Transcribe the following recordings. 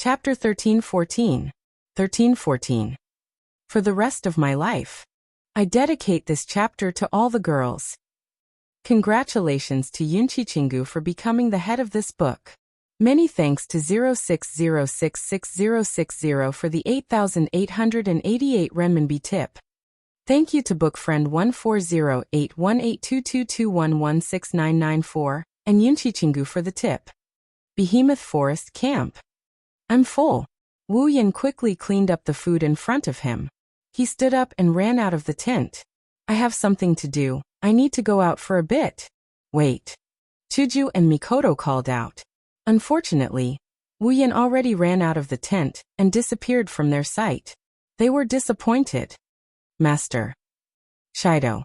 Chapter 1314. 1314. For the rest of my life. I dedicate this chapter to all the girls. Congratulations to Yunchingu for becoming the head of this book. Many thanks to 06066060 for the 8,888 renminbi tip. Thank you to book friend 14081822221169994 and Yunchingu for the tip. Behemoth Forest Camp. I'm full. Wu Yan quickly cleaned up the food in front of him. He stood up and ran out of the tent. I have something to do. I need to go out for a bit. Wait. Chuju and Mikoto called out. Unfortunately, Wu Yan already ran out of the tent and disappeared from their sight. They were disappointed. Master. Shido.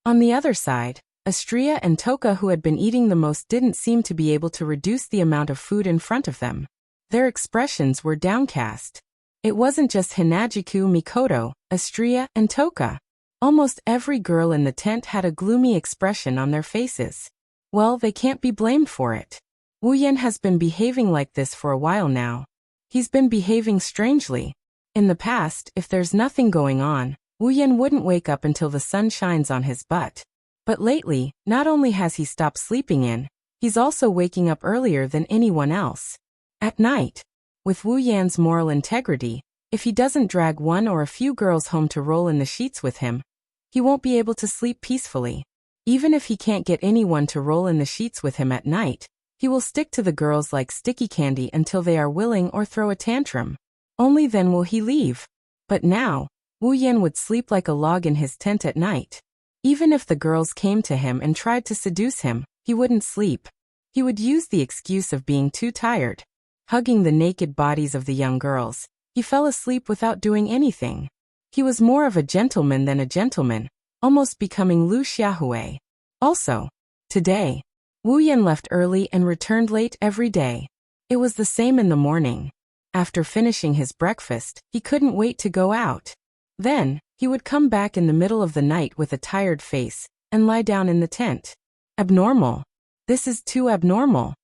On the other side, Astria and Toka, who had been eating the most, didn't seem to be able to reduce the amount of food in front of them. Their expressions were downcast. It wasn't just Hinajiku, Mikoto, Astria, and Toka. Almost every girl in the tent had a gloomy expression on their faces. Well, they can't be blamed for it. Wu Yan has been behaving like this for a while now. He's been behaving strangely. In the past, if there's nothing going on, Wu Yan wouldn't wake up until the sun shines on his butt. But lately, not only has he stopped sleeping in, he's also waking up earlier than anyone else. At night. With Wu Yan's moral integrity, if he doesn't drag one or a few girls home to roll in the sheets with him, he won't be able to sleep peacefully. Even if he can't get anyone to roll in the sheets with him at night, he will stick to the girls like sticky candy until they are willing or throw a tantrum. Only then will he leave. But now, Wu Yan would sleep like a log in his tent at night. Even if the girls came to him and tried to seduce him, he wouldn't sleep. He would use the excuse of being too tired. Hugging the naked bodies of the young girls, he fell asleep without doing anything. He was more of a gentleman than a gentleman, almost becoming Lu Xiaohui. Also, today, Wu Yan left early and returned late every day. It was the same in the morning. After finishing his breakfast, he couldn't wait to go out. Then, he would come back in the middle of the night with a tired face and lie down in the tent. Abnormal. This is too abnormal.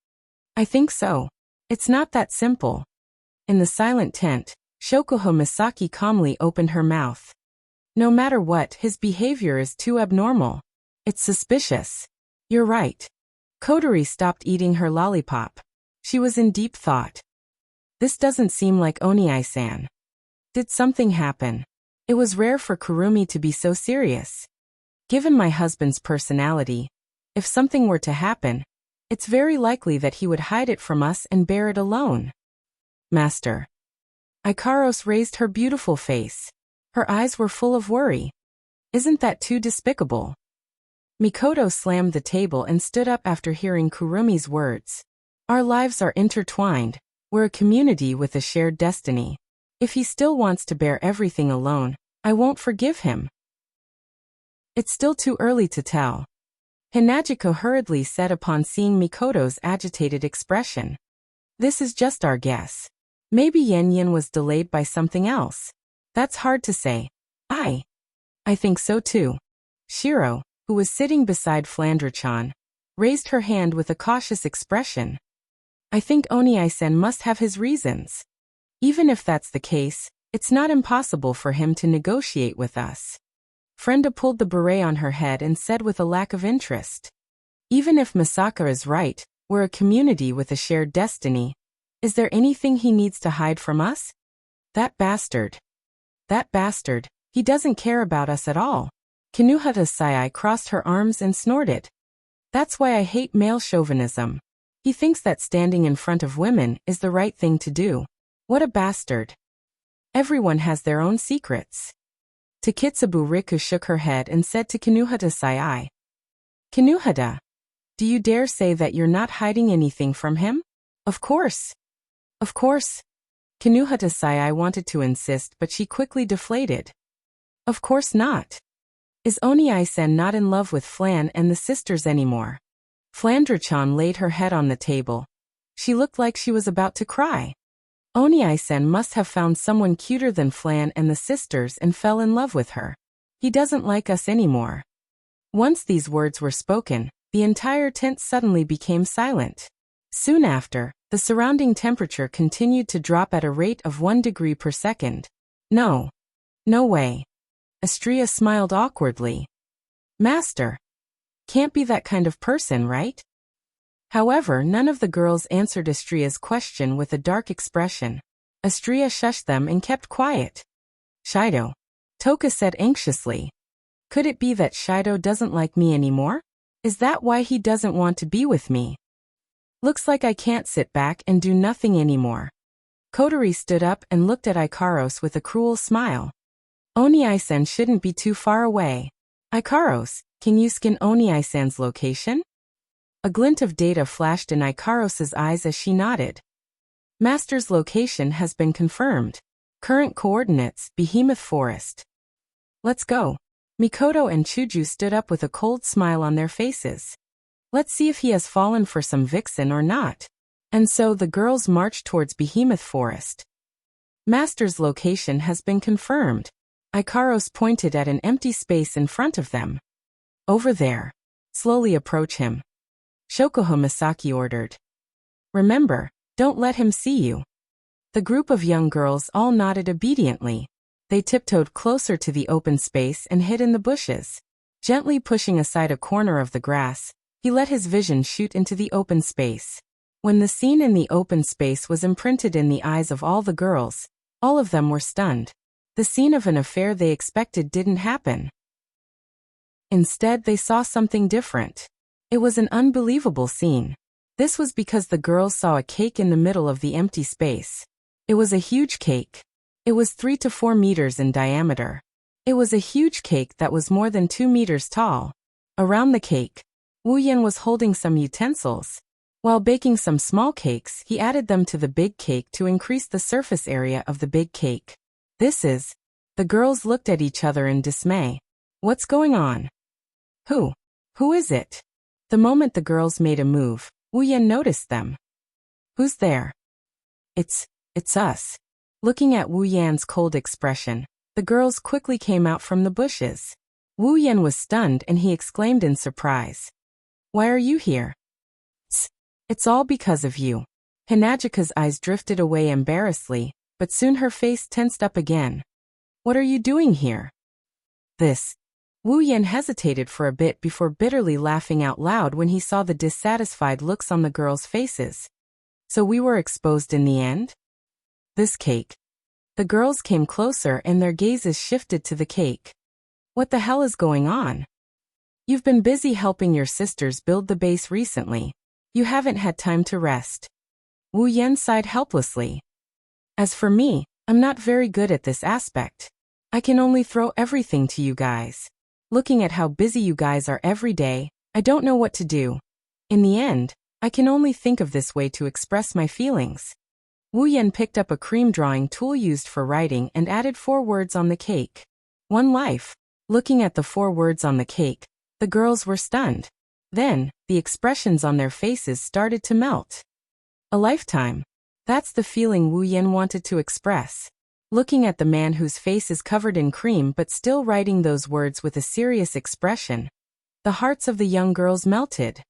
I think so. It's not that simple. In the silent tent, Shokuho Misaki calmly opened her mouth. No matter what, his behavior is too abnormal. It's suspicious. You're right. Kodori stopped eating her lollipop. She was in deep thought. This doesn't seem like Oniai-san. Did something happen? It was rare for Kurumi to be so serious. Given my husband's personality, if something were to happen, it's very likely that he would hide it from us and bear it alone. Master. Ikaros raised her beautiful face. Her eyes were full of worry. Isn't that too despicable? Mikoto slammed the table and stood up after hearing Kurumi's words. Our lives are intertwined. We're a community with a shared destiny. If he still wants to bear everything alone, I won't forgive him. It's still too early to tell. Hinajiko hurriedly said upon seeing Mikoto's agitated expression. This is just our guess. Maybe Yen was delayed by something else. That's hard to say. I think so too. Shiro, who was sitting beside Flandre-chan, raised her hand with a cautious expression. I think Oniai-sen must have his reasons. Even if that's the case, it's not impossible for him to negotiate with us. Frenda pulled the beret on her head and said with a lack of interest. Even if Misaka is right, we're a community with a shared destiny. Is there anything he needs to hide from us? That bastard. He doesn't care about us at all. Kinuhata Sai crossed her arms and snorted. That's why I hate male chauvinism. He thinks that standing in front of women is the right thing to do. What a bastard. Everyone has their own secrets. Takitsubu Riku shook her head and said to Kinuhata Sai. Kinuhata, do you dare say that you're not hiding anything from him? Of course. Kinuhata Sai wanted to insist, but she quickly deflated. Of course not. Is Oniai-sen not in love with Flan and the sisters anymore? Flandre-chan laid her head on the table. She looked like she was about to cry. Oniai-sen must have found someone cuter than Flan and the sisters and fell in love with her. He doesn't like us anymore. Once these words were spoken, the entire tent suddenly became silent. Soon after, The surrounding temperature continued to drop at a rate of 1 degree per second. No. No way. Astria smiled awkwardly. Master. Can't be that kind of person, right? However, none of the girls answered Astria's question with a dark expression. Astria shushed them and kept quiet. Shido. Toka said anxiously. Could it be that Shido doesn't like me anymore? Is that why he doesn't want to be with me? Looks like I can't sit back and do nothing anymore. Kotori stood up and looked at Ikaros with a cruel smile. Oni-san shouldn't be too far away. Ikaros, can you scan Oni-san's location? A glint of data flashed in Ikaros's eyes as she nodded. Master's location has been confirmed. Current coordinates, Behemoth Forest. Let's go. Mikoto and Chuju stood up with a cold smile on their faces. Let's see if he has fallen for some vixen or not. And so the girls marched towards Behemoth Forest. Master's location has been confirmed. Ikaros pointed at an empty space in front of them. Over there. Slowly approach him. Shokoho Misaki ordered. Remember, don't let him see you. The group of young girls all nodded obediently. They tiptoed closer to the open space and hid in the bushes. Gently pushing aside a corner of the grass, he let his vision shoot into the open space. When the scene in the open space was imprinted in the eyes of all the girls, all of them were stunned. The scene of an affair they expected didn't happen. Instead, they saw something different. It was an unbelievable scene. This was because the girls saw a cake in the middle of the empty space. It was a huge cake. It was 3 to 4 meters in diameter. It was a huge cake that was more than 2 meters tall. Around the cake, Wu Yan was holding some utensils. While baking some small cakes, he added them to the big cake to increase the surface area of the big cake. The girls looked at each other in dismay. What's going on? Who is it? The moment the girls made a move, Wu Yan noticed them. Who's there? It's us. Looking at Wu Yan's cold expression, the girls quickly came out from the bushes. Wu Yan was stunned and he exclaimed in surprise. Why are you here? It's all because of you. Hinagika's eyes drifted away embarrassedly, but soon her face tensed up again. What are you doing here? Wu Yan hesitated for a bit before bitterly laughing out loud when he saw the dissatisfied looks on the girls' faces. So we were exposed in the end? This cake. The girls came closer and their gazes shifted to the cake. What the hell is going on? You've been busy helping your sisters build the base recently. You haven't had time to rest. Wu Yan sighed helplessly. As for me, I'm not very good at this aspect. I can only throw everything to you guys. Looking at how busy you guys are every day, I don't know what to do. In the end, I can only think of this way to express my feelings. Wu Yan picked up a cream drawing tool used for writing and added 4 words on the cake. One life. Looking at the 4 words on the cake, the girls were stunned. Then, the expressions on their faces started to melt. A lifetime. That's the feeling Wu Yan wanted to express. Looking at the man whose face is covered in cream but still writing those words with a serious expression, the hearts of the young girls melted.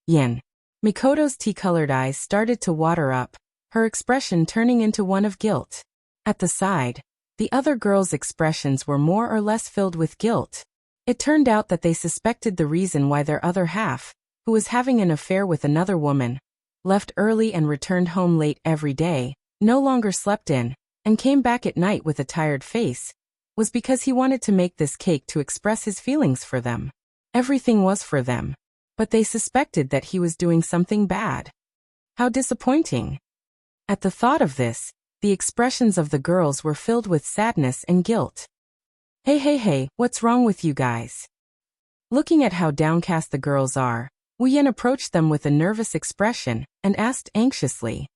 Yen. Mikoto's tea-colored eyes started to water up, her expression turning into one of guilt. At the side, the other girls' expressions were more or less filled with guilt. It turned out that they suspected the reason why their other half, who was having an affair with another woman, left early and returned home late every day, no longer slept in, and came back at night with a tired face, was because he wanted to make this cake to express his feelings for them. Everything was for them, but they suspected that he was doing something bad. How disappointing. At the thought of this, the expressions of the girls were filled with sadness and guilt. Hey, what's wrong with you guys? Looking at how downcast the girls are, Wu Yan approached them with a nervous expression and asked anxiously,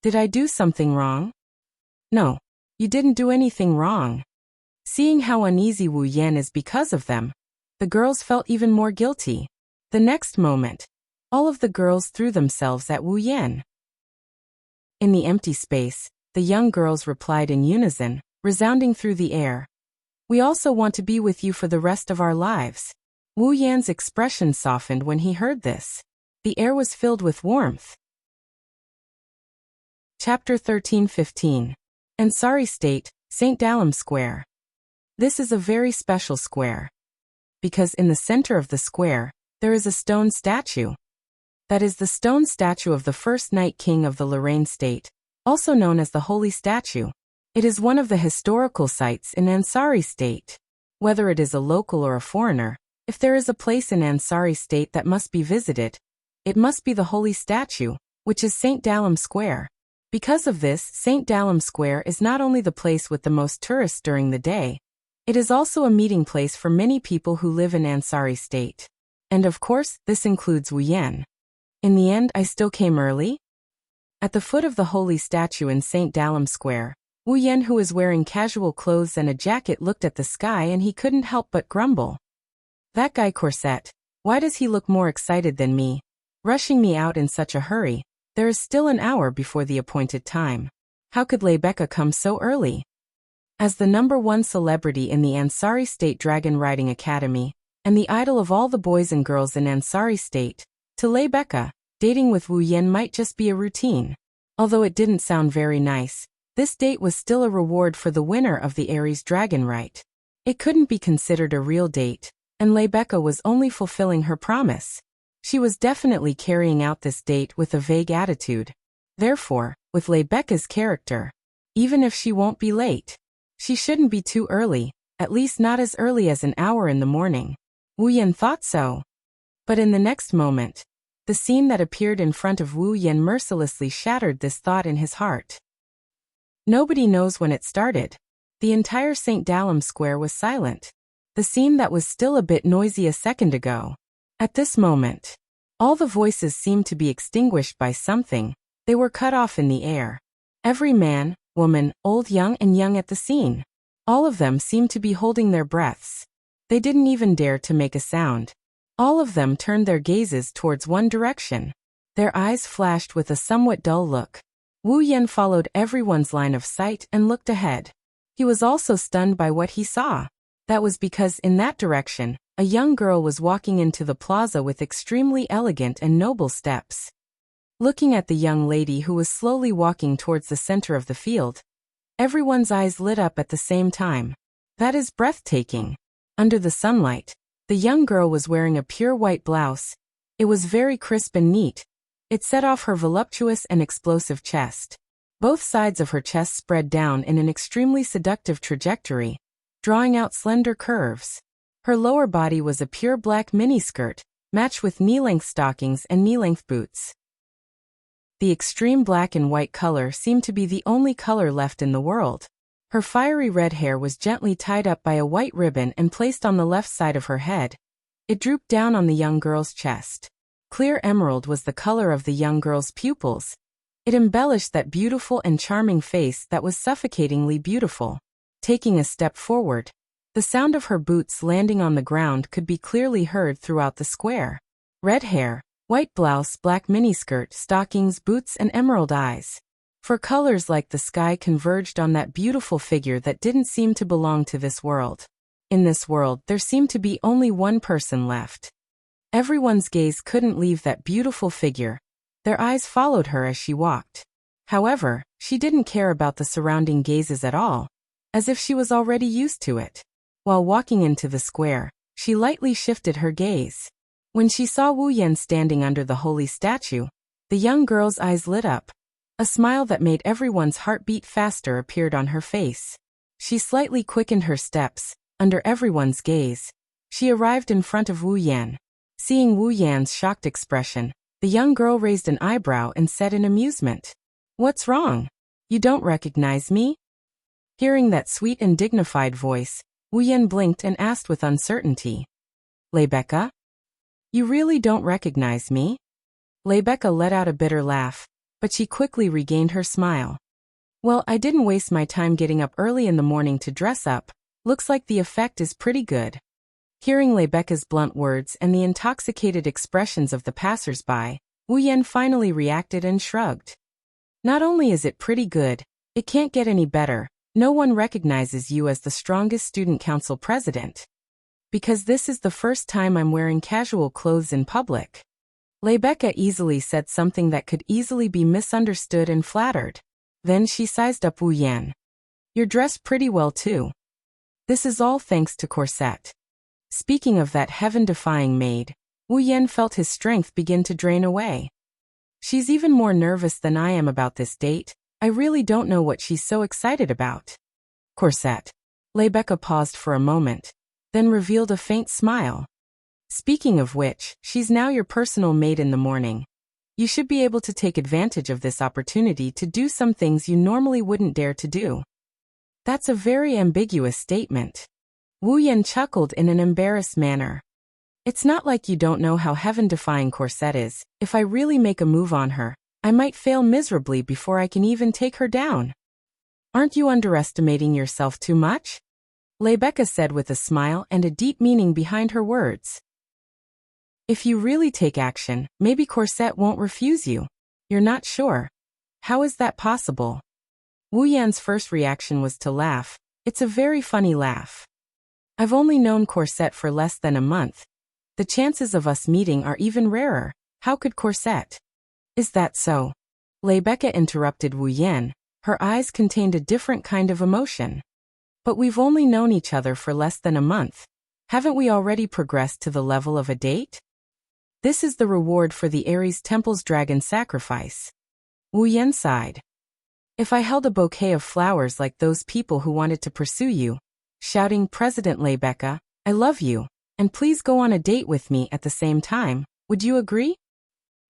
Did I do something wrong? No, you didn't do anything wrong. Seeing how uneasy Wu Yan is because of them, the girls felt even more guilty. The next moment, all of the girls threw themselves at Wu Yan. In the empty space, the young girls replied in unison, resounding through the air. We also want to be with you for the rest of our lives. Wu Yan's expression softened when he heard this. The air was filled with warmth. Chapter 13:15. Ansari State, St. Dalam Square. This is a very special square. Because in the center of the square, there is a stone statue. That is the stone statue of the first Night King of the Lorraine State, also known as the Holy Statue. It is one of the historical sites in Ansari State. Whether it is a local or a foreigner, if there is a place in Ansari State that must be visited, it must be the Holy Statue, which is St. Dalam Square. Because of this, St. Dalam Square is not only the place with the most tourists during the day, it is also a meeting place for many people who live in Ansari State. And of course, this includes Wuyan. In the end, I still came early. At the foot of the Holy Statue in St. Dalam Square, Wuyan, who is wearing casual clothes and a jacket, looked at the sky and he couldn't help but grumble. That guy Corset, why does he look more excited than me? Rushing me out in such a hurry. There is still an hour before the appointed time. How could Rebecca come so early? As the #1 celebrity in the Ansari State Dragon Riding Academy, and the idol of all the boys and girls in Ansari State, to Rebecca, dating with Wu Yen might just be a routine. Although it didn't sound very nice, this date was still a reward for the winner of the Aries Dragon Rite. It couldn't be considered a real date, and Rebecca was only fulfilling her promise. She was definitely carrying out this date with a vague attitude. Therefore, with Rebecca's character, even if she won't be late, she shouldn't be too early, at least not as early as an hour in the morning. Wu Yan thought so. But in the next moment, the scene that appeared in front of Wu Yan mercilessly shattered this thought in his heart. Nobody knows when it started. The entire St. Dalam Square was silent. The scene that was still a bit noisy a second ago. At this moment, all the voices seemed to be extinguished by something. They were cut off in the air. Every man, woman, old, young at the scene. All of them seemed to be holding their breaths. They didn't even dare to make a sound. All of them turned their gazes towards one direction. Their eyes flashed with a somewhat dull look. Wu Yan followed everyone's line of sight and looked ahead. He was also stunned by what he saw. That was because in that direction, a young girl was walking into the plaza with extremely elegant and noble steps. Looking at the young lady who was slowly walking towards the center of the field, everyone's eyes lit up at the same time. That is breathtaking. Under the sunlight, the young girl was wearing a pure white blouse. It was very crisp and neat. It set off her voluptuous and explosive chest. Both sides of her chest spread down in an extremely seductive trajectory, drawing out slender curves. Her lower body was a pure black miniskirt, matched with knee-length stockings and knee-length boots. The extreme black and white color seemed to be the only color left in the world. Her fiery red hair was gently tied up by a white ribbon and placed on the left side of her head. It drooped down on the young girl's chest. Clear emerald was the color of the young girl's pupils. It embellished that beautiful and charming face that was suffocatingly beautiful. Taking a step forward, the sound of her boots landing on the ground could be clearly heard throughout the square. Red hair, white blouse, black miniskirt, stockings, boots, and emerald eyes. For colors like the sky converged on that beautiful figure that didn't seem to belong to this world. In this world, there seemed to be only one person left. Everyone's gaze couldn't leave that beautiful figure. Their eyes followed her as she walked. However, she didn't care about the surrounding gazes at all, as if she was already used to it. While walking into the square, she lightly shifted her gaze. When she saw Wu Yan standing under the holy statue, the young girl's eyes lit up. A smile that made everyone's heart beat faster appeared on her face. She slightly quickened her steps. Under everyone's gaze, she arrived in front of Wu Yan. Seeing Wu Yan's shocked expression, the young girl raised an eyebrow and said in amusement, "What's wrong? You don't recognize me?" Hearing that sweet and dignified voice, Wu Yan blinked and asked with uncertainty, "Rebecca? You really don't recognize me?" Rebecca let out a bitter laugh, but she quickly regained her smile. "Well, I didn't waste my time getting up early in the morning to dress up. Looks like the effect is pretty good." Hearing Rebecca's blunt words and the intoxicated expressions of the passers-by, Wu Yan finally reacted and shrugged. "Not only is it pretty good, it can't get any better. No one recognizes you as the strongest student council president. Because this is the first time I'm wearing casual clothes in public." Rebecca easily said something that could easily be misunderstood and flattered. Then she sized up Wu Yan. You're dressed pretty well too. This is all thanks to corset. Speaking of that heaven-defying maid, Wu Yan felt his strength begin to drain away. She's even more nervous than I am about this date. I really don't know what she's so excited about. Corset. Rebecca paused for a moment, then revealed a faint smile. Speaking of which, she's now your personal maid in the morning. You should be able to take advantage of this opportunity to do some things you normally wouldn't dare to do. That's a very ambiguous statement. Wu Yan chuckled in an embarrassed manner. It's not like you don't know how heaven-defying corset is. If I really make a move on her, I might fail miserably before I can even take her down. Aren't you underestimating yourself too much? Rebecca said with a smile and a deep meaning behind her words. If you really take action, maybe corset won't refuse you. You're not sure. How is that possible? Wu Yan's first reaction was to laugh. It's a very funny laugh. I've only known corset for less than a month. The chances of us meeting are even rarer. How could corset? Is that so? Rebecca interrupted Wu Yan. Her eyes contained a different kind of emotion. But we've only known each other for less than a month. Haven't we already progressed to the level of a date? This is the reward for the Ares Temple's dragon sacrifice. Wu Yan sighed. If I held a bouquet of flowers like those people who wanted to pursue you, shouting, President Rebecca, I love you, and please go on a date with me at the same time, would you agree?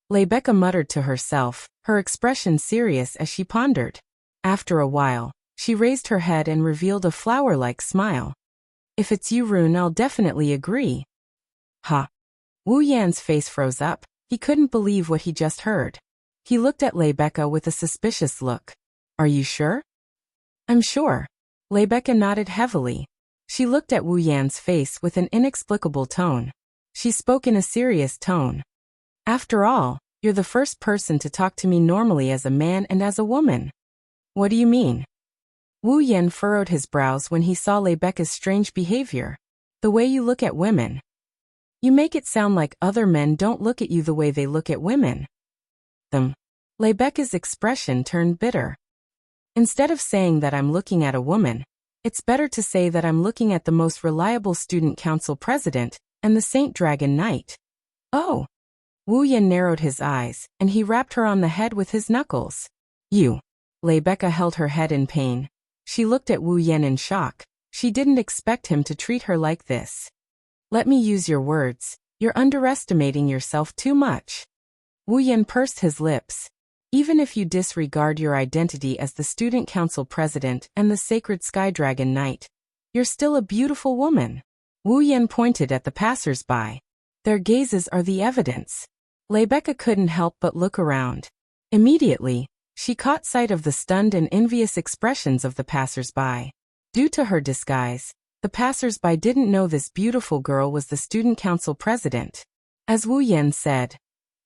Rebecca muttered to herself, her expression serious as she pondered. After a while, she raised her head and revealed a flower-like smile. If it's you, Rune, I'll definitely agree. Ha! Wu Yan's face froze up. He couldn't believe what he just heard. He looked at Rebecca with a suspicious look. Are you sure? I'm sure. Rebecca nodded heavily. She looked at Wu Yan's face with an inexplicable tone. She spoke in a serious tone. After all, you're the first person to talk to me normally as a man and as a woman. What do you mean? Wu Yan furrowed his brows when he saw Rebecca's strange behavior. The way you look at women. You make it sound like other men don't look at you the way they look at women. Rebecca's expression turned bitter. Instead of saying that I'm looking at a woman, it's better to say that I'm looking at the most reliable student council president and the Saint Dragon Knight. Oh! Wu Yan narrowed his eyes, and he rapped her on the head with his knuckles. You. Rebecca held her head in pain. She looked at Wu Yan in shock. She didn't expect him to treat her like this. Let me use your words. You're underestimating yourself too much. Wu Yan pursed his lips. Even if you disregard your identity as the Student Council President and the Sacred Sky Dragon Knight, you're still a beautiful woman. Wu Yan pointed at the passers-by. Their gazes are the evidence. Rebecca couldn't help but look around. Immediately, she caught sight of the stunned and envious expressions of the passers-by. Due to her disguise, the passers-by didn't know this beautiful girl was the Student Council President. As Wu Yan said,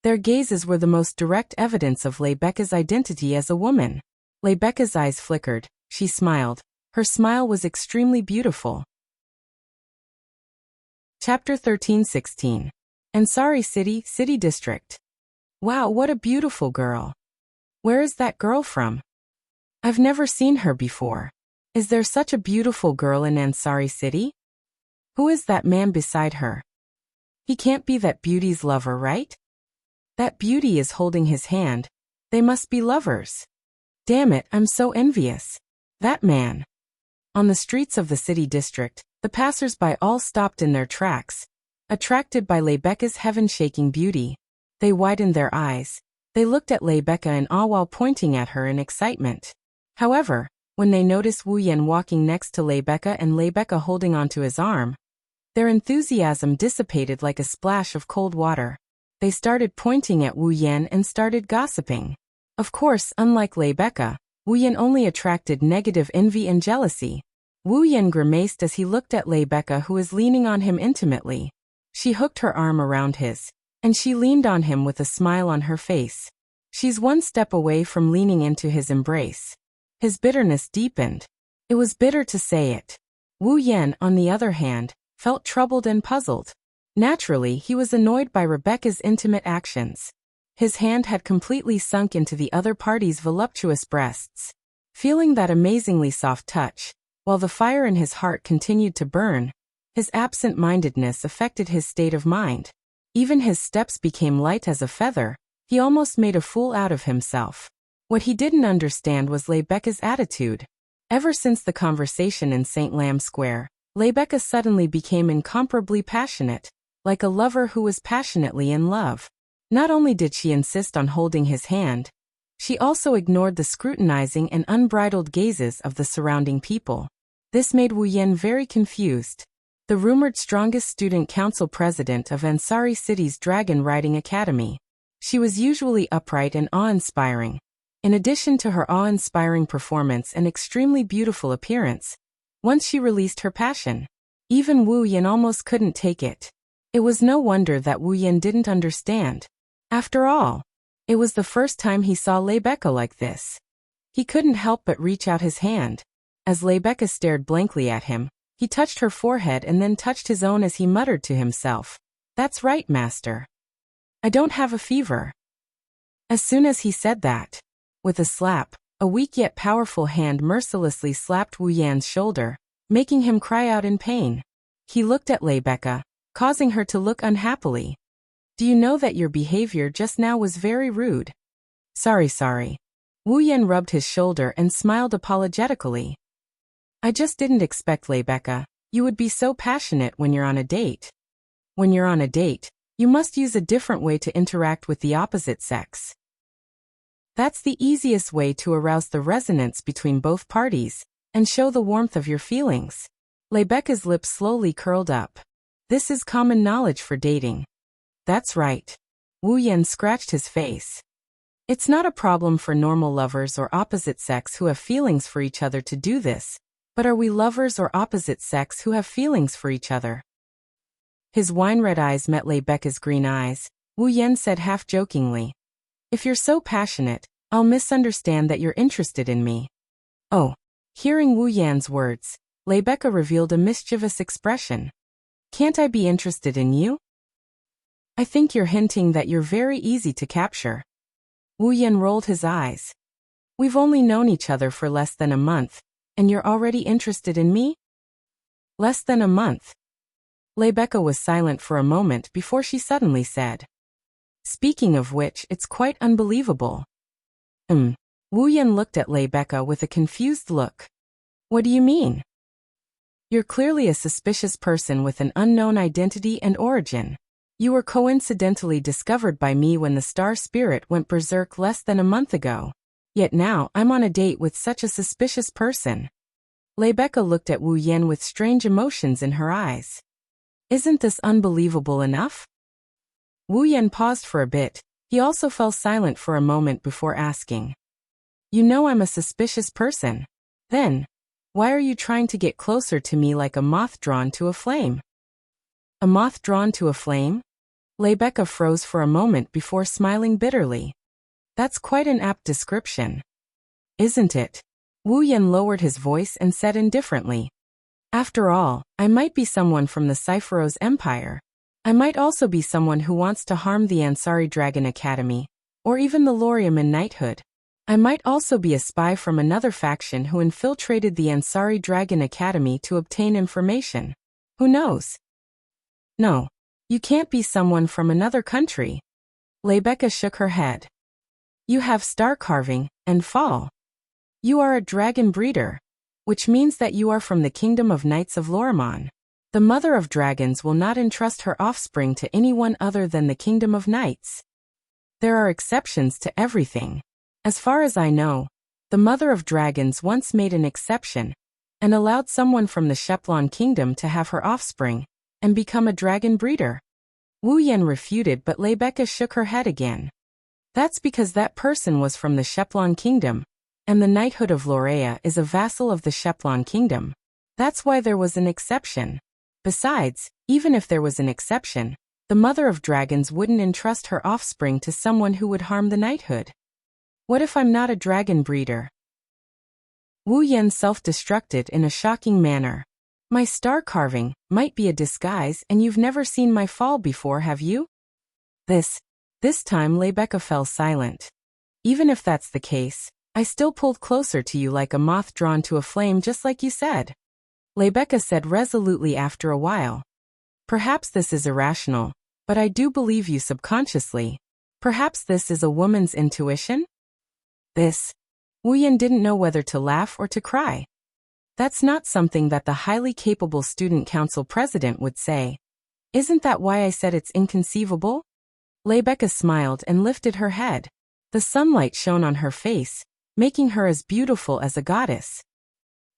their gazes were the most direct evidence of Rebecca's identity as a woman. Rebecca's eyes flickered. She smiled. Her smile was extremely beautiful. Chapter 13-16. Ansari City, City District. Wow, what a beautiful girl. Where is that girl from? I've never seen her before. Is there such a beautiful girl in Ansari City? Who is that man beside her? He can't be that beauty's lover, right? That beauty is holding his hand. They must be lovers. Damn it, I'm so envious. That man. On the streets of the city district, the passers-by all stopped in their tracks. Attracted by Rebecca's heaven-shaking beauty, they widened their eyes. They looked at Rebecca in awe while pointing at her in excitement. However, when they noticed Wu Yan walking next to Rebecca and Rebecca holding onto his arm, their enthusiasm dissipated like a splash of cold water. They started pointing at Wu Yan and started gossiping. Of course, unlike Rebecca, Wu Yan only attracted negative envy and jealousy. Wu Yan grimaced as he looked at Rebecca, who was leaning on him intimately. She hooked her arm around his, and she leaned on him with a smile on her face. She's one step away from leaning into his embrace. His bitterness deepened. It was bitter to say it. Wu Yan, on the other hand, felt troubled and puzzled. Naturally, he was annoyed by Rebecca's intimate actions. His hand had completely sunk into the other party's voluptuous breasts. Feeling that amazingly soft touch, while the fire in his heart continued to burn, his absent-mindedness affected his state of mind. Even his steps became light as a feather. He almost made a fool out of himself. What he didn't understand was Rebecca's attitude. Ever since the conversation in St. Lamb Square, Rebecca suddenly became incomparably passionate, like a lover who was passionately in love. Not only did she insist on holding his hand, she also ignored the scrutinizing and unbridled gazes of the surrounding people. This made Wu Yan very confused. The rumored strongest student council president of Ansari City's Dragon Riding Academy. She was usually upright and awe-inspiring. In addition to her awe-inspiring performance and extremely beautiful appearance, once she released her passion, even Wu Yan almost couldn't take it. It was no wonder that Wu Yan didn't understand. After all, it was the first time he saw Rebecca like this. He couldn't help but reach out his hand. As Rebecca stared blankly at him, he touched her forehead and then touched his own as he muttered to himself, "That's right, master. I don't have a fever." As soon as he said that, with a slap, a weak yet powerful hand mercilessly slapped Wu Yan's shoulder, making him cry out in pain. He looked at Rebecca, causing her to look unhappily. "Do you know that your behavior just now was very rude?" Sorry. Wu Yan rubbed his shoulder and smiled apologetically. "I just didn't expect, Rebecca, you would be so passionate when you're on a date. When you're on a date, you must use a different way to interact with the opposite sex. That's the easiest way to arouse the resonance between both parties and show the warmth of your feelings." Rebecca's lips slowly curled up. "This is common knowledge for dating." "That's right." Wu Yan scratched his face. "It's not a problem for normal lovers or opposite sex who have feelings for each other to do this, but are we lovers or opposite sex who have feelings for each other?" His wine-red eyes met Rebecca's green eyes. Wu Yan said half-jokingly, "If you're so passionate, I'll misunderstand that you're interested in me." Oh. Hearing Wu Yan's words, Rebecca revealed a mischievous expression. "Can't I be interested in you? I think you're hinting that you're very easy to capture." Wu Yan rolled his eyes. "We've only known each other for less than a month, and you're already interested in me?" "Less than a month?" Rebecca was silent for a moment before she suddenly said, "Speaking of which, it's quite unbelievable." Wu Yan looked at Rebecca with a confused look. "What do you mean?" "You're clearly a suspicious person with an unknown identity and origin. You were coincidentally discovered by me when the star spirit went berserk less than a month ago. Yet now I'm on a date with such a suspicious person." Rebecca looked at Wu Yan with strange emotions in her eyes. "Isn't this unbelievable enough?" Wu Yan paused for a bit. He also fell silent for a moment before asking, "You know I'm a suspicious person. Then, why are you trying to get closer to me like a moth drawn to a flame?" "A moth drawn to a flame?" Rebecca froze for a moment before smiling bitterly. "That's quite an apt description. Isn't it?" Wu Yan lowered his voice and said indifferently, "After all, I might be someone from the Cypheros Empire. I might also be someone who wants to harm the Ansari Dragon Academy, or even the Loriaman Knighthood. I might also be a spy from another faction who infiltrated the Ansari Dragon Academy to obtain information. Who knows?" "No, you can't be someone from another country." Rebecca shook her head. "You have star carving and fall. You are a dragon breeder, which means that you are from the kingdom of Knights of Loriman. The mother of dragons will not entrust her offspring to anyone other than the kingdom of knights. There are exceptions to everything. As far as I know, the mother of dragons once made an exception and allowed someone from the Sheplon kingdom to have her offspring and become a dragon breeder." Wu Yan refuted, but Rebecca shook her head again. "That's because that person was from the Sheplon kingdom, and the knighthood of Lorea is a vassal of the Sheplon kingdom. That's why there was an exception. Besides, even if there was an exception, the mother of dragons wouldn't entrust her offspring to someone who would harm the knighthood. What if I'm not a dragon breeder?" Wu Yan self-destructed in a shocking manner. "My star carving might be a disguise, and you've never seen my fall before, have you? This This time Rebecca fell silent. Even if that's the case, I still pulled closer to you like a moth drawn to a flame, just like you said. Rebecca said resolutely after a while. Perhaps this is irrational, but I do believe you subconsciously. Perhaps this is a woman's intuition? This. Wuyan didn't know whether to laugh or to cry. That's not something that the highly capable student council president would say. Isn't that why I said it's inconceivable? Rebecca smiled and lifted her head. The sunlight shone on her face, making her as beautiful as a goddess.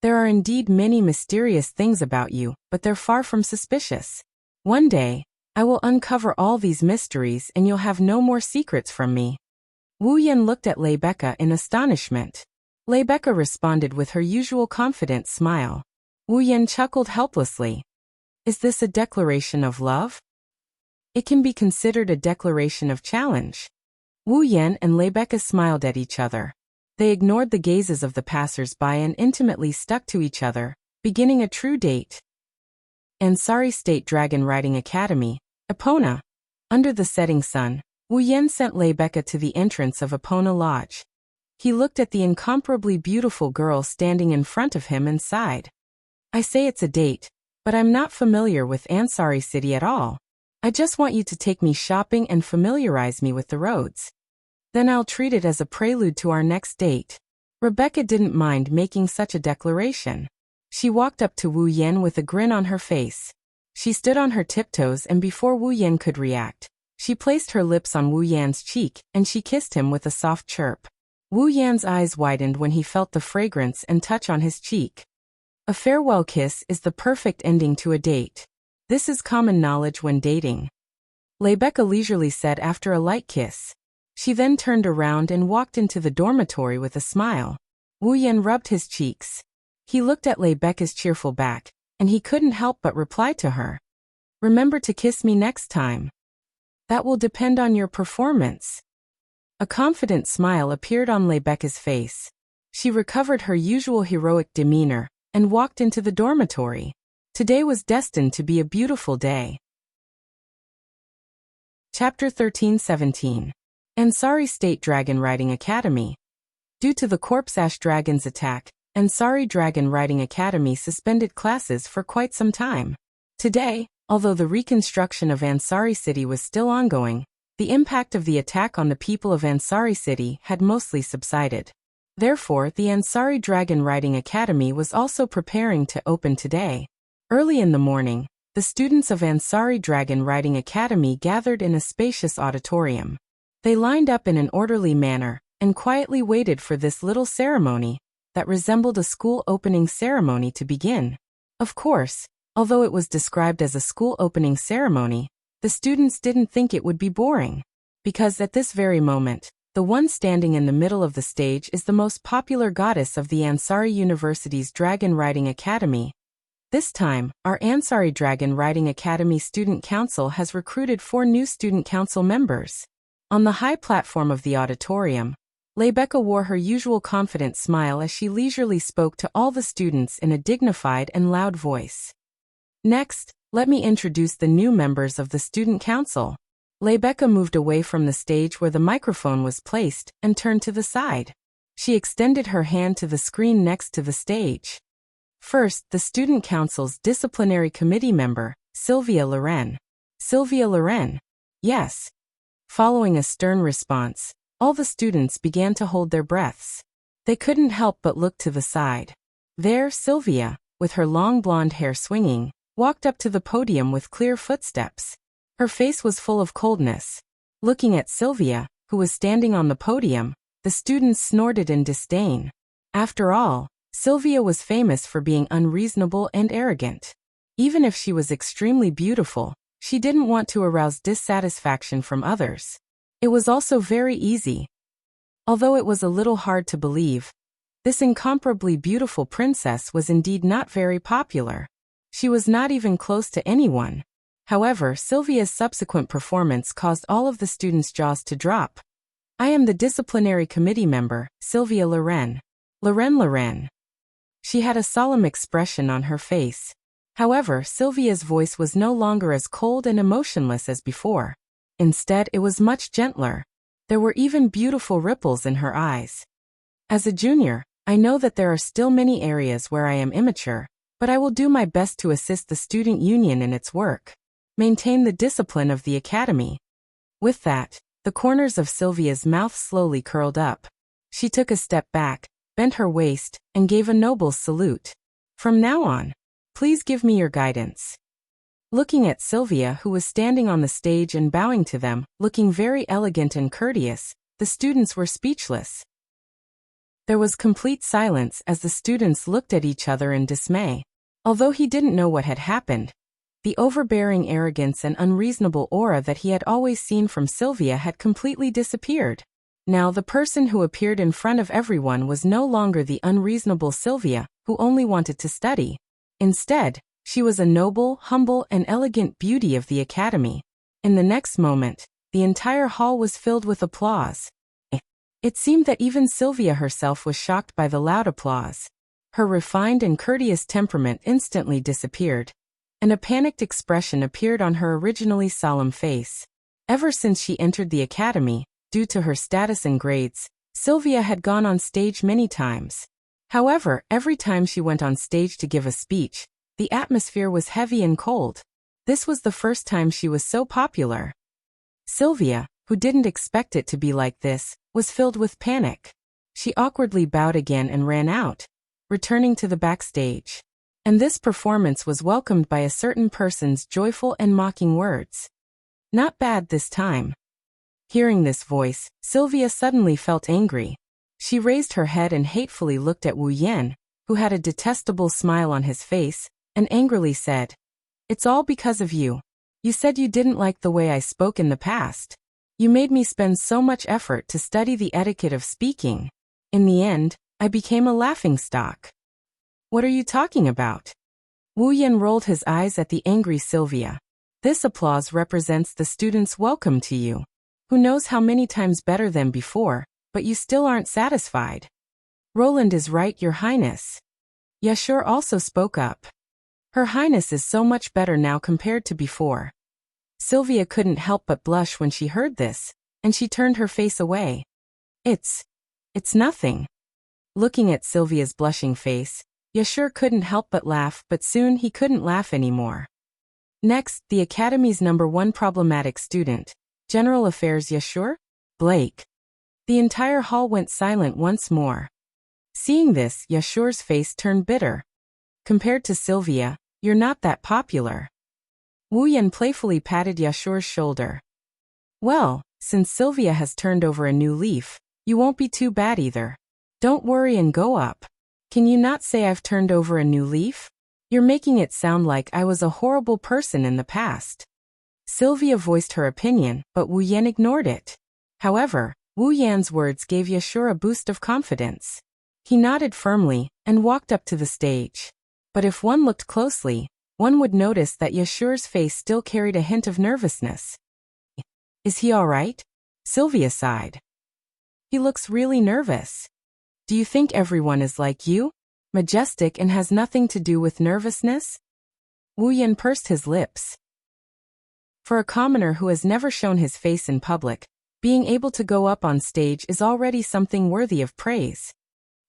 There are indeed many mysterious things about you, but they're far from suspicious. One day, I will uncover all these mysteries and you'll have no more secrets from me. Wuyan looked at Rebecca in astonishment. Rebecca responded with her usual confident smile. Wuyan chuckled helplessly. Is this a declaration of love? It can be considered a declaration of challenge. Wuyan and Rebecca smiled at each other. They ignored the gazes of the passers-by and intimately stuck to each other, beginning a true date. Ansari State Dragon Riding Academy, Epona. Under the setting sun, Wuyan sent Rebecca to the entrance of Epona Lodge. He looked at the incomparably beautiful girl standing in front of him and sighed. I say it's a date, but I'm not familiar with Ansari City at all. I just want you to take me shopping and familiarize me with the roads. Then I'll treat it as a prelude to our next date. Rebecca didn't mind making such a declaration. She walked up to Wuyan with a grin on her face. She stood on her tiptoes and before Wuyan could react, she placed her lips on Wuyan's cheek and she kissed him with a soft chirp. Wuyan's eyes widened when he felt the fragrance and touch on his cheek. A farewell kiss is the perfect ending to a date. This is common knowledge when dating. Rebecca leisurely said after a light kiss. She then turned around and walked into the dormitory with a smile. Wuyan rubbed his cheeks. He looked at Rebecca's cheerful back, and he couldn't help but reply to her. Remember to kiss me next time. That will depend on your performance. A confident smile appeared on Rebecca's face. She recovered her usual heroic demeanor and walked into the dormitory. Today was destined to be a beautiful day. Chapter 13-17. Ansari State Dragon Riding Academy. Due to the Corpse Ash Dragon's attack, Ansari Dragon Riding Academy suspended classes for quite some time. Today, although the reconstruction of Ansari City was still ongoing, the impact of the attack on the people of Ansari City had mostly subsided. Therefore, the Ansari Dragon Riding Academy was also preparing to open today. Early in the morning, the students of Ansari Dragon Riding Academy gathered in a spacious auditorium. They lined up in an orderly manner and quietly waited for this little ceremony that resembled a school opening ceremony to begin. Of course, although it was described as a school opening ceremony, the students didn't think it would be boring. Because at this very moment, the one standing in the middle of the stage is the most popular goddess of the Ansari University's Dragon Riding Academy. This time, our Ansari Dragon Riding Academy Student Council has recruited 4 new student council members. On the high platform of the auditorium, Rebecca wore her usual confident smile as she leisurely spoke to all the students in a dignified and loud voice. Next, let me introduce the new members of the student council. Rebecca moved away from the stage where the microphone was placed and turned to the side. She extended her hand to the screen next to the stage. First, the student council's disciplinary committee member, Sylvia Loren. Sylvia Loren? Yes. Following a stern response, all the students began to hold their breaths. They couldn't help but look to the side. There, Sylvia, with her long blonde hair swinging, walked up to the podium with clear footsteps. Her face was full of coldness. Looking at Sylvia, who was standing on the podium, the students snorted in disdain. After all, Sylvia was famous for being unreasonable and arrogant. Even if she was extremely beautiful, she didn't want to arouse dissatisfaction from others. It was also very easy. Although it was a little hard to believe, this incomparably beautiful princess was indeed not very popular. She was not even close to anyone. However, Sylvia's subsequent performance caused all of the students' jaws to drop. I am the disciplinary committee member, Sylvia Loren. Loren. She had a solemn expression on her face. However, Sylvia's voice was no longer as cold and emotionless as before. Instead, it was much gentler. There were even beautiful ripples in her eyes. As a junior, I know that there are still many areas where I am immature, but I will do my best to assist the student union in its work. Maintain the discipline of the academy. With that, the corners of Sylvia's mouth slowly curled up. She took a step back, bent her waist, and gave a noble salute. From now on, please give me your guidance. Looking at Sylvia, who was standing on the stage and bowing to them, looking very elegant and courteous, the students were speechless. There was complete silence as the students looked at each other in dismay. Although he didn't know what had happened, the overbearing arrogance and unreasonable aura that he had always seen from Sylvia had completely disappeared. Now the person who appeared in front of everyone was no longer the unreasonable Sylvia, who only wanted to study. Instead, she was a noble, humble, and elegant beauty of the academy. In the next moment, the entire hall was filled with applause. It seemed that even Sylvia herself was shocked by the loud applause. Her refined and courteous temperament instantly disappeared, and a panicked expression appeared on her originally solemn face. Ever since she entered the academy, due to her status and grades, Sylvia had gone on stage many times. However, every time she went on stage to give a speech, the atmosphere was heavy and cold. This was the first time she was so popular. Sylvia, who didn't expect it to be like this, was filled with panic. She awkwardly bowed again and ran out, returning to the backstage. And this performance was welcomed by a certain person's joyful and mocking words. Not bad this time. Hearing this voice, Sylvia suddenly felt angry. She raised her head and hatefully looked at Wu Yan, who had a detestable smile on his face, and angrily said, "It's all because of you. You said you didn't like the way I spoke in the past. You made me spend so much effort to study the etiquette of speaking. In the end, I became a laughingstock." "What are you talking about?" Wu Yan rolled his eyes at the angry Sylvia. "This applause represents the students' welcome to you. Who knows how many times better than before, but you still aren't satisfied." "Roland is right, Your Highness." Yashur also spoke up. "Her Highness is so much better now compared to before." Sylvia couldn't help but blush when she heard this, and she turned her face away. It's nothing." Looking at Sylvia's blushing face, Yashur couldn't help but laugh, but soon he couldn't laugh anymore. Next, the Academy's #1 problematic student, General Affairs Yashur? Blake. The entire hall went silent once more. Seeing this, Yashur's face turned bitter. "Compared to Sylvia, you're not that popular." Wu Yan playfully patted Yashur's shoulder. "Well, since Sylvia has turned over a new leaf, you won't be too bad either. Don't worry and go up. Can you not say I've turned over a new leaf? You're making it sound like I was a horrible person in the past." Sylvia voiced her opinion, but Wu Yan ignored it. However, Wu Yan's words gave Yashur a boost of confidence. He nodded firmly and walked up to the stage. But if one looked closely, one would notice that Yashur's face still carried a hint of nervousness. "Is he all right?" Sylvia sighed. "He looks really nervous." "Do you think everyone is like you? Majestic and has nothing to do with nervousness?" Wu Yan pursed his lips. For a commoner who has never shown his face in public, being able to go up on stage is already something worthy of praise.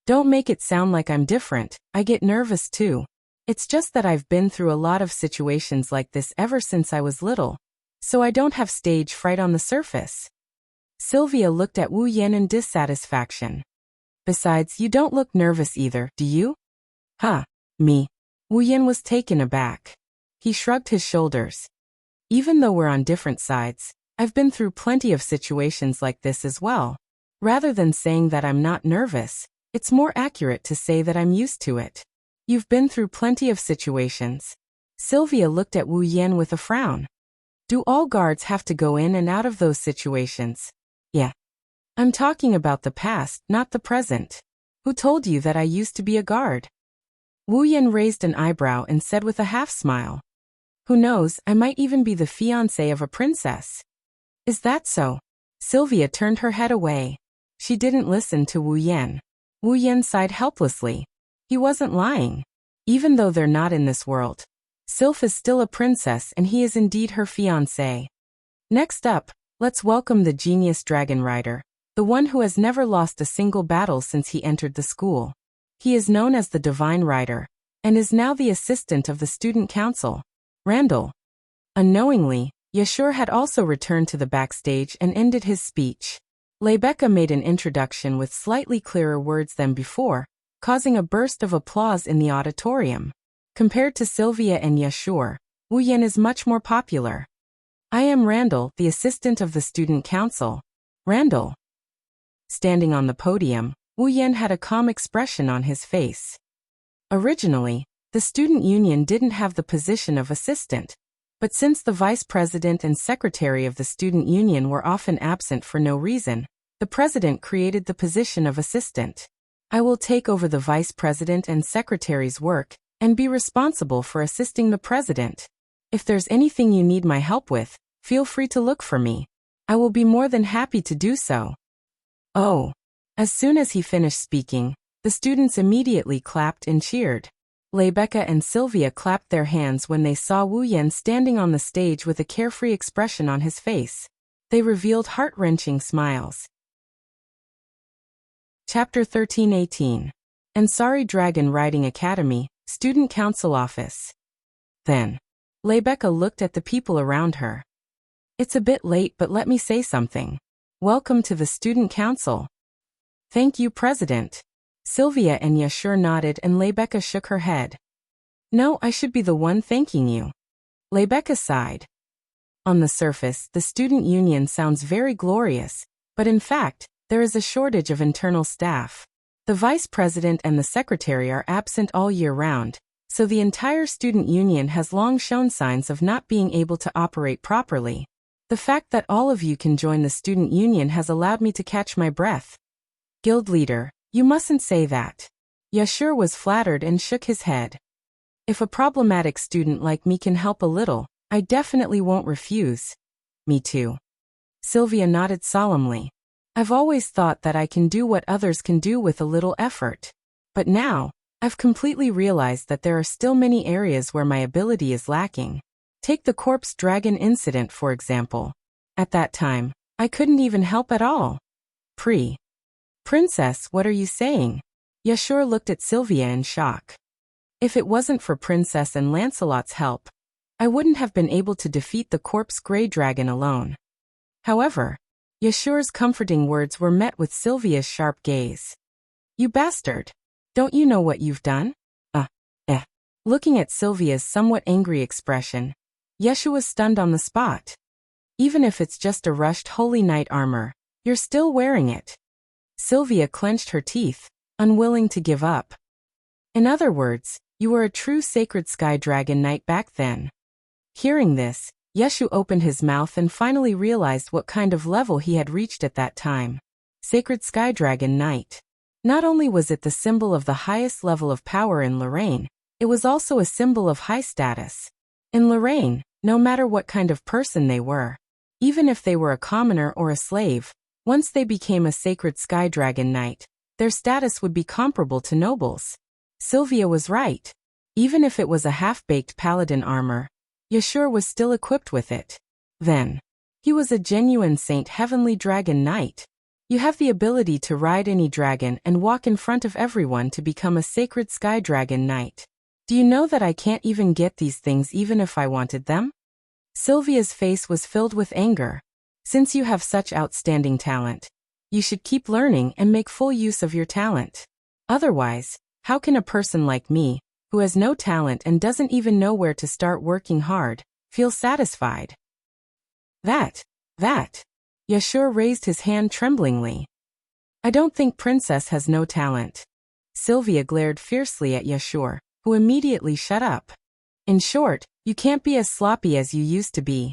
"Don't make it sound like I'm different, I get nervous too. It's just that I've been through a lot of situations like this ever since I was little, so I don't have stage fright on the surface." Sylvia looked at Wu Yan in dissatisfaction. "Besides, you don't look nervous either, do you?" "Huh, me?" Wu Yan was taken aback. He shrugged his shoulders. "Even though we're on different sides, I've been through plenty of situations like this as well. Rather than saying that I'm not nervous, it's more accurate to say that I'm used to it." "You've been through plenty of situations." Sylvia looked at Wu Yan with a frown. "Do all guards have to go in and out of those situations?" "Yeah. I'm talking about the past, not the present. Who told you that I used to be a guard?" Wu Yan raised an eyebrow and said with a half-smile. "Who knows, I might even be the fiancé of a princess." "Is that so?" Sylvia turned her head away. She didn't listen to Wu Yan. Wu Yan sighed helplessly. He wasn't lying. Even though they're not in this world, Sylph is still a princess and he is indeed her fiancé. Next up, let's welcome the genius dragon rider, the one who has never lost a single battle since he entered the school. He is known as the Divine Rider, and is now the assistant of the student council, Randall. Unknowingly, Yashur had also returned to the backstage and ended his speech. Rebecca made an introduction with slightly clearer words than before, causing a burst of applause in the auditorium. Compared to Sylvia and Yashur, Wu Yan is much more popular. I am Randall, the assistant of the student council. Randall. Standing on the podium, Wu Yan had a calm expression on his face. Originally, the student union didn't have the position of assistant, but since the vice president and secretary of the student union were often absent for no reason, the president created the position of assistant. I will take over the vice president and secretary's work and be responsible for assisting the president. If there's anything you need my help with, feel free to look for me. I will be more than happy to do so. Oh. As soon as he finished speaking, the students immediately clapped and cheered. Rebecca and Sylvia clapped their hands when they saw Wu Yan standing on the stage with a carefree expression on his face. They revealed heart-wrenching smiles. Chapter 13-18. Ansari Dragon Riding Academy, Student Council Office. Then, Rebecca looked at the people around her. It's a bit late, but let me say something. Welcome to the Student Council. Thank you, President. Sylvia and Yashur nodded and Rebecca shook her head. No, I should be the one thanking you. Rebecca sighed. On the surface, the student union sounds very glorious, but in fact, there is a shortage of internal staff. The vice president and the secretary are absent all year round, so the entire student union has long shown signs of not being able to operate properly. The fact that all of you can join the student union has allowed me to catch my breath. Guild leader, you mustn't say that. Yashur was flattered and shook his head. If a problematic student like me can help a little, I definitely won't refuse. Me too. Sylvia nodded solemnly. I've always thought that I can do what others can do with a little effort. But now, I've completely realized that there are still many areas where my ability is lacking. Take the corpse dragon incident, for example. At that time, I couldn't even help at all. Princess, what are you saying? Yashur looked at Sylvia in shock. If it wasn't for Princess and Lancelot's help, I wouldn't have been able to defeat the corpse grey dragon alone. However, Yashur's comforting words were met with Sylvia's sharp gaze. You bastard! Don't you know what you've done? Looking at Sylvia's somewhat angry expression, Yashur was stunned on the spot. Even if it's just a rushed holy knight armor, you're still wearing it. Sylvia clenched her teeth, unwilling to give up. In other words, you were a true sacred sky dragon knight back then. Hearing this, Yashur opened his mouth and finally realized what kind of level he had reached at that time. Sacred Sky Dragon Knight. Not only was it the symbol of the highest level of power in Lorraine, it was also a symbol of high status. In Lorraine, no matter what kind of person they were, even if they were a commoner or a slave, once they became a Sacred Sky Dragon Knight, their status would be comparable to nobles. Sylvia was right. Even if it was a half-baked paladin armor, Yashur was still equipped with it. Then, he was a genuine Saint Heavenly Dragon Knight. You have the ability to ride any dragon and walk in front of everyone to become a Sacred Sky Dragon Knight. Do you know that I can't even get these things even if I wanted them? Sylvia's face was filled with anger. Since you have such outstanding talent, you should keep learning and make full use of your talent. Otherwise, how can a person like me, who has no talent and doesn't even know where to start working hard, feel satisfied? That. Yashur raised his hand tremblingly. I don't think Princess has no talent. Sylvia glared fiercely at Yashur, who immediately shut up. In short, you can't be as sloppy as you used to be.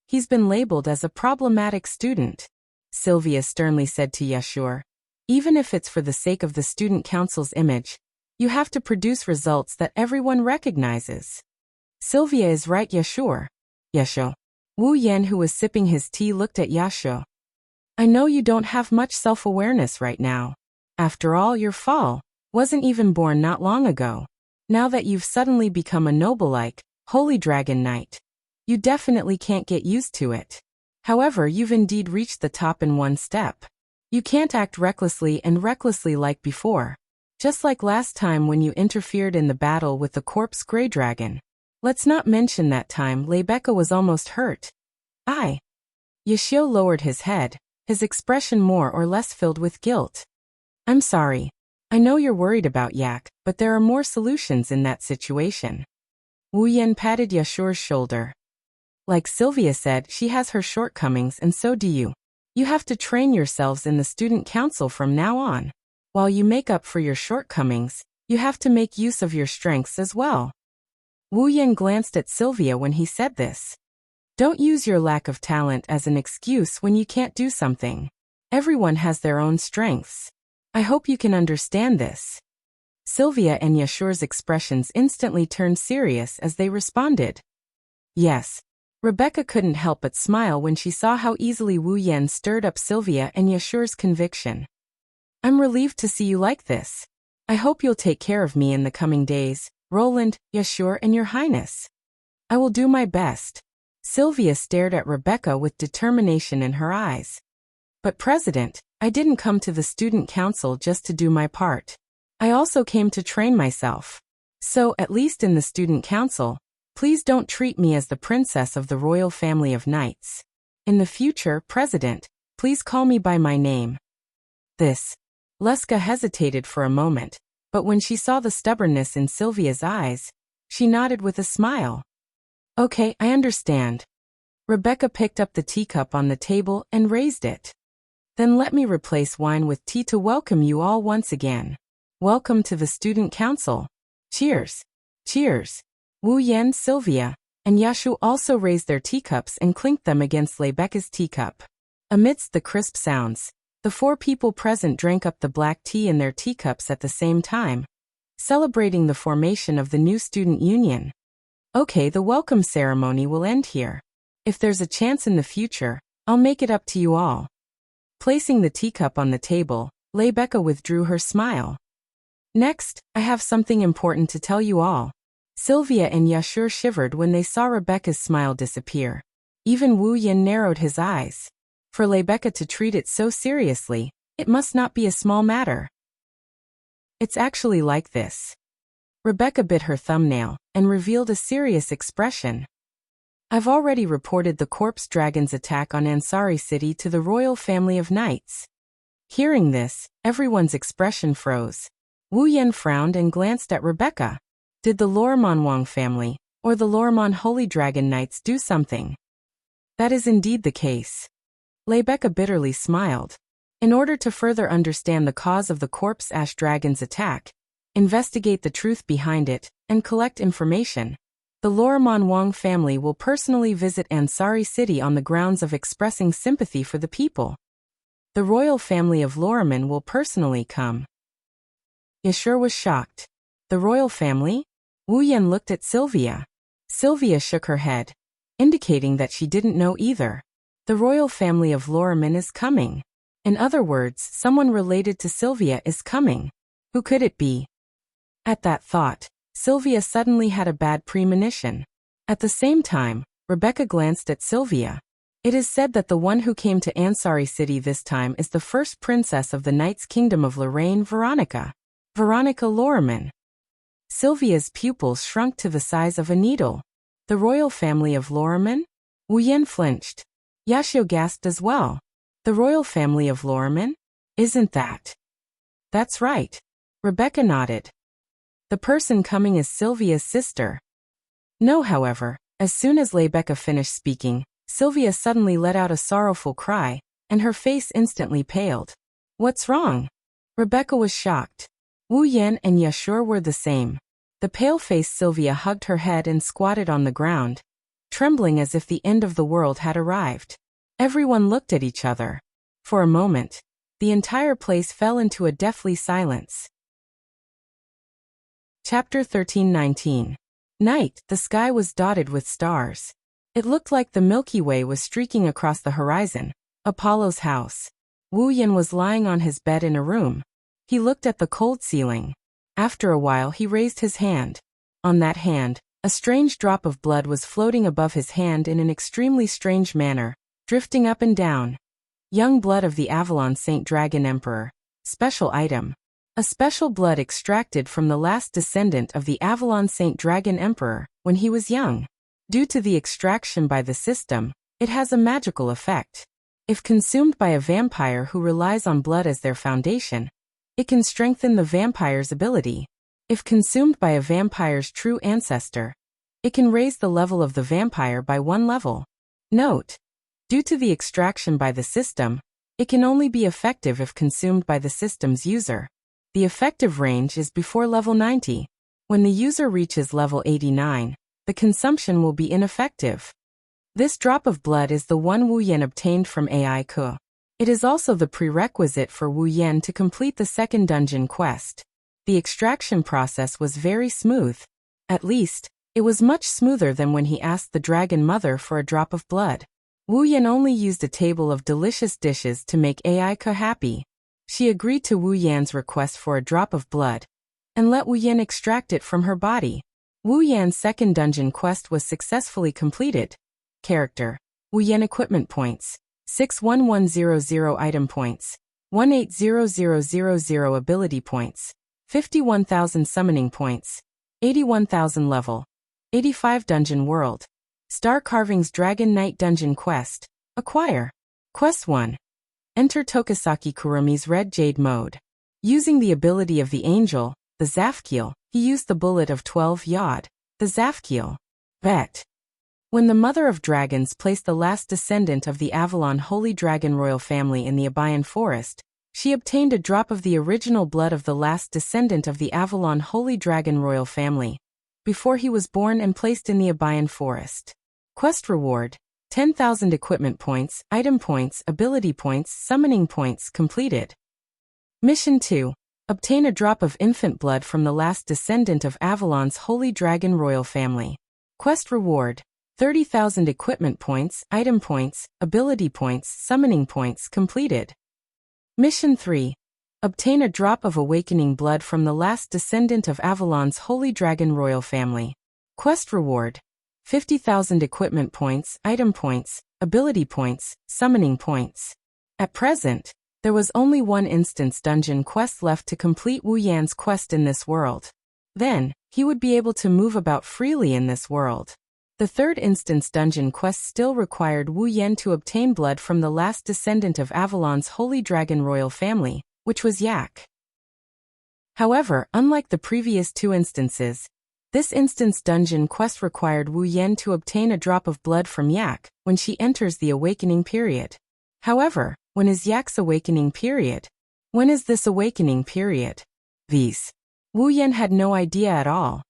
He's been labeled as a problematic student, Sylvia sternly said to Yashur. Even if it's for the sake of the student council's image, you have to produce results that everyone recognizes. Sylvia is right, Yashur. Wu Yan, who was sipping his tea, looked at Yashur. I know you don't have much self-awareness right now. After all, your fall wasn't even born not long ago. Now that you've suddenly become a noble-like, holy dragon knight, You definitely can't get used to it. However, you've indeed reached the top in one step. You can't act recklessly like before. Just like last time when you interfered in the battle with the corpse Grey Dragon. Let's not mention that time Rebecca was almost hurt. Yashio lowered his head, his expression more or less filled with guilt. I'm sorry. I know you're worried about Yak, but there are more solutions in that situation. Wu Yan patted Yashure's shoulder. Like Sylvia said, she has her shortcomings and so do you. You have to train yourselves in the student council from now on. While you make up for your shortcomings, you have to make use of your strengths as well. Wu Yan glanced at Sylvia when he said this. Don't use your lack of talent as an excuse when you can't do something. Everyone has their own strengths. I hope you can understand this. Sylvia and Yashure's expressions instantly turned serious as they responded. Yes. Rebecca couldn't help but smile when she saw how easily Wu Yan stirred up Sylvia and Yashure's conviction. I'm relieved to see you like this. I hope you'll take care of me in the coming days, Roland, Yashure, and Your Highness. I will do my best. Sylvia stared at Rebecca with determination in her eyes. But President, I didn't come to the student council just to do my part. I also came to train myself. So, at least in the student council, please don't treat me as the princess of the royal family of knights. In the future, President, please call me by my name. Leska hesitated for a moment, but when she saw the stubbornness in Sylvia's eyes, she nodded with a smile. Okay, I understand. Rebecca picked up the teacup on the table and raised it. Then let me replace wine with tea to welcome you all once again. Welcome to the student council. Cheers. Cheers. Wu Yan, Sylvia, and Yashu also raised their teacups and clinked them against Rebecca's teacup. Amidst the crisp sounds, the four people present drank up the black tea in their teacups at the same time, celebrating the formation of the new student union. Okay, the welcome ceremony will end here. If there's a chance in the future, I'll make it up to you all. Placing the teacup on the table, Rebecca withdrew her smile. Next, I have something important to tell you all. Sylvia and Yashure shivered when they saw Rebecca's smile disappear. Even Wu Yan narrowed his eyes. For Rebecca to treat it so seriously, it must not be a small matter. It's actually like this. Rebecca bit her thumbnail and revealed a serious expression. I've already reported the corpse dragon's attack on Ansari City to the royal family of knights. Hearing this, everyone's expression froze. Wu Yan frowned and glanced at Rebecca. Did the Lorimon Wang family, or the Lorimon Holy Dragon Knights do something? That is indeed the case. Rebecca bitterly smiled. In order to further understand the cause of the corpse ash dragon's attack, investigate the truth behind it, and collect information, the Lorimon Wang family will personally visit Ansari City on the grounds of expressing sympathy for the people. The royal family of Lorimon will personally come. Yashure was shocked. The royal family? Wu Yan looked at Sylvia. Sylvia shook her head, indicating that she didn't know either. The royal family of Lorimon is coming. In other words, someone related to Sylvia is coming. Who could it be? At that thought, Sylvia suddenly had a bad premonition. At the same time, Rebecca glanced at Sylvia. It is said that the one who came to Ansari City this time is the first princess of the Knight's Kingdom of Lorraine, Veronica. Veronica Lorimon. Sylvia's pupils shrunk to the size of a needle. The royal family of Lorimon? Wu Yan flinched. Yashio gasped as well. The royal family of Lorimon? Isn't that? That's right. Rebecca nodded. The person coming is Sylvia's sister. No, however, as soon as Rebecca finished speaking, Sylvia suddenly let out a sorrowful cry, and her face instantly paled. What's wrong? Rebecca was shocked. Wu Yan and Yashure were the same. The pale-faced Sylvia hugged her head and squatted on the ground, trembling as if the end of the world had arrived. Everyone looked at each other. For a moment, the entire place fell into a deathly silence. Chapter 13-19. Night, the sky was dotted with stars. It looked like the Milky Way was streaking across the horizon. Apollo's house. Wu Yan was lying on his bed in a room. He looked at the cold ceiling. After a while he raised his hand. On that hand, A strange drop of blood was floating above his hand in an extremely strange manner, drifting up and down. Young blood of the Avalon Saint Dragon Emperor. Special item. A special blood extracted from the last descendant of the Avalon Saint Dragon Emperor, when he was young. Due to the extraction by the system, it has a magical effect. If consumed by a vampire who relies on blood as their foundation, it can strengthen the vampire's ability. If consumed by a vampire's true ancestor, it can raise the level of the vampire by 1 level. Note: due to the extraction by the system, it can only be effective if consumed by the system's user. The effective range is before level 90. When the user reaches level 89, the consumption will be ineffective. This drop of blood is the one Wu Yan obtained from AI Ke. It is also the prerequisite for Wu Yan to complete the second dungeon quest. The extraction process was very smooth. At least, it was much smoother than when he asked the Dragon Mother for a drop of blood. Wu Yan only used a table of delicious dishes to make AI Ke happy. She agreed to Wu Yan's request for a drop of blood, and let Wu Yan extract it from her body. Wu Yan's second dungeon quest was successfully completed. Character: Wu Yan. Equipment points: 61100. Item points: 180000. Ability points: 51,000. Summoning points: 81,000. Level: 85. Dungeon World. Star Carvings Dragon Knight Dungeon Quest. Acquire. Quest 1. Enter Tokisaki Kurumi's Red Jade Mode. Using the ability of the angel, the Zafkiel, he used the bullet of 12 Yod, the Zafkiel. Bet. When the Mother of Dragons placed the last descendant of the Avalon Holy Dragon royal family in the Abayan Forest, she obtained a drop of the original blood of the last descendant of the Avalon Holy Dragon royal family, before he was born and placed in the Abayan Forest. Quest reward: 10,000 equipment points, item points, ability points, summoning points. Completed. Mission 2. Obtain a drop of infant blood from the last descendant of Avalon's Holy Dragon royal family. Quest reward: 30,000 equipment points, item points, ability points, summoning points. Completed. Mission 3. Obtain a drop of awakening blood from the last descendant of Avalon's Holy Dragon royal family. Quest reward: 50,000 equipment points, item points, ability points, summoning points. At present, there was only one instance dungeon quest left to complete Wu Yan's quest in this world. Then, he would be able to move about freely in this world. The third instance dungeon quest still required Wu Yan to obtain blood from the last descendant of Avalon's Holy Dragon royal family, which was Yak. However, unlike the previous 2 instances, this instance dungeon quest required Wu Yan to obtain a drop of blood from Yak when she enters the awakening period. However, when is Yak's awakening period? When is this awakening period? These. Wu Yan had no idea at all.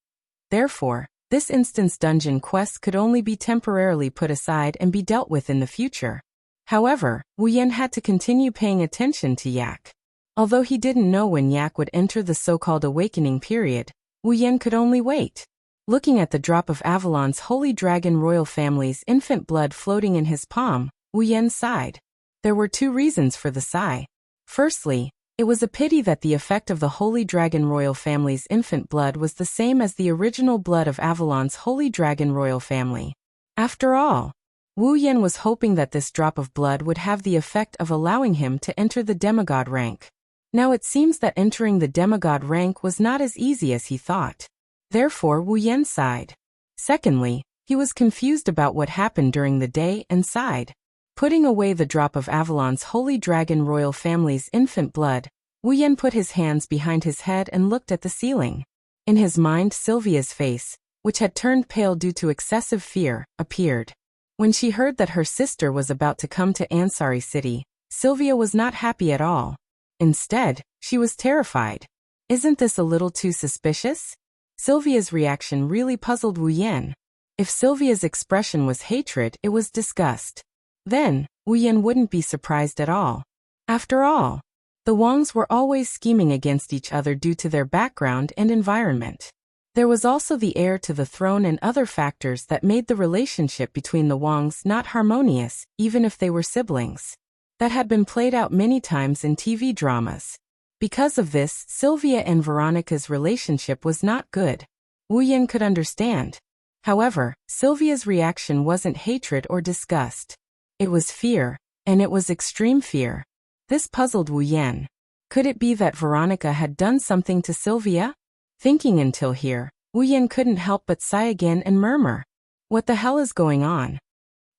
Therefore, this instance dungeon quest could only be temporarily put aside and be dealt with in the future. However, Wu Yan had to continue paying attention to Yak. Although he didn't know when Yak would enter the so-called awakening period, Wu Yan could only wait. Looking at the drop of Avalon's Holy Dragon royal family's infant blood floating in his palm, Wu Yan sighed. There were 2 reasons for the sigh. Firstly, it was a pity that the effect of the Holy Dragon royal family's infant blood was the same as the original blood of Avalon's Holy Dragon royal family. After all, Wu Yan was hoping that this drop of blood would have the effect of allowing him to enter the demigod rank. Now it seems that entering the demigod rank was not as easy as he thought. Therefore Wu Yan sighed. Secondly, he was confused about what happened during the day and sighed. Putting away the drop of Avalon's Holy Dragon royal family's infant blood, Wu Yan put his hands behind his head and looked at the ceiling. In his mind, Sylvia's face, which had turned pale due to excessive fear, appeared. When she heard that her sister was about to come to Ansari City, Sylvia was not happy at all. Instead, she was terrified. Isn't this a little too suspicious? Sylvia's reaction really puzzled Wu Yan. If Sylvia's expression was hatred, it was disgust. Then, Wu Yan wouldn't be surprised at all. After all, the Wangs were always scheming against each other due to their background and environment. There was also the heir to the throne and other factors that made the relationship between the Wangs not harmonious, even if they were siblings. That had been played out many times in TV dramas. Because of this, Sylvia and Veronica's relationship was not good. Wu Yan could understand. However, Sylvia's reaction wasn't hatred or disgust. It was fear, and it was extreme fear. This puzzled Wu Yan. Could it be that Veronica had done something to Sylvia? Thinking until here, Wu Yan couldn't help but sigh again and murmur, "What the hell is going on?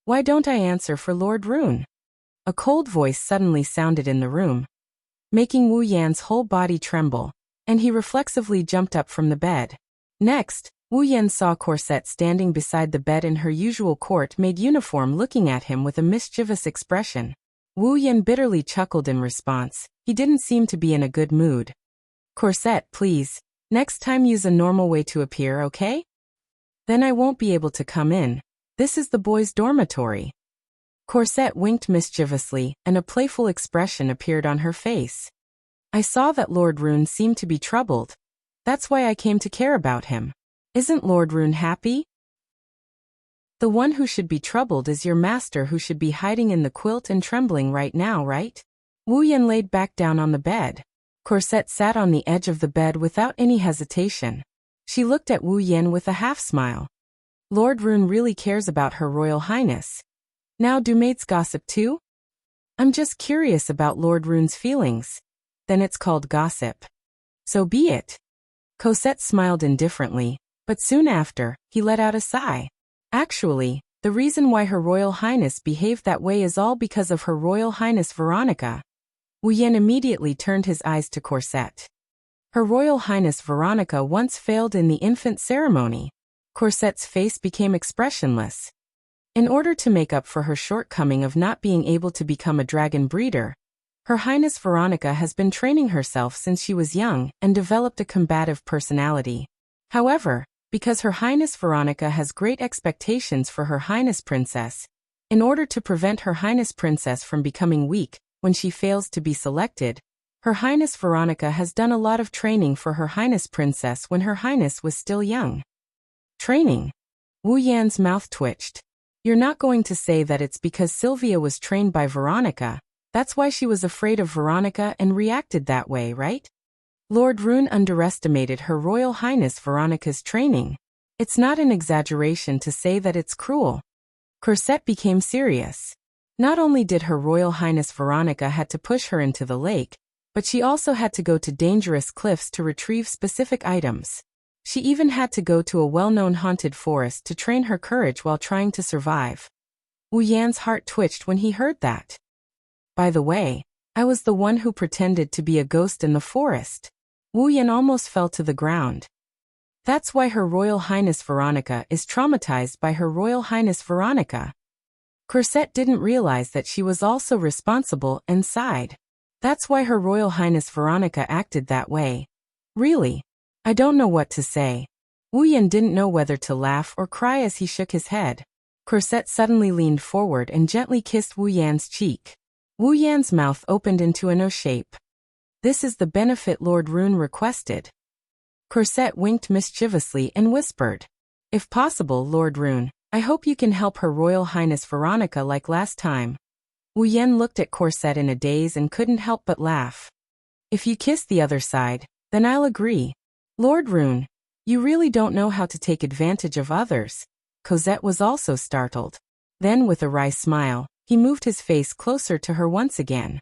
Why don't I answer for Lord Rune?" A cold voice suddenly sounded in the room, making Wu Yan's whole body tremble, and he reflexively jumped up from the bed. Next, Wu Yan saw Corset standing beside the bed in her usual court-made uniform looking at him with a mischievous expression. Wu Yan bitterly chuckled in response. He didn't seem to be in a good mood. "Corset, please. Next time use a normal way to appear, okay? Then I won't be able to come in. This is the boys' dormitory." Corset winked mischievously, and a playful expression appeared on her face. "I saw that Lord Rune seemed to be troubled. That's why I came to care about him. Isn't Lord Rune happy? The one who should be troubled is your master, who should be hiding in the quilt and trembling right now, right?" Wu Yan laid back down on the bed. Corset sat on the edge of the bed without any hesitation. She looked at Wu Yan with a half-smile. "Lord Rune really cares about Her Royal Highness. Now do maids gossip too? I'm just curious about Lord Rune's feelings. Then it's called gossip. So be it." Cosette smiled indifferently, but soon after, he let out a sigh. "Actually, the reason why Her Royal Highness behaved that way is all because of Her Royal Highness Veronica." Wu Yan immediately turned his eyes to Corset. Her Royal Highness Veronica once failed in the infant ceremony. Corset's face became expressionless. In order to make up for her shortcoming of not being able to become a dragon breeder, Her Highness Veronica has been training herself since she was young and developed a combative personality. However, because Her Highness Veronica has great expectations for Her Highness Princess, in order to prevent Her Highness Princess from becoming weak when she fails to be selected, Her Highness Veronica has done a lot of training for Her Highness Princess when Her Highness was still young. Training? Wu Yan's mouth twitched. "You're not going to say that it's because Sylvia was trained by Veronica, that's why she was afraid of Veronica and reacted that way, right? Lord Rune underestimated Her Royal Highness Veronica's training. It's not an exaggeration to say that it's cruel." Corset became serious. Not only did Her Royal Highness Veronica had to push her into the lake, but she also had to go to dangerous cliffs to retrieve specific items. She even had to go to a well-known haunted forest to train her courage while trying to survive. Wu Yan's heart twitched when he heard that. "By the way, I was the one who pretended to be a ghost in the forest." Wu Yan almost fell to the ground. "That's why Her Royal Highness Veronica is traumatized by Her Royal Highness Veronica." Corset didn't realize that she was also responsible and sighed. "That's why Her Royal Highness Veronica acted that way. Really? I don't know what to say." Wu Yan didn't know whether to laugh or cry as he shook his head. Corset suddenly leaned forward and gently kissed Wu Yan's cheek. Wu Yan's mouth opened into an O shape. "This is the benefit Lord Rune requested." Corset winked mischievously and whispered, "If possible, Lord Rune, I hope you can help Her Royal Highness Veronica like last time." Wu Yan looked at Corset in a daze and couldn't help but laugh. "If you kiss the other side, then I'll agree. Lord Rune, you really don't know how to take advantage of others." Cosette was also startled. Then with a wry smile, he moved his face closer to her once again.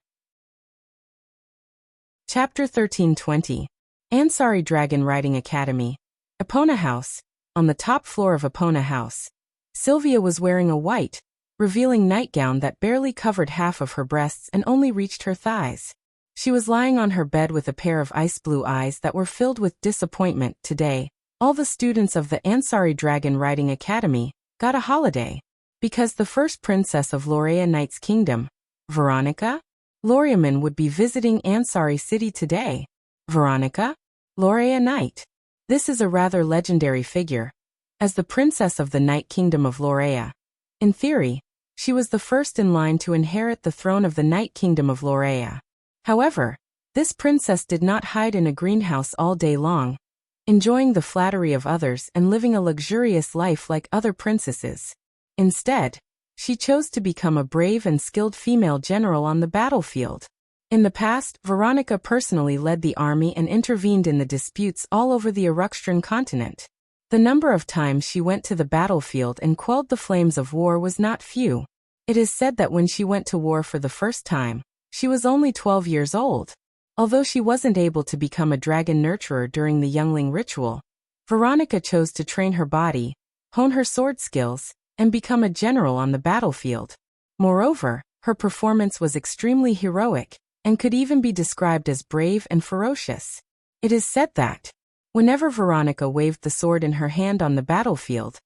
Chapter 1320. Ansari Dragon Riding Academy. Epona House. On the top floor of Epona House, Sylvia was wearing a white, revealing nightgown that barely covered half of her breasts and only reached her thighs. She was lying on her bed with a pair of ice blue eyes that were filled with disappointment. Today, all the students of the Ansari Dragon Riding Academy got a holiday, because the first princess of Lorea Knight's kingdom, Veronica Loriaman, would be visiting Ansari City today. Veronica Lorea Knight. This is a rather legendary figure. As the princess of the Night Kingdom of Lorea, in theory, she was the first in line to inherit the throne of the Night Kingdom of Lorea. However, this princess did not hide in a greenhouse all day long, enjoying the flattery of others and living a luxurious life like other princesses. Instead, she chose to become a brave and skilled female general on the battlefield. In the past, Veronica personally led the army and intervened in the disputes all over the Eruxtran continent. The number of times she went to the battlefield and quelled the flames of war was not few. It is said that when she went to war for the first time, she was only 12 years old. Although she wasn't able to become a dragon nurturer during the youngling ritual, Veronica chose to train her body, hone her sword skills, and become a general on the battlefield. Moreover, her performance was extremely heroic, and could even be described as brave and ferocious. It is said that, whenever Veronica waved the sword in her hand on the battlefield,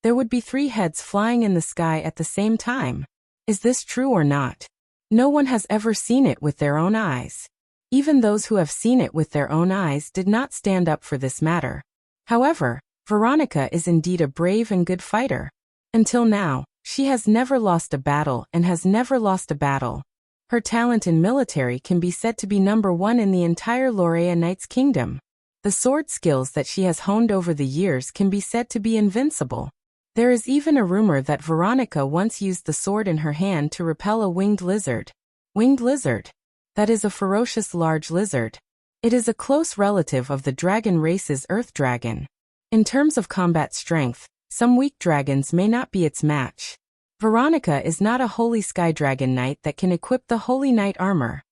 there would be 3 heads flying in the sky at the same time. Is this true or not? No one has ever seen it with their own eyes. Even those who have seen it with their own eyes did not stand up for this matter. However, Veronica is indeed a brave and good fighter. Until now, she has never lost a battle and has never lost a battle. Her talent in military can be said to be number 1 in the entire Lorea Knight's kingdom. The sword skills that she has honed over the years can be said to be invincible. There is even a rumor that Veronica once used the sword in her hand to repel a winged lizard. Winged lizard? That is a ferocious large lizard. It is a close relative of the dragon race's earth dragon. In terms of combat strength, some weak dragons may not be its match. Veronica is not a holy sky dragon knight that can equip the holy knight armor.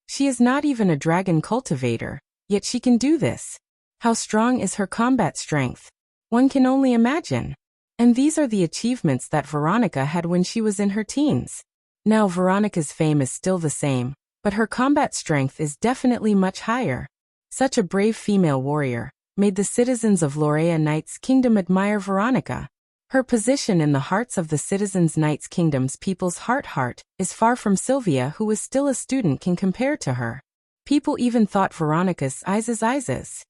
She is not even a dragon cultivator, yet she can do this. How strong is her combat strength? One can only imagine. And these are the achievements that Veronica had when she was in her teens. Now Veronica's fame is still the same, but her combat strength is definitely much higher. Such a brave female warrior made the citizens of Lorea Knight's kingdom admire Veronica. Her position in the hearts of the citizens Knight's kingdom's people's heart is far from Sylvia, who was still a student, can compare to her. People even thought Veronica's eyes.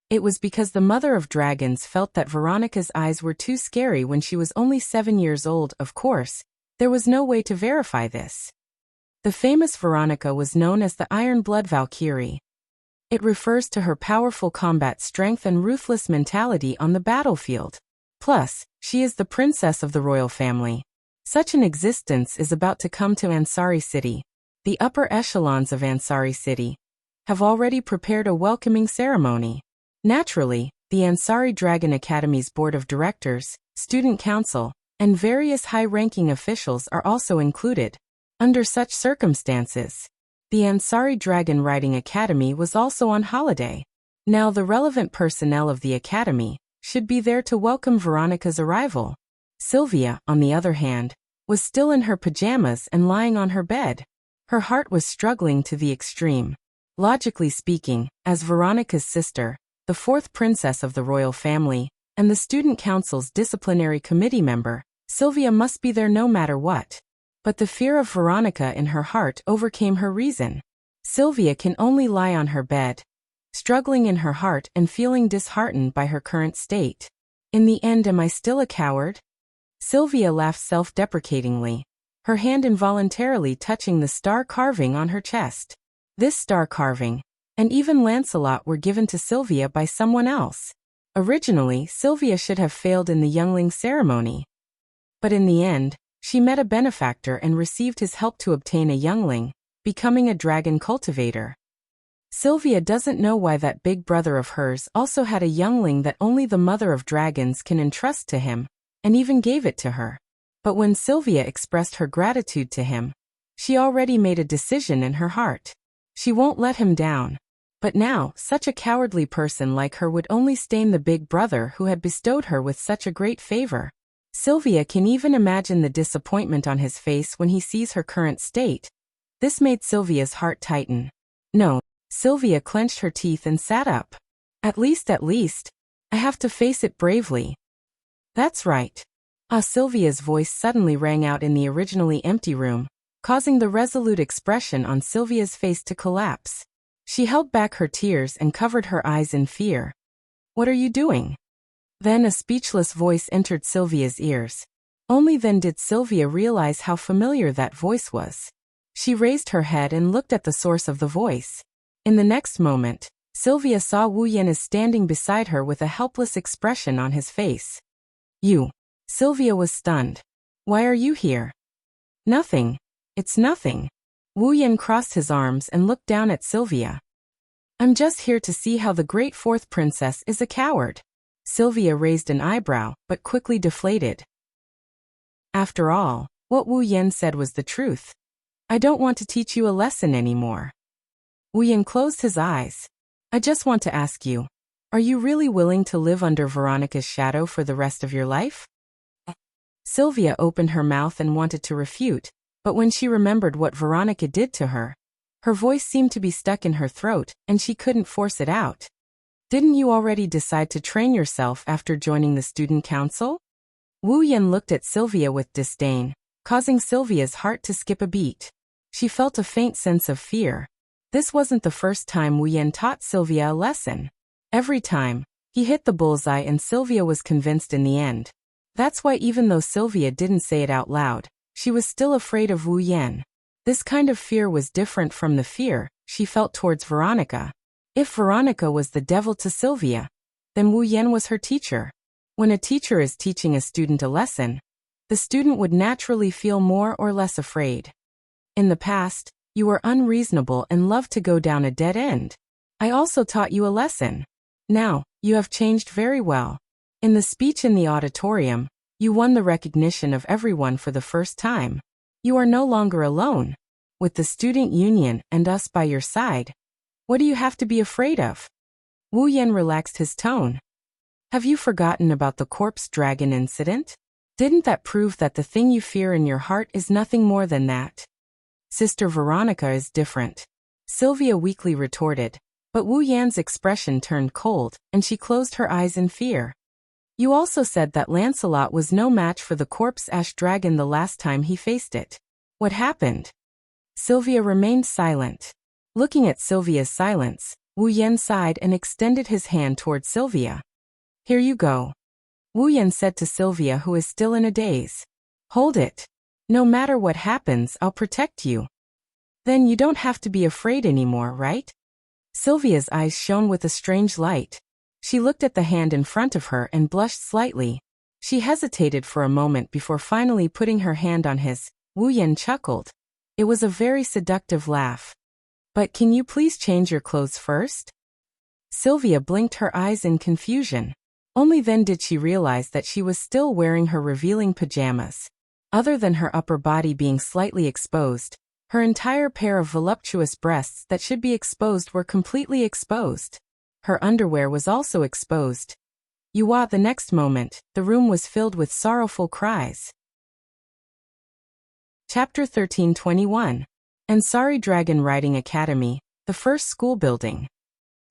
It was because the mother of dragons felt that Veronica's eyes were too scary when she was only 7 years old. Of course, there was no way to verify this. The famous Veronica was known as the Iron Blood Valkyrie. It refers to her powerful combat strength and ruthless mentality on the battlefield. Plus, she is the princess of the royal family. Such an existence is about to come to Ansari City. The upper echelons of Ansari City have already prepared a welcoming ceremony. Naturally, the Ansari Dragon Academy's board of directors, student council, and various high-ranking officials are also included. Under such circumstances, the Ansari Dragon Riding Academy was also on holiday. Now the relevant personnel of the academy should be there to welcome Veronica's arrival. Sylvia, on the other hand, was still in her pajamas and lying on her bed. Her heart was struggling to the extreme. Logically speaking, as Veronica's sister, the 4th princess of the royal family, and the student council's disciplinary committee member, Sylvia must be there no matter what. But the fear of Veronica in her heart overcame her reason. Sylvia can only lie on her bed, struggling in her heart and feeling disheartened by her current state. In the end, am I still a coward? Sylvia laughed self-deprecatingly, her hand involuntarily touching the star carving on her chest. This star carving, and even Lancelot, were given to Sylvia by someone else. Originally, Sylvia should have failed in the youngling ceremony. But in the end, she met a benefactor and received his help to obtain a youngling, becoming a dragon cultivator. Sylvia doesn't know why that big brother of hers also had a youngling that only the mother of dragons can entrust to him, and even gave it to her. But when Sylvia expressed her gratitude to him, she already made a decision in her heart. She won't let him down. But now, such a cowardly person like her would only stain the big brother who had bestowed her with such a great favor. Sylvia can even imagine the disappointment on his face when he sees her current state. This made Sylvia's heart tighten. No, Sylvia clenched her teeth and sat up. At least, I have to face it bravely. That's right. Sylvia's voice suddenly rang out in the originally empty room, causing the resolute expression on Sylvia's face to collapse. She held back her tears and covered her eyes in fear. What are you doing? Then a speechless voice entered Sylvia's ears. Only then did Sylvia realize how familiar that voice was. She raised her head and looked at the source of the voice. In the next moment, Sylvia saw Wu Yan is standing beside her with a helpless expression on his face. You. Sylvia was stunned. Why are you here? Nothing. It's nothing. Wu Yan crossed his arms and looked down at Sylvia. I'm just here to see how the great 4th princess is a coward. Sylvia raised an eyebrow, but quickly deflated. After all, what Wu Yan said was the truth. I don't want to teach you a lesson anymore. Wu Yan closed his eyes. I just want to ask you, are you really willing to live under Veronica's shadow for the rest of your life? Sylvia opened her mouth and wanted to refute, but when she remembered what Veronica did to her, her voice seemed to be stuck in her throat, and she couldn't force it out. Didn't you already decide to train yourself after joining the student council? Wu Yan looked at Sylvia with disdain, causing Sylvia's heart to skip a beat. She felt a faint sense of fear. This wasn't the first time Wu Yan taught Sylvia a lesson. Every time, he hit the bullseye and Sylvia was convinced in the end. That's why even though Sylvia didn't say it out loud, she was still afraid of Wu Yan. This kind of fear was different from the fear she felt towards Veronica. If Veronica was the devil to Sylvia, then Wu Yan was her teacher. When a teacher is teaching a student a lesson, the student would naturally feel more or less afraid. In the past, you were unreasonable and loved to go down a dead end. I also taught you a lesson. Now, you have changed very well. In the speech in the auditorium, you won the recognition of everyone for the first time. You are no longer alone. With the student union and us by your side, what do you have to be afraid of? Wu Yan relaxed his tone. Have you forgotten about the corpse dragon incident? Didn't that prove that the thing you fear in your heart is nothing more than that? Sister Veronica is different, Sylvia weakly retorted, but Wu Yan's expression turned cold, and she closed her eyes in fear. You also said that Lancelot was no match for the corpse ash dragon the last time he faced it. What happened? Sylvia remained silent. Looking at Sylvia's silence, Wu Yan sighed and extended his hand toward Sylvia. Here you go. Wu Yan said to Sylvia, who is still in a daze. Hold it. No matter what happens, I'll protect you. Then you don't have to be afraid anymore, right? Sylvia's eyes shone with a strange light. She looked at the hand in front of her and blushed slightly. She hesitated for a moment before finally putting her hand on his. Wu Yan chuckled. It was a very seductive laugh. But can you please change your clothes first? Sylvia blinked her eyes in confusion. Only then did she realize that she was still wearing her revealing pajamas. Other than her upper body being slightly exposed, her entire pair of voluptuous breasts that should be exposed were completely exposed. Her underwear was also exposed. The next moment, the room was filled with sorrowful cries. Chapter 13:21. Ansari Dragon Riding Academy, the first school building.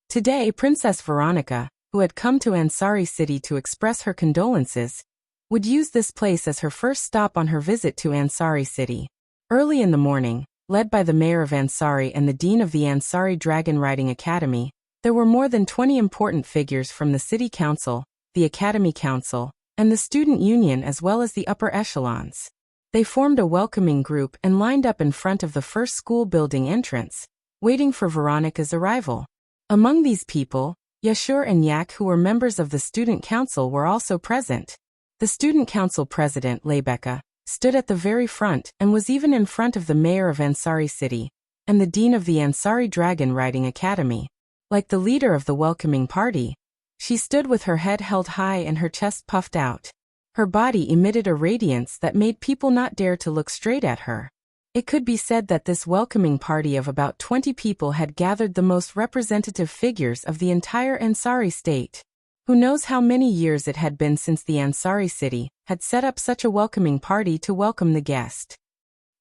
Today, Princess Veronica, who had come to Ansari City to express her condolences, would use this place as her first stop on her visit to Ansari City. Early in the morning, led by the mayor of Ansari and the dean of the Ansari Dragon Riding Academy, there were more than 20 important figures from the city council, the academy council, and the student union as well as the upper echelons. They formed a welcoming group and lined up in front of the first school building entrance, waiting for Veronica's arrival. Among these people, Yashur and Yak, who were members of the student council, were also present. The student council president, Lebeka, stood at the very front and was even in front of the mayor of Ansari City, and the dean of the Ansari Dragon Riding Academy. Like the leader of the welcoming party, she stood with her head held high and her chest puffed out. Her body emitted a radiance that made people not dare to look straight at her. It could be said that this welcoming party of about 20 people had gathered the most representative figures of the entire Ansari state. Who knows how many years it had been since the Ansari city had set up such a welcoming party to welcome the guest.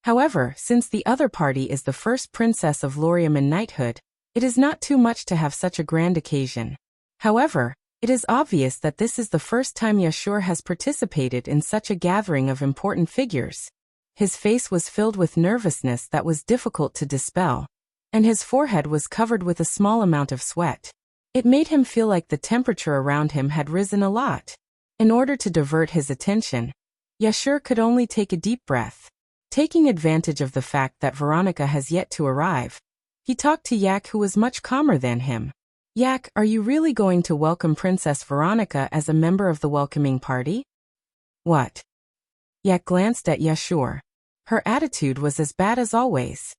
However, since the other party is the first princess of Lorium in knighthood, it is not too much to have such a grand occasion. However, it is obvious that this is the first time Yashur has participated in such a gathering of important figures. His face was filled with nervousness that was difficult to dispel, and his forehead was covered with a small amount of sweat. It made him feel like the temperature around him had risen a lot. In order to divert his attention, Yashur could only take a deep breath. Taking advantage of the fact that Veronica has yet to arrive, he talked to Yak, who was much calmer than him. Yak, are you really going to welcome Princess Veronica as a member of the welcoming party? What? Yak glanced at Yashur. Her attitude was as bad as always.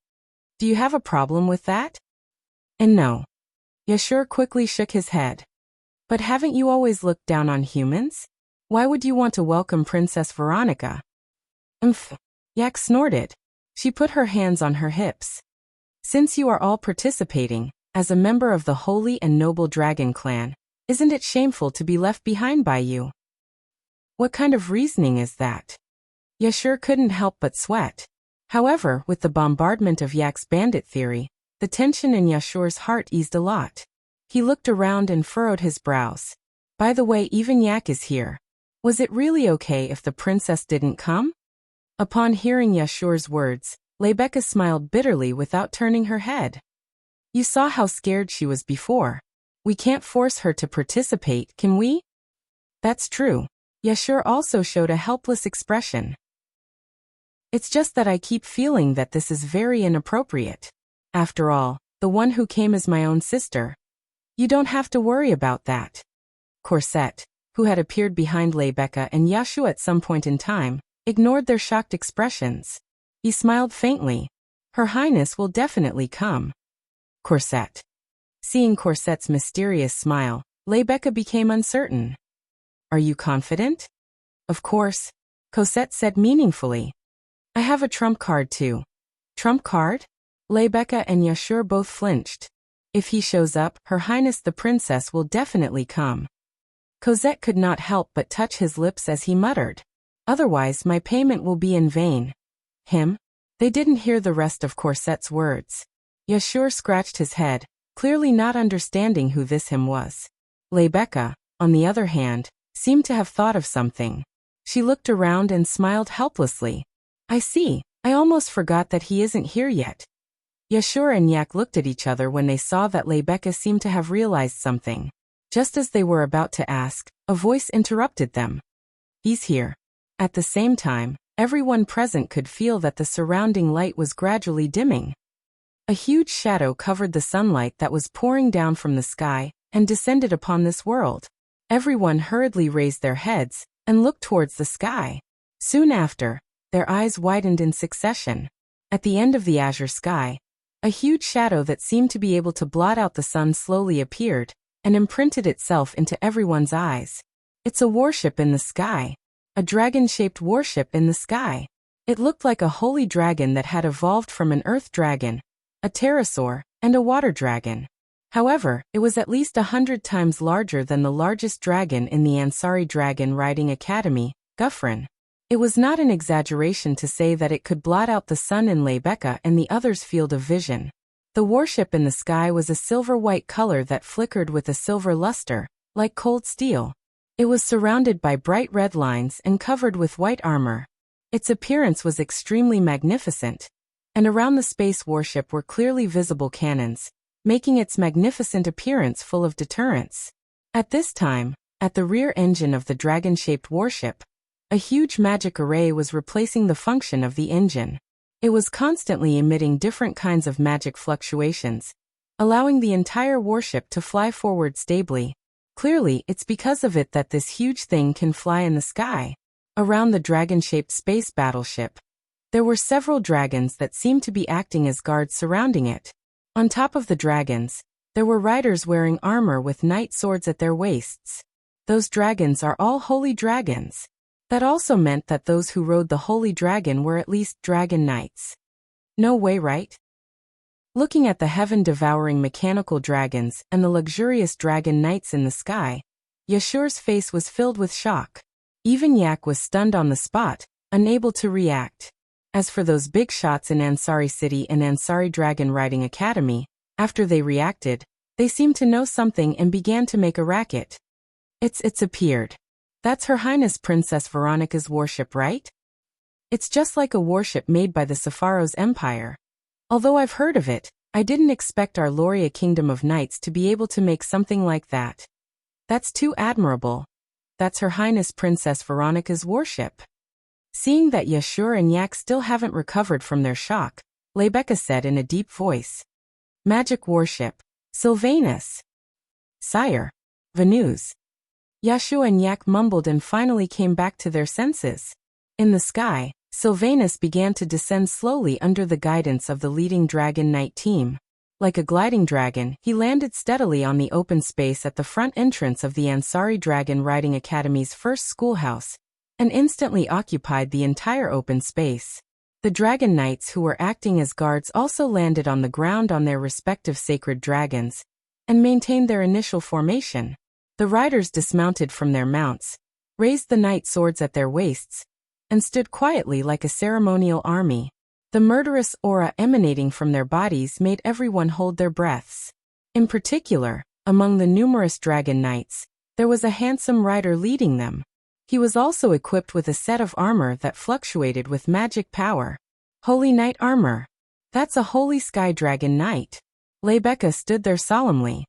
Do you have a problem with that? And no. Yashur quickly shook his head. But haven't you always looked down on humans? Why would you want to welcome Princess Veronica? Umph. Yak snorted. She put her hands on her hips. Since you are all participating, as a member of the holy and noble dragon clan, isn't it shameful to be left behind by you? What kind of reasoning is that? Yashur couldn't help but sweat. However, with the bombardment of Yak's bandit theory, the tension in Yashur's heart eased a lot. He looked around and furrowed his brows. By the way, even Yak is here. Was it really okay if the princess didn't come? Upon hearing Yashur's words, Lebeka smiled bitterly without turning her head. You saw how scared she was before. We can't force her to participate, can we? That's true. Yashur also showed a helpless expression. It's just that I keep feeling that this is very inappropriate. After all, the one who came is my own sister. You don't have to worry about that. Corset, who had appeared behind Lebeka and Yashu at some point in time, ignored their shocked expressions. He smiled faintly. Her Highness will definitely come. Corset. Seeing Corset's mysterious smile, Lebeka became uncertain. Are you confident? Of course, Cosette said meaningfully. I have a trump card too. Trump card? Lebeka and Yashur both flinched. If he shows up, Her Highness the Princess will definitely come. Cosette could not help but touch his lips as he muttered. Otherwise my payment will be in vain. Him? They didn't hear the rest of Corset's words. Yashur scratched his head, clearly not understanding who this him was. Lebeka, on the other hand, seemed to have thought of something. She looked around and smiled helplessly. I see, I almost forgot that he isn't here yet. Yashur and Yak looked at each other when they saw that Lebeka seemed to have realized something. Just as they were about to ask, a voice interrupted them. He's here. At the same time, everyone present could feel that the surrounding light was gradually dimming. A huge shadow covered the sunlight that was pouring down from the sky and descended upon this world. Everyone hurriedly raised their heads and looked towards the sky. Soon after, their eyes widened in succession. At the end of the azure sky, a huge shadow that seemed to be able to blot out the sun slowly appeared and imprinted itself into everyone's eyes. It's a warship in the sky. A dragon-shaped warship in the sky. It looked like a holy dragon that had evolved from an earth dragon, a pterosaur, and a water dragon. However, it was at least 100 times larger than the largest dragon in the Ansari Dragon Riding Academy, Gufran. It was not an exaggeration to say that it could blot out the sun in Lebeka and the others' field of vision. The warship in the sky was a silver-white color that flickered with a silver luster, like cold steel. It was surrounded by bright red lines and covered with white armor. Its appearance was extremely magnificent, and around the space warship were clearly visible cannons, making its magnificent appearance full of deterrence. At this time, at the rear engine of the dragon-shaped warship, a huge magic array was replacing the function of the engine. It was constantly emitting different kinds of magic fluctuations, allowing the entire warship to fly forward stably. Clearly, it's because of it that this huge thing can fly in the sky. Around the dragon-shaped space battleship, there were several dragons that seemed to be acting as guards surrounding it. On top of the dragons, there were riders wearing armor with knight swords at their waists. Those dragons are all holy dragons. That also meant that those who rode the holy dragon were at least dragon knights. No way, right? Looking at the heaven-devouring mechanical dragons and the luxurious dragon knights in the sky, Yashur's face was filled with shock. Even Yak was stunned on the spot, unable to react. As for those big shots in Ansari City and Ansari Dragon Riding Academy, after they reacted, they seemed to know something and began to make a racket. It's appeared. That's Her Highness Princess Veronica's warship, right? It's just like a warship made by the Sepharo's Empire. Although I've heard of it, I didn't expect our Loria Kingdom of Knights to be able to make something like that. That's too admirable. That's Her Highness Princess Veronica's warship. Seeing that Yashur and Yak still haven't recovered from their shock, Lebeka said in a deep voice. Magic warship, Sylvanus. Sire. Venus. Yashu and Yak mumbled and finally came back to their senses. In the sky, Sylvanus began to descend slowly under the guidance of the leading Dragon Knight team. Like a gliding dragon, he landed steadily on the open space at the front entrance of the Ansari Dragon Riding Academy's first schoolhouse, and instantly occupied the entire open space. The dragon knights who were acting as guards also landed on the ground on their respective sacred dragons, and maintained their initial formation. The riders dismounted from their mounts, raised the knight swords at their waists, and stood quietly like a ceremonial army. The murderous aura emanating from their bodies made everyone hold their breaths. In particular, among the numerous dragon knights, there was a handsome rider leading them. He was also equipped with a set of armor that fluctuated with magic power. Holy Knight armor. That's a Holy Sky Dragon Knight. Lebecca stood there solemnly.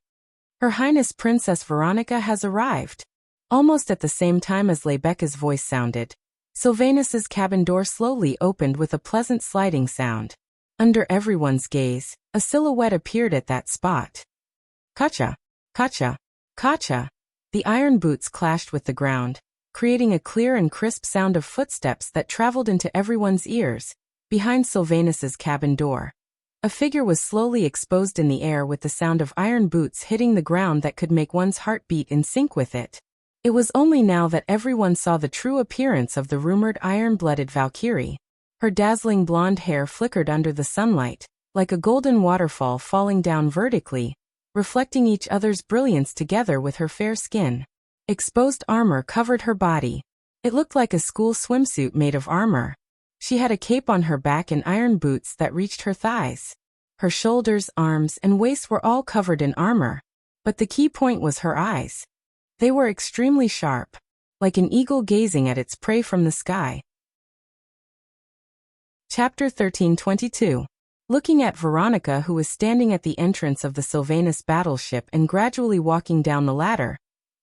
Her Highness Princess Veronica has arrived. Almost at the same time as Lebecca's voice sounded, Sylvanus's cabin door slowly opened with a pleasant sliding sound. Under everyone's gaze, a silhouette appeared at that spot. Kacha! Kacha! Kacha! The iron boots clashed with the ground, creating a clear and crisp sound of footsteps that traveled into everyone's ears. Behind Sylvanus's cabin door, a figure was slowly exposed in the air with the sound of iron boots hitting the ground that could make one's heart beat in sync with it. It was only now that everyone saw the true appearance of the rumored iron-blooded Valkyrie. Her dazzling blonde hair flickered under the sunlight, like a golden waterfall falling down vertically, reflecting each other's brilliance together with her fair skin. Exposed armor covered her body. It looked like a school swimsuit made of armor. She had a cape on her back and iron boots that reached her thighs. Her shoulders, arms, and waist were all covered in armor. But the key point was her eyes. They were extremely sharp, like an eagle gazing at its prey from the sky. Chapter 1322. Looking at Veronica, who was standing at the entrance of the Sylvanus battleship and gradually walking down the ladder,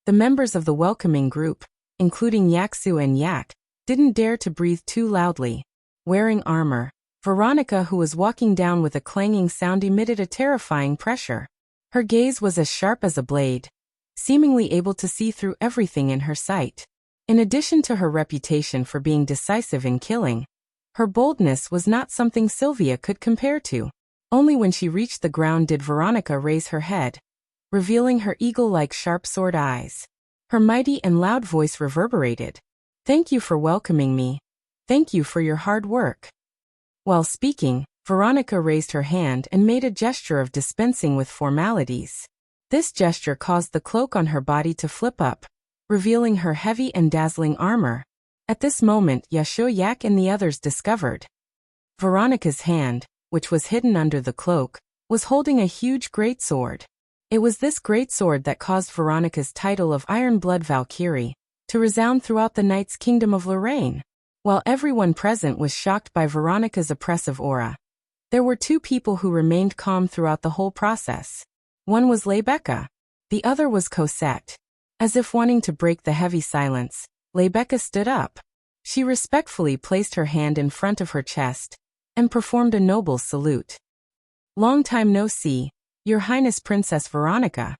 the members of the welcoming group, including Yaksu and Yak, didn't dare to breathe too loudly. Wearing armor, Veronica, who was walking down with a clanging sound, emitted a terrifying pressure. Her gaze was as sharp as a blade, seemingly able to see through everything in her sight. In addition to her reputation for being decisive in killing, her boldness was not something Sylvia could compare to. Only when she reached the ground did Veronica raise her head, revealing her eagle-like sharp sword eyes. Her mighty and loud voice reverberated. "Thank you for welcoming me. Thank you for your hard work." While speaking, Veronica raised her hand and made a gesture of dispensing with formalities. This gesture caused the cloak on her body to flip up, revealing her heavy and dazzling armor. At this moment, Yashu, Yak, and the others discovered Veronica's hand, which was hidden under the cloak, was holding a huge greatsword. It was this greatsword that caused Veronica's title of Iron Blood Valkyrie to resound throughout the Knight's Kingdom of Lorraine. While everyone present was shocked by Veronica's oppressive aura, there were two people who remained calm throughout the whole process. One was Lebecca. The other was Cosette. As if wanting to break the heavy silence, Lebecca stood up. She respectfully placed her hand in front of her chest and performed a noble salute. "Long time no see, Your Highness Princess Veronica."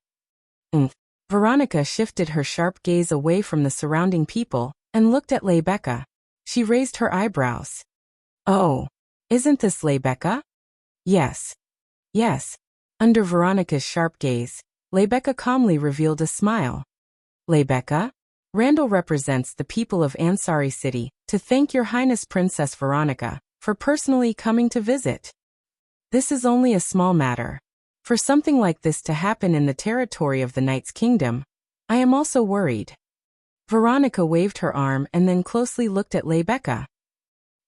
Veronica shifted her sharp gaze away from the surrounding people and looked at Lebecca. She raised her eyebrows. "Oh, isn't this Lebecca?" "Yes. Yes." Under Veronica's sharp gaze, Lebecca calmly revealed a smile. "Lebecca? Randall represents the people of Ansari City to thank Your Highness Princess Veronica for personally coming to visit. This is only a small matter. For something like this to happen in the territory of the Knight's Kingdom, I am also worried." Veronica waved her arm and then closely looked at Lebecca.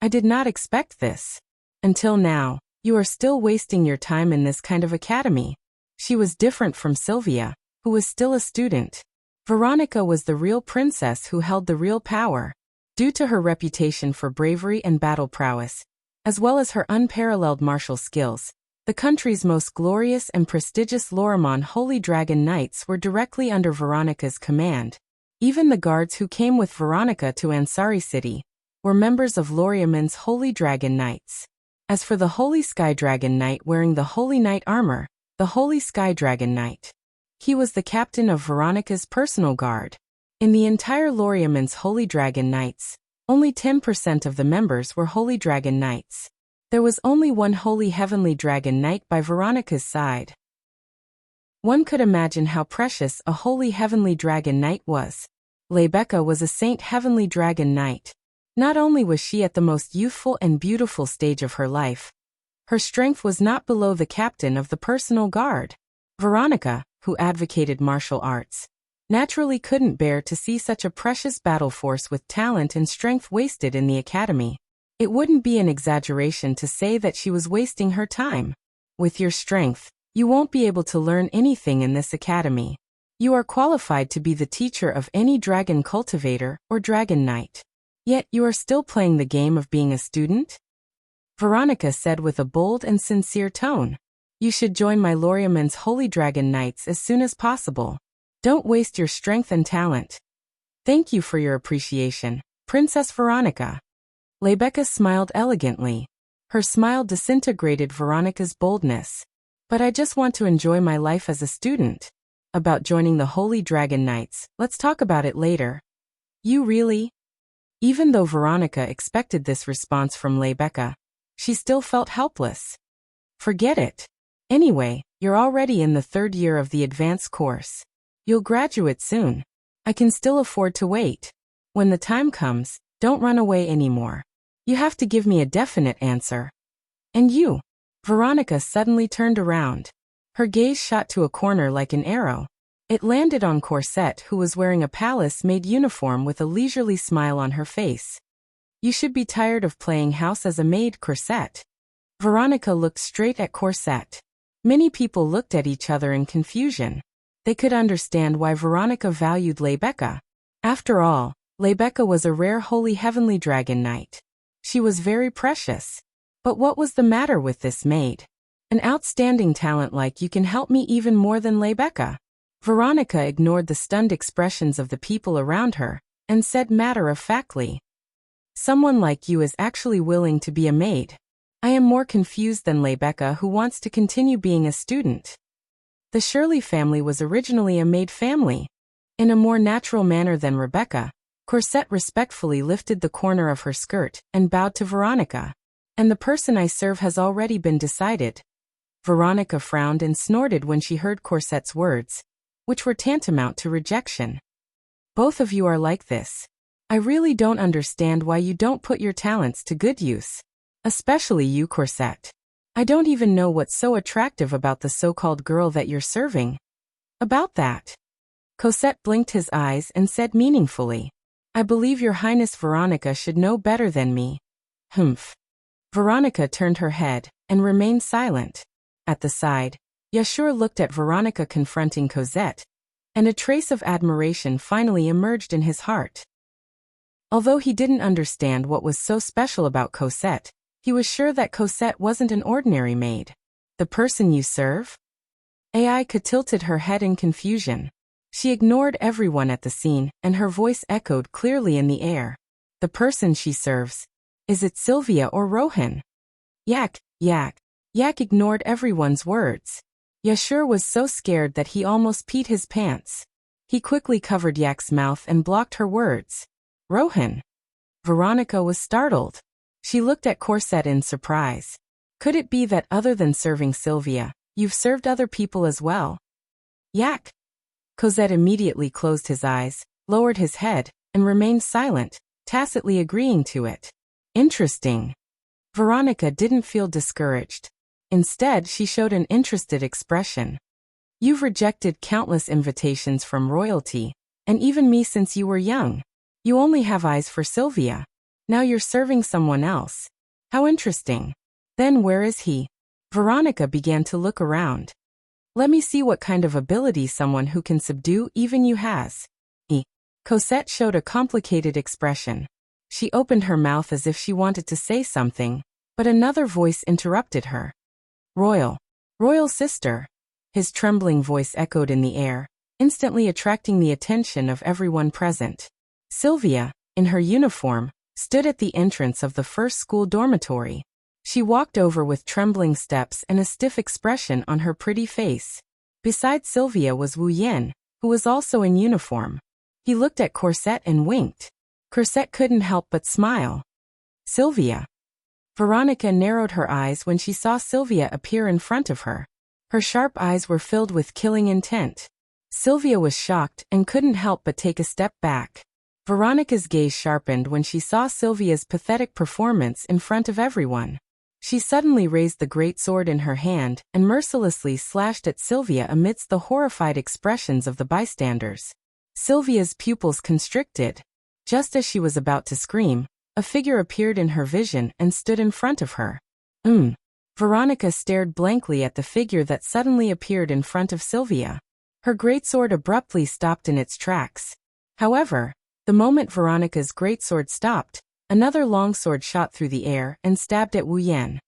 "I did not expect this. Until now, you are still wasting your time in this kind of academy." She was different from Sylvia, who was still a student. Veronica was the real princess who held the real power. Due to her reputation for bravery and battle prowess, as well as her unparalleled martial skills, the country's most glorious and prestigious Lorimon Holy Dragon Knights were directly under Veronica's command. Even the guards who came with Veronica to Ansari City were members of Lorimon's Holy Dragon Knights. As for the Holy Sky Dragon Knight wearing the Holy Knight armor, the Holy Sky Dragon Knight, he was the captain of Veronica's personal guard. In the entire Lorimon's Holy Dragon Knights, only 10% of the members were Holy Dragon Knights. There was only one holy heavenly dragon knight by Veronica's side. One could imagine how precious a holy heavenly dragon knight was. Rebecca was a saint heavenly dragon knight. Not only was she at the most youthful and beautiful stage of her life, her strength was not below the captain of the personal guard. Veronica, who advocated martial arts, naturally couldn't bear to see such a precious battle force with talent and strength wasted in the academy. It wouldn't be an exaggeration to say that she was wasting her time. With your strength, you won't be able to learn anything in this academy. You are qualified to be the teacher of any dragon cultivator or dragon knight. Yet you are still playing the game of being a student? Veronica said with a bold and sincere tone. You should join my Loriaman's Holy Dragon Knights as soon as possible. Don't waste your strength and talent. Thank you for your appreciation, Princess Veronica. Rebecca smiled elegantly. Her smile disintegrated Veronica's boldness. But I just want to enjoy my life as a student. About joining the Holy Dragon Knights, let's talk about it later. You really? Even though Veronica expected this response from Rebecca, she still felt helpless. Forget it. Anyway, you're already in the 3rd year of the advanced course. You'll graduate soon. I can still afford to wait. When the time comes, don't run away anymore. You have to give me a definite answer. And you? Veronica suddenly turned around. Her gaze shot to a corner like an arrow. It landed on Corset, who was wearing a palace-made uniform with a leisurely smile on her face. You should be tired of playing house as a maid, Corset. Veronica looked straight at Corset. Many people looked at each other in confusion. They could understand why Veronica valued Rebecca. After all, Rebecca was a rare holy heavenly dragon knight. She was very precious. But what was the matter with this maid? An outstanding talent like you can help me even more than Rebecca. Veronica ignored the stunned expressions of the people around her, and said matter-of-factly, someone like you is actually willing to be a maid. I am more confused than Rebecca, who wants to continue being a student. The Shirley family was originally a maid family. In a more natural manner than Rebecca, Corset respectfully lifted the corner of her skirt and bowed to Veronica. And the person I serve has already been decided. Veronica frowned and snorted when she heard Corset's words, which were tantamount to rejection. Both of you are like this. I really don't understand why you don't put your talents to good use. Especially you, Corset. I don't even know what's so attractive about the so-called girl that you're serving. About that. Corset blinked his eyes and said meaningfully, I believe your Highness Veronica should know better than me. Humph. Veronica turned her head and remained silent. At the side, Yashur looked at Veronica confronting Cosette, and a trace of admiration finally emerged in his heart. Although he didn't understand what was so special about Cosette, he was sure that Cosette wasn't an ordinary maid. The person you serve? Aika tilted her head in confusion. She ignored everyone at the scene, and her voice echoed clearly in the air. The person she serves. Is it Sylvia or Rohan? Yak ignored everyone's words. Yashur was so scared that he almost peed his pants. He quickly covered Yak's mouth and blocked her words. Rohan. Veronica was startled. She looked at Corset in surprise. Could it be that other than serving Sylvia, you've served other people as well? Yak. Cosette immediately closed his eyes, lowered his head, and remained silent, tacitly agreeing to it. Interesting. Veronica didn't feel discouraged. Instead, she showed an interested expression. You've rejected countless invitations from royalty, and even me since you were young. You only have eyes for Sylvia. Now you're serving someone else. How interesting. Then where is he? Veronica began to look around. Let me see what kind of ability someone who can subdue even you has. Cosette showed a complicated expression. She opened her mouth as if she wanted to say something, but another voice interrupted her. Royal sister. His trembling voice echoed in the air, instantly attracting the attention of everyone present. Sylvia, in her uniform, stood at the entrance of the first school dormitory. She walked over with trembling steps and a stiff expression on her pretty face. Beside Sylvia was Wu Yen, who was also in uniform. He looked at Corset and winked. Corset couldn't help but smile. Sylvia. Veronica narrowed her eyes when she saw Sylvia appear in front of her. Her sharp eyes were filled with killing intent. Sylvia was shocked and couldn't help but take a step back. Veronica's gaze sharpened when she saw Sylvia's pathetic performance in front of everyone. She suddenly raised the great sword in her hand and mercilessly slashed at Sylvia amidst the horrified expressions of the bystanders. Sylvia's pupils constricted. Just as she was about to scream, a figure appeared in her vision and stood in front of her. Veronica stared blankly at the figure that suddenly appeared in front of Sylvia. Her greatsword abruptly stopped in its tracks. However, the moment Veronica's greatsword stopped, another longsword shot through the air and stabbed at Wu Yan.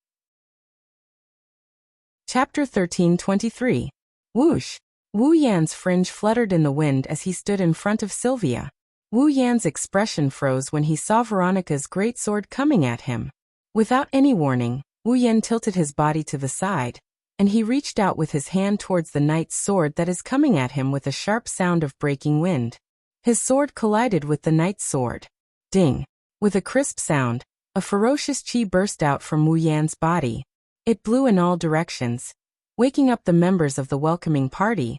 Chapter 13:23. Whoosh! Wu Yan's fringe fluttered in the wind as he stood in front of Sylvia. Wu Yan's expression froze when he saw Veronica's greatsword coming at him. Without any warning, Wu Yan tilted his body to the side, and he reached out with his hand towards the knight's sword that is coming at him with a sharp sound of breaking wind. His sword collided with the knight's sword. Ding! With a crisp sound, a ferocious qi burst out from Wu Yan's body. It blew in all directions, waking up the members of the welcoming party,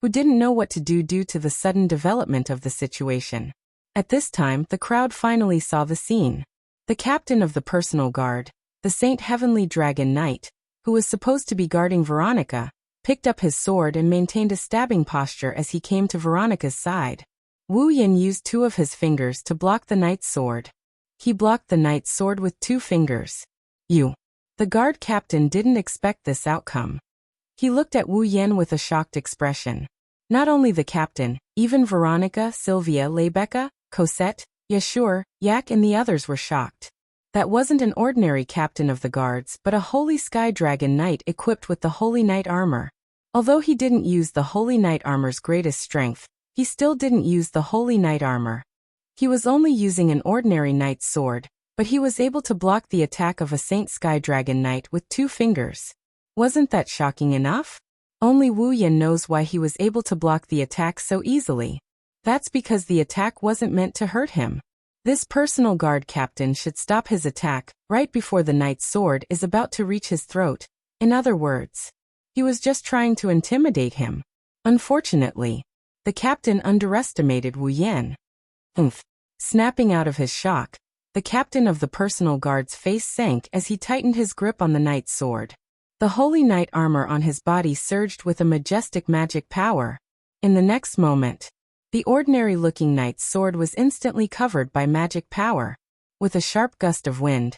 who didn't know what to do due to the sudden development of the situation. At this time, the crowd finally saw the scene. The captain of the personal guard, the Saint Heavenly Dragon Knight, who was supposed to be guarding Veronica, picked up his sword and maintained a stabbing posture as he came to Veronica's side. Wu Yan used two of his fingers to block the knight's sword. He blocked the knight's sword with 2 fingers. The guard captain didn't expect this outcome. He looked at Wu Yan with a shocked expression. Not only the captain, even Veronica, Sylvia, Lebecca, Cosette, Yashur, Yak and the others were shocked. That wasn't an ordinary captain of the guards but a holy sky dragon knight equipped with the holy knight armor. Although he didn't use the holy knight armor's greatest strength, he still didn't use the holy knight armor. He was only using an ordinary knight's sword, but he was able to block the attack of a Saint Sky Dragon Knight with 2 fingers. Wasn't that shocking enough? Only Wu Yan knows why he was able to block the attack so easily. That's because the attack wasn't meant to hurt him. This personal guard captain should stop his attack right before the knight's sword is about to reach his throat. In other words, he was just trying to intimidate him. Unfortunately, the captain underestimated Wu Yan. Snapping out of his shock, the captain of the personal guard's face sank as he tightened his grip on the knight's sword. The holy knight armor on his body surged with a majestic magic power. In the next moment, the ordinary-looking knight's sword was instantly covered by magic power. With a sharp gust of wind,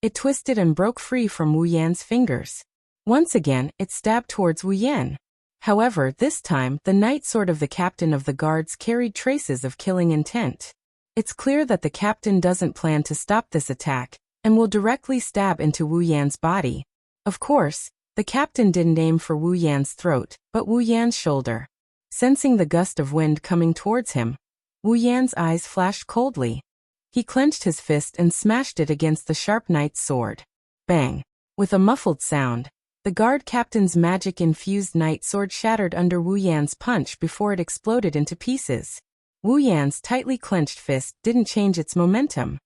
it twisted and broke free from Wu Yan's fingers. Once again, it stabbed towards Wu Yan. However, this time, the knight sword of the captain of the guards carried traces of killing intent. It's clear that the captain doesn't plan to stop this attack, and will directly stab into Wu Yan's body. Of course, the captain didn't aim for Wu Yan's throat, but Wu Yan's shoulder. Sensing the gust of wind coming towards him, Wu Yan's eyes flashed coldly. He clenched his fist and smashed it against the sharp knight's sword. Bang! With a muffled sound, the guard captain's magic-infused knight sword shattered under Wu Yan's punch before it exploded into pieces. Wu Yan's tightly clenched fist didn't change its momentum.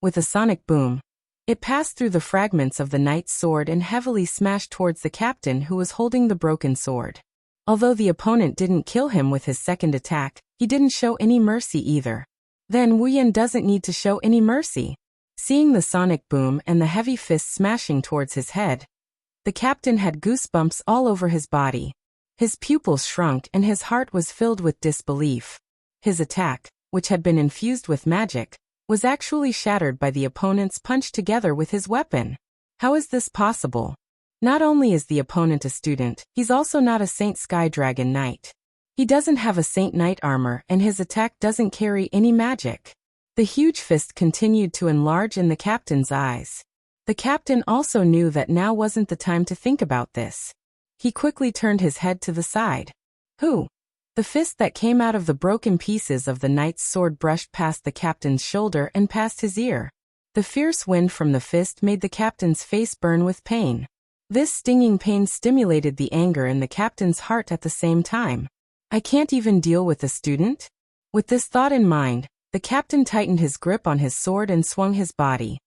With a sonic boom, it passed through the fragments of the knight's sword and heavily smashed towards the captain who was holding the broken sword. Although the opponent didn't kill him with his second attack, he didn't show any mercy either. Then Wu Yan doesn't need to show any mercy. Seeing the sonic boom and the heavy fist smashing towards his head, the captain had goosebumps all over his body. His pupils shrunk and his heart was filled with disbelief. His attack, which had been infused with magic, was actually shattered by the opponent's punch together with his weapon. How is this possible? Not only is the opponent a student, he's also not a Saint Sky Dragon Knight. He doesn't have a Saint Knight armor and his attack doesn't carry any magic. The huge fist continued to enlarge in the captain's eyes. The captain also knew that now wasn't the time to think about this. He quickly turned his head to the side. Who? The fist that came out of the broken pieces of the knight's sword brushed past the captain's shoulder and past his ear. The fierce wind from the fist made the captain's face burn with pain. This stinging pain stimulated the anger in the captain's heart at the same time. I can't even deal with a student? With this thought in mind, the captain tightened his grip on his sword and swung his body.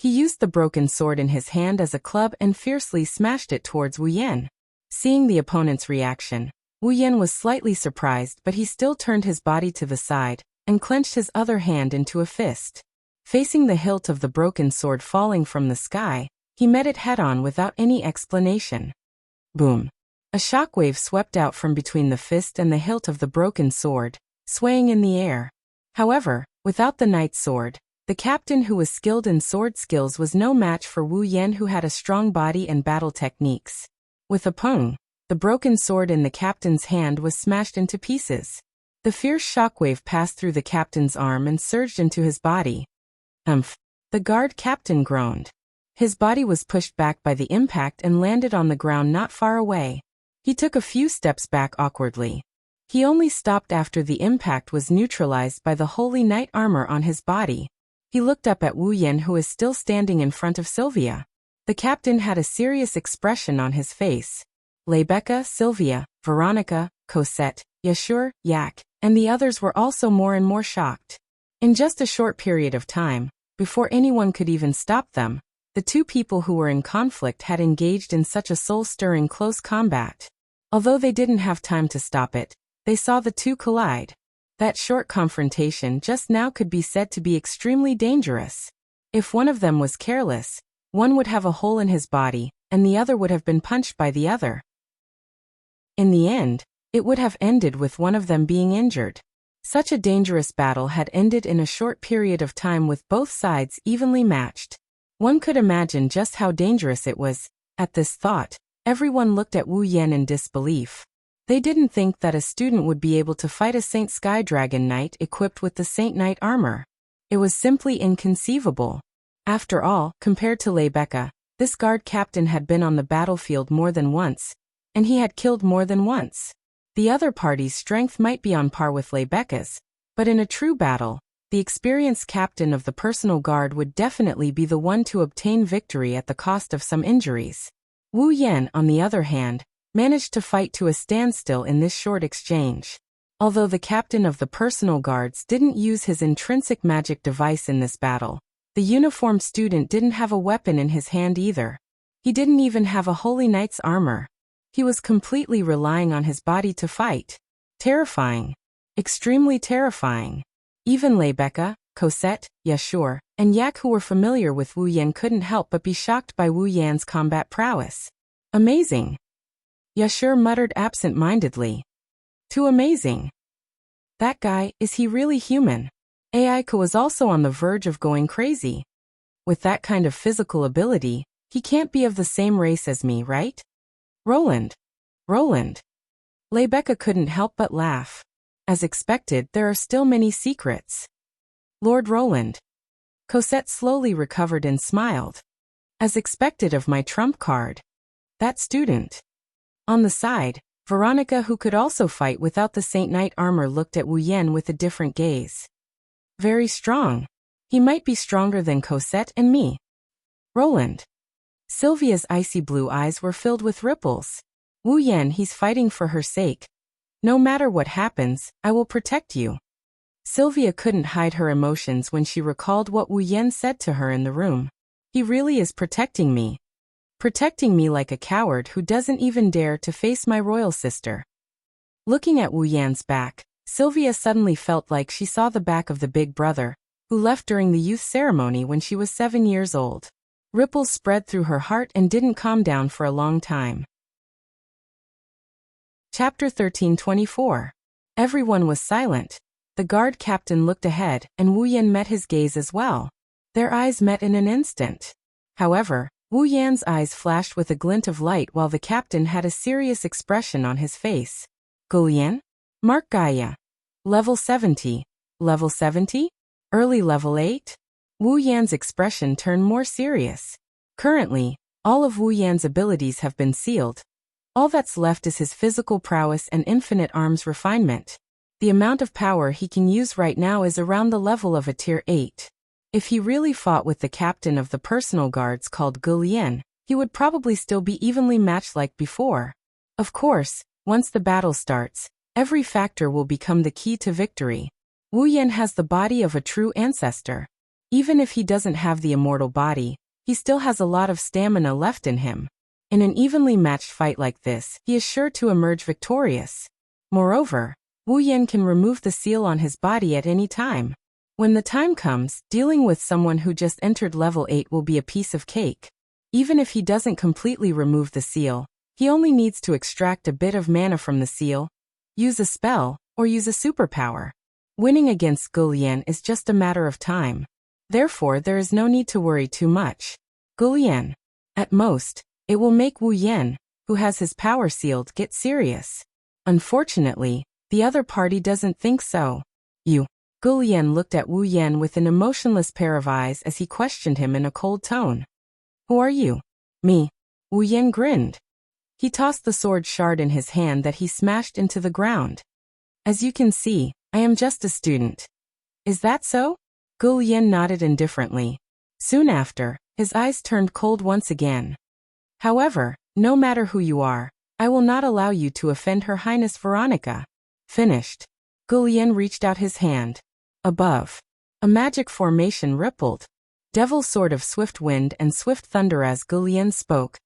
He used the broken sword in his hand as a club and fiercely smashed it towards Wu Yan. Seeing the opponent's reaction, Wu Yan was slightly surprised, but he still turned his body to the side and clenched his other hand into a fist. Facing the hilt of the broken sword falling from the sky, he met it head-on without any explanation. Boom! A shockwave swept out from between the fist and the hilt of the broken sword, swaying in the air. However, without the knight's sword, the captain who was skilled in sword skills was no match for Wu Yan, who had a strong body and battle techniques. With a pung, the broken sword in the captain's hand was smashed into pieces. The fierce shockwave passed through the captain's arm and surged into his body. Umph! The guard captain groaned. His body was pushed back by the impact and landed on the ground not far away. He took a few steps back awkwardly. He only stopped after the impact was neutralized by the holy knight armor on his body. He looked up at Wu Yan, who is still standing in front of Sylvia. The captain had a serious expression on his face. Rebecca, Sylvia, Veronica, Cosette, Yashur, Yak, and the others were also more and more shocked. In just a short period of time, before anyone could even stop them, the two people who were in conflict had engaged in such a soul-stirring close combat. Although they didn't have time to stop it, they saw the two collide. That short confrontation just now could be said to be extremely dangerous. If one of them was careless, one would have a hole in his body, and the other would have been punched by the other. In the end, it would have ended with one of them being injured. Such a dangerous battle had ended in a short period of time with both sides evenly matched. One could imagine just how dangerous it was. At this thought, everyone looked at Wu Yan in disbelief. They didn't think that a student would be able to fight a Saint Sky Dragon Knight equipped with the Saint Knight armor. It was simply inconceivable. After all, compared to Rebecca, this guard captain had been on the battlefield more than once, and he had killed more than once. The other party's strength might be on par with Rebecca's, but in a true battle, the experienced captain of the personal guard would definitely be the one to obtain victory at the cost of some injuries. Wu Yan, on the other hand, managed to fight to a standstill in this short exchange. Although the captain of the personal guards didn't use his intrinsic magic device in this battle, the uniformed student didn't have a weapon in his hand either. He didn't even have a holy knight's armor. He was completely relying on his body to fight. Terrifying. Extremely terrifying. Even Rebecca, Cosette, Yashur, and Yak, who were familiar with Wu Yan, couldn't help but be shocked by Wu Yan's combat prowess. Amazing. Yashur muttered absent-mindedly. Too amazing. That guy, is he really human? Aika was also on the verge of going crazy. With that kind of physical ability, he can't be of the same race as me, right? Roland. Rebecca couldn't help but laugh. As expected, there are still many secrets. Lord Roland. Cosette slowly recovered and smiled. As expected of my trump card. That student. On the side, Veronica, who could also fight without the Saint Knight armor, looked at Wu Yan with a different gaze. Very strong. He might be stronger than Cosette and me. Roland. Sylvia's icy blue eyes were filled with ripples. Wu Yan, he's fighting for her sake. No matter what happens, I will protect you. Sylvia couldn't hide her emotions when she recalled what Wu Yan said to her in the room. He really is protecting me. Protecting me like a coward who doesn't even dare to face my royal sister. Looking at Wu Yan's back, Sylvia suddenly felt like she saw the back of the big brother, who left during the youth ceremony when she was 7 years old. Ripples spread through her heart and didn't calm down for a long time. Chapter 1324. Everyone was silent. The guard captain looked ahead, and Wu Yan met his gaze as well. Their eyes met in an instant. However, Wu Yan's eyes flashed with a glint of light while the captain had a serious expression on his face. Gulian? Mark Gaia. Level 70. Level 70? Early level 8? Wu Yan's expression turned more serious. Currently, all of Wu Yan's abilities have been sealed. All that's left is his physical prowess and infinite arms refinement. The amount of power he can use right now is around the level of a tier 8. If he really fought with the captain of the personal guards called Gulian, he would probably still be evenly matched like before. Of course, once the battle starts, every factor will become the key to victory. Wu Yan has the body of a true ancestor. Even if he doesn't have the immortal body, he still has a lot of stamina left in him. In an evenly matched fight like this, he is sure to emerge victorious. Moreover, Wu Yan can remove the seal on his body at any time. When the time comes, dealing with someone who just entered level 8 will be a piece of cake. Even if he doesn't completely remove the seal, he only needs to extract a bit of mana from the seal, use a spell, or use a superpower. Winning against Gulian is just a matter of time. Therefore, there is no need to worry too much. Gulian. At most, it will make Wu Yan, who has his power sealed, get serious. Unfortunately, the other party doesn't think so. You. Gulian looked at Wu Yan with an emotionless pair of eyes as he questioned him in a cold tone. Who are you? Me. Wu Yan grinned. He tossed the sword shard in his hand that he smashed into the ground. As you can see, I am just a student. Is that so? Gulian nodded indifferently. Soon after, his eyes turned cold once again. However, no matter who you are, I will not allow you to offend Her Highness Veronica. Finished. Gulian reached out his hand. Above, a magic formation rippled. Devil sword of swift wind and swift thunder. As Gulian spoke,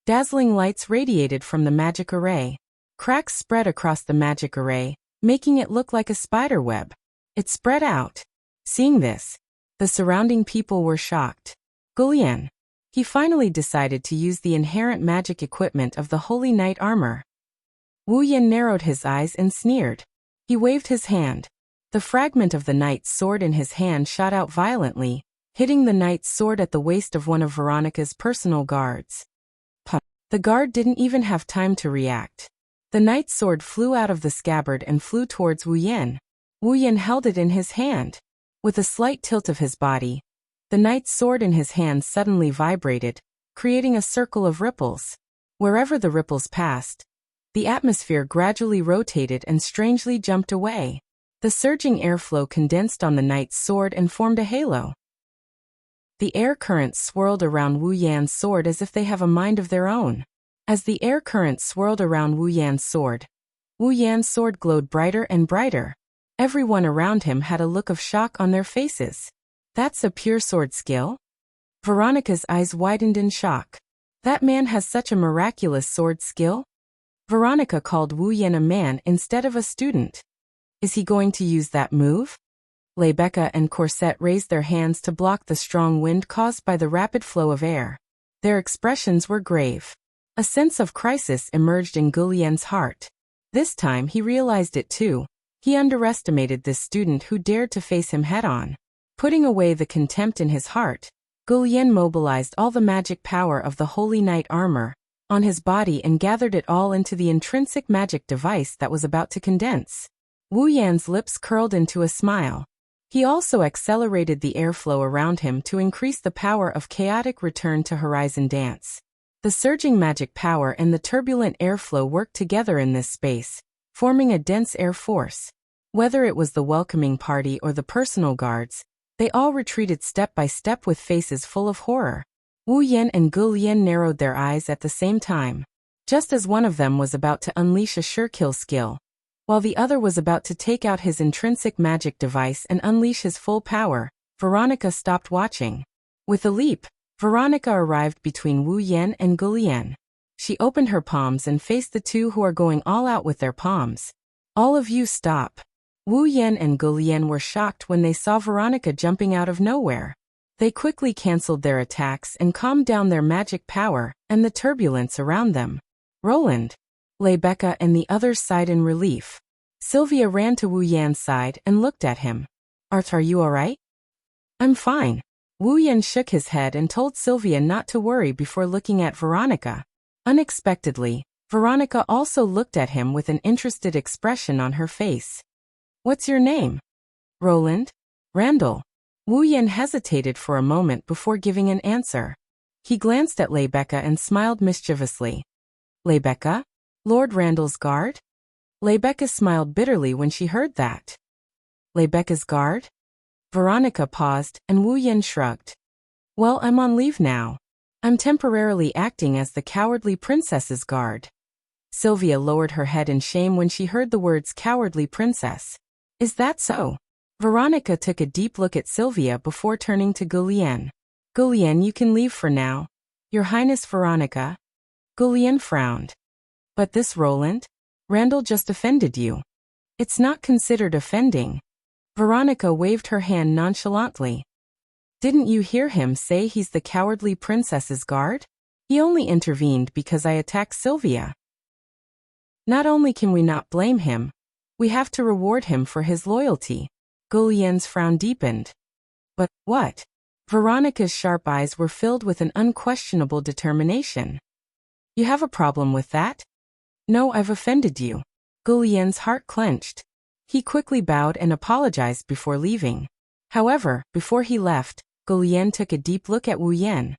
dazzling lights radiated from the magic array. Cracks spread across the magic array, making it look like a spider web. It spread out. Seeing this, the surrounding people were shocked. Gulian. He finally decided to use the inherent magic equipment of the Holy Knight armor. Wu Yan narrowed his eyes and sneered. He waved his hand. The fragment of the knight's sword in his hand shot out violently, hitting the knight's sword at the waist of one of Veronica's personal guards. Puh. The guard didn't even have time to react. The knight's sword flew out of the scabbard and flew towards Wu Yan. Wu Yan held it in his hand. With a slight tilt of his body, the knight's sword in his hand suddenly vibrated, creating a circle of ripples. Wherever the ripples passed, the atmosphere gradually rotated and strangely jumped away. The surging airflow condensed on the knight's sword and formed a halo. The air currents swirled around Wu Yan's sword as if they have a mind of their own. As the air currents swirled around Wu Yan's sword glowed brighter and brighter. Everyone around him had a look of shock on their faces. That's a pure sword skill? Veronica's eyes widened in shock. That man has such a miraculous sword skill? Veronica called Wu Yan a man instead of a student. Is he going to use that move? Rebecca and Corset raised their hands to block the strong wind caused by the rapid flow of air. Their expressions were grave. A sense of crisis emerged in Gulian's heart. This time he realized it too. He underestimated this student who dared to face him head-on. Putting away the contempt in his heart, Gulian mobilized all the magic power of the Holy Knight armor on his body and gathered it all into the intrinsic magic device that was about to condense. Wu Yan's lips curled into a smile. He also accelerated the airflow around him to increase the power of chaotic return to horizon dance. The surging magic power and the turbulent airflow worked together in this space, forming a dense air force. Whether it was the welcoming party or the personal guards, they all retreated step by step with faces full of horror. Wu Yan and Gulian narrowed their eyes at the same time. Just as one of them was about to unleash a sure-kill skill, while the other was about to take out his intrinsic magic device and unleash his full power, Veronica stopped watching. With a leap, Veronica arrived between Wu Yan and Gulian. She opened her palms and faced the two who are going all out with their palms. All of you stop. Wu Yan and Gulian were shocked when they saw Veronica jumping out of nowhere. They quickly canceled their attacks and calmed down their magic power and the turbulence around them. Roland, Rebecca and the others sighed in relief. Sylvia ran to Wu Yan's side and looked at him. Are you alright? I'm fine. Wu Yan shook his head and told Sylvia not to worry before looking at Veronica. Unexpectedly, Veronica also looked at him with an interested expression on her face. What's your name? Roland? Randall. Wu Yan hesitated for a moment before giving an answer. He glanced at Rebecca and smiled mischievously. Rebecca? Lord Randall's guard? Rebecca smiled bitterly when she heard that. Rebecca's guard? Veronica paused, and Wu Yan shrugged. Well, I'm on leave now. I'm temporarily acting as the cowardly princess's guard. Sylvia lowered her head in shame when she heard the words cowardly princess. Is that so? Veronica took a deep look at Sylvia before turning to Gulian. Gulian, you can leave for now. Your Highness Veronica. Gulian frowned. But this Roland? Randall just offended you. It's not considered offending. Veronica waved her hand nonchalantly. Didn't you hear him say he's the cowardly princess's guard? He only intervened because I attacked Sylvia. Not only can we not blame him, we have to reward him for his loyalty. Gulian's frown deepened. But what? Veronica's sharp eyes were filled with an unquestionable determination. You have a problem with that? No, I've offended you. Gulian's heart clenched. He quickly bowed and apologized before leaving. However, before he left, Gulian took a deep look at Wu Yan.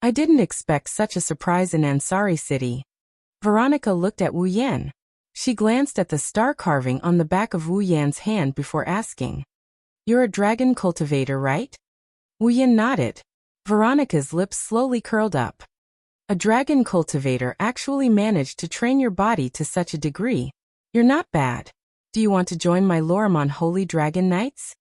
I didn't expect such a surprise in Ansari City. Veronica looked at Wu Yan. She glanced at the star carving on the back of Wu Yan's hand before asking. You're a dragon cultivator, right? Wu Yan nodded. Veronica's lips slowly curled up. A dragon cultivator actually managed to train your body to such a degree. You're not bad. Do you want to join my Lorimon Holy Dragon Knights?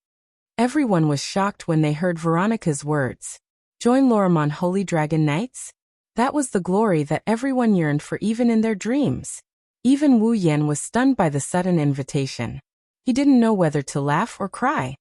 Everyone was shocked when they heard Veronica's words. Join Lorimon Holy Dragon Knights? That was the glory that everyone yearned for even in their dreams. Even Wu Yan was stunned by the sudden invitation. He didn't know whether to laugh or cry.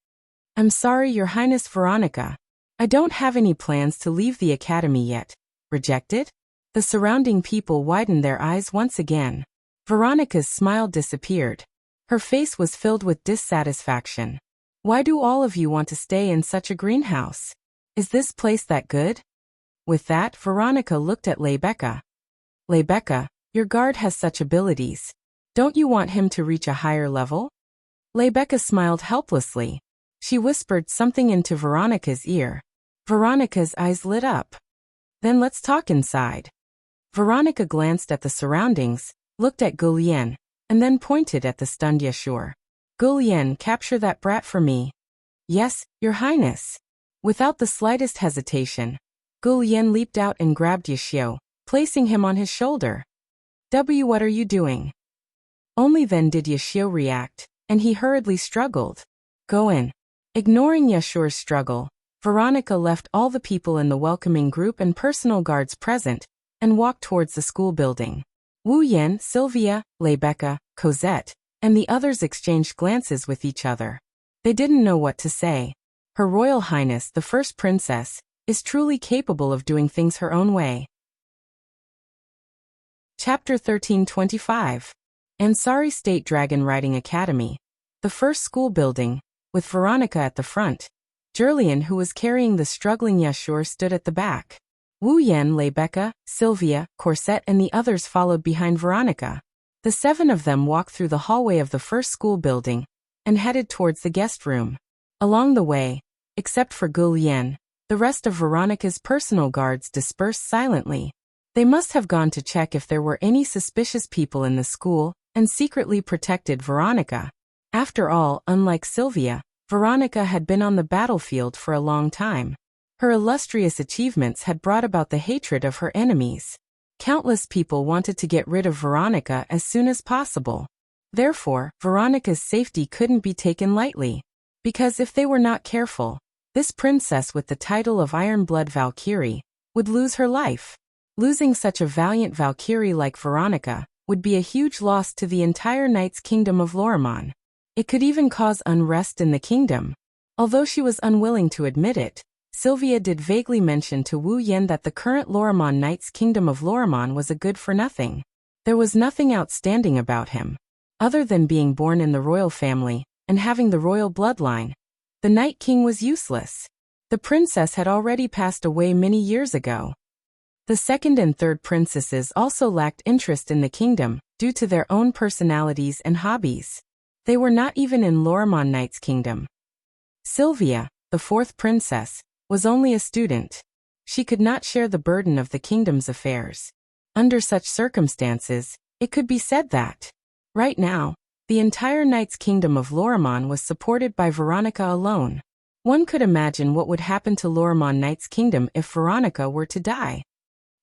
I'm sorry, Your Highness Veronica. I don't have any plans to leave the academy yet. Rejected? The surrounding people widened their eyes once again. Veronica's smile disappeared. Her face was filled with dissatisfaction. Why do all of you want to stay in such a greenhouse? Is this place that good? With that, Veronica looked at Lebecca. Lebecca, your guard has such abilities. Don't you want him to reach a higher level? Lebecca smiled helplessly. She whispered something into Veronica's ear. Veronica's eyes lit up. Then let's talk inside. Veronica glanced at the surroundings, looked at Gulian, and then pointed at the stunned Yashur. Gulian, capture that brat for me. Yes, Your Highness. Without the slightest hesitation, Gulian leaped out and grabbed Yashio, placing him on his shoulder. What are you doing? Only then did Yashio react, and he hurriedly struggled. Go in. Ignoring Yashur's struggle, Veronica left all the people in the welcoming group and personal guards present, and walked towards the school building. Wu Yan, Sylvia, Lebecca, Cosette, and the others exchanged glances with each other. They didn't know what to say. Her Royal Highness, the First Princess, is truly capable of doing things her own way. Chapter 1325. Ansari State Dragon Riding Academy. The first school building, with Veronica at the front. Julian, who was carrying the struggling Yashur, stood at the back. Wu Yan, Lebecca, Sylvia, Corset, and the others followed behind Veronica. The 7 of them walked through the hallway of the first school building and headed towards the guest room. Along the way, except for Gulian, the rest of Veronica's personal guards dispersed silently. They must have gone to check if there were any suspicious people in the school and secretly protected Veronica. After all, unlike Sylvia, Veronica had been on the battlefield for a long time. Her illustrious achievements had brought about the hatred of her enemies. Countless people wanted to get rid of Veronica as soon as possible. Therefore, Veronica's safety couldn't be taken lightly. Because if they were not careful, this princess with the title of Iron Blood Valkyrie would lose her life. Losing such a valiant Valkyrie like Veronica would be a huge loss to the entire Knight's Kingdom of Lorimon. It could even cause unrest in the kingdom. Although she was unwilling to admit it, Sylvia did vaguely mention to Wu Yan that the current Lorimon Knight's Kingdom of Lorimon was a good-for-nothing. There was nothing outstanding about him. Other than being born in the royal family and having the royal bloodline, the Night King was useless. The princess had already passed away many years ago. The second and third princesses also lacked interest in the kingdom due to their own personalities and hobbies. They were not even in Lorimon Knight's kingdom. Sylvia, the fourth princess, was only a student. She could not share the burden of the kingdom's affairs. Under such circumstances, it could be said that, right now, the entire Knight's Kingdom of Lorimon was supported by Veronica alone. One could imagine what would happen to Lorimon Knight's kingdom if Veronica were to die.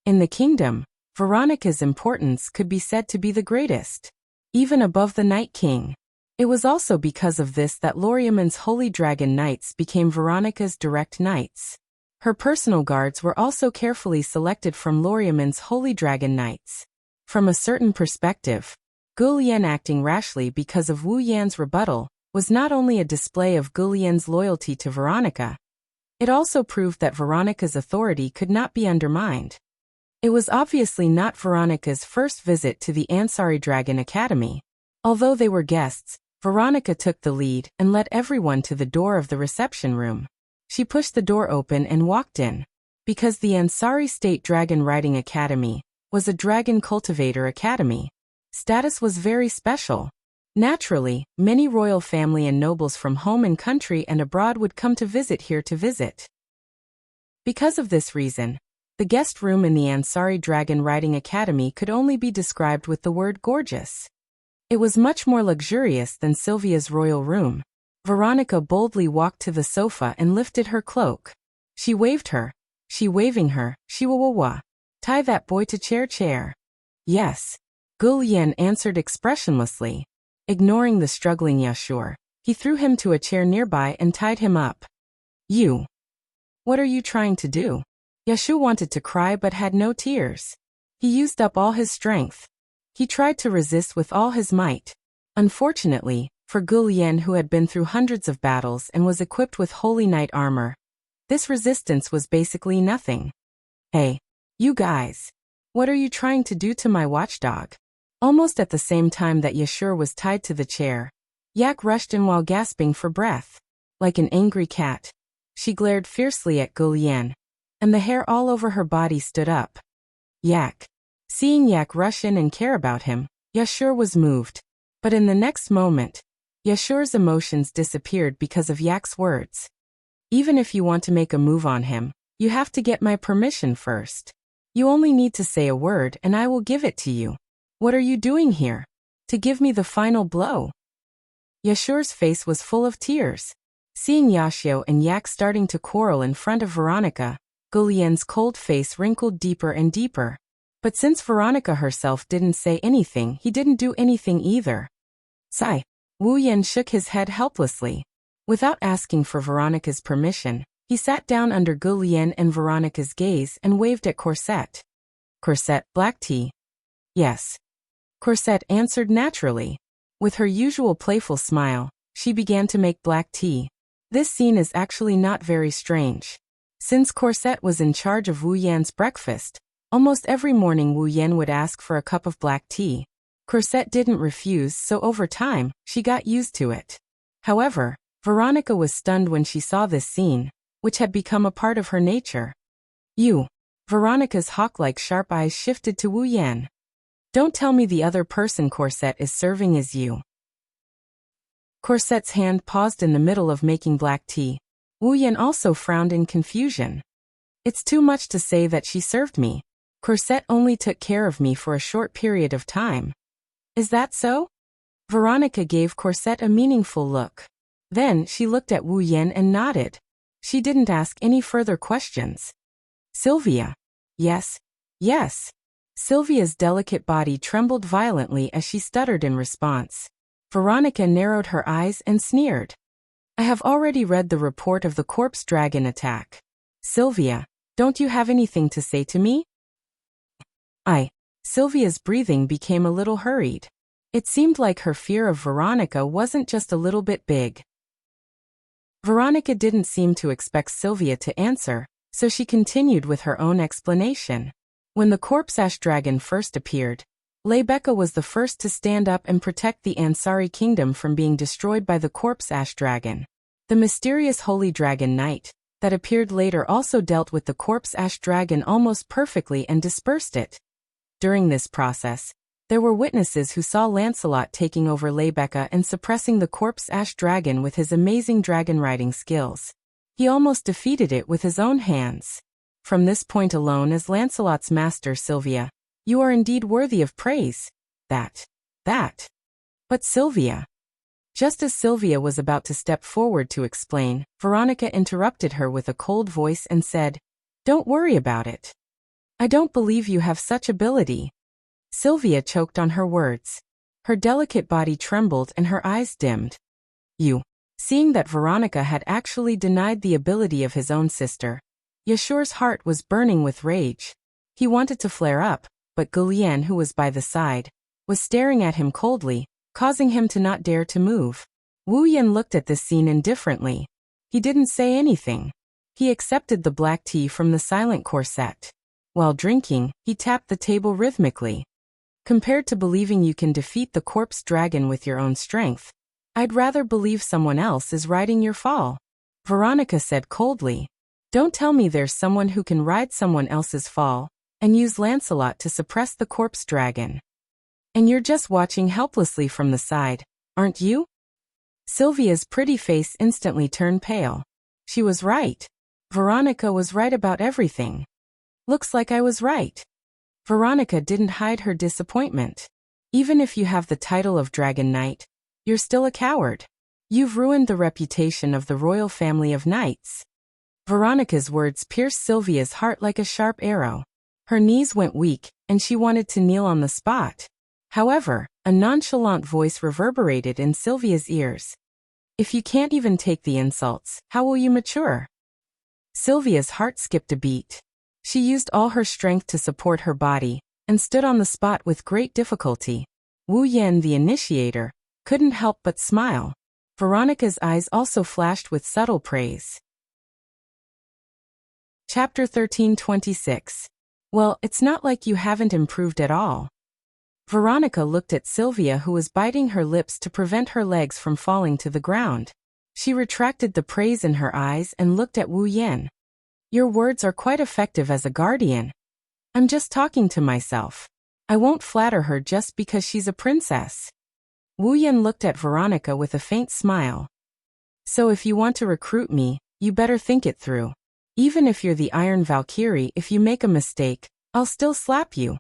In the kingdom, Veronica's importance could be said to be the greatest, even above the Night King. It was also because of this that Loriamon's Holy Dragon Knights became Veronica's direct knights. Her personal guards were also carefully selected from Loriamon's Holy Dragon Knights. From a certain perspective, Gu Lian acting rashly because of Wu Yan's rebuttal was not only a display of Gu Lian's loyalty to Veronica, it also proved that Veronica's authority could not be undermined. It was obviously not Veronica's first visit to the Ansari Dragon Academy. Although they were guests, Veronica took the lead and led everyone to the door of the reception room. She pushed the door open and walked in. Because the Ansari State Dragon Riding Academy was a dragon cultivator academy, status was very special. Naturally, many royal family and nobles from home and country and abroad would come to visit here to visit. Because of this reason, the guest room in the Ansari Dragon Riding Academy could only be described with the word gorgeous. It was much more luxurious than Sylvia's royal room. Veronica boldly walked to the sofa and lifted her cloak. She waved her. She waving her. She wa. Tie that boy to chair. Yes. Gu Lian answered expressionlessly. Ignoring the struggling Yashur, he threw him to a chair nearby and tied him up. You. What are you trying to do? Yashu wanted to cry but had no tears. He used up all his strength. He tried to resist with all his might. Unfortunately, for Gu Lian, who had been through hundreds of battles and was equipped with holy knight armor, this resistance was basically nothing. Hey, you guys. What are you trying to do to my watchdog? Almost at the same time that Yashur was tied to the chair, Yak rushed in while gasping for breath. Like an angry cat, she glared fiercely at Gu Lian, and the hair all over her body stood up. Yak. Seeing Yak rush in and care about him, Yashur was moved. But in the next moment, Yashur's emotions disappeared because of Yak's words. Even if you want to make a move on him, you have to get my permission first. You only need to say a word and I will give it to you. What are you doing here? To give me the final blow? Yashur's face was full of tears. Seeing Yashio and Yak starting to quarrel in front of Veronica, Gu Lian's cold face wrinkled deeper and deeper. But since Veronica herself didn't say anything, he didn't do anything either. Sigh. Wu Yan shook his head helplessly. Without asking for Veronica's permission, he sat down under Gu Lian and Veronica's gaze and waved at Corset. Corset, black tea. Yes. Corset answered naturally. With her usual playful smile, she began to make black tea. This scene is actually not very strange. Since Corset was in charge of Wu Yan's breakfast, almost every morning Wu Yan would ask for a cup of black tea. Corset didn't refuse, so over time, she got used to it. However, Veronica was stunned when she saw this scene, which had become a part of her nature. You. Veronica's hawk-like sharp eyes shifted to Wu Yan. Don't tell me the other person Corset is serving is you. Corset's hand paused in the middle of making black tea. Wu Yan also frowned in confusion. It's too much to say that she served me. Corset only took care of me for a short period of time. Is that so? Veronica gave Corset a meaningful look. Then she looked at Wu Yan and nodded. She didn't ask any further questions. Sylvia. Yes. Yes. Sylvia's delicate body trembled violently as she stuttered in response. Veronica narrowed her eyes and sneered. I have already read the report of the corpse dragon attack. Sylvia, don't you have anything to say to me? Sylvia's breathing became a little hurried. It seemed like her fear of Veronica wasn't just a little bit big. Veronica didn't seem to expect Sylvia to answer, so she continued with her own explanation. When the corpse ash dragon first appeared, Lebeka was the first to stand up and protect the Ansari kingdom from being destroyed by the corpse ash dragon. The mysterious holy dragon knight that appeared later also dealt with the corpse ash dragon almost perfectly and dispersed it. During this process, there were witnesses who saw Lancelot taking over Lebeka and suppressing the corpse ash dragon with his amazing dragon riding skills. He almost defeated it with his own hands. From this point alone, as Lancelot's master, Sylvia, you are indeed worthy of praise. That. But Sylvia. Just as Sylvia was about to step forward to explain, Veronica interrupted her with a cold voice and said, Don't worry about it. I don't believe you have such ability. Sylvia choked on her words. Her delicate body trembled and her eyes dimmed. You. Seeing that Veronica had actually denied the ability of his own sister, Yashure's heart was burning with rage. He wanted to flare up, but Gulian, who was by the side, was staring at him coldly, causing him to not dare to move. Wu Yan looked at this scene indifferently. He didn't say anything. He accepted the black tea from the silent corset. While drinking, he tapped the table rhythmically. Compared to believing you can defeat the corpse dragon with your own strength, I'd rather believe someone else is riding your fall, Veronica said coldly. Don't tell me there's someone who can ride someone else's fall and use Lancelot to suppress the corpse dragon. And you're just watching helplessly from the side, aren't you? Sylvia's pretty face instantly turned pale. She was right. Veronica was right about everything. Looks like I was right. Veronica didn't hide her disappointment. Even if you have the title of Dragon Knight, you're still a coward. You've ruined the reputation of the royal family of knights. Veronica's words pierced Sylvia's heart like a sharp arrow. Her knees went weak, and she wanted to kneel on the spot. However, a nonchalant voice reverberated in Sylvia's ears. If you can't even take the insults, how will you mature? Sylvia's heart skipped a beat. She used all her strength to support her body, and stood on the spot with great difficulty. Wu Yan, the initiator, couldn't help but smile. Veronica's eyes also flashed with subtle praise. Chapter 13:26. Well, it's not like you haven't improved at all. Veronica looked at Sylvia, who was biting her lips to prevent her legs from falling to the ground. She retracted the praise in her eyes and looked at Wu Yan. Your words are quite effective as a guardian. I'm just talking to myself. I won't flatter her just because she's a princess. Wu Yan looked at Veronica with a faint smile. So if you want to recruit me, you better think it through. Even if you're the Iron Valkyrie, if you make a mistake, I'll still slap you.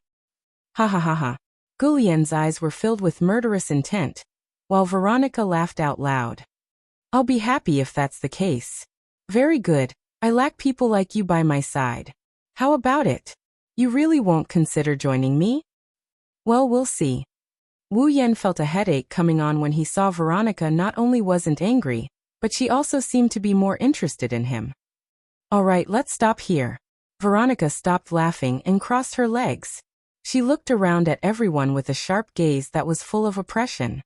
Ha ha ha ha. Gulian's eyes were filled with murderous intent, while Veronica laughed out loud. I'll be happy if that's the case. Very good. I lack people like you by my side. How about it? You really won't consider joining me? Well, we'll see. Wu Yan felt a headache coming on when he saw Veronica not only wasn't angry, but she also seemed to be more interested in him. All right, let's stop here. Veronica stopped laughing and crossed her legs. She looked around at everyone with a sharp gaze that was full of oppression.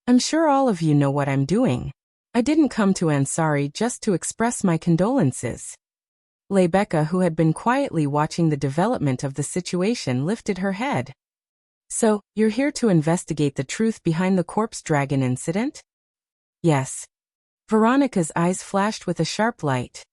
I'm sure all of you know what I'm doing. I didn't come to Ansari just to express my condolences. Rebecca, who had been quietly watching the development of the situation, lifted her head. So, you're here to investigate the truth behind the corpse dragon incident? Yes. Veronica's eyes flashed with a sharp light.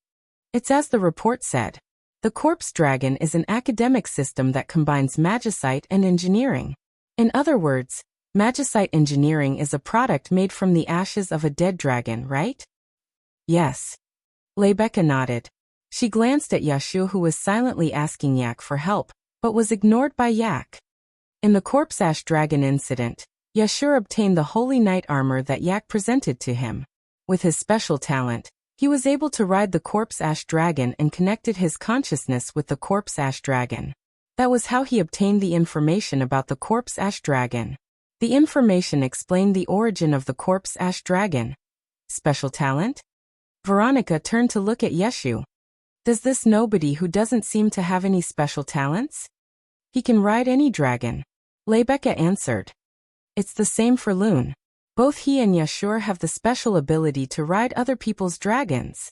It's as the report said. The corpse dragon is an academic system that combines magicite and engineering. In other words, magicite engineering is a product made from the ashes of a dead dragon, right? Yes. Rebecca nodded. She glanced at Yashu, who was silently asking Yak for help, but was ignored by Yak. In the corpse ash dragon incident, Yashur obtained the holy knight armor that Yak presented to him. With his special talent, he was able to ride the corpse ash dragon and connected his consciousness with the corpse ash dragon. That was how he obtained the information about the corpse ash dragon. The information explained the origin of the corpse ash dragon. Special talent? Veronica turned to look at Yeshu. Does this nobody who doesn't seem to have any special talents? He can ride any dragon. Rebecca answered. It's the same for Loon. Both he and Yashur have the special ability to ride other people's dragons.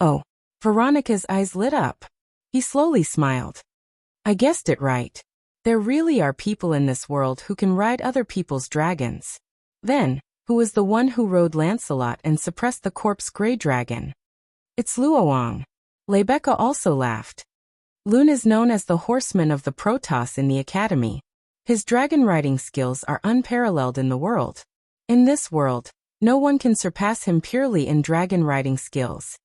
Oh. Veronica's eyes lit up. He slowly smiled. I guessed it right. There really are people in this world who can ride other people's dragons. Then, who was the one who rode Lancelot and suppressed the corpse grey dragon? It's Luoang. Rebecca also laughed. Loon is known as the horseman of the Protoss in the academy. His dragon riding skills are unparalleled in the world. In this world, no one can surpass him purely in dragon riding skills.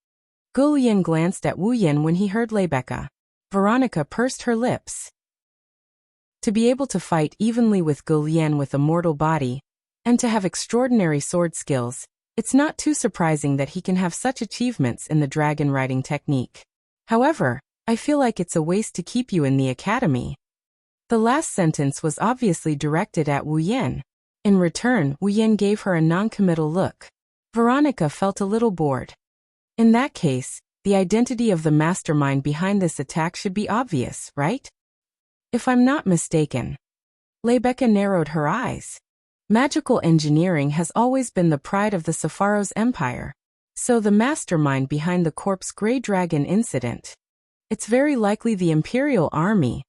Gulian glanced at Wu Yan when he heard Rebecca. Veronica pursed her lips. To be able to fight evenly with Gulian with a mortal body, and to have extraordinary sword skills, it's not too surprising that he can have such achievements in the dragon riding technique. However, I feel like it's a waste to keep you in the academy. The last sentence was obviously directed at Wu Yan. In return, Wu Yan gave her a non-committal look. Veronica felt a little bored. In that case, the identity of the mastermind behind this attack should be obvious, right? If I'm not mistaken. Rebecca narrowed her eyes. Magical engineering has always been the pride of the Sepharos Empire. So the mastermind behind the corpse Grey Dragon incident. It's very likely the Imperial Army.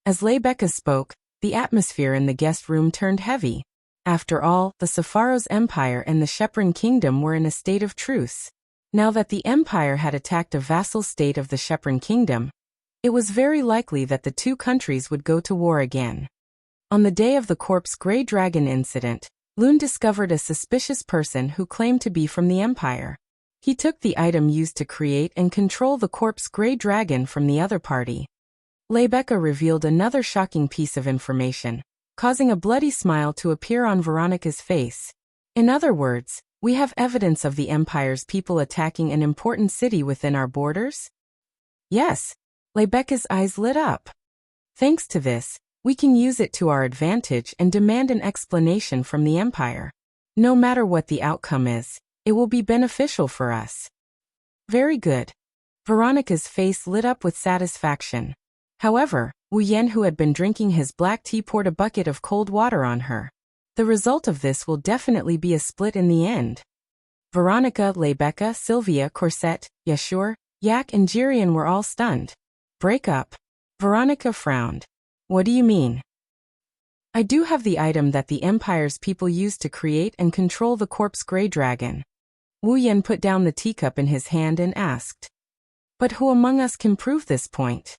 As Rebecca spoke, the atmosphere in the guest room turned heavy. After all, the Sepharos Empire and the Shepron Kingdom were in a state of truce. Now that the Empire had attacked a vassal state of the Shepron Kingdom, it was very likely that the two countries would go to war again. On the day of the corpse Grey Dragon incident, Lune discovered a suspicious person who claimed to be from the Empire. He took the item used to create and control the corpse Grey Dragon from the other party. Rebecca revealed another shocking piece of information, causing a bloody smile to appear on Veronica's face. In other words, we have evidence of the Empire's people attacking an important city within our borders? Yes. Rebecca's eyes lit up. Thanks to this, we can use it to our advantage and demand an explanation from the Empire. No matter what the outcome is, it will be beneficial for us. Very good. Veronica's face lit up with satisfaction. However, Wu Yan, who had been drinking his black tea, poured a bucket of cold water on her. The result of this will definitely be a split in the end. Veronica, Rebecca, Sylvia, Corset, Yashur, Yak and Jirian were all stunned. Break up. Veronica frowned. What do you mean? I do have the item that the Empire's people used to create and control the corpse Grey Dragon. Wu Yan put down the teacup in his hand and asked. But who among us can prove this point?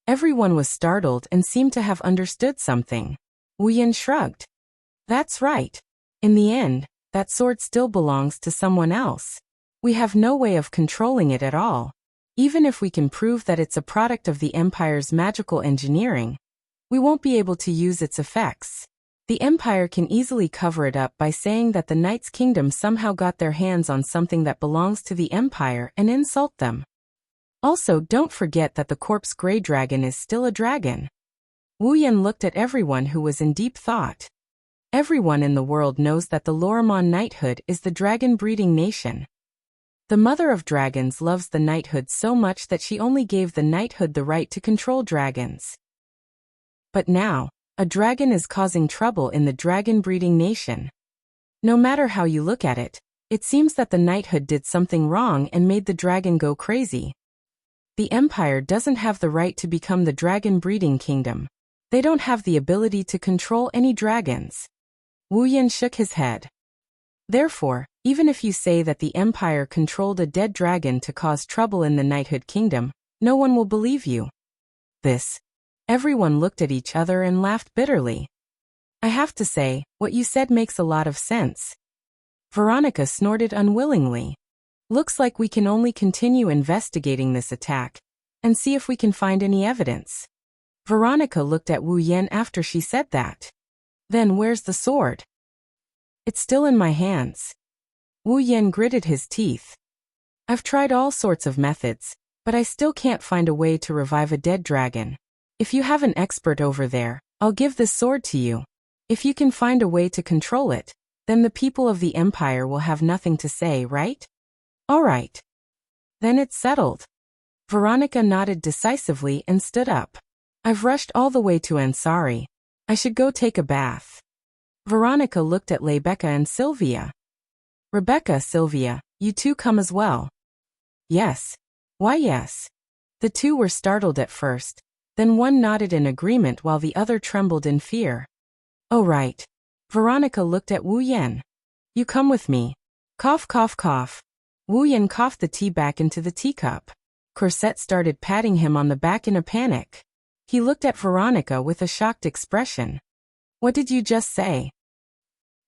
Everyone was startled and seemed to have understood something. Wu Yan shrugged. That's right. In the end, that sword still belongs to someone else. We have no way of controlling it at all. Even if we can prove that it's a product of the Empire's magical engineering, we won't be able to use its effects. The Empire can easily cover it up by saying that the Knight's Kingdom somehow got their hands on something that belongs to the Empire and insult them. Also, don't forget that the corpse Grey Dragon is still a dragon. Wu Yan looked at everyone who was in deep thought. Everyone in the world knows that the Lorimon knighthood is the dragon-breeding nation. The mother of dragons loves the knighthood so much that she only gave the knighthood the right to control dragons. But now, a dragon is causing trouble in the dragon-breeding nation. No matter how you look at it, it seems that the knighthood did something wrong and made the dragon go crazy. The Empire doesn't have the right to become the dragon-breeding kingdom. They don't have the ability to control any dragons. Wu Yan shook his head. Therefore, even if you say that the Empire controlled a dead dragon to cause trouble in the knighthood kingdom, no one will believe you. This. Everyone looked at each other and laughed bitterly. I have to say, what you said makes a lot of sense. Veronica snorted unwillingly. Looks like we can only continue investigating this attack and see if we can find any evidence. Veronica looked at Wu Yan after she said that. Then where's the sword? It's still in my hands. Wu Yan gritted his teeth. I've tried all sorts of methods, but I still can't find a way to revive a dead dragon. If you have an expert over there, I'll give this sword to you. If you can find a way to control it, then the people of the Empire will have nothing to say, right? All right. Then it's settled. Veronica nodded decisively and stood up. I've rushed all the way to Ansari. I should go take a bath. Veronica looked at Rebecca and Sylvia. Rebecca, Sylvia, you two come as well. Yes. Why yes. The two were startled at first, then one nodded in agreement while the other trembled in fear. Oh right. Veronica looked at Wu Yan. You come with me. Cough, cough, cough. Wu Yan coughed the tea back into the teacup. Corset started patting him on the back in a panic. He looked at Veronica with a shocked expression. What did you just say?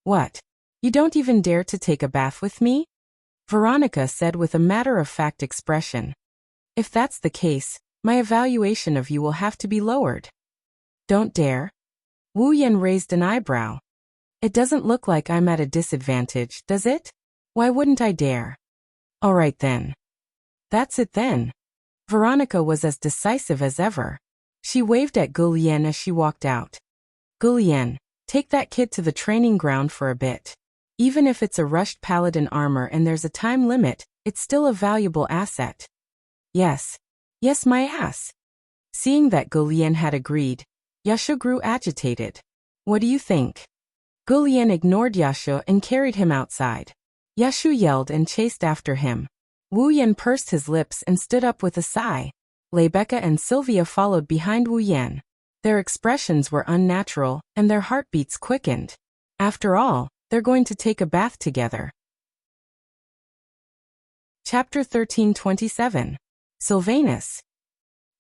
What? You don't even dare to take a bath with me? Veronica said with a matter-of-fact expression. If that's the case, my evaluation of you will have to be lowered. Don't dare? Wu Yan raised an eyebrow. It doesn't look like I'm at a disadvantage, does it? Why wouldn't I dare? All right then. That's it then. Veronica was as decisive as ever. She waved at Gulian as she walked out. Gulian, Take that kid to the training ground for a bit. Even if it's a rushed paladin armor and there's a time limit, it's still a valuable asset. Yes. Yes, my ass. Seeing that Gulian had agreed, Yashu grew agitated. What do you think? Gulian ignored Yashu and carried him outside. Yashu yelled and chased after him. Wu Yan pursed his lips and stood up with a sigh. Rebecca and Sylvia followed behind Wu Yan. Their expressions were unnatural, and their heartbeats quickened. After all, they're going to take a bath together. Chapter 13:27. Sylvanus.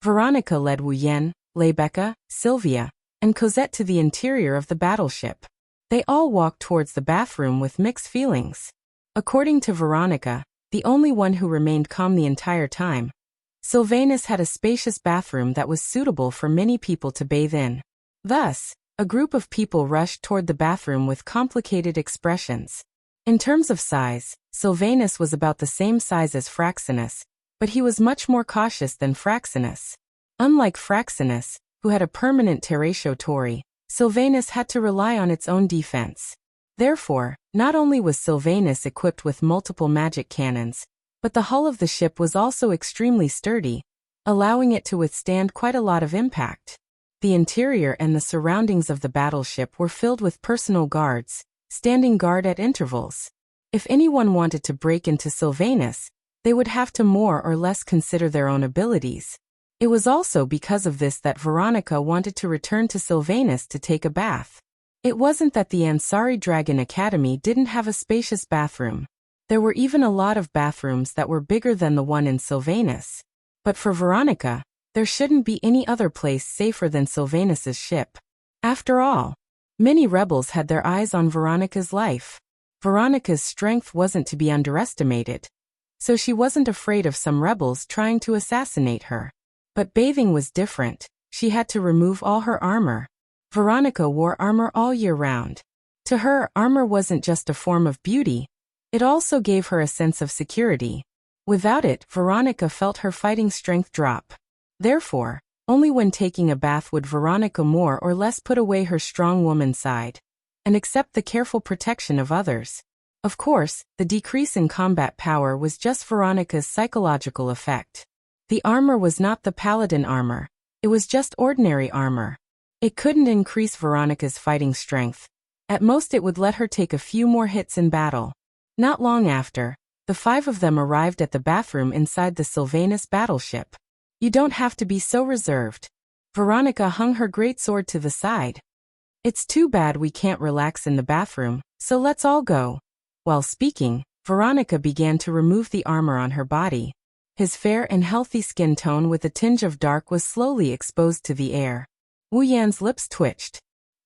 Veronica led Wu Yan, Rebecca, Sylvia, and Cosette to the interior of the battleship. They all walked towards the bathroom with mixed feelings. According to Veronica, the only one who remained calm the entire time, Sylvanus had a spacious bathroom that was suitable for many people to bathe in. Thus, a group of people rushed toward the bathroom with complicated expressions. In terms of size, Sylvanus was about the same size as Fraxinus, but he was much more cautious than Fraxinus. Unlike Fraxinus, who had a permanent terratio tori, Sylvanus had to rely on its own defense. Therefore, not only was Sylvanus equipped with multiple magic cannons, but the hull of the ship was also extremely sturdy, allowing it to withstand quite a lot of impact. The interior and the surroundings of the battleship were filled with personal guards, standing guard at intervals. If anyone wanted to break into Sylvanus, they would have to more or less consider their own abilities. It was also because of this that Veronica wanted to return to Sylvanus to take a bath. It wasn't that the Ansari Dragon Academy didn't have a spacious bathroom. There were even a lot of bathrooms that were bigger than the one in Sylvanus. But for Veronica, there shouldn't be any other place safer than Sylvanus's ship. After all, many rebels had their eyes on Veronica's life. Veronica's strength wasn't to be underestimated, so she wasn't afraid of some rebels trying to assassinate her. But bathing was different. She had to remove all her armor. Veronica wore armor all year round. To her, armor wasn't just a form of beauty. It also gave her a sense of security. Without it, Veronica felt her fighting strength drop. Therefore, only when taking a bath would Veronica more or less put away her strong woman side and accept the careful protection of others. Of course, the decrease in combat power was just Veronica's psychological effect. The armor was not the paladin armor. It was just ordinary armor. It couldn't increase Veronica's fighting strength. At most it would let her take a few more hits in battle. Not long after, the five of them arrived at the bathroom inside the Sylvanus battleship. You don't have to be so reserved. Veronica hung her greatsword to the side. It's too bad we can't relax in the bathroom, so let's all go. While speaking, Veronica began to remove the armor on her body. His fair and healthy skin tone with a tinge of dark was slowly exposed to the air. Wu Yan's lips twitched.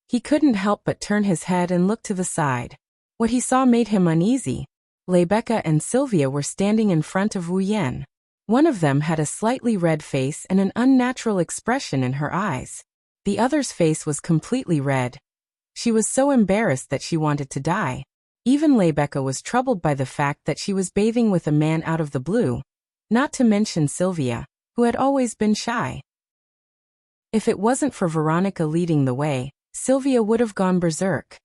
He couldn't help but turn his head and look to the side. What he saw made him uneasy. Rebecca and Sylvia were standing in front of Wu Yan. One of them had a slightly red face and an unnatural expression in her eyes. The other's face was completely red. She was so embarrassed that she wanted to die. Even Rebecca was troubled by the fact that she was bathing with a man out of the blue, not to mention Sylvia, who had always been shy. If it wasn't for Veronica leading the way, Sylvia would have gone berserk.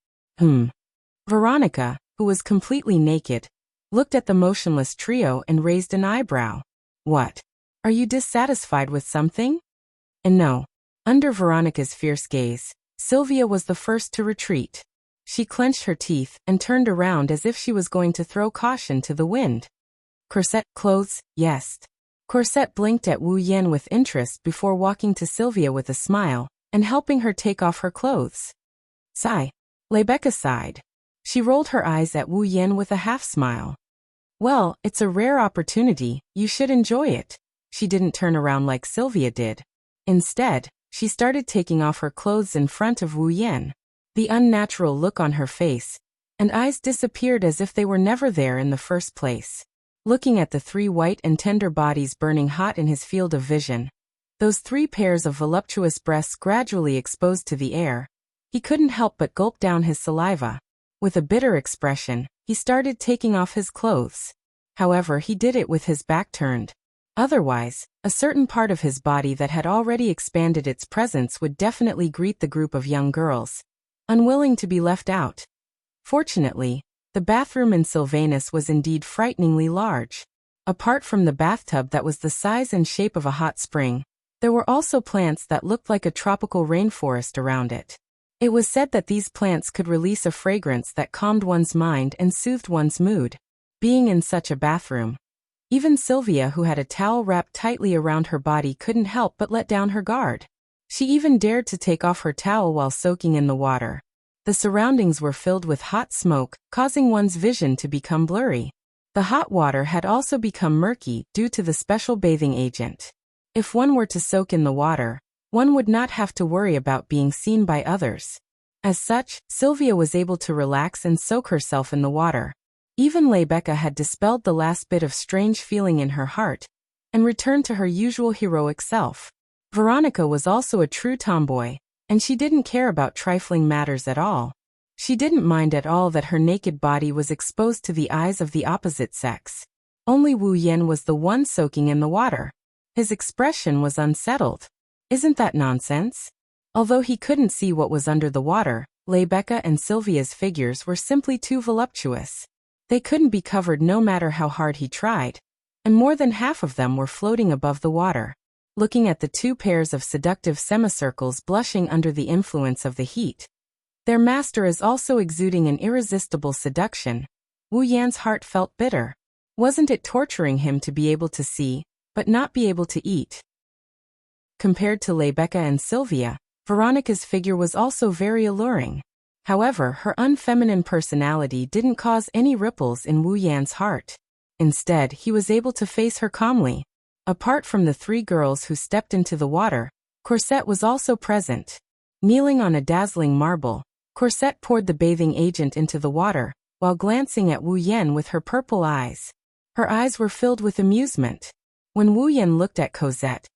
Veronica, who was completely naked, looked at the motionless trio and raised an eyebrow. What? Are you dissatisfied with something? And no. Under Veronica's fierce gaze, Sylvia was the first to retreat. She clenched her teeth and turned around as if she was going to throw caution to the wind. Corset, clothes, yes. Corset blinked at Wu Yan with interest before walking to Sylvia with a smile and helping her take off her clothes. Sigh. Rebecca sighed. She rolled her eyes at Wu Yan with a half-smile. Well, it's a rare opportunity, you should enjoy it. She didn't turn around like Sylvia did. Instead, she started taking off her clothes in front of Wu Yan. The unnatural look on her face and eyes disappeared as if they were never there in the first place. Looking at the three white and tender bodies burning hot in his field of vision, those three pairs of voluptuous breasts gradually exposed to the air, he couldn't help but gulp down his saliva. With a bitter expression, he started taking off his clothes. However, he did it with his back turned. Otherwise, a certain part of his body that had already expanded its presence would definitely greet the group of young girls. unwilling to be left out. Fortunately, the bathroom in Sylvanus was indeed frighteningly large. Apart from the bathtub that was the size and shape of a hot spring, there were also plants that looked like a tropical rainforest around it. It was said that these plants could release a fragrance that calmed one's mind and soothed one's mood. Being in such a bathroom, even Sylvia, who had a towel wrapped tightly around her body, couldn't help but let down her guard. She even dared to take off her towel while soaking in the water. The surroundings were filled with hot smoke, causing one's vision to become blurry. The hot water had also become murky due to the special bathing agent. If one were to soak in the water, one would not have to worry about being seen by others. As such, Sylvia was able to relax and soak herself in the water. Even Rebecca had dispelled the last bit of strange feeling in her heart and returned to her usual heroic self. Veronica was also a true tomboy, and she didn't care about trifling matters at all. She didn't mind at all that her naked body was exposed to the eyes of the opposite sex. Only Wu Yan was the one soaking in the water. His expression was unsettled. Isn't that nonsense? Although he couldn't see what was under the water, Rebecca and Sylvia's figures were simply too voluptuous. They couldn't be covered no matter how hard he tried, and more than half of them were floating above the water. Looking at the two pairs of seductive semicircles blushing under the influence of the heat, their master is also exuding an irresistible seduction. Wu Yan's heart felt bitter. Wasn't it torturing him to be able to see, but not be able to eat? Compared to Rebecca and Sylvia, Veronica's figure was also very alluring. However, her unfeminine personality didn't cause any ripples in Wu Yan's heart. Instead, he was able to face her calmly. Apart from the three girls who stepped into the water, Corset was also present. Kneeling on a dazzling marble, Corset poured the bathing agent into the water, while glancing at Wu Yan with her purple eyes. Her eyes were filled with amusement. When Wu Yan looked at Cosette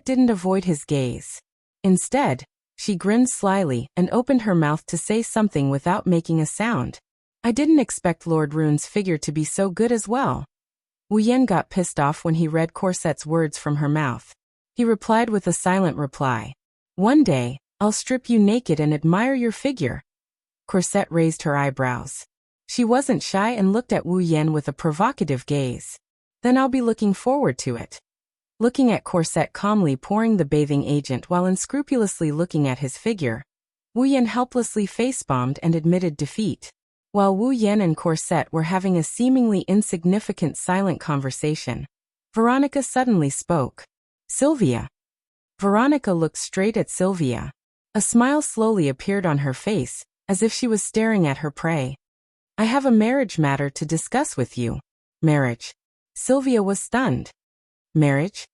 didn't avoid his gaze. Instead, she grinned slyly and opened her mouth to say something without making a sound. I didn't expect Lord Rune's figure to be so good as well. Wu Yan got pissed off when he read Corset's words from her mouth. He replied with a silent reply. One day, I'll strip you naked and admire your figure. Corset raised her eyebrows. She wasn't shy and looked at Wu Yan with a provocative gaze. Then I'll be looking forward to it. Looking at Corset calmly pouring the bathing agent while unscrupulously looking at his figure, Wu Yan helplessly face-bombed and admitted defeat. While Wu Yan and Corset were having a seemingly insignificant silent conversation, Veronica suddenly spoke. Sylvia. Veronica looked straight at Sylvia. A smile slowly appeared on her face, as if she was staring at her prey. I have a marriage matter to discuss with you. Marriage. Sylvia was stunned. Marriage?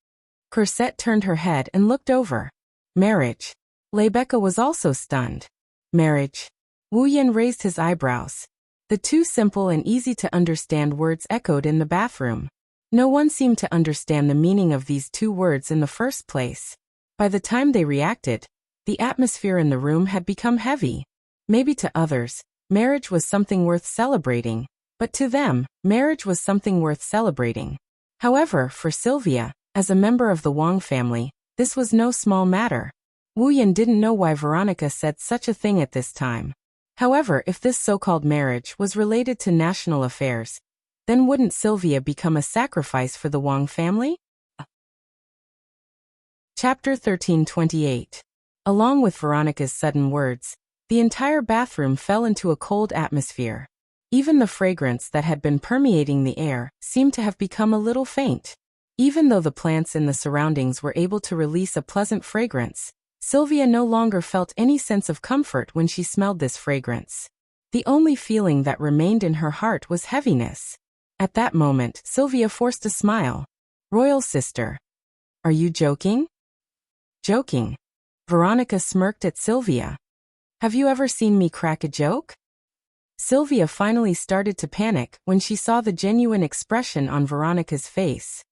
Corset turned her head and looked over. Marriage. Rebecca was also stunned. Marriage. Wu Yan raised his eyebrows. The two simple and easy-to-understand words echoed in the bathroom. No one seemed to understand the meaning of these two words in the first place. By the time they reacted, the atmosphere in the room had become heavy. Maybe to others, marriage was something worth celebrating, but to them, marriage was something worth celebrating. However, for Sylvia, as a member of the Wang family, this was no small matter. Wu Yan didn't know why Veronica said such a thing at this time. However, if this so-called marriage was related to national affairs, then wouldn't Sylvia become a sacrifice for the Wang family? Chapter 1328. Along with Veronica's sudden words, the entire bathroom fell into a cold atmosphere. Even the fragrance that had been permeating the air seemed to have become a little faint. Even though the plants in the surroundings were able to release a pleasant fragrance, Sylvia no longer felt any sense of comfort when she smelled this fragrance. The only feeling that remained in her heart was heaviness. At that moment, Sylvia forced a smile. Royal sister. Are you joking? Joking. Veronica smirked at Sylvia. Have you ever seen me crack a joke? Sylvia finally started to panic when she saw the genuine expression on Veronica's face.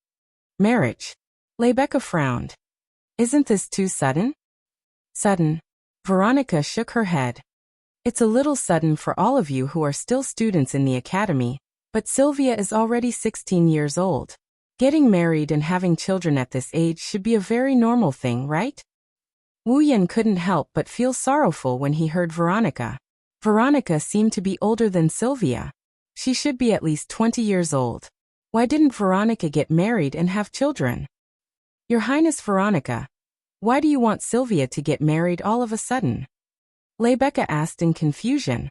Marriage. Rebecca frowned. Isn't this too sudden? Sudden. Veronica shook her head. It's a little sudden for all of you who are still students in the academy, but Sylvia is already 16 years old. Getting married and having children at this age should be a very normal thing, right? Wu Yan couldn't help but feel sorrowful when he heard Veronica. Veronica seemed to be older than Sylvia. She should be at least 20 years old. Why didn't Veronica get married and have children? Your Highness Veronica, why do you want Sylvia to get married all of a sudden? Rebecca asked in confusion.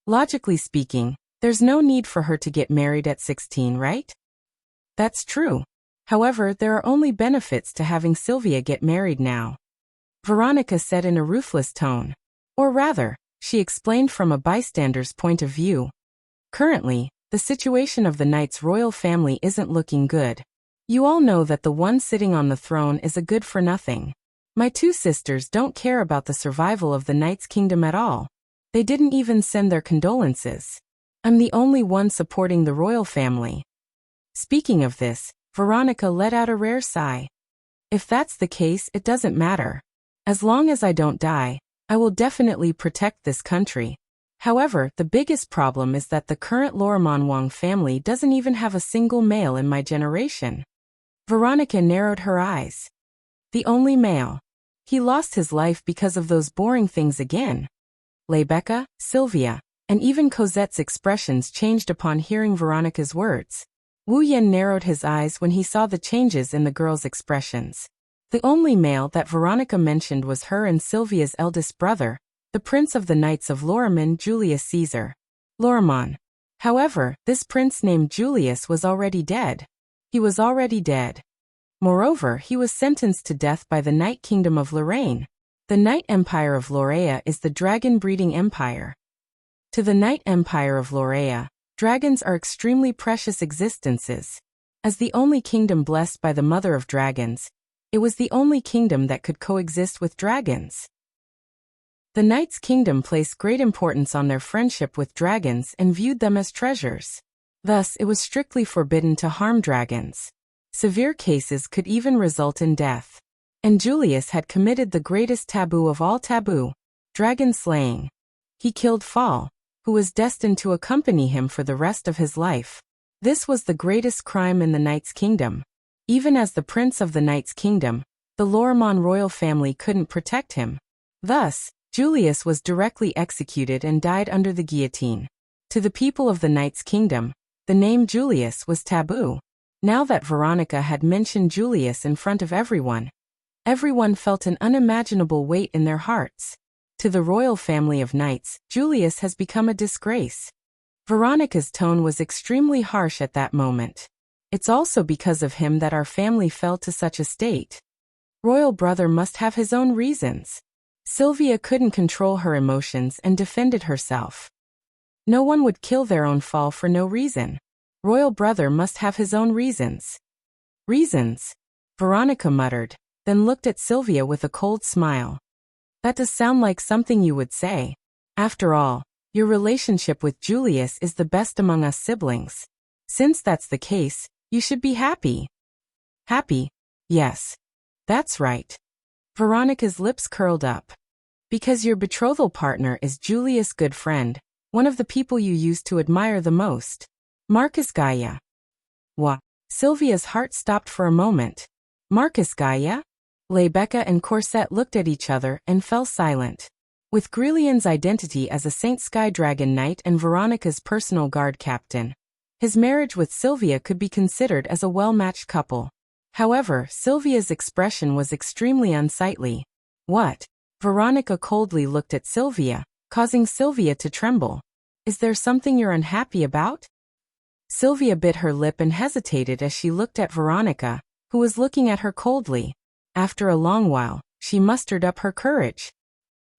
Logically speaking, there's no need for her to get married at 16, right? That's true. However, there are only benefits to having Sylvia get married now. Veronica said in a ruthless tone. Or rather, she explained from a bystander's point of view. Currently, the situation of the knight's royal family isn't looking good. You all know that the one sitting on the throne is a good-for-nothing. My two sisters don't care about the survival of the knight's kingdom at all. They didn't even send their condolences. I'm the only one supporting the royal family. Speaking of this, Veronica let out a rare sigh. If that's the case, it doesn't matter. As long as I don't die, I will definitely protect this country. However, the biggest problem is that the current Lorimon Wang family doesn't even have a single male in my generation. Veronica narrowed her eyes. The only male. He lost his life because of those boring things again. Rebecca, Sylvia, and even Cosette's expressions changed upon hearing Veronica's words. Wu Yan narrowed his eyes when he saw the changes in the girl's expressions. The only male that Veronica mentioned was her and Sylvia's eldest brother, the Prince of the Knights of Lorimon, Julius Caesar. Lorimon. However, this prince named Julius was already dead. He was already dead. Moreover, he was sentenced to death by the Knight Kingdom of Lorraine. The Knight Empire of Lorea is the dragon-breeding empire. To the Knight Empire of Lorea, dragons are extremely precious existences. As the only kingdom blessed by the Mother of Dragons, it was the only kingdom that could coexist with dragons. The Knight's Kingdom placed great importance on their friendship with dragons and viewed them as treasures. Thus, it was strictly forbidden to harm dragons. Severe cases could even result in death. And Julius had committed the greatest taboo of all taboo, dragon slaying. He killed Fall, who was destined to accompany him for the rest of his life. This was the greatest crime in the Knight's Kingdom. Even as the Prince of the Knight's Kingdom, the Lorimon royal family couldn't protect him. Thus, Julius was directly executed and died under the guillotine. To the people of the Knight's Kingdom, the name Julius was taboo. Now that Veronica had mentioned Julius in front of everyone felt an unimaginable weight in their hearts. To the royal family of knights, Julius has become a disgrace. Veronica's tone was extremely harsh at that moment. It's also because of him that our family fell to such a state. Royal brother must have his own reasons. Sylvia couldn't control her emotions and defended herself. No one would kill their own Fall for no reason. Royal brother must have his own reasons. Reasons? Veronica muttered, then looked at Sylvia with a cold smile. That does sound like something you would say. After all, your relationship with Julius is the best among us siblings. Since that's the case, you should be happy. Happy? Yes. That's right. Veronica's lips curled up. Because your betrothal partner is Julius' good friend, one of the people you used to admire the most. Marcus Gaia. What? Sylvia's heart stopped for a moment. Marcus Gaia? Rebecca and Corset looked at each other and fell silent. With Grelian's identity as a Saint Sky Dragon Knight and Veronica's personal guard captain, his marriage with Sylvia could be considered as a well-matched couple. However, Sylvia's expression was extremely unsightly. What? Veronica coldly looked at Sylvia, causing Sylvia to tremble. Is there something you're unhappy about? Sylvia bit her lip and hesitated as she looked at Veronica, who was looking at her coldly. After a long while, she mustered up her courage.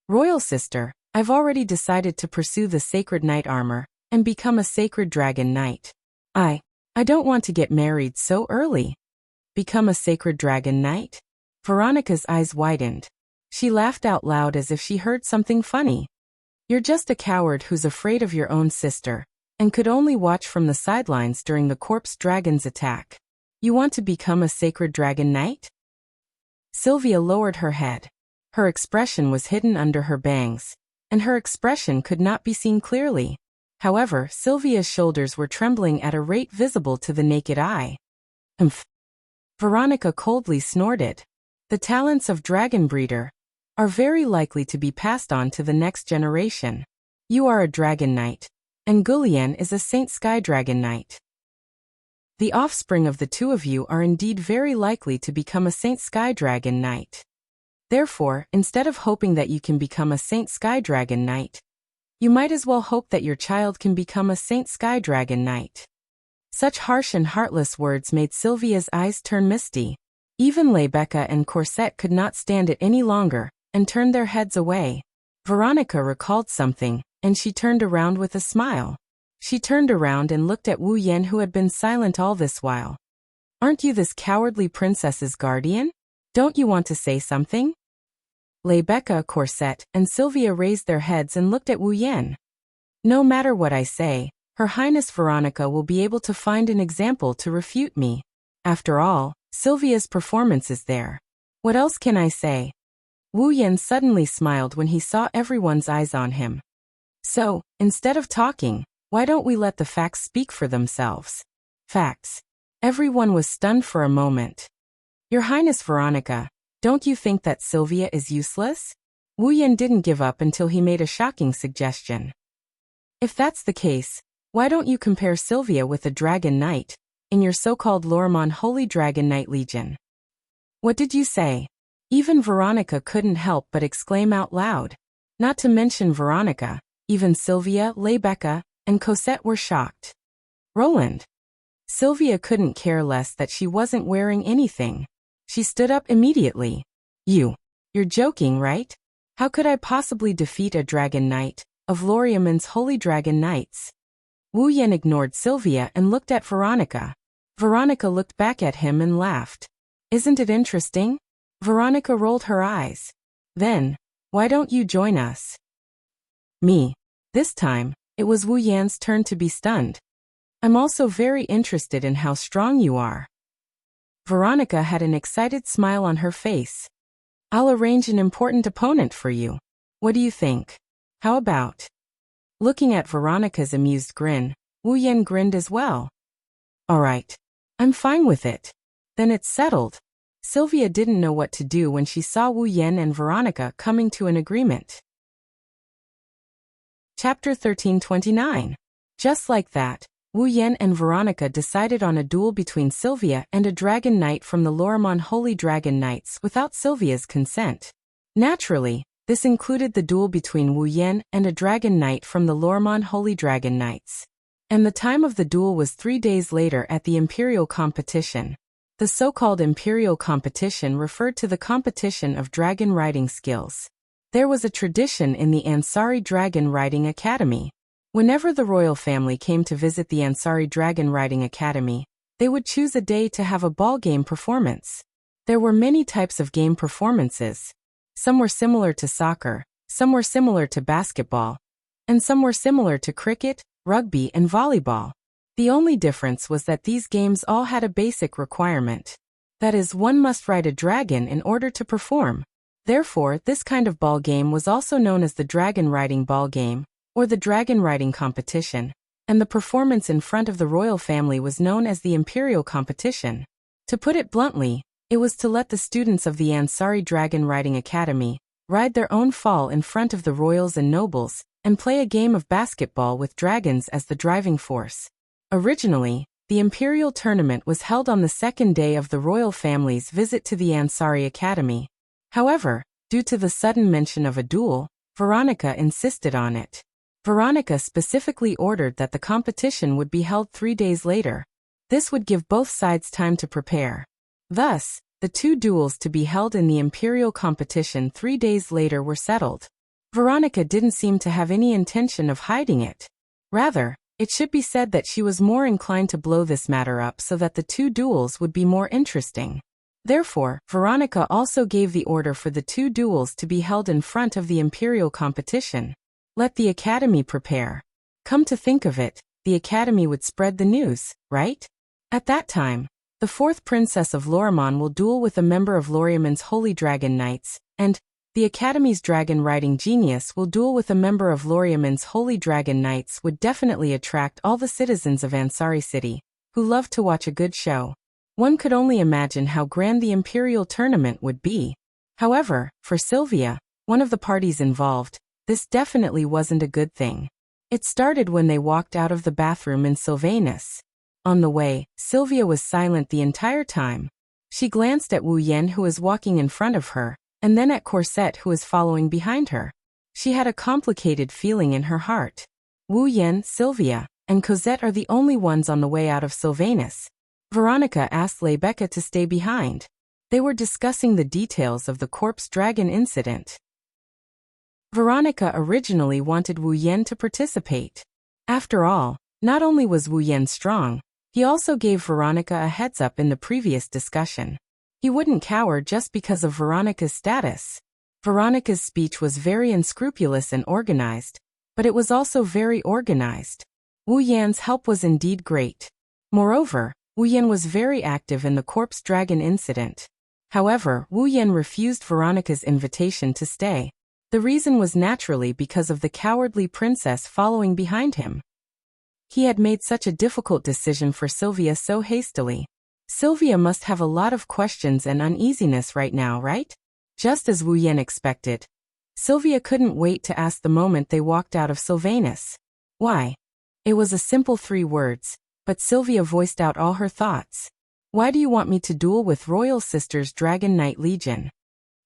Royal sister, I've already decided to pursue the sacred knight armor and become a sacred dragon knight. I don't want to get married so early. Become a sacred dragon knight? Veronica's eyes widened. She laughed out loud as if she heard something funny. You're just a coward who's afraid of your own sister, and could only watch from the sidelines during the corpse dragon's attack. You want to become a sacred dragon knight? Sylvia lowered her head. Her expression was hidden under her bangs, and her expression could not be seen clearly. However, Sylvia's shoulders were trembling at a rate visible to the naked eye. Veronica coldly snorted. The talents of Dragon Breeder. are very likely to be passed on to the next generation. You are a dragon knight, and Gulian is a Saint Sky Dragon Knight. The offspring of the two of you are indeed very likely to become a Saint Sky Dragon Knight. Therefore, instead of hoping that you can become a Saint Sky Dragon Knight, you might as well hope that your child can become a Saint Sky Dragon Knight. Such harsh and heartless words made Sylvia's eyes turn misty. Even Rebecca and Corset could not stand it any longer, and turned their heads away. Veronica recalled something, and she turned around with a smile. She turned around and looked at Wu Yan, who had been silent all this while. Aren't you this cowardly princess's guardian? Don't you want to say something? Rebecca, Corset, and Sylvia raised their heads and looked at Wu Yan. No matter what I say, Her Highness Veronica will be able to find an example to refute me. After all, Sylvia's performance is there. What else can I say? Wu Yan suddenly smiled when he saw everyone's eyes on him. So, instead of talking, why don't we let the facts speak for themselves? Facts. Everyone was stunned for a moment. Your Highness Veronica, don't you think that Sylvia is useless? Wu Yan didn't give up until he made a shocking suggestion. If that's the case, why don't you compare Sylvia with a dragon knight in your so-called Lormon Holy Dragon Knight Legion? What did you say? Even Veronica couldn't help but exclaim out loud. Not to mention Veronica, even Sylvia, Rebecca, and Cosette were shocked. Roland. Sylvia couldn't care less that she wasn't wearing anything. She stood up immediately. You're joking, right? How could I possibly defeat a dragon knight of Loriamon's Holy Dragon Knights? Wu Yan ignored Sylvia and looked at Veronica. Veronica looked back at him and laughed. Isn't it interesting? Veronica rolled her eyes. Then, why don't you join us? Me. This time, it was Wu Yan's turn to be stunned. I'm also very interested in how strong you are. Veronica had an excited smile on her face. I'll arrange an important opponent for you. What do you think? How about? Looking at Veronica's amused grin, Wu Yan grinned as well. All right. I'm fine with it. Then it's settled. Sylvia didn't know what to do when she saw Wu Yan and Veronica coming to an agreement. Chapter 1329. Just like that, Wu Yan and Veronica decided on a duel between Sylvia and a dragon knight from the Lormon Holy Dragon Knights without Sylvia's consent. Naturally, this included the duel between Wu Yan and a dragon knight from the Lormon Holy Dragon Knights. And the time of the duel was 3 days later at the Imperial competition. The so-called Imperial competition referred to the competition of dragon riding skills. There was a tradition in the Ansari Dragon Riding Academy. Whenever the royal family came to visit the Ansari Dragon Riding Academy, they would choose a day to have a ball game performance. There were many types of game performances. Some were similar to soccer, some were similar to basketball, and some were similar to cricket, rugby, and volleyball. The only difference was that these games all had a basic requirement. That is, one must ride a dragon in order to perform. Therefore, this kind of ball game was also known as the dragon riding ball game, or the dragon riding competition, and the performance in front of the royal family was known as the Imperial competition. To put it bluntly, it was to let the students of the Ansari Dragon Riding Academy ride their own fall in front of the royals and nobles, and play a game of basketball with dragons as the driving force. Originally, the Imperial tournament was held on the second day of the royal family's visit to the Ansari Academy. However, due to the sudden mention of a duel, Veronica insisted on it. Veronica specifically ordered that the competition would be held 3 days later. This would give both sides time to prepare. Thus, the 2 duels to be held in the Imperial competition 3 days later were settled. Veronica didn't seem to have any intention of hiding it. Rather, it should be said that she was more inclined to blow this matter up so that the 2 duels would be more interesting. Therefore, Veronica also gave the order for the 2 duels to be held in front of the Imperial competition. Let the Academy prepare. Come to think of it, the Academy would spread the news, right? At that time, the 4th Princess of Lormon will duel with a member of Loriamon's Holy Dragon Knights, and the Academy's dragon riding genius will duel with a member of Loriamon's Holy Dragon Knights would definitely attract all the citizens of Ansari City, who love to watch a good show. One could only imagine how grand the Imperial tournament would be. However, for Sylvia, one of the parties involved, this definitely wasn't a good thing. It started when they walked out of the bathroom in Sylvanus. On the way, Sylvia was silent the entire time. She glanced at Wu Yan, who was walking in front of her, and then at Corset, who was following behind her. She had a complicated feeling in her heart. Wu Yan, Sylvia, and Cosette are the only ones on the way out of Sylvanus. Veronica asked Rebecca to stay behind. They were discussing the details of the corpse dragon incident. Veronica originally wanted Wu Yan to participate. After all, not only was Wu Yan strong, he also gave Veronica a heads up in the previous discussion. He wouldn't cower just because of Veronica's status. Veronica's speech was very unscrupulous and organized, but it was also very organized. Wu Yan's help was indeed great. Moreover, Wu Yan was very active in the corpse dragon incident. However, Wu Yan refused Veronica's invitation to stay. The reason was naturally because of the cowardly princess following behind him. He had made such a difficult decision for Sylvia so hastily. Sylvia must have a lot of questions and uneasiness right now, right? Just as Wu Yan expected. Sylvia couldn't wait to ask the moment they walked out of Sylvanus. Why? It was a simple 3 words, but Sylvia voiced out all her thoughts. Why do you want me to duel with Royal Sister's Dragon Knight Legion?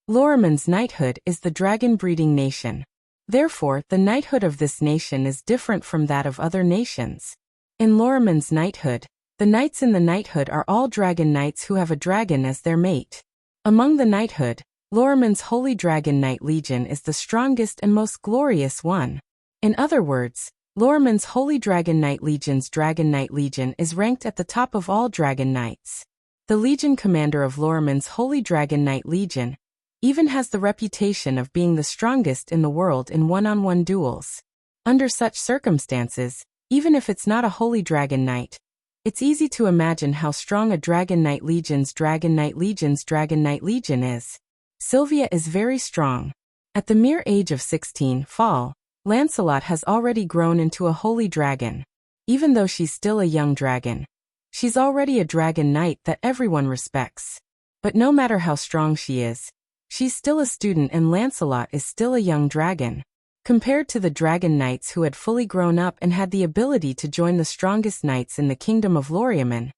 Lorimen's knighthood is the dragon-breeding nation. Therefore, the knighthood of this nation is different from that of other nations. In Lorimen's knighthood, the knights in the knighthood are all dragon knights who have a dragon as their mate. Among the knighthood, Lorimen's Holy Dragon Knight Legion is the strongest and most glorious one. In other words, Lorimen's Holy Dragon Knight Legion's Dragon Knight Legion is ranked at the top of all dragon knights. The Legion commander of Lorimen's Holy Dragon Knight Legion even has the reputation of being the strongest in the world in one-on-one duels. Under such circumstances, even if it's not a Holy Dragon Knight, it's easy to imagine how strong a Dragon Knight Legion's Dragon Knight Legion's Dragon Knight Legion is. Sylvia is very strong. At the mere age of 16, Lancelot has already grown into a holy dragon. Even though she's still a young dragon, she's already a dragon knight that everyone respects. But no matter how strong she is, she's still a student, and Lancelot is still a young dragon. Compared to the dragon knights who had fully grown up and had the ability to join the strongest knights in the kingdom of Loriemen,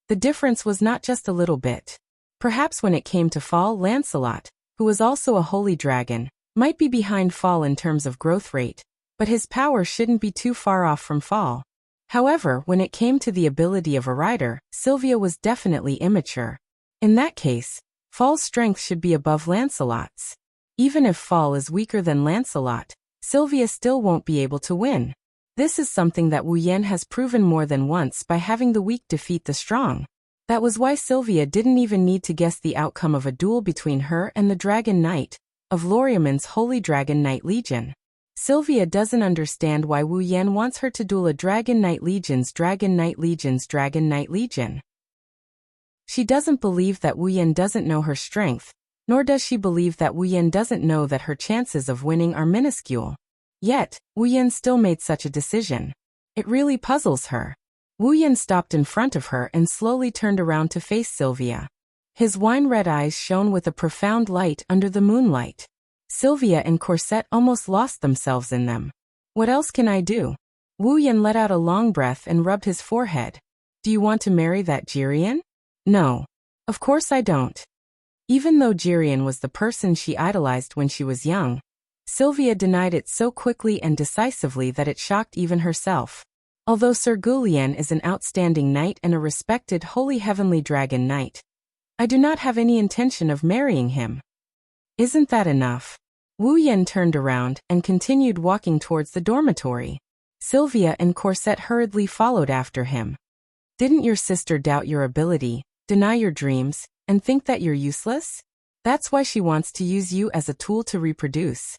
the difference was not just a little bit. Perhaps when it came to Lancelot, who was also a holy dragon, might be behind in terms of growth rate, but his power shouldn't be too far off from However, when it came to the ability of a rider, Sylvia was definitely immature. In that case, Fall's strength should be above Lancelot's. Even if Fall is weaker than Lancelot, Sylvia still won't be able to win. This is something that Wu Yan has proven more than once by having the weak defeat the strong. That was why Sylvia didn't even need to guess the outcome of a duel between her and the Dragon Knight of Loriemen's Holy Dragon Knight Legion. Sylvia doesn't understand why Wu Yan wants her to duel a Dragon Knight Legion's Dragon Knight Legion's Dragon Knight Legion. She doesn't believe that Wu Yan doesn't know her strength, nor does she believe that Wu Yan doesn't know that her chances of winning are minuscule. Yet, Wu Yan still made such a decision. It really puzzles her. Wu Yan stopped in front of her and slowly turned around to face Sylvia. His wine-red eyes shone with a profound light under the moonlight. Sylvia and Corset almost lost themselves in them. What else can I do? Wu Yan let out a long breath and rubbed his forehead. Do you want to marry that Jirian? No. Of course I don't. Even though Jirian was the person she idolized when she was young, Sylvia denied it so quickly and decisively that it shocked even herself. Although Sir Gulien is an outstanding knight and a respected holy heavenly dragon knight, I do not have any intention of marrying him. Isn't that enough? Wu Yan turned around and continued walking towards the dormitory. Sylvia and Corset hurriedly followed after him. Didn't your sister doubt your ability, deny your dreams, and think that you're useless? That's why she wants to use you as a tool to reproduce.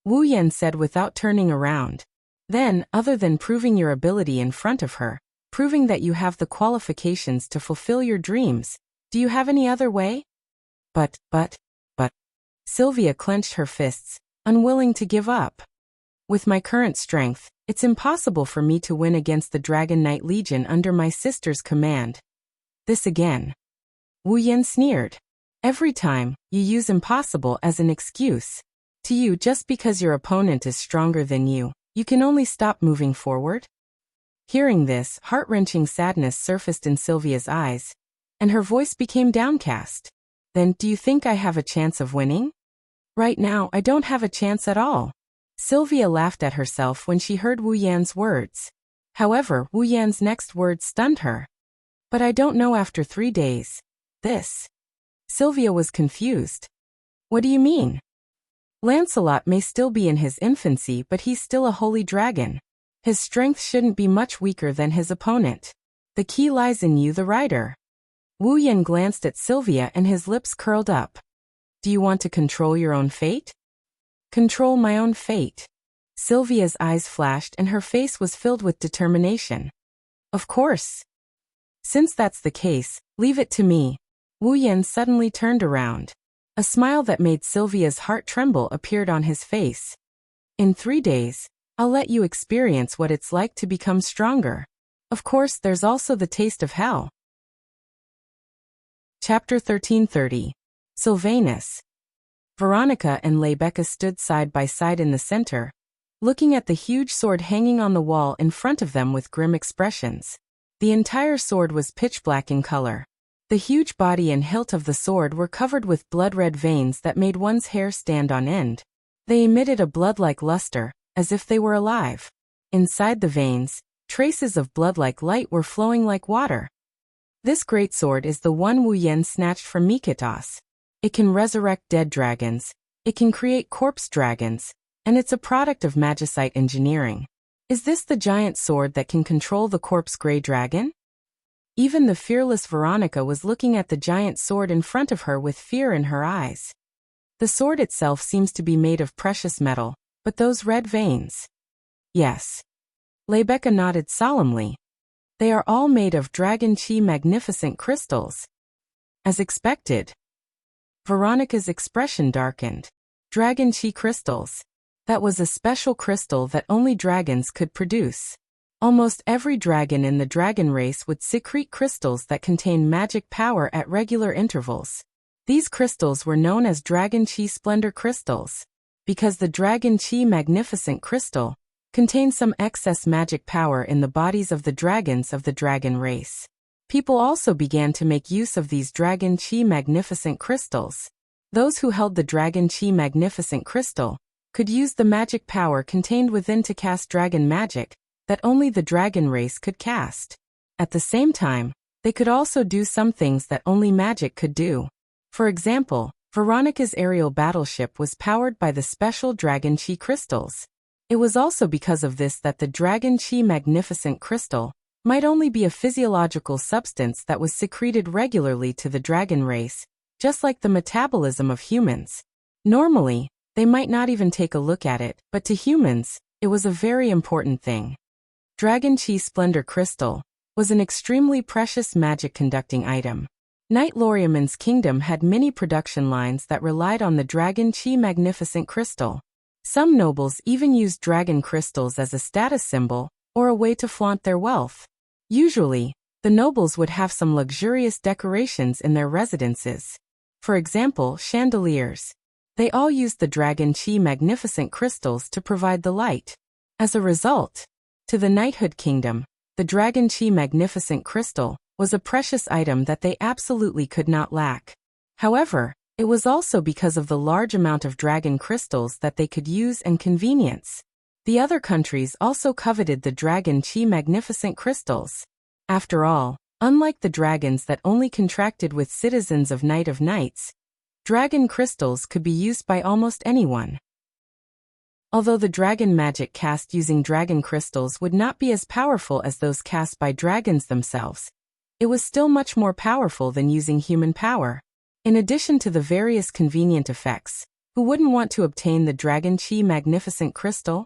Wu Yan said without turning around. Then, other than proving your ability in front of her, proving that you have the qualifications to fulfill your dreams, do you have any other way? But. Sylvia clenched her fists, unwilling to give up. With my current strength, it's impossible for me to win against the Dragon Knight Legion under my sister's command. This again. Wu Yan sneered. Every time, you use impossible as an excuse. To you, just because your opponent is stronger than you, you can only stop moving forward? Hearing this, heart-wrenching sadness surfaced in Sylvia's eyes, and her voice became downcast. Then, do you think I have a chance of winning? Right now, I don't have a chance at all. Sylvia laughed at herself when she heard Wu Yan's words. However, Wu Yan's next words stunned her. But I don't know after 3 days. This. Sylvia was confused. What do you mean? Lancelot may still be in his infancy, but he's still a holy dragon. His strength shouldn't be much weaker than his opponent. The key lies in you, the rider. Wu Yan glanced at Sylvia and his lips curled up. Do you want to control your own fate? Control my own fate. Sylvia's eyes flashed and her face was filled with determination. Of course. Since that's the case, leave it to me. Wu Yan suddenly turned around. A smile that made Sylvia's heart tremble appeared on his face. In 3 days, I'll let you experience what it's like to become stronger. Of course, there's also the taste of hell. Chapter 1330. Sylvanus. Veronica and Rebecca stood side by side in the center, looking at the huge sword hanging on the wall in front of them with grim expressions. The entire sword was pitch black in color. The huge body and hilt of the sword were covered with blood-red veins that made one's hair stand on end. They emitted a blood-like luster, as if they were alive. Inside the veins, traces of blood-like light were flowing like water. This great sword is the one Wu Yan snatched from Mikotos. It can resurrect dead dragons, it can create corpse dragons, and it's a product of magicite engineering. Is this the giant sword that can control the corpse gray dragon? Even the fearless Veronica was looking at the giant sword in front of her with fear in her eyes. The sword itself seems to be made of precious metal, but those red veins. Yes. Rebecca nodded solemnly. They are all made of dragon chi magnificent crystals. As expected. Veronica's expression darkened. Dragon chi crystals. That was a special crystal that only dragons could produce. Almost every dragon in the dragon race would secrete crystals that contain magic power at regular intervals. These crystals were known as Dragon Chi Splendor crystals, because the Dragon Chi Magnificent crystal contained some excess magic power in the bodies of the dragons of the dragon race. People also began to make use of these Dragon Chi Magnificent crystals. Those who held the Dragon Chi Magnificent crystal could use the magic power contained within to cast dragon magic that only the dragon race could cast. At the same time, they could also do some things that only magic could do. For example, Veronica's aerial battleship was powered by the special Dragon Chi crystals. It was also because of this that the Dragon Chi Magnificent crystal might only be a physiological substance that was secreted regularly to the dragon race, just like the metabolism of humans. Normally, they might not even take a look at it, but to humans, it was a very important thing. Dragon Chi Splendor Crystal was an extremely precious magic-conducting item. Knight Loriaman's kingdom had many production lines that relied on the Dragon Chi Magnificent crystal. Some nobles even used dragon crystals as a status symbol or a way to flaunt their wealth. Usually, the nobles would have some luxurious decorations in their residences. For example, chandeliers. They all used the Dragon Chi Magnificent crystals to provide the light. As a result, to the knighthood kingdom, the Dragon Chi Magnificent crystal was a precious item that they absolutely could not lack. However, it was also because of the large amount of dragon crystals that they could use and convenience. The other countries also coveted the Dragon Chi Magnificent crystals. After all, unlike the dragons that only contracted with citizens of Knight of Knights, dragon crystals could be used by almost anyone. Although the dragon magic cast using dragon crystals would not be as powerful as those cast by dragons themselves, it was still much more powerful than using human power. In addition to the various convenient effects, who wouldn't want to obtain the Dragon Chi Magnificent crystal?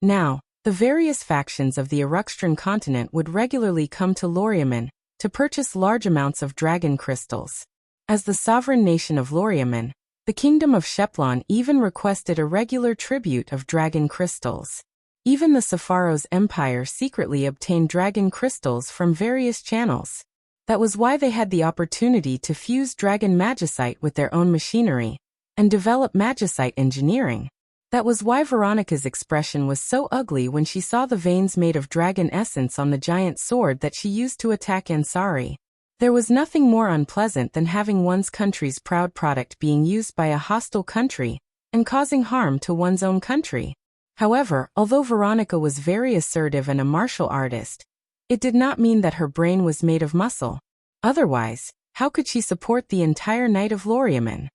Now, the various factions of the Eruxtran continent would regularly come to Loriaman to purchase large amounts of dragon crystals. As the sovereign nation of Loriaman, the kingdom of Sheplon even requested a regular tribute of dragon crystals. Even the Sepharo's empire secretly obtained dragon crystals from various channels. That was why they had the opportunity to fuse dragon magicite with their own machinery, and develop magicite engineering. That was why Veronica's expression was so ugly when she saw the veins made of dragon essence on the giant sword that she used to attack Ansari. There was nothing more unpleasant than having one's country's proud product being used by a hostile country and causing harm to one's own country. However, although Veronica was very assertive and a martial artist, it did not mean that her brain was made of muscle. Otherwise, how could she support the entire Knight of Loriaman?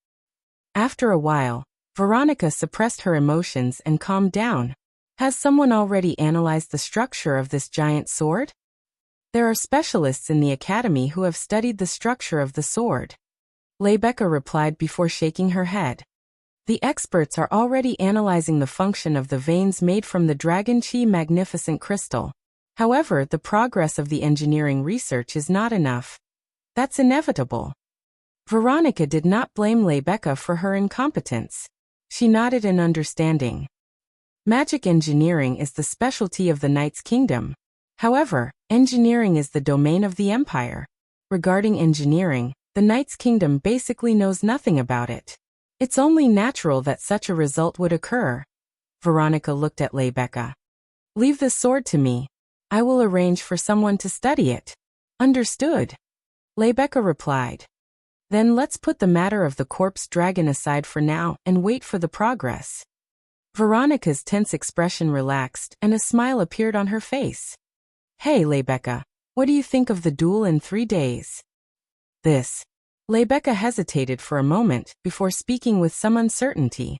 After a while, Veronica suppressed her emotions and calmed down. Has someone already analyzed the structure of this giant sword? There are specialists in the academy who have studied the structure of the sword. Lebecca replied before shaking her head. The experts are already analyzing the function of the veins made from the Dragon Chi magnificent crystal. However, the progress of the engineering research is not enough. That's inevitable. Veronica did not blame Lebecca for her incompetence. She nodded in understanding. Magic engineering is the specialty of the Knight's Kingdom. However, engineering is the domain of the Empire. Regarding engineering, the Knight's Kingdom basically knows nothing about it. It's only natural that such a result would occur. Veronica looked at Lebecca. Leave this sword to me. I will arrange for someone to study it. Understood. Lebecca replied. Then let's put the matter of the corpse dragon aside for now and wait for the progress. Veronica's tense expression relaxed and a smile appeared on her face. Hey Lebecca, what do you think of the duel in 3 days? This. Lebecca hesitated for a moment before speaking with some uncertainty.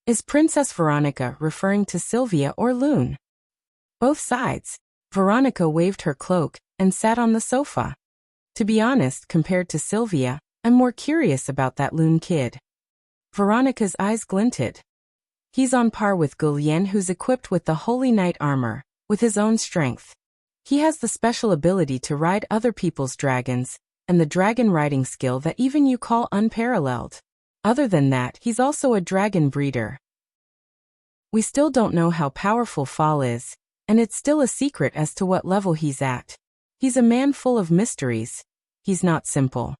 Is Princess Veronica referring to Sylvia or Loon? Both sides. Veronica waved her cloak and sat on the sofa. To be honest, compared to Sylvia, I'm more curious about that Loon kid. Veronica's eyes glinted. He's on par with Gulian, who's equipped with the Holy Knight armor, with his own strength. He has the special ability to ride other people's dragons, and the dragon riding skill that even you call unparalleled. Other than that, he's also a dragon breeder. We still don't know how powerful Fall is, and it's still a secret as to what level he's at. He's a man full of mysteries. He's not simple.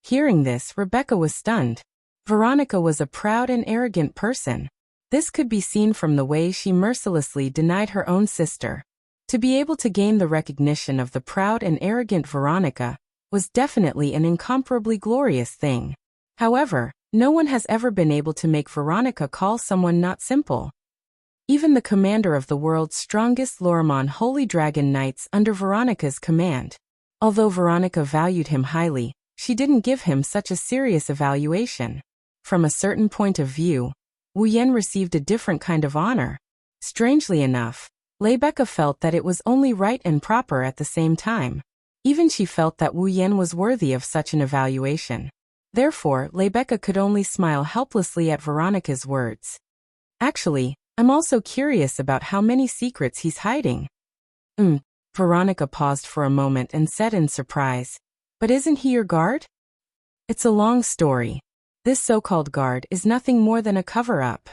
Hearing this, Rebecca was stunned. Veronica was a proud and arrogant person. This could be seen from the way she mercilessly denied her own sister. To be able to gain the recognition of the proud and arrogant Veronica was definitely an incomparably glorious thing. However, no one has ever been able to make Veronica call someone not simple. Even the commander of the world's strongest Loriman Holy Dragon Knights under Veronica's command. Although Veronica valued him highly, she didn't give him such a serious evaluation. From a certain point of view, Wu Yan received a different kind of honor. Strangely enough, Lebecca felt that it was only right and proper at the same time. Even she felt that Wu Yan was worthy of such an evaluation. Therefore, Lebecca could only smile helplessly at Veronica's words. Actually, I'm also curious about how many secrets he's hiding. Veronica paused for a moment and said in surprise, but isn't he your guard? It's a long story. This so-called guard is nothing more than a cover-up.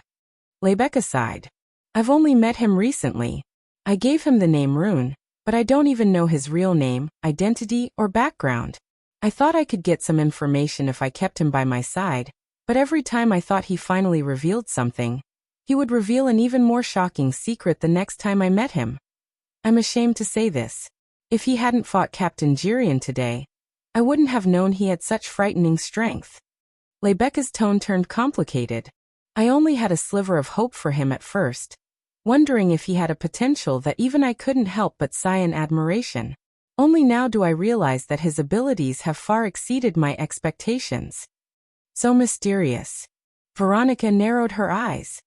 Lebecca sighed. I've only met him recently. I gave him the name Rune, but I don't even know his real name, identity, or background. I thought I could get some information if I kept him by my side, but every time I thought he finally revealed something, he would reveal an even more shocking secret the next time I met him. I'm ashamed to say this. If he hadn't fought Captain Jirian today, I wouldn't have known he had such frightening strength. Lebecca's tone turned complicated. I only had a sliver of hope for him at first, wondering if he had a potential that even I couldn't help but sigh in admiration. Only now do I realize that his abilities have far exceeded my expectations. So mysterious. Veronica narrowed her eyes.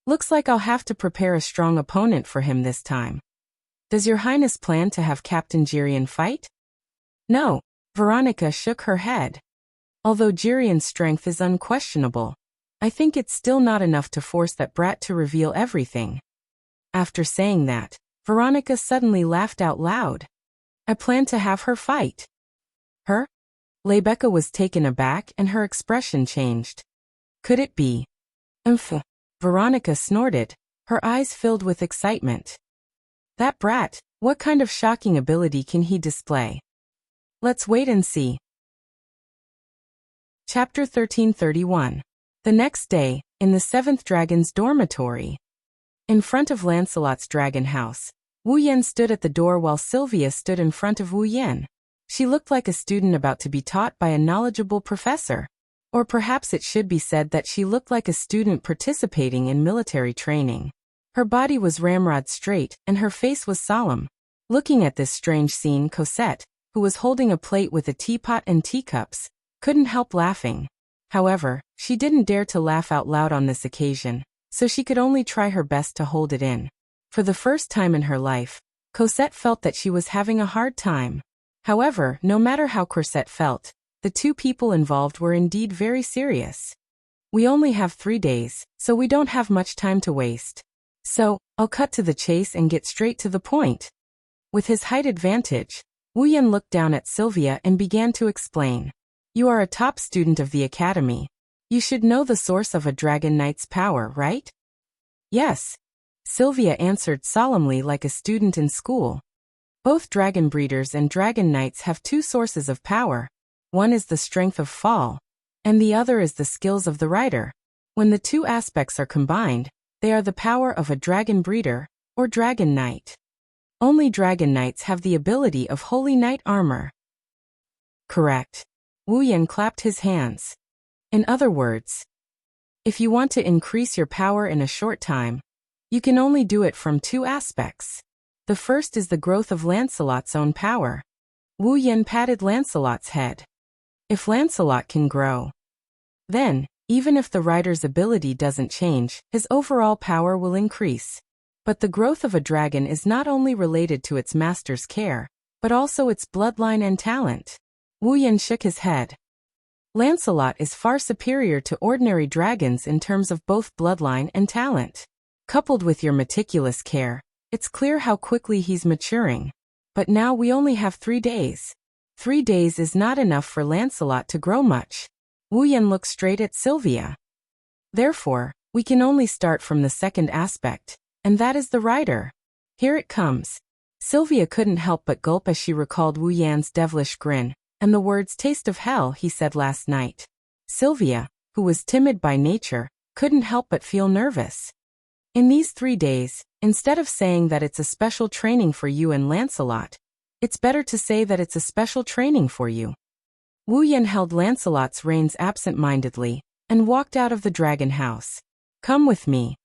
Looks like I'll have to prepare a strong opponent for him this time. Does Your Highness plan to have Captain Jirian fight? No. Veronica shook her head. Although Jirian's strength is unquestionable, I think it's still not enough to force that brat to reveal everything. After saying that, Veronica suddenly laughed out loud. I plan to have her fight. Her? Lebecca was taken aback and her expression changed. Could it be? Veronica snorted, her eyes filled with excitement. That brat, what kind of shocking ability can he display? Let's wait and see. Chapter 1331. The next day, in the 7th dragon's dormitory. In front of Lancelot's dragon house, Wu Yan stood at the door while Sylvia stood in front of Wu Yan. She looked like a student about to be taught by a knowledgeable professor. Or perhaps it should be said that she looked like a student participating in military training. Her body was ramrod straight, and her face was solemn. Looking at this strange scene, Cosette, who was holding a plate with a teapot and teacups, couldn't help laughing. However, she didn't dare to laugh out loud on this occasion, so she could only try her best to hold it in. For the first time in her life, Cosette felt that she was having a hard time. However, no matter how Cosette felt, the two people involved were indeed very serious. We only have 3 days, so we don't have much time to waste. So, I'll cut to the chase and get straight to the point. With his height advantage, Wu Yan looked down at Sylvia and began to explain. You are a top student of the academy. You should know the source of a dragon knight's power, right? Yes. Sylvia answered solemnly like a student in school. Both dragon breeders and dragon knights have 2 sources of power. One is the strength of fall, and the other is the skills of the rider. When the 2 aspects are combined, they are the power of a dragon breeder, or dragon knight. Only dragon knights have the ability of holy knight armor. Correct. Wu Yan clapped his hands. In other words, if you want to increase your power in a short time, you can only do it from 2 aspects. The first is the growth of Lancelot's own power. Wu Yan patted Lancelot's head. If Lancelot can grow, then, even if the rider's ability doesn't change, his overall power will increase. But the growth of a dragon is not only related to its master's care, but also its bloodline and talent. Wu Yan shook his head. Lancelot is far superior to ordinary dragons in terms of both bloodline and talent. Coupled with your meticulous care, it's clear how quickly he's maturing. But now we only have 3 days. 3 days is not enough for Lancelot to grow much. Wu Yan looked straight at Sylvia. Therefore, we can only start from the second aspect, and that is the rider. Here it comes. Sylvia couldn't help but gulp as she recalled Wu Yan's devilish grin, and the words taste of hell he said last night. Sylvia, who was timid by nature, couldn't help but feel nervous. In these 3 days, instead of saying that it's a special training for you and Lancelot, it's better to say that it's a special training for you. Wu Yan held Lancelot's reins absent-mindedly, and walked out of the dragon house. Come with me.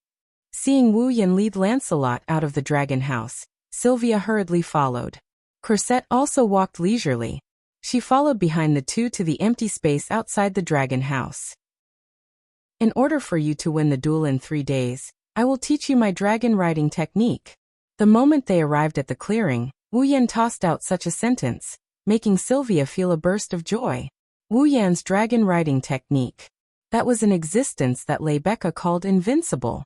Seeing Wu Yan lead Lancelot out of the dragon house, Sylvia hurriedly followed. Cosette also walked leisurely. She followed behind the 2 to the empty space outside the dragon house. In order for you to win the duel in 3 days, I will teach you my dragon riding technique. The moment they arrived at the clearing, Wu Yan tossed out such a sentence, making Sylvia feel a burst of joy. Wu Yan's dragon riding technique. That was an existence that Rebecca called invincible.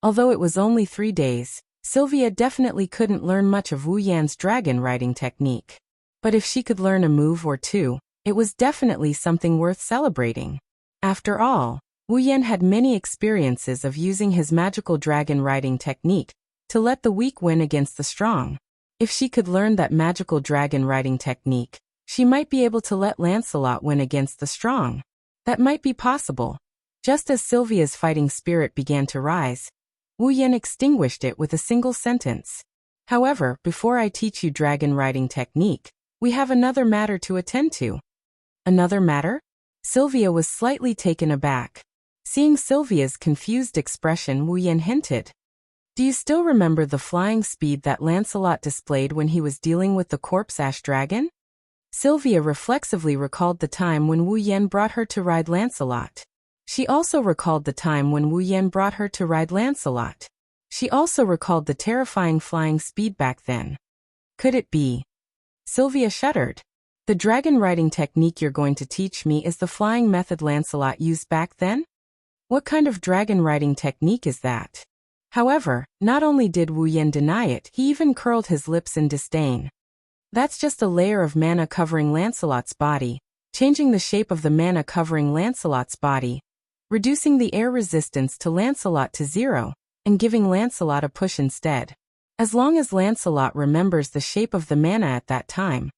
Although it was only 3 days, Sylvia definitely couldn't learn much of Wu Yan's dragon riding technique. But if she could learn a move or 2, it was definitely something worth celebrating. After all, Wu Yan had many experiences of using his magical dragon riding technique to let the weak win against the strong. If she could learn that magical dragon riding technique, she might be able to let Lancelot win against the strong. That might be possible. Just as Sylvia's fighting spirit began to rise, Wu Yan extinguished it with a single sentence. However, before I teach you dragon riding technique, we have another matter to attend to. Another matter? Sylvia was slightly taken aback. Seeing Sylvia's confused expression, Wu Yan hinted. Do you still remember the flying speed that Lancelot displayed when he was dealing with the corpse ash dragon? Sylvia reflexively recalled the time when Wu Yan brought her to ride Lancelot. She also recalled the time when Wu Yan brought her to ride Lancelot. She also recalled the terrifying flying speed back then. Could it be? Sylvia shuddered. The dragon riding technique you're going to teach me is the flying method Lancelot used back then? What kind of dragon riding technique is that? However, not only did Wu Yan deny it, he even curled his lips in disdain. That's just a layer of mana covering Lancelot's body, changing the shape of the mana covering Lancelot's body, reducing the air resistance to Lancelot to 0, and giving Lancelot a push instead. As long as Lancelot remembers the shape of the mana at that time,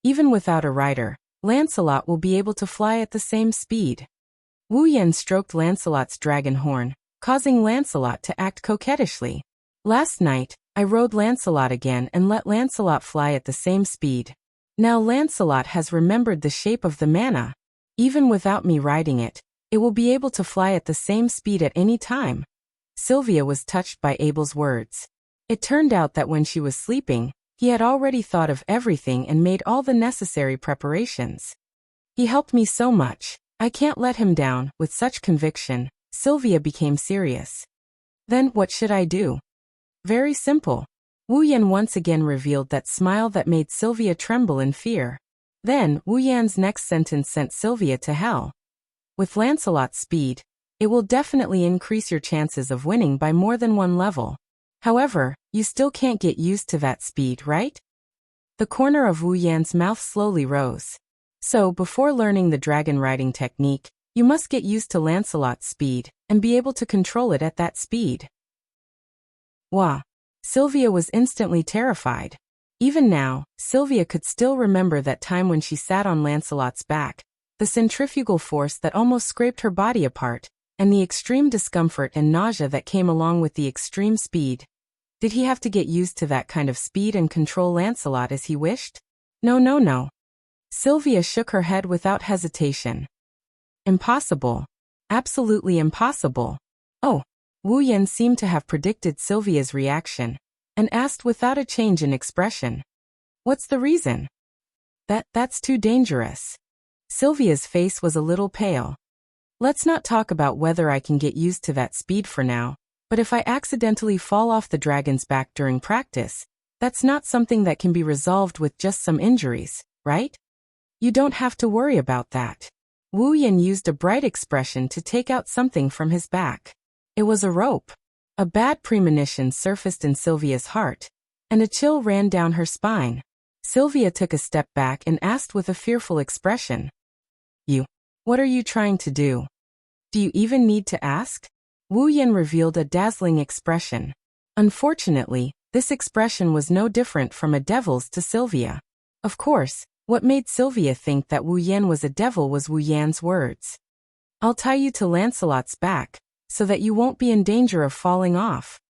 even without a rider, Lancelot will be able to fly at the same speed. Wu Yan stroked Lancelot's dragon horn, causing Lancelot to act coquettishly. Last night, I rode Lancelot again and let Lancelot fly at the same speed. Now Lancelot has remembered the shape of the manna. Even without me riding it, it will be able to fly at the same speed at any time. Sylvia was touched by Abel's words. It turned out that when she was sleeping, he had already thought of everything and made all the necessary preparations. He helped me so much. I can't let him down. With such conviction, Sylvia became serious. Then what should I do? Very simple. Wu Yan once again revealed that smile that made Sylvia tremble in fear. Then, Wu Yan's next sentence sent Sylvia to hell. With Lancelot's speed, it will definitely increase your chances of winning by more than one level. However, you still can't get used to that speed, right? The corner of Wu Yan's mouth slowly rose. So, before learning the dragon riding technique, you must get used to Lancelot's speed, and be able to control it at that speed. Wah! Sylvia was instantly terrified. Even now, Sylvia could still remember that time when she sat on Lancelot's back, the centrifugal force that almost scraped her body apart, and the extreme discomfort and nausea that came along with the extreme speed. Did he have to get used to that kind of speed and control Lancelot as he wished? No. Sylvia shook her head without hesitation. Impossible. Absolutely impossible. Oh. Wu Yan seemed to have predicted Sylvia's reaction, and asked without a change in expression. What's the reason? That's too dangerous. Sylvia's face was a little pale. Let's not talk about whether I can get used to that speed for now, but if I accidentally fall off the dragon's back during practice, that's not something that can be resolved with just some injuries, right? You don't have to worry about that. Wu Yan used a bright expression to take out something from his back. It was a rope. A bad premonition surfaced in Sylvia's heart, and a chill ran down her spine. Sylvia took a step back and asked with a fearful expression. What are you trying to do? Do you even need to ask? Wu Yan revealed a dazzling expression. Unfortunately, this expression was no different from a devil's to Sylvia. Of course, what made Sylvia think that Wu Yan was a devil was Wu Yan's words. I'll tie you to Lancelot's back, so that you won't be in danger of falling off.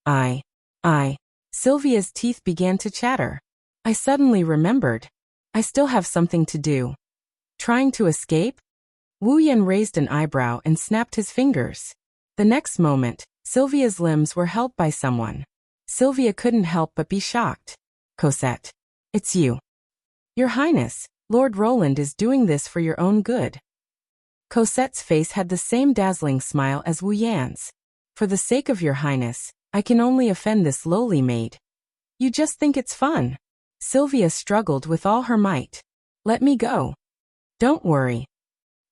I. Sylvia's teeth began to chatter. I suddenly remembered. I still have something to do. Trying to escape? Wu Yan raised an eyebrow and snapped his fingers. The next moment, Sylvia's limbs were held by someone. Sylvia couldn't help but be shocked. Cosette. It's you. Your Highness, Lord Roland is doing this for your own good. Cosette's face had the same dazzling smile as Wu Yan's. For the sake of your Highness, I can only offend this lowly maid. You just think it's fun. Sylvia struggled with all her might. Let me go. Don't worry.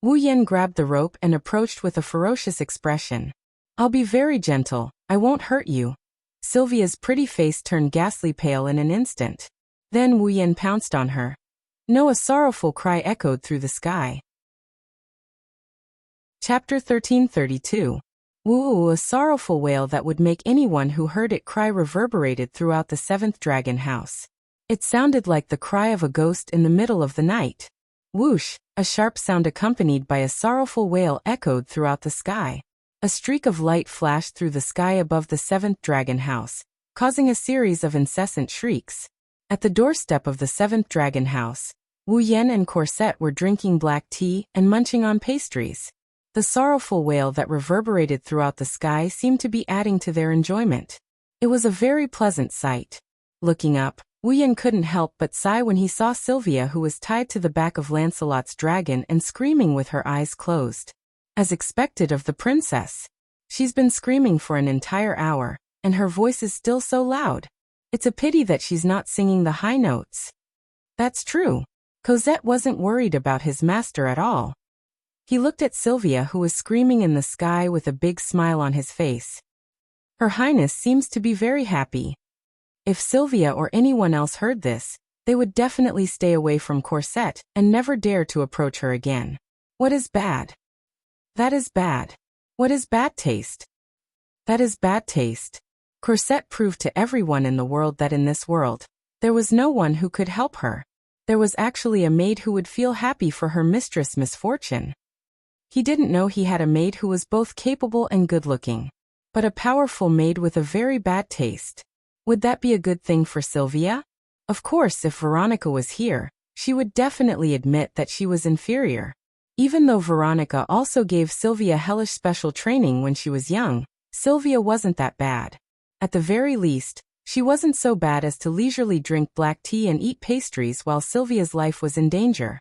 Wu Yan grabbed the rope and approached with a ferocious expression. I'll be very gentle, I won't hurt you. Sylvia's pretty face turned ghastly pale in an instant. Then Wu Yan pounced on her. No, a sorrowful cry echoed through the sky. Chapter 1332. Woo, a sorrowful wail that would make anyone who heard it cry reverberated throughout the seventh dragon house. It sounded like the cry of a ghost in the middle of the night. Whoosh, a sharp sound accompanied by a sorrowful wail echoed throughout the sky. A streak of light flashed through the sky above the seventh dragon house, causing a series of incessant shrieks. At the doorstep of the seventh dragon house, Wu Yan and Corset were drinking black tea and munching on pastries. The sorrowful wail that reverberated throughout the sky seemed to be adding to their enjoyment. It was a very pleasant sight. Looking up, Wu Yan couldn't help but sigh when he saw Sylvia, who was tied to the back of Lancelot's dragon and screaming with her eyes closed. As expected of the princess. She's been screaming for an entire hour, and her voice is still so loud. It's a pity that she's not singing the high notes. That's true. Cosette wasn't worried about his master at all. He looked at Sylvia, who was screaming in the sky with a big smile on his face. Her Highness seems to be very happy. If Sylvia or anyone else heard this, they would definitely stay away from Corset and never dare to approach her again. What is bad? That is bad. What is bad taste? That is bad taste. Corset proved to everyone in the world that in this world, there was no one who could help her. There was actually a maid who would feel happy for her mistress' misfortune. He didn't know he had a maid who was both capable and good-looking, but a powerful maid with a very bad taste. Would that be a good thing for Sylvia? Of course, if Veronica was here, she would definitely admit that she was inferior. Even though Veronica also gave Sylvia hellish special training when she was young, Sylvia wasn't that bad. At the very least, she wasn't so bad as to leisurely drink black tea and eat pastries while Sylvia's life was in danger.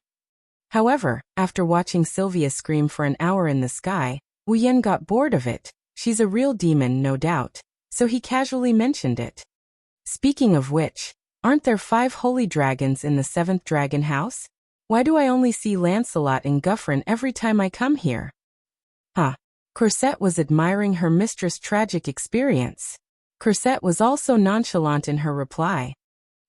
However, after watching Sylvia scream for an hour in the sky, Wu Yan got bored of it. She's a real demon, no doubt, so he casually mentioned it. Speaking of which, aren't there 5 holy dragons in the 7th dragon house? Why do I only see Lancelot and Guffrin every time I come here? Corsette was admiring her mistress' tragic experience. Corsette was also nonchalant in her reply.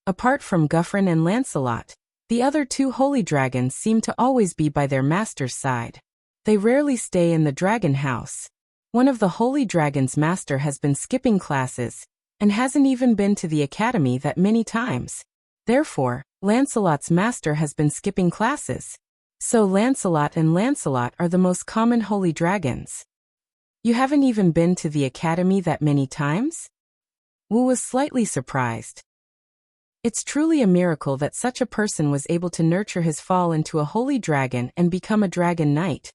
Apart from Guffrin and Lancelot, the other 2 holy dragons seem to always be by their master's side. They rarely stay in the dragon house. One of the holy dragon's master has been skipping classes, and hasn't even been to the academy that many times. Therefore, Lancelot's master has been skipping classes. So Lancelot and Lancelot are the most common holy dragons. You haven't even been to the academy that many times? Wu was slightly surprised. It's truly a miracle that such a person was able to nurture his fall into a holy dragon and become a dragon knight.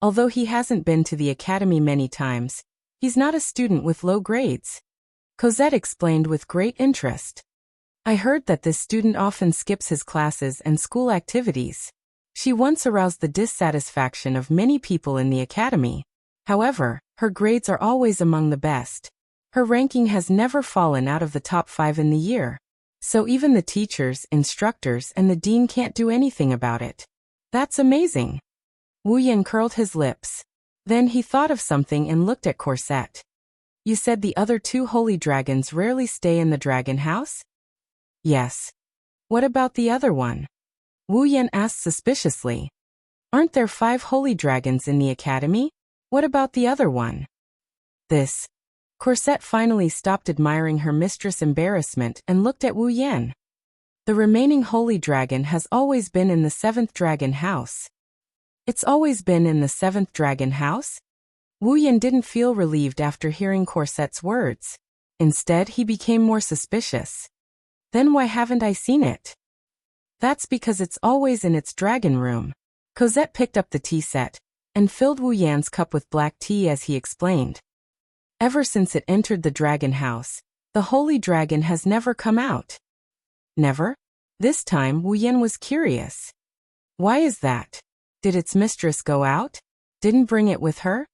Although he hasn't been to the academy many times, he's not a student with low grades. Cosette explained with great interest. I heard that this student often skips his classes and school activities. She once aroused the dissatisfaction of many people in the academy. However, her grades are always among the best. Her ranking has never fallen out of the top 5 in the year. So even the teachers, instructors, and the dean can't do anything about it. That's amazing. Wu Yan curled his lips. Then he thought of something and looked at Corsette. You said the other 2 holy dragons rarely stay in the dragon house? Yes. What about the other one? Wu Yan asked suspiciously. Aren't there 5 holy dragons in the academy? What about the other one? Corsette finally stopped admiring her mistress' embarrassment and looked at Wu Yan. The remaining holy dragon has always been in the 7th dragon house. It's always been in the 7th dragon house? Wu Yan didn't feel relieved after hearing Corsette's words. Instead, he became more suspicious. Then why haven't I seen it? That's because it's always in its dragon room. Cosette picked up the tea set and filled Wu Yan's cup with black tea as he explained. Ever since it entered the dragon house, the holy dragon has never come out. Never? This time Wu Yan was curious. Why is that? Did its mistress go out? Didn't bring it with her?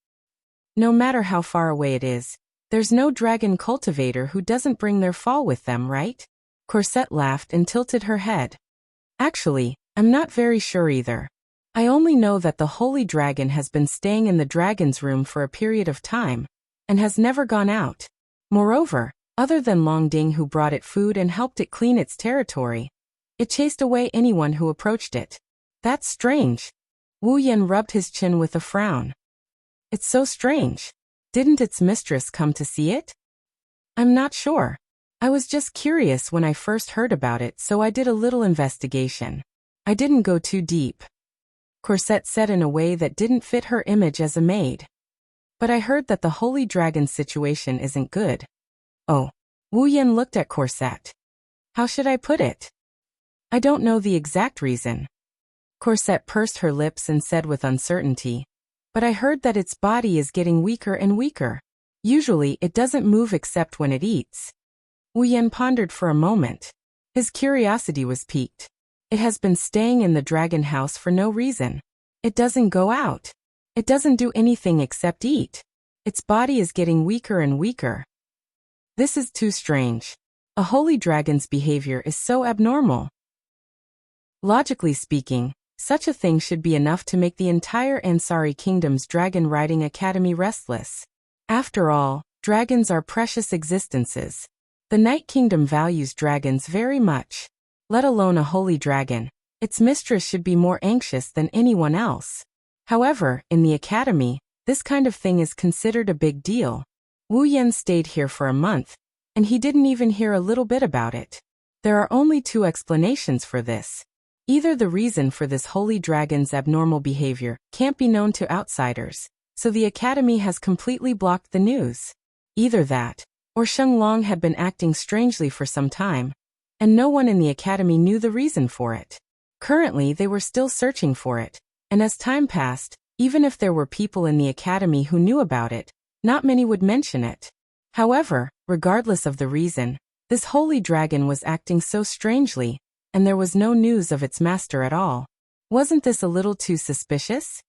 No matter how far away it is, there's no dragon cultivator who doesn't bring their fall with them, right? Corsette laughed and tilted her head. Actually, I'm not very sure either. I only know that the holy dragon has been staying in the dragon's room for a period of time, and has never gone out. Moreover, other than Long Ding who brought it food and helped it clean its territory, it chased away anyone who approached it. That's strange. Wu Yan rubbed his chin with a frown. It's so strange. Didn't its mistress come to see it? I'm not sure. I was just curious when I first heard about it, so I did a little investigation. I didn't go too deep. Corsette said in a way that didn't fit her image as a maid. But I heard that the holy dragon situation isn't good. Oh. Wu Yan looked at Corsette. How should I put it? I don't know the exact reason. Corsette pursed her lips and said with uncertainty. But I heard that its body is getting weaker and weaker. Usually it doesn't move except when it eats. Wu Yan pondered for a moment. His curiosity was piqued. It has been staying in the dragon house for no reason. It doesn't go out. It doesn't do anything except eat. Its body is getting weaker and weaker. This is too strange. A holy dragon's behavior is so abnormal. Logically speaking, such a thing should be enough to make the entire Ansari Kingdom's Dragon Riding Academy restless. After all, dragons are precious existences. The Night Kingdom values dragons very much. Let alone a holy dragon, its mistress should be more anxious than anyone else. However, in the academy, this kind of thing is considered a big deal. Wu Yan stayed here for a month, and he didn't even hear a little bit about it. There are only 2 explanations for this. Either the reason for this holy dragon's abnormal behavior can't be known to outsiders, so the academy has completely blocked the news. Either that, or Sheng Long had been acting strangely for some time, and no one in the academy knew the reason for it. Currently they were still searching for it, and as time passed, even if there were people in the academy who knew about it, not many would mention it. However, regardless of the reason, this holy dragon was acting so strangely, and there was no news of its master at all. Wasn't this a little too suspicious?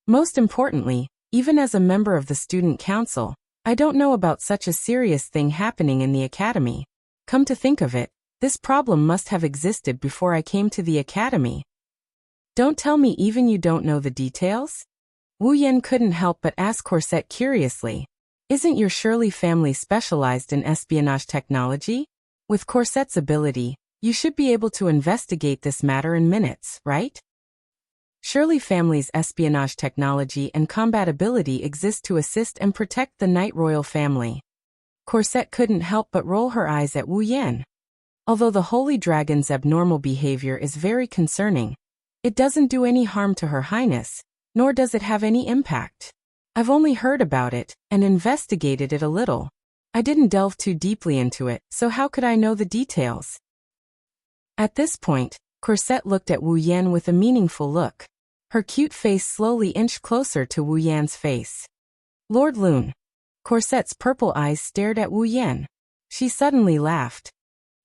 Most importantly, even as a member of the student council, I don't know about such a serious thing happening in the academy. Come to think of it, this problem must have existed before I came to the academy. Don't tell me even you don't know the details? Wu Yan couldn't help but ask Corset curiously. Isn't your Shirley family specialized in espionage technology? With Corset's ability, you should be able to investigate this matter in minutes, right? Shirley family's espionage technology and combat ability exist to assist and protect the Knight Royal family. Corset couldn't help but roll her eyes at Wu Yan. Although the Holy Dragon's abnormal behavior is very concerning, it doesn't do any harm to Her Highness, nor does it have any impact. I've only heard about it and investigated it a little. I didn't delve too deeply into it, so how could I know the details? At this point, Corset looked at Wu Yan with a meaningful look. Her cute face slowly inched closer to Wu Yan's face. Lord Lune. Corset's purple eyes stared at Wu Yan. She suddenly laughed.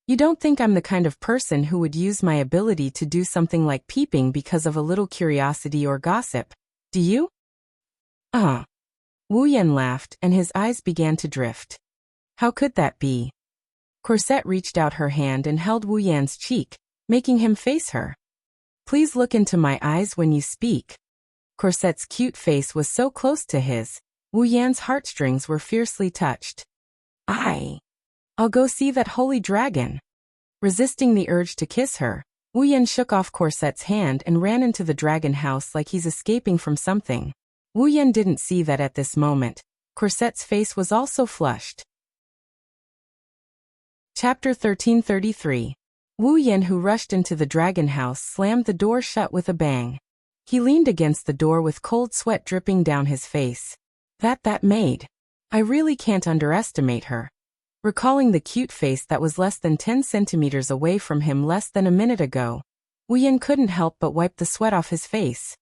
You don't think I'm the kind of person who would use my ability to do something like peeping because of a little curiosity or gossip, do you? Wu Yan laughed and his eyes began to drift. How could that be? Corset reached out her hand and held Wu Yan's cheek, making him face her. Please look into my eyes when you speak. Corset's cute face was so close to his, Wu Yan's heartstrings were fiercely touched. I'll go see that holy dragon. Resisting the urge to kiss her, Wu Yan shook off Corset's hand and ran into the dragon house like he's escaping from something. Wu Yan didn't see that at this moment. Corset's face was also flushed. Chapter 1333. Wu Yan, who rushed into the dragon house, slammed the door shut with a bang. He leaned against the door with cold sweat dripping down his face. That maid. I really can't underestimate her. Recalling the cute face that was less than 10 centimeters away from him less than a minute ago, Wu Yan couldn't help but wipe the sweat off his face.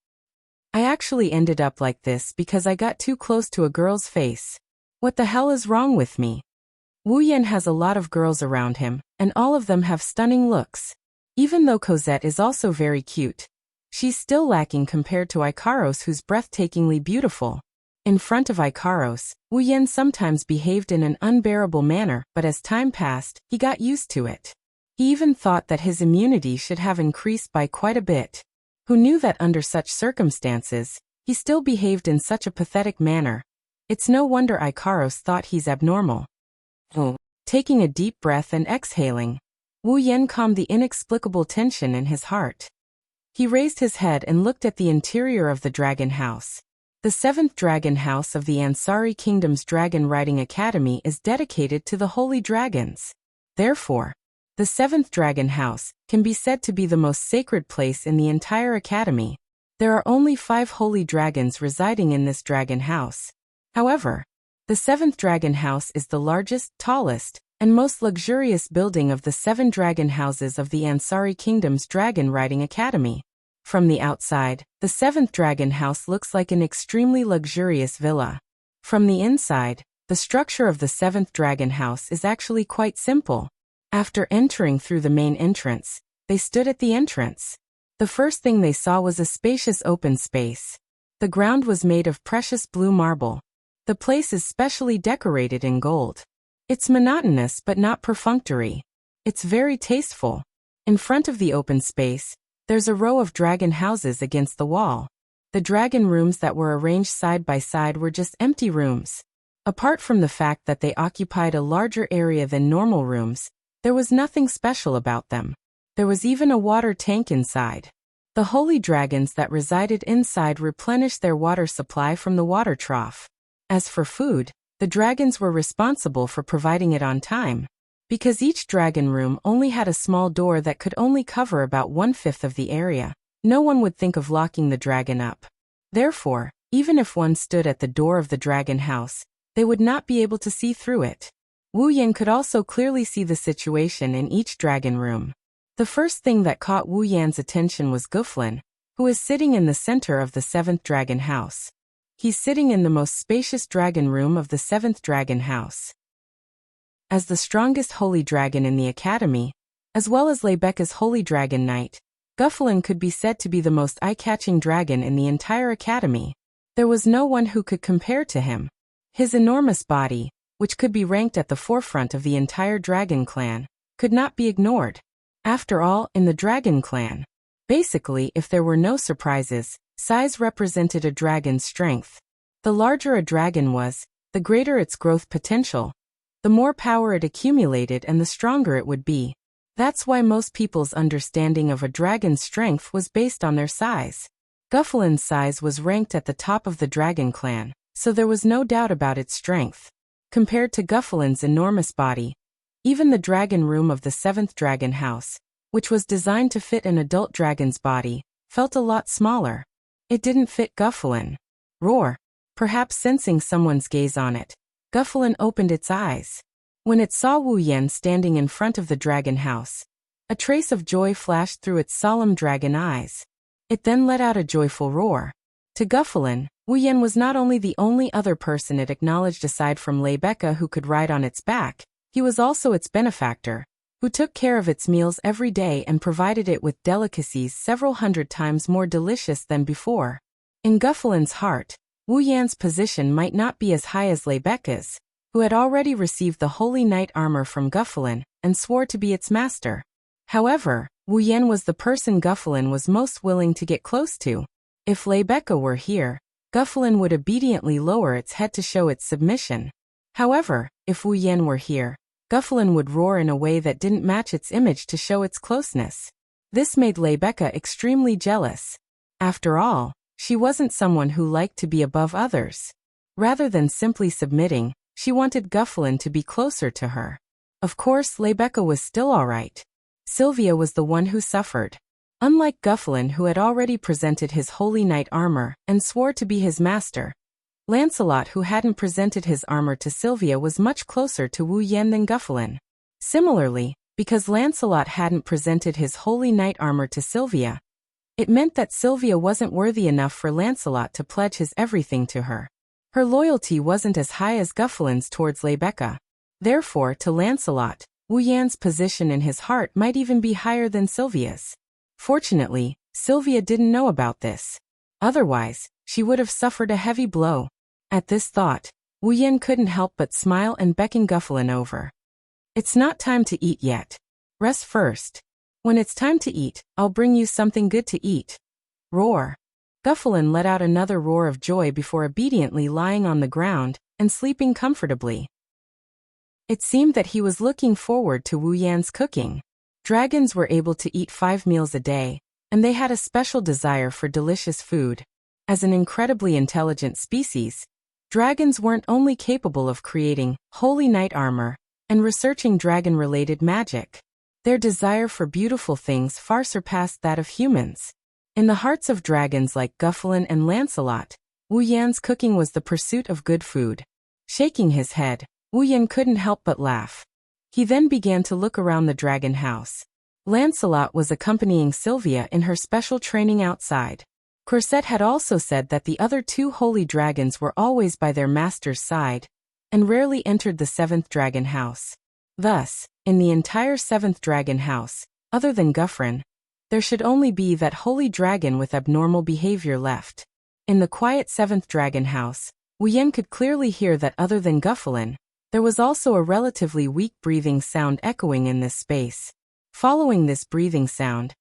I actually ended up like this because I got too close to a girl's face. What the hell is wrong with me? Wu Yan has a lot of girls around him, and all of them have stunning looks. Even though Cosette is also very cute, she's still lacking compared to Ikaros, who's breathtakingly beautiful. In front of Ikaros, Wu Yan sometimes behaved in an unbearable manner, but as time passed, he got used to it. He even thought that his immunity should have increased by quite a bit. Who knew that under such circumstances, he still behaved in such a pathetic manner? It's no wonder Ikaros thought he's abnormal. Taking a deep breath and exhaling, Wu Yan calmed the inexplicable tension in his heart. He raised his head and looked at the interior of the dragon house. The 7th dragon house of the Ansari Kingdom's Dragon Riding Academy is dedicated to the holy dragons. Therefore, the 7th dragon house can be said to be the most sacred place in the entire academy. There are only 5 holy dragons residing in this dragon house. However, the 7th dragon house is the largest, tallest, and most luxurious building of the 7 dragon houses of the Ansari Kingdom's Dragon Riding Academy. From the outside, the 7th dragon house looks like an extremely luxurious villa. From the inside, the structure of the 7th dragon house is actually quite simple. After entering through the main entrance, they stood at the entrance. The first thing they saw was a spacious open space. The ground was made of precious blue marble. The place is specially decorated in gold. It's monotonous but not perfunctory. It's very tasteful. In front of the open space, there's a row of dragon houses against the wall. The dragon rooms that were arranged side by side were just empty rooms. Apart from the fact that they occupied a larger area than normal rooms, there was nothing special about them. There was even a water tank inside. The holy dragons that resided inside replenished their water supply from the water trough. As for food, the dragons were responsible for providing it on time. Because each dragon room only had a small door that could only cover about 1/5 of the area, no one would think of locking the dragon up. Therefore, even if one stood at the door of the dragon house, they would not be able to see through it. Wu Yan could also clearly see the situation in each dragon room. The first thing that caught Wu Yan's attention was Guflin, who is sitting in the center of the 7th dragon house. He's sitting in the most spacious dragon room of the 7th dragon house. As the strongest holy dragon in the academy, as well as Lebecca's holy dragon knight, Guflin could be said to be the most eye-catching dragon in the entire academy. There was no one who could compare to him. His enormous body, which could be ranked at the forefront of the entire dragon clan, could not be ignored. After all, in the dragon clan, basically, if there were no surprises, size represented a dragon's strength. The larger a dragon was, the greater its growth potential, the more power it accumulated and the stronger it would be. That's why most people's understanding of a dragon's strength was based on their size. Guflin's size was ranked at the top of the dragon clan, so there was no doubt about its strength. Compared to Guflin's enormous body, even the dragon room of the 7th dragon house, which was designed to fit an adult dragon's body, felt a lot smaller. It didn't fit Guflin. Roar! Perhaps sensing someone's gaze on it, Guflin opened its eyes. When it saw Wu Yan standing in front of the dragon house, a trace of joy flashed through its solemn dragon eyes. It then let out a joyful roar. To Guflin, Wu Yan was not only the only other person it acknowledged aside from Lebecca who could ride on its back, he was also its benefactor, who took care of its meals every day and provided it with delicacies several hundred times more delicious than before. In Guflin's heart, Wu Yan's position might not be as high as Lebecca's, who had already received the holy knight armor from Guflin and swore to be its master. However, Wu Yan was the person Guflin was most willing to get close to. If Lebecca were here, Guflin would obediently lower its head to show its submission. However, if Wu Yan were here, Guflin would roar in a way that didn't match its image to show its closeness. This made Lebecca extremely jealous. After all, she wasn't someone who liked to be above others. Rather than simply submitting, she wanted Guflin to be closer to her. Of course, Lebecca was still alright. Sylvia was the one who suffered. Unlike Guflin, who had already presented his holy knight armor and swore to be his master, Lancelot, who hadn't presented his armor to Sylvia, was much closer to Wu Yan than Guflin. Similarly, because Lancelot hadn't presented his holy knight armor to Sylvia, it meant that Sylvia wasn't worthy enough for Lancelot to pledge his everything to her. Her loyalty wasn't as high as Guflin's towards Lebecca. Therefore, to Lancelot, Wu Yan's position in his heart might even be higher than Sylvia's. Fortunately, Sylvia didn't know about this. Otherwise, she would have suffered a heavy blow. At this thought, Wu Yan couldn't help but smile and beckon Guflin over. It's not time to eat yet. Rest first. When it's time to eat, I'll bring you something good to eat. Roar. Guflin let out another roar of joy before obediently lying on the ground and sleeping comfortably. It seemed that he was looking forward to Wu Yan's cooking. Dragons were able to eat 5 meals a day, and they had a special desire for delicious food. As an incredibly intelligent species, dragons weren't only capable of creating holy knight armor and researching dragon-related magic. Their desire for beautiful things far surpassed that of humans. In the hearts of dragons like Guflin and Lancelot, Wu Yan's cooking was the pursuit of good food. Shaking his head, Wu Yan couldn't help but laugh. He then began to look around the dragon house. Lancelot was accompanying Sylvia in her special training outside. Corset had also said that the other 2 holy dragons were always by their master's side, and rarely entered the 7th dragon house. Thus, in the entire 7th dragon house, other than Gufrin, there should only be that holy dragon with abnormal behavior left. In the quiet 7th dragon house, Wu Yan could clearly hear that other than Guflin, there was also a relatively weak breathing sound echoing in this space. Following this breathing sound,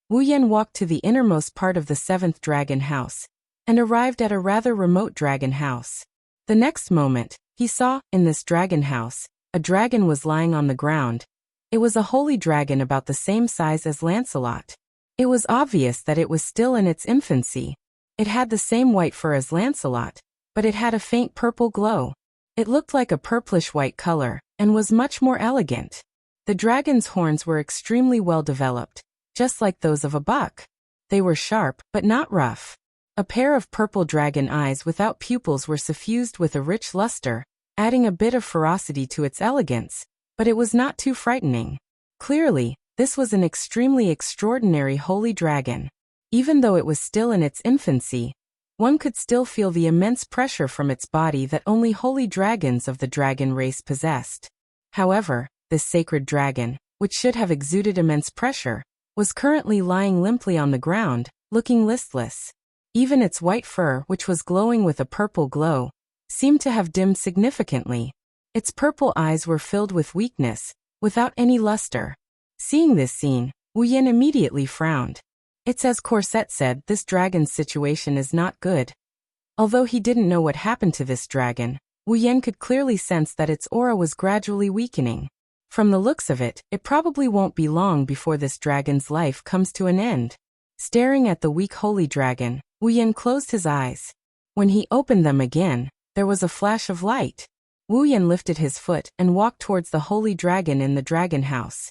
Wu Yan walked to the innermost part of the 7th dragon house, and arrived at a rather remote dragon house. The next moment, he saw, in this dragon house, a dragon was lying on the ground. It was a holy dragon about the same size as Lancelot. It was obvious that it was still in its infancy. It had the same white fur as Lancelot, but it had a faint purple glow. It looked like a purplish-white color, and was much more elegant. The dragon's horns were extremely well developed, just like those of a buck. They were sharp, but not rough. A pair of purple dragon eyes without pupils were suffused with a rich luster, adding a bit of ferocity to its elegance, but it was not too frightening. Clearly, this was an extremely extraordinary holy dragon. Even though it was still in its infancy, one could still feel the immense pressure from its body that only holy dragons of the dragon race possessed. However, this sacred dragon, which should have exuded immense pressure, was currently lying limply on the ground, looking listless. Even its white fur, which was glowing with a purple glow, seemed to have dimmed significantly. Its purple eyes were filled with weakness, without any luster. Seeing this scene, Wuyan immediately frowned. It's as Corset said, this dragon's situation is not good. Although he didn't know what happened to this dragon, Wuyan could clearly sense that its aura was gradually weakening. From the looks of it, it probably won't be long before this dragon's life comes to an end. Staring at the weak holy dragon, Wuyan closed his eyes. When he opened them again, there was a flash of light. Wuyan lifted his foot and walked towards the holy dragon in the dragon house.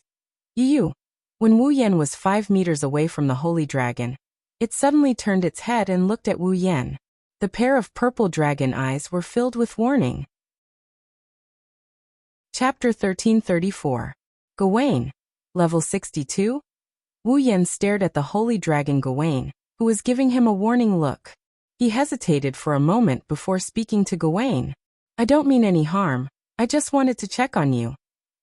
Yu. When Wuyan was 5 meters away from the holy dragon, it suddenly turned its head and looked at Wuyan. The pair of purple dragon eyes were filled with warning. Chapter 1334. Gawain. Level 62? Wuyan stared at the holy dragon Gawain, who was giving him a warning look. He hesitated for a moment before speaking to Gawain. I don't mean any harm, I just wanted to check on you.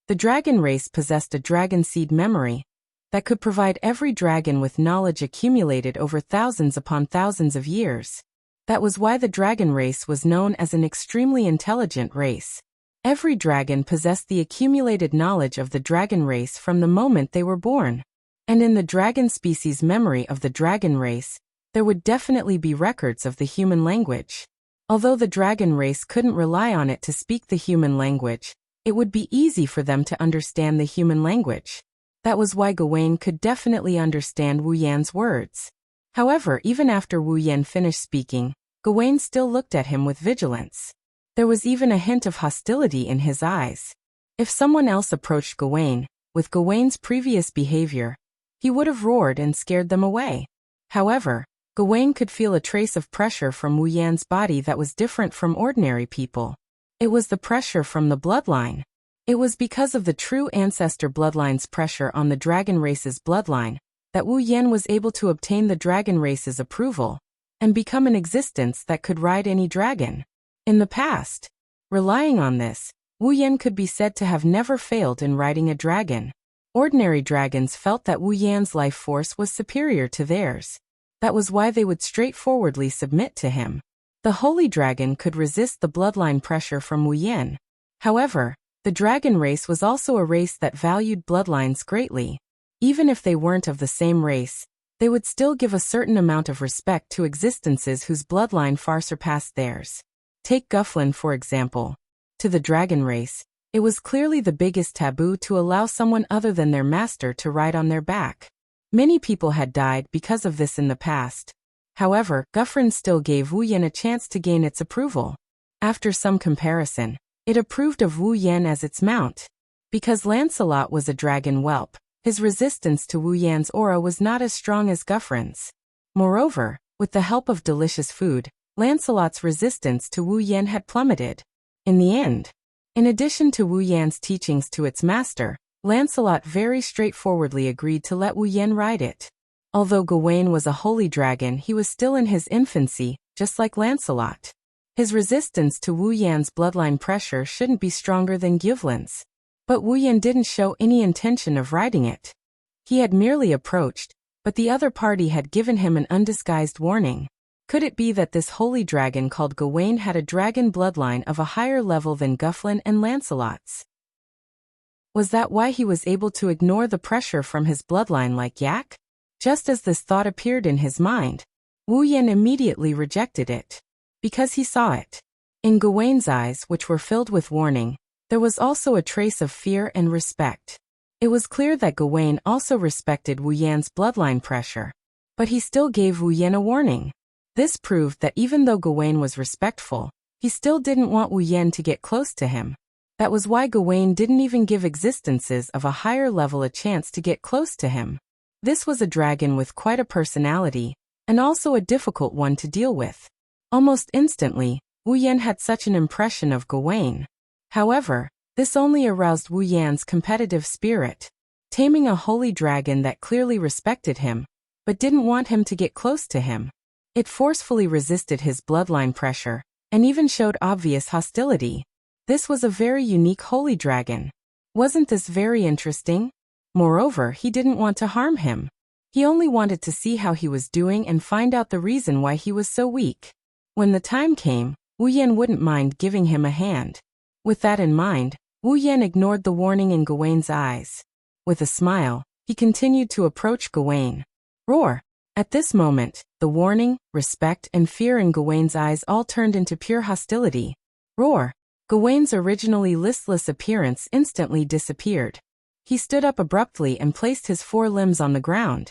The dragon race possessed a dragon seed memory that could provide every dragon with knowledge accumulated over thousands upon thousands of years. That was why the dragon race was known as an extremely intelligent race. Every dragon possessed the accumulated knowledge of the dragon race from the moment they were born. And in the dragon species memory of the dragon race, there would definitely be records of the human language. Although the dragon race couldn't rely on it to speak the human language, it would be easy for them to understand the human language. That was why Gawain could definitely understand Wu Yan's words. However, even after Wu Yan finished speaking, Gawain still looked at him with vigilance. There was even a hint of hostility in his eyes. If someone else approached Gawain, with Gawain's previous behavior, he would have roared and scared them away. However, Gawain could feel a trace of pressure from Wu Yan's body that was different from ordinary people. It was the pressure from the bloodline. It was because of the true ancestor bloodline's pressure on the dragon race's bloodline that Wu Yan was able to obtain the dragon race's approval and become an existence that could ride any dragon. In the past, relying on this, Wu Yan could be said to have never failed in riding a dragon. Ordinary dragons felt that Wu Yan's life force was superior to theirs. That was why they would straightforwardly submit to him. The holy dragon could resist the bloodline pressure from Wu Yan. However, the dragon race was also a race that valued bloodlines greatly. Even if they weren't of the same race, they would still give a certain amount of respect to existences whose bloodline far surpassed theirs. Take Gufflin for example. To the dragon race, it was clearly the biggest taboo to allow someone other than their master to ride on their back. Many people had died because of this in the past. However, Guffrin still gave Wu Yan a chance to gain its approval. After some comparison, it approved of Wu Yan as its mount. Because Lancelot was a dragon whelp, his resistance to Wu Yan's aura was not as strong as Guffrin's. Moreover, with the help of delicious food, Lancelot's resistance to Wu Yan had plummeted. In the end, in addition to Wu Yan's teachings to its master, Lancelot very straightforwardly agreed to let Wu Yan ride it. Although Gawain was a holy dragon, he was still in his infancy, just like Lancelot. His resistance to Wu Yan's bloodline pressure shouldn't be stronger than Gyvlin's. But Wu Yan didn't show any intention of riding it. He had merely approached, but the other party had given him an undisguised warning. Could it be that this holy dragon called Gawain had a dragon bloodline of a higher level than Gufflin and Lancelot's? Was that why he was able to ignore the pressure from his bloodline like Yak? Just as this thought appeared in his mind, Wu Yan immediately rejected it. Because he saw it. In Gawain's eyes, which were filled with warning, there was also a trace of fear and respect. It was clear that Gawain also respected Wu Yan's bloodline pressure. But he still gave Wu Yan a warning. This proved that even though Gawain was respectful, he still didn't want Wu Yan to get close to him. That was why Gawain didn't even give existences of a higher level a chance to get close to him. This was a dragon with quite a personality, and also a difficult one to deal with. Almost instantly, Wu Yan had such an impression of Gawain. However, this only aroused Wu Yan's competitive spirit. Taming a holy dragon that clearly respected him, but didn't want him to get close to him. It forcefully resisted his bloodline pressure, and even showed obvious hostility. This was a very unique holy dragon. Wasn't this very interesting? Moreover, he didn't want to harm him. He only wanted to see how he was doing and find out the reason why he was so weak. When the time came, Wu Yan wouldn't mind giving him a hand. With that in mind, Wu Yan ignored the warning in Gawain's eyes. With a smile, he continued to approach Gawain. Roar! At this moment, the warning, respect, and fear in Gawain's eyes all turned into pure hostility. Roar! Gawain's originally listless appearance instantly disappeared. He stood up abruptly and placed his 4 limbs on the ground.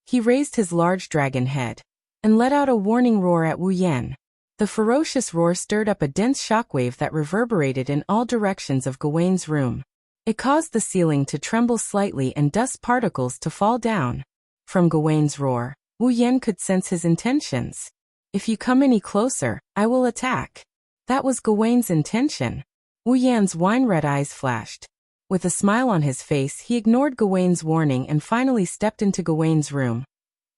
He raised his large dragon head and let out a warning roar at Wu Yan. The ferocious roar stirred up a dense shockwave that reverberated in all directions of Gawain's room. It caused the ceiling to tremble slightly and dust particles to fall down. From Gawain's roar, Wu Yan could sense his intentions. If you come any closer, I will attack. That was Gawain's intention. Wu Yan's wine-red eyes flashed. With a smile on his face, he ignored Gawain's warning and finally stepped into Gawain's room.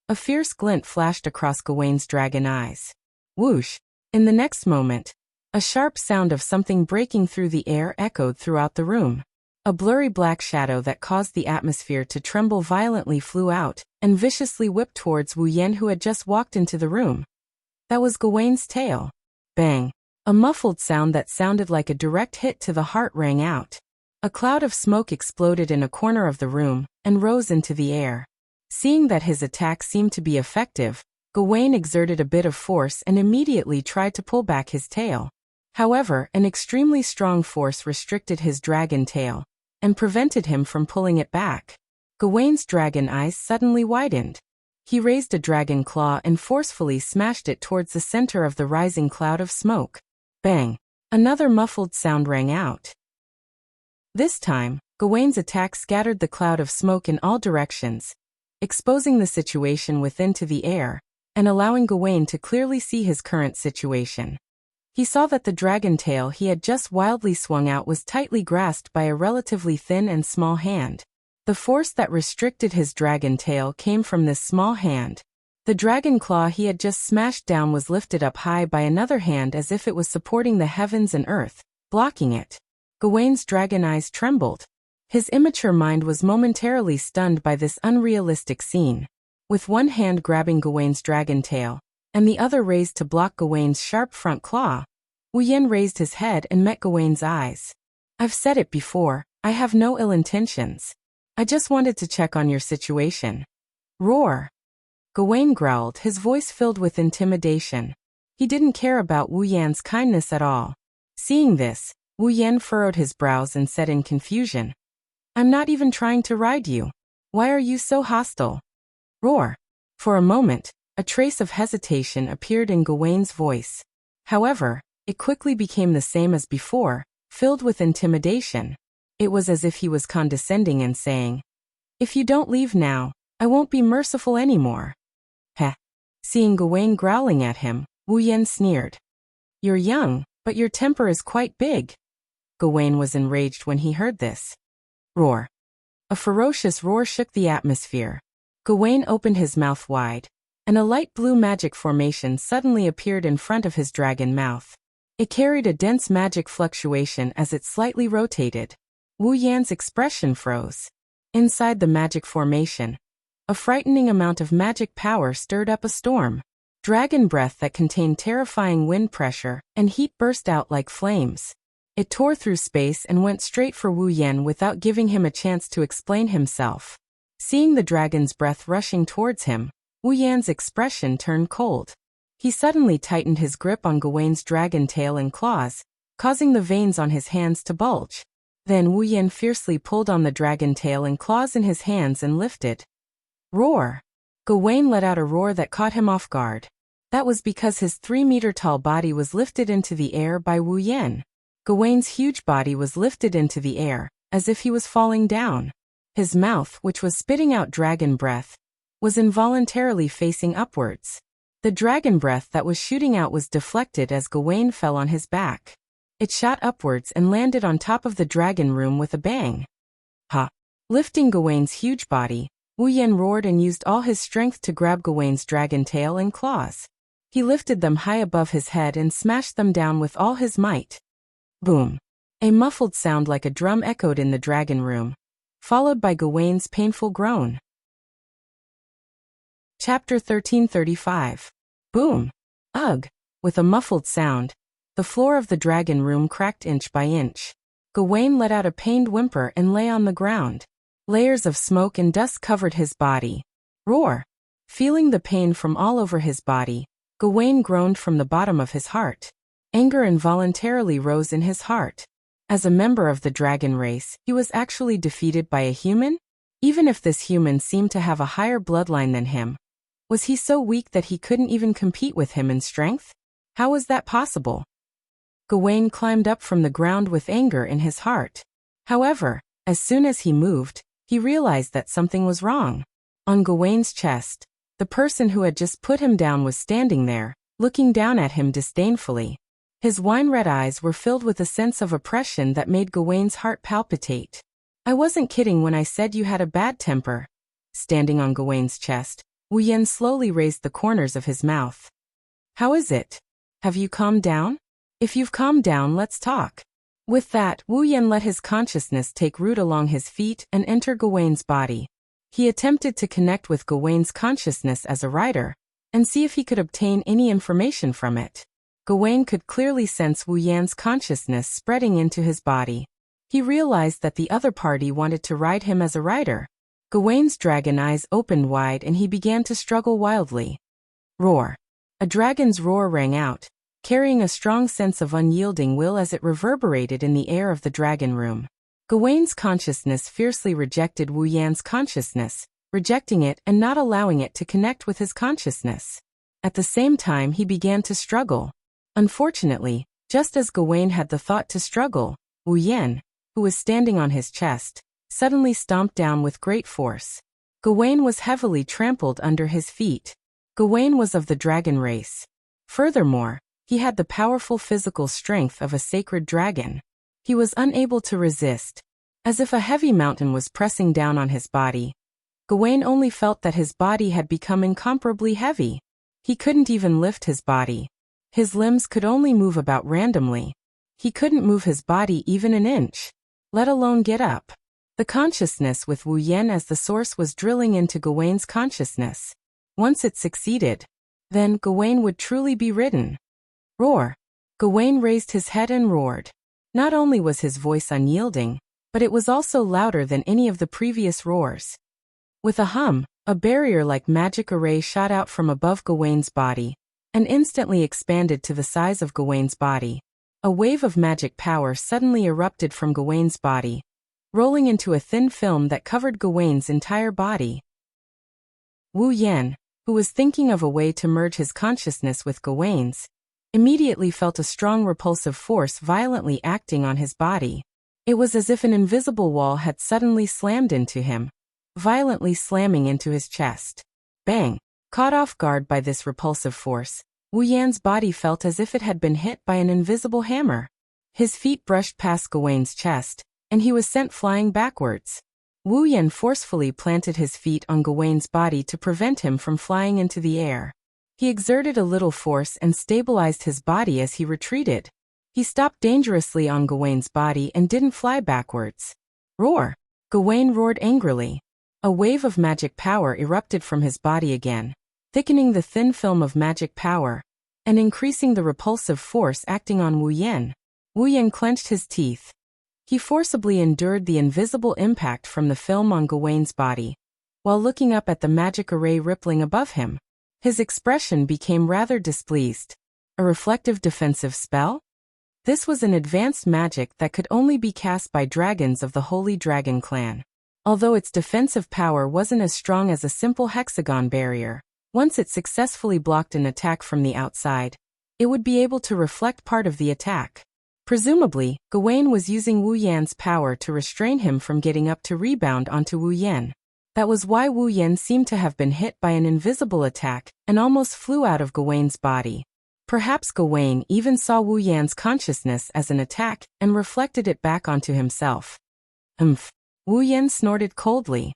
A fierce glint flashed across Gawain's dragon eyes. Whoosh! In the next moment, a sharp sound of something breaking through the air echoed throughout the room. A blurry black shadow that caused the atmosphere to tremble violently flew out and viciously whipped towards Wu Yan, who had just walked into the room. That was Gawain's tail. Bang! A muffled sound that sounded like a direct hit to the heart rang out. A cloud of smoke exploded in a corner of the room and rose into the air. Seeing that his attack seemed to be effective, Gawain exerted a bit of force and immediately tried to pull back his tail. However, an extremely strong force restricted his dragon tail and prevented him from pulling it back. Gawain's dragon eyes suddenly widened. He raised a dragon claw and forcefully smashed it towards the center of the rising cloud of smoke. Bang! Another muffled sound rang out. This time, Gawain's attack scattered the cloud of smoke in all directions, exposing the situation within to the air, and allowing Gawain to clearly see his current situation. He saw that the dragon tail he had just wildly swung out was tightly grasped by a relatively thin and small hand. The force that restricted his dragon tail came from this small hand. The dragon claw he had just smashed down was lifted up high by another hand as if it was supporting the heavens and earth, blocking it. Gawain's dragon eyes trembled. His immature mind was momentarily stunned by this unrealistic scene. With one hand grabbing Gawain's dragon tail, and the other raised to block Gawain's sharp front claw, Wu Yan raised his head and met Gawain's eyes. I've said it before, I have no ill intentions. I just wanted to check on your situation. Roar! Gawain growled, his voice filled with intimidation. He didn't care about Wu Yan's kindness at all. Seeing this, Wu Yan furrowed his brows and said in confusion, I'm not even trying to ride you. Why are you so hostile? Roar! For a moment, a trace of hesitation appeared in Gawain's voice. However, it quickly became the same as before, filled with intimidation. It was as if he was condescending and saying, If you don't leave now, I won't be merciful anymore. Heh. Seeing Gawain growling at him, Wu Yan sneered. You're young, but your temper is quite big. Gawain was enraged when he heard this. Roar! A ferocious roar shook the atmosphere. Gawain opened his mouth wide, and a light blue magic formation suddenly appeared in front of his dragon mouth. It carried a dense magic fluctuation as it slightly rotated. Wu Yan's expression froze. Inside the magic formation, a frightening amount of magic power stirred up a storm. Dragon breath that contained terrifying wind pressure and heat burst out like flames. It tore through space and went straight for Wu Yan without giving him a chance to explain himself. Seeing the dragon's breath rushing towards him, Wu Yan's expression turned cold. He suddenly tightened his grip on Gawain's dragon tail and claws, causing the veins on his hands to bulge. Then Wu Yan fiercely pulled on the dragon tail and claws in his hands and lifted. Roar! Gawain let out a roar that caught him off guard. That was because his 3-meter-tall body was lifted into the air by Wu Yan. Gawain's huge body was lifted into the air, as if he was falling down. His mouth, which was spitting out dragon breath, was involuntarily facing upwards. The dragon breath that was shooting out was deflected as Gawain fell on his back. It shot upwards and landed on top of the dragon room with a bang. Ha! Lifting Gawain's huge body, Wu Yan roared and used all his strength to grab Gawain's dragon tail and claws. He lifted them high above his head and smashed them down with all his might. Boom! A muffled sound like a drum echoed in the dragon room, followed by Gawain's painful groan. Chapter 1335. Boom! Ugh! With a muffled sound, the floor of the dragon room cracked inch by inch. Gawain let out a pained whimper and lay on the ground. Layers of smoke and dust covered his body. Roar! Feeling the pain from all over his body, Gawain groaned from the bottom of his heart. Anger involuntarily rose in his heart. As a member of the dragon race, he was actually defeated by a human? Even if this human seemed to have a higher bloodline than him, was he so weak that he couldn't even compete with him in strength? How was that possible? Gawain climbed up from the ground with anger in his heart. However, as soon as he moved, he realized that something was wrong. On Gawain's chest, the person who had just put him down was standing there, looking down at him disdainfully. His wine-red eyes were filled with a sense of oppression that made Gawain's heart palpitate. I wasn't kidding when I said you had a bad temper. Standing on Gawain's chest, Wu Yan slowly raised the corners of his mouth. How is it? Have you calmed down? If you've calmed down, let's talk. With that, Wu Yan let his consciousness take root along his feet and enter Gawain's body. He attempted to connect with Gawain's consciousness as a rider, and see if he could obtain any information from it. Gawain could clearly sense Wu Yan's consciousness spreading into his body. He realized that the other party wanted to ride him as a rider. Gawain's dragon eyes opened wide and he began to struggle wildly. Roar! A dragon's roar rang out, carrying a strong sense of unyielding will as it reverberated in the air of the dragon room. Gawain's consciousness fiercely rejected Wu Yan's consciousness, rejecting it and not allowing it to connect with his consciousness. At the same time, he began to struggle. Unfortunately, just as Gawain had the thought to struggle, Wu Yan, who was standing on his chest, suddenly stomped down with great force. Gawain was heavily trampled under his feet. Gawain was of the dragon race. Furthermore, he had the powerful physical strength of a sacred dragon. He was unable to resist. As if a heavy mountain was pressing down on his body, Gawain only felt that his body had become incomparably heavy. He couldn't even lift his body. His limbs could only move about randomly. He couldn't move his body even an inch, let alone get up. The consciousness with Wu Yan as the source was drilling into Gawain's consciousness. Once it succeeded, then Gawain would truly be ridden. Roar! Gawain raised his head and roared. Not only was his voice unyielding, but it was also louder than any of the previous roars. With a hum, a barrier like magic array shot out from above Gawain's body, and instantly expanded to the size of Gawain's body. A wave of magic power suddenly erupted from Gawain's body, rolling into a thin film that covered Gawain's entire body. Wu Yan, who was thinking of a way to merge his consciousness with Gawain's, immediately felt a strong repulsive force violently acting on his body. It was as if an invisible wall had suddenly slammed into him, violently slamming into his chest. Bang! Caught off guard by this repulsive force, Wu Yan's body felt as if it had been hit by an invisible hammer. His feet brushed past Gawain's chest, and he was sent flying backwards. Wu Yan forcefully planted his feet on Gawain's body to prevent him from flying into the air. He exerted a little force and stabilized his body as he retreated. He stopped dangerously on Gawain's body and didn't fly backwards. Roar! Gawain roared angrily. A wave of magic power erupted from his body again, thickening the thin film of magic power, and increasing the repulsive force acting on Wu Yan. Wu Yan clenched his teeth. He forcibly endured the invisible impact from the film on Gawain's body, while looking up at the magic array rippling above him. His expression became rather displeased. A reflective defensive spell? This was an advanced magic that could only be cast by dragons of the Holy Dragon Clan. Although its defensive power wasn't as strong as a simple hexagon barrier, once it successfully blocked an attack from the outside, it would be able to reflect part of the attack. Presumably, Gawain was using Wu Yan's power to restrain him from getting up to rebound onto Wu Yan. That was why Wu Yan seemed to have been hit by an invisible attack and almost flew out of Gawain's body. Perhaps Gawain even saw Wu Yan's consciousness as an attack and reflected it back onto himself. Wu Yan snorted coldly.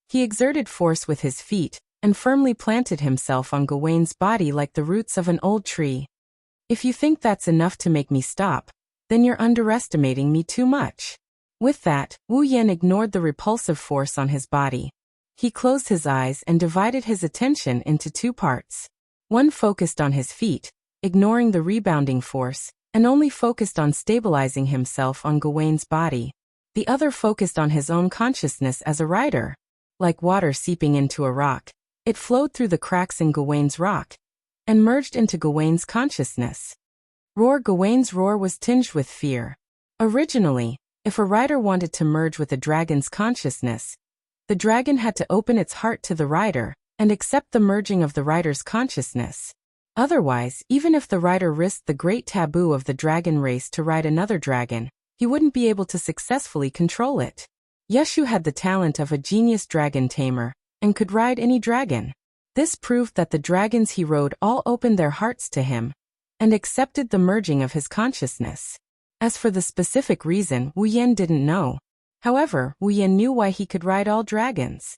He exerted force with his feet and firmly planted himself on Gawain's body like the roots of an old tree. If you think that's enough to make me stop, then you're underestimating me too much. With that, Wu Yan ignored the repulsive force on his body. He closed his eyes and divided his attention into two parts. One focused on his feet, ignoring the rebounding force, and only focused on stabilizing himself on Gawain's body. The other focused on his own consciousness as a rider. Like water seeping into a rock, it flowed through the cracks in Gawain's rock and merged into Gawain's consciousness. Gawain's roar was tinged with fear. Originally, if a rider wanted to merge with a dragon's consciousness, the dragon had to open its heart to the rider and accept the merging of the rider's consciousness. Otherwise, even if the rider risked the great taboo of the dragon race to ride another dragon, he wouldn't be able to successfully control it. Yeshu had the talent of a genius dragon tamer and could ride any dragon. This proved that the dragons he rode all opened their hearts to him and accepted the merging of his consciousness. As for the specific reason, Wu Yan didn't know. However, Wu Yan knew why he could ride all dragons.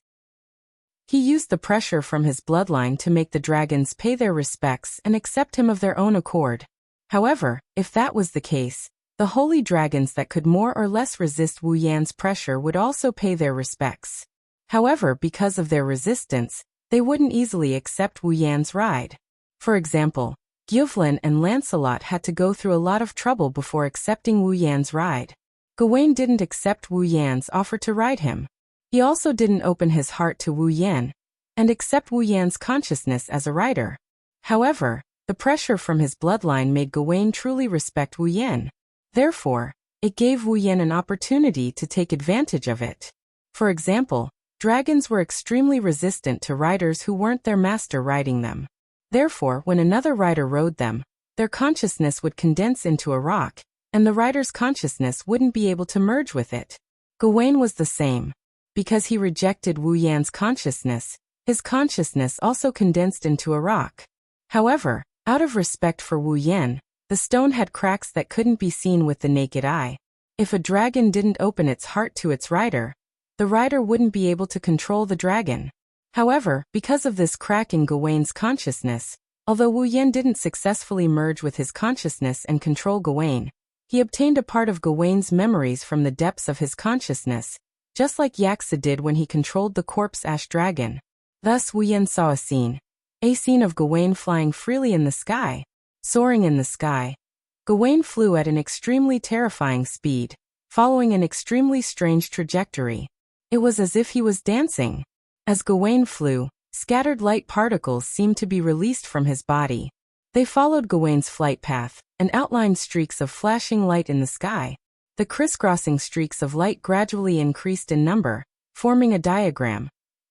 He used the pressure from his bloodline to make the dragons pay their respects and accept him of their own accord. However, if that was the case, the holy dragons that could more or less resist Wu Yan's pressure would also pay their respects. However, because of their resistance, they wouldn't easily accept Wu Yan's ride. For example, Gyuvlin and Lancelot had to go through a lot of trouble before accepting Wu Yan's ride. Gawain didn't accept Wu Yan's offer to ride him. He also didn't open his heart to Wu Yan and accept Wu Yan's consciousness as a rider. However, the pressure from his bloodline made Gawain truly respect Wu Yan. Therefore, it gave Wu Yan an opportunity to take advantage of it. For example, dragons were extremely resistant to riders who weren't their master riding them. Therefore, when another rider rode them, their consciousness would condense into a rock, and the rider's consciousness wouldn't be able to merge with it. Gawain was the same. Because he rejected Wu Yan's consciousness, his consciousness also condensed into a rock. However, out of respect for Wu Yan, the stone had cracks that couldn't be seen with the naked eye. If a dragon didn't open its heart to its rider, the rider wouldn't be able to control the dragon. However, because of this crack in Gawain's consciousness, although Wu Yan didn't successfully merge with his consciousness and control Gawain, he obtained a part of Gawain's memories from the depths of his consciousness, just like Yaksa did when he controlled the corpse ash dragon. Thus Wu Yan saw a scene of Gawain flying freely in the sky. Soaring in the sky, Gawain flew at an extremely terrifying speed, following an extremely strange trajectory. It was as if he was dancing. As Gawain flew, scattered light particles seemed to be released from his body. They followed Gawain's flight path and outlined streaks of flashing light in the sky. The crisscrossing streaks of light gradually increased in number, forming a diagram.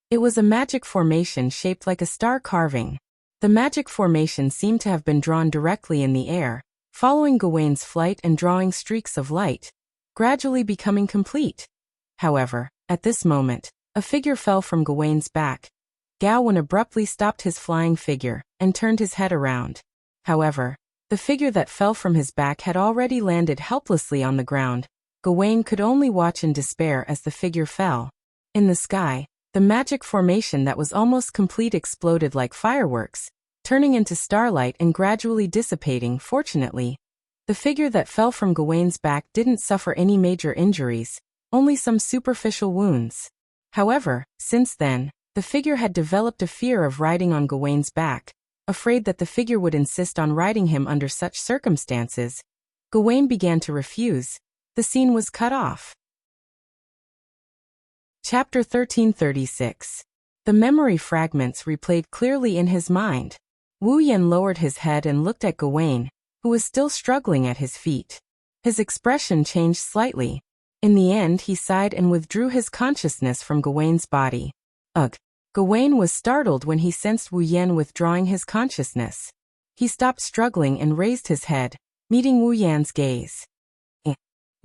It was a magic formation shaped like a star carving. The magic formation seemed to have been drawn directly in the air, following Gawain's flight and drawing streaks of light, gradually becoming complete. However, at this moment, a figure fell from Gawain's back. Gawain abruptly stopped his flying figure and turned his head around. However, the figure that fell from his back had already landed helplessly on the ground. Gawain could only watch in despair as the figure fell. In the sky, the magic formation that was almost complete exploded like fireworks, turning into starlight and gradually dissipating. Fortunately, the figure that fell from Gawain's back didn't suffer any major injuries, only some superficial wounds. However, since then, the figure had developed a fear of riding on Gawain's back. Afraid that the figure would insist on riding him under such circumstances, Gawain began to refuse. The scene was cut off. Chapter 1336. The memory fragments replayed clearly in his mind. Wu Yan lowered his head and looked at Gawain, who was still struggling at his feet. His expression changed slightly. In the end, he sighed and withdrew his consciousness from Gawain's body. Ugh! Gawain was startled when he sensed Wu Yan withdrawing his consciousness. He stopped struggling and raised his head, meeting Wu Yan's gaze.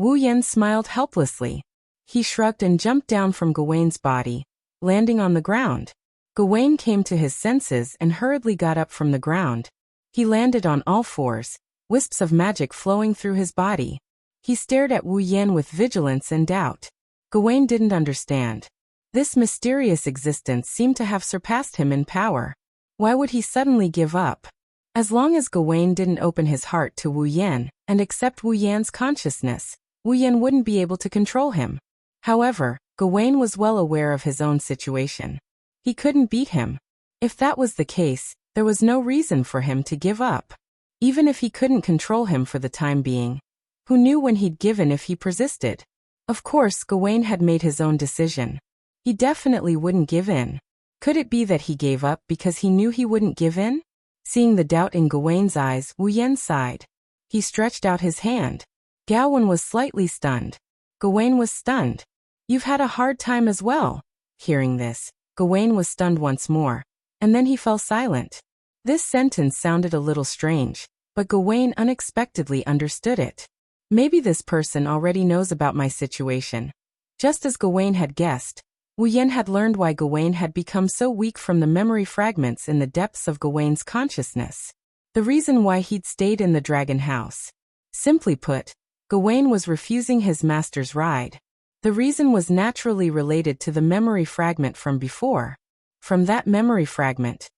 Wu Yan smiled helplessly. He shrugged and jumped down from Gawaine's body, landing on the ground. Gawaine came to his senses and hurriedly got up from the ground. He landed on all fours, wisps of magic flowing through his body. He stared at Wu Yan with vigilance and doubt. Gawaine didn't understand. This mysterious existence seemed to have surpassed him in power. Why would he suddenly give up? As long as Gawaine didn't open his heart to Wu Yan and accept Wu Yan's consciousness, Wu Yan wouldn't be able to control him. However, Gawaine was well aware of his own situation. He couldn't beat him. If that was the case, there was no reason for him to give up. Even if he couldn't control him for the time being, who knew when he'd given if he persisted? Of course, Gawaine had made his own decision. He definitely wouldn't give in. Could it be that he gave up because he knew he wouldn't give in? Seeing the doubt in Gawaine's eyes, Wu Yan sighed. He stretched out his hand. Gawain was slightly stunned. Gawaine was stunned. You've had a hard time as well. Hearing this, Gawaine was stunned once more, and then he fell silent. This sentence sounded a little strange, but Gawaine unexpectedly understood it. Maybe this person already knows about my situation. Just as Gawaine had guessed, Wu Yan had learned why Gawaine had become so weak from the memory fragments in the depths of Gawaine's consciousness. The reason why he'd stayed in the dragon house. Simply put, Gawaine was refusing his master's ride. The reason was naturally related to the memory fragment from before. From that memory fragment,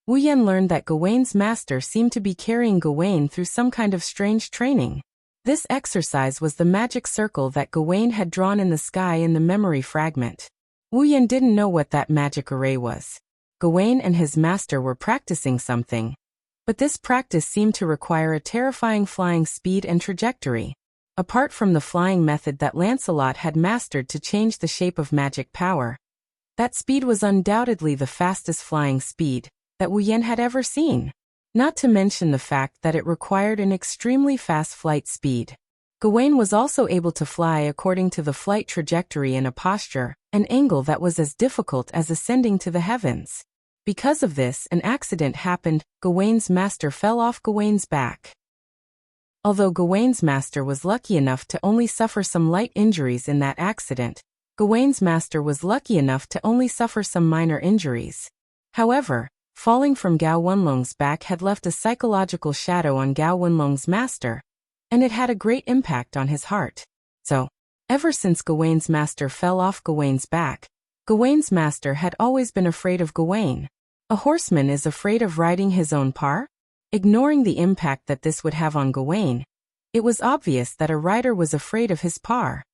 Wu Yan learned that Gawaine's master seemed to be carrying Gawaine through some kind of strange training. This exercise was the magic circle that Gawaine had drawn in the sky in the memory fragment. Wu Yan didn't know what that magic array was. Gawaine and his master were practicing something, but this practice seemed to require a terrifying flying speed and trajectory. Apart from the flying method that Lancelot had mastered to change the shape of magic power, that speed was undoubtedly the fastest flying speed that Wu Yan had ever seen. Not to mention the fact that it required an extremely fast flight speed. Gawaine was also able to fly according to the flight trajectory in a posture, an angle that was as difficult as ascending to the heavens. Because of this, an accident happened. Gawaine's master fell off Gawaine's back. Although Gawaine's master was lucky enough to only suffer some light injuries in that accident, Gawaine's master was lucky enough to only suffer some minor injuries. However, falling from Gao Wenlong's back had left a psychological shadow on Gao Wenlong's master, and it had a great impact on his heart. So, ever since Gawaine's master fell off Gawaine's back, Gawaine's master had always been afraid of Gawaine. A horseman is afraid of riding his own par? Ignoring the impact that this would have on Gawaine, it was obvious that a rider was afraid of his par.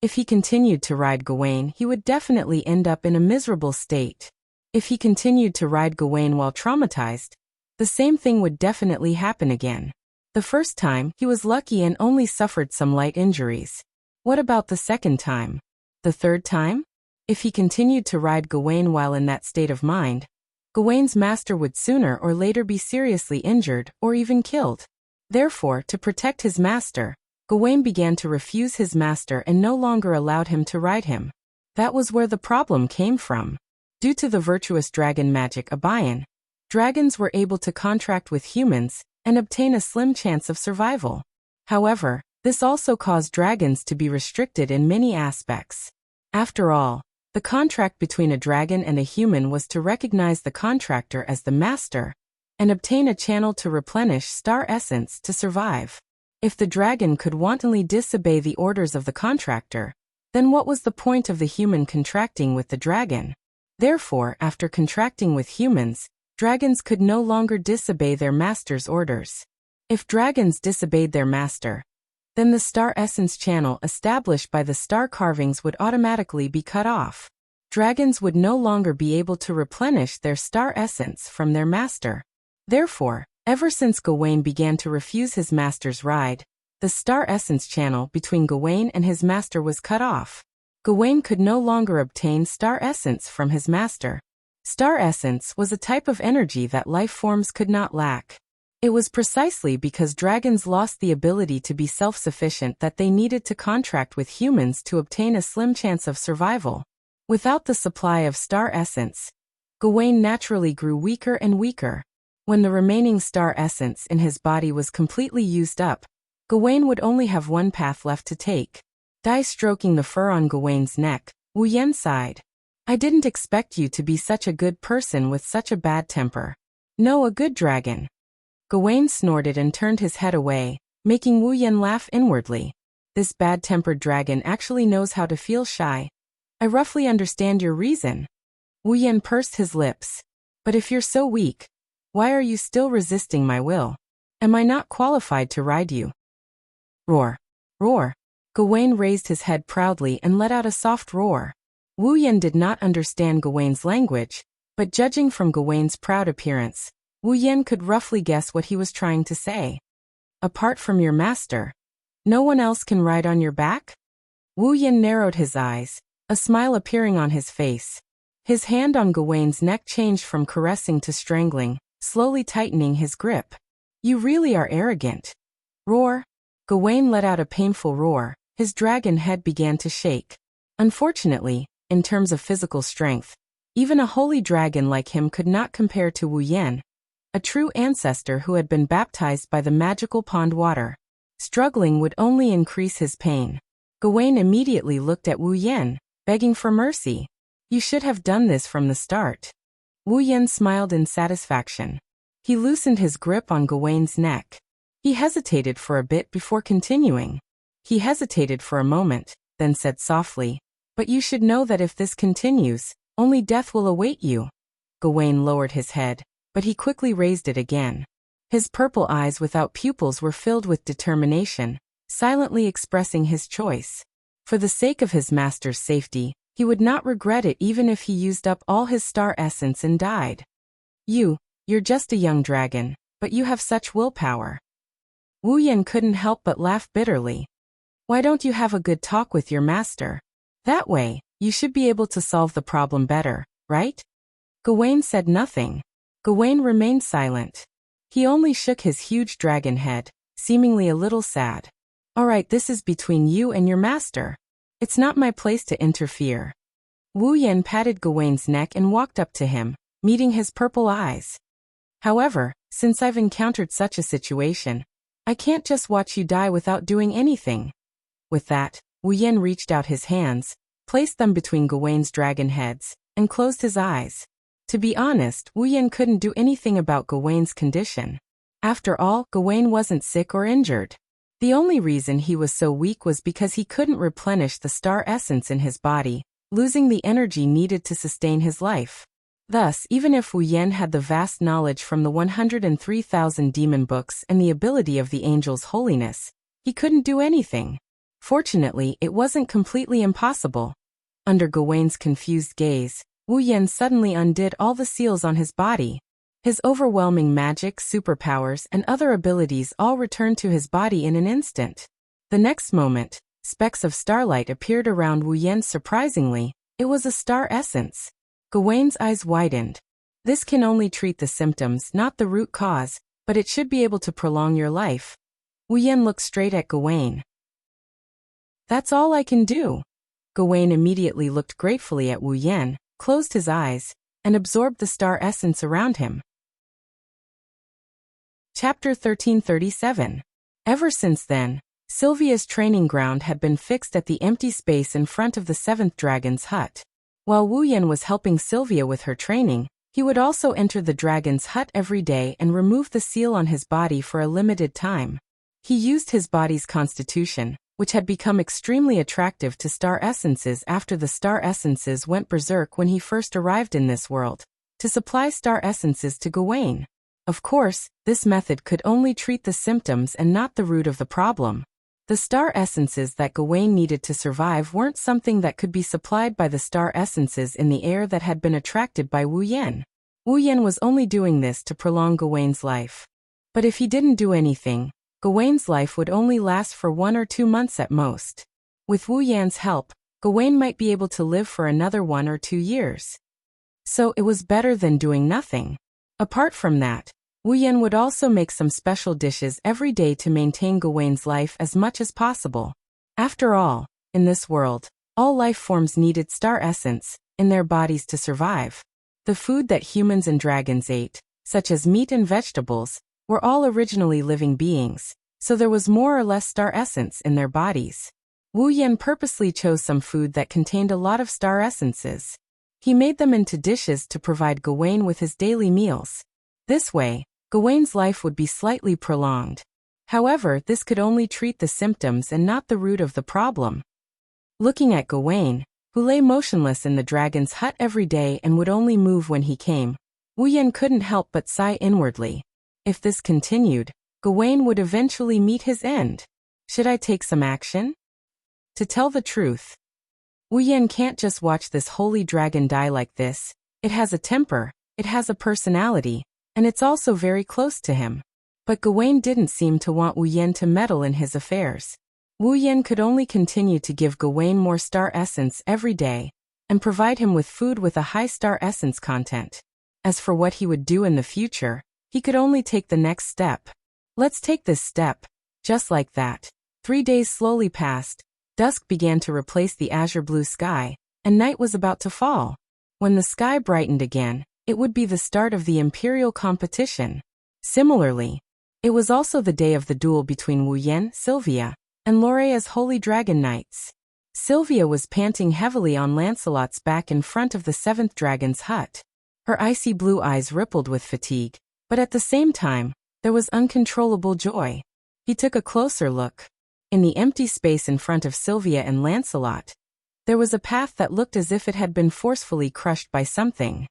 If he continued to ride Gawaine, he would definitely end up in a miserable state. If he continued to ride Gawaine while traumatized, the same thing would definitely happen again. The first time, he was lucky and only suffered some light injuries. What about the second time? The third time? If he continued to ride Gawaine while in that state of mind, Gawaine's master would sooner or later be seriously injured or even killed. Therefore, to protect his master, Gawaine began to refuse his master and no longer allowed him to ride him. That was where the problem came from. Due to the virtuous dragon magic Abayan, dragons were able to contract with humans and obtain a slim chance of survival. However, this also caused dragons to be restricted in many aspects. After all, the contract between a dragon and a human was to recognize the contractor as the master and obtain a channel to replenish star essence to survive. If the dragon could wantonly disobey the orders of the contractor, then what was the point of the human contracting with the dragon? Therefore, after contracting with humans, dragons could no longer disobey their master's orders. If dragons disobeyed their master, then the star essence channel established by the star carvings would automatically be cut off. Dragons would no longer be able to replenish their star essence from their master. Therefore, ever since Gawaine began to refuse his master's ride, the star essence channel between Gawaine and his master was cut off. Gawaine could no longer obtain star essence from his master. Star essence was a type of energy that life forms could not lack. It was precisely because dragons lost the ability to be self-sufficient that they needed to contract with humans to obtain a slim chance of survival. Without the supply of star essence, Gawaine naturally grew weaker and weaker. When the remaining star essence in his body was completely used up, Gawain would only have one path left to take. Die stroking the fur on Gawain's neck, Wu Yan sighed. I didn't expect you to be such a good person with such a bad temper. No, a good dragon. Gawain snorted and turned his head away, making Wu Yan laugh inwardly. This bad-tempered dragon actually knows how to feel shy. I roughly understand your reason. Wu Yan pursed his lips. But if you're so weak, why are you still resisting my will? Am I not qualified to ride you? Roar. Roar. Gawain raised his head proudly and let out a soft roar. Wu Yan did not understand Gawain's language, but judging from Gawain's proud appearance, Wu Yan could roughly guess what he was trying to say. Apart from your master, no one else can ride on your back? Wu Yan narrowed his eyes, a smile appearing on his face. His hand on Gawain's neck changed from caressing to strangling, slowly tightening his grip. You really are arrogant. Roar. Gawain let out a painful roar. His dragon head began to shake. Unfortunately, in terms of physical strength, even a holy dragon like him could not compare to Wu Yan, a true ancestor who had been baptized by the magical pond water. Struggling would only increase his pain. Gawain immediately looked at Wu Yan, begging for mercy. You should have done this from the start. Wu Yan smiled in satisfaction. He loosened his grip on Gawain's neck. He hesitated for a bit before continuing. He hesitated for a moment, then said softly, but you should know that if this continues, only death will await you. Gawain lowered his head, but he quickly raised it again. His purple eyes without pupils were filled with determination, silently expressing his choice. For the sake of his master's safety, he would not regret it even if he used up all his star essence and died. You're just a young dragon, but you have such willpower. Wu Yan couldn't help but laugh bitterly. Why don't you have a good talk with your master? That way, you should be able to solve the problem better, right? Gawain said nothing. Gawain remained silent. He only shook his huge dragon head, seemingly a little sad. All right, this is between you and your master. It's not my place to interfere. Wu Yan patted Gawain's neck and walked up to him, meeting his purple eyes. However, since I've encountered such a situation, I can't just watch you die without doing anything. With that, Wu Yan reached out his hands, placed them between Gawain's dragon heads, and closed his eyes. To be honest, Wu Yan couldn't do anything about Gawain's condition. After all, Gawain wasn't sick or injured. The only reason he was so weak was because he couldn't replenish the star essence in his body, losing the energy needed to sustain his life. Thus, even if Wu Yan had the vast knowledge from the 103,000 demon books and the ability of the angel's holiness, he couldn't do anything. Fortunately, it wasn't completely impossible. Under Gawain's confused gaze, Wu Yan suddenly undid all the seals on his body. His overwhelming magic, superpowers, and other abilities all returned to his body in an instant. The next moment, specks of starlight appeared around Wu Yan. Surprisingly, it was a star essence. Gawain's eyes widened. This can only treat the symptoms, not the root cause, but it should be able to prolong your life. Wu Yan looked straight at Gawain. That's all I can do. Gawain immediately looked gratefully at Wu Yan, closed his eyes, and absorbed the star essence around him. Chapter 1337. Ever since then, Sylvia's training ground had been fixed at the empty space in front of the seventh dragon's hut. While Wu Yan was helping Sylvia with her training, he would also enter the dragon's hut every day and remove the seal on his body for a limited time. He used his body's constitution, which had become extremely attractive to star essences after the star essences went berserk when he first arrived in this world, to supply star essences to Gawain. Of course, this method could only treat the symptoms and not the root of the problem. The star essences that Gawain needed to survive weren't something that could be supplied by the star essences in the air that had been attracted by Wu Yan. Wu Yan was only doing this to prolong Gawain's life. But if he didn't do anything, Gawain's life would only last for 1 or 2 months at most. With Wu Yan's help, Gawain might be able to live for another 1 or 2 years. So it was better than doing nothing. Apart from that, Wu Yan would also make some special dishes every day to maintain Gawain's life as much as possible. After all, in this world, all life forms needed star essence in their bodies to survive. The food that humans and dragons ate, such as meat and vegetables, were all originally living beings, so there was more or less star essence in their bodies. Wu Yan purposely chose some food that contained a lot of star essences. He made them into dishes to provide Gawain with his daily meals. This way, Gawain's life would be slightly prolonged. However, this could only treat the symptoms and not the root of the problem. Looking at Gawain, who lay motionless in the dragon's hut every day and would only move when he came, Wu Yan couldn't help but sigh inwardly. If this continued, Gawain would eventually meet his end. Should I take some action? To tell the truth, Wu Yan can't just watch this holy dragon die like this. It has a temper, it has a personality, and it's also very close to him. But Gawain didn't seem to want Wu Yan to meddle in his affairs. Wu Yan could only continue to give Gawain more star essence every day, and provide him with food with a high star essence content. As for what he would do in the future, he could only take the next step. Let's take this step. Just like that. 3 days slowly passed. Dusk began to replace the azure blue sky, and night was about to fall. When the sky brightened again, it would be the start of the imperial competition. Similarly, it was also the day of the duel between Wu Yan, Sylvia, and Lorea's holy dragon knights. Sylvia was panting heavily on Lancelot's back in front of the 7th dragon's hut. Her icy blue eyes rippled with fatigue, but at the same time, there was uncontrollable joy. He took a closer look. In the empty space in front of Sylvia and Lancelot, there was a path that looked as if it had been forcefully crushed by something.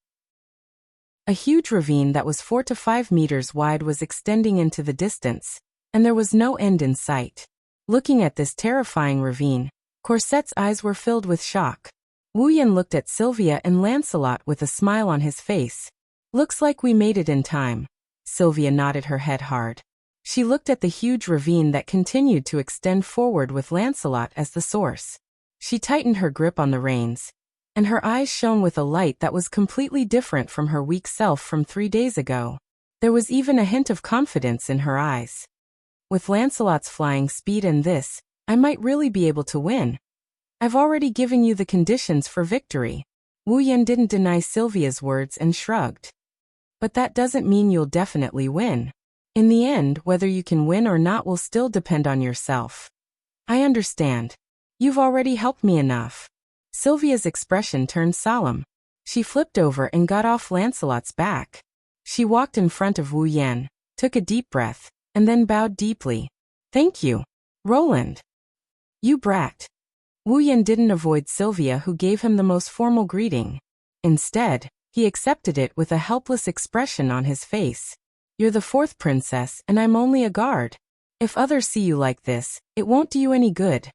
A huge ravine that was 4 to 5 meters wide was extending into the distance, and there was no end in sight. Looking at this terrifying ravine, Corset's eyes were filled with shock. Wu Yan looked at Sylvia and Lancelot with a smile on his face. Looks like we made it in time. Sylvia nodded her head hard. She looked at the huge ravine that continued to extend forward with Lancelot as the source. She tightened her grip on the reins, and her eyes shone with a light that was completely different from her weak self from 3 days ago. There was even a hint of confidence in her eyes. With Lancelot's flying speed and this, I might really be able to win. I've already given you the conditions for victory. Wu Yan didn't deny Sylvia's words and shrugged. But that doesn't mean you'll definitely win. In the end, whether you can win or not will still depend on yourself. I understand. You've already helped me enough. Sylvia's expression turned solemn. She flipped over and got off Lancelot's back. She walked in front of Wu Yan, took a deep breath, and then bowed deeply. Thank you, Roland. You brat. Wu Yan didn't avoid Sylvia, who gave him the most formal greeting. Instead, he accepted it with a helpless expression on his face. You're the 4th princess, and I'm only a guard. If others see you like this, it won't do you any good.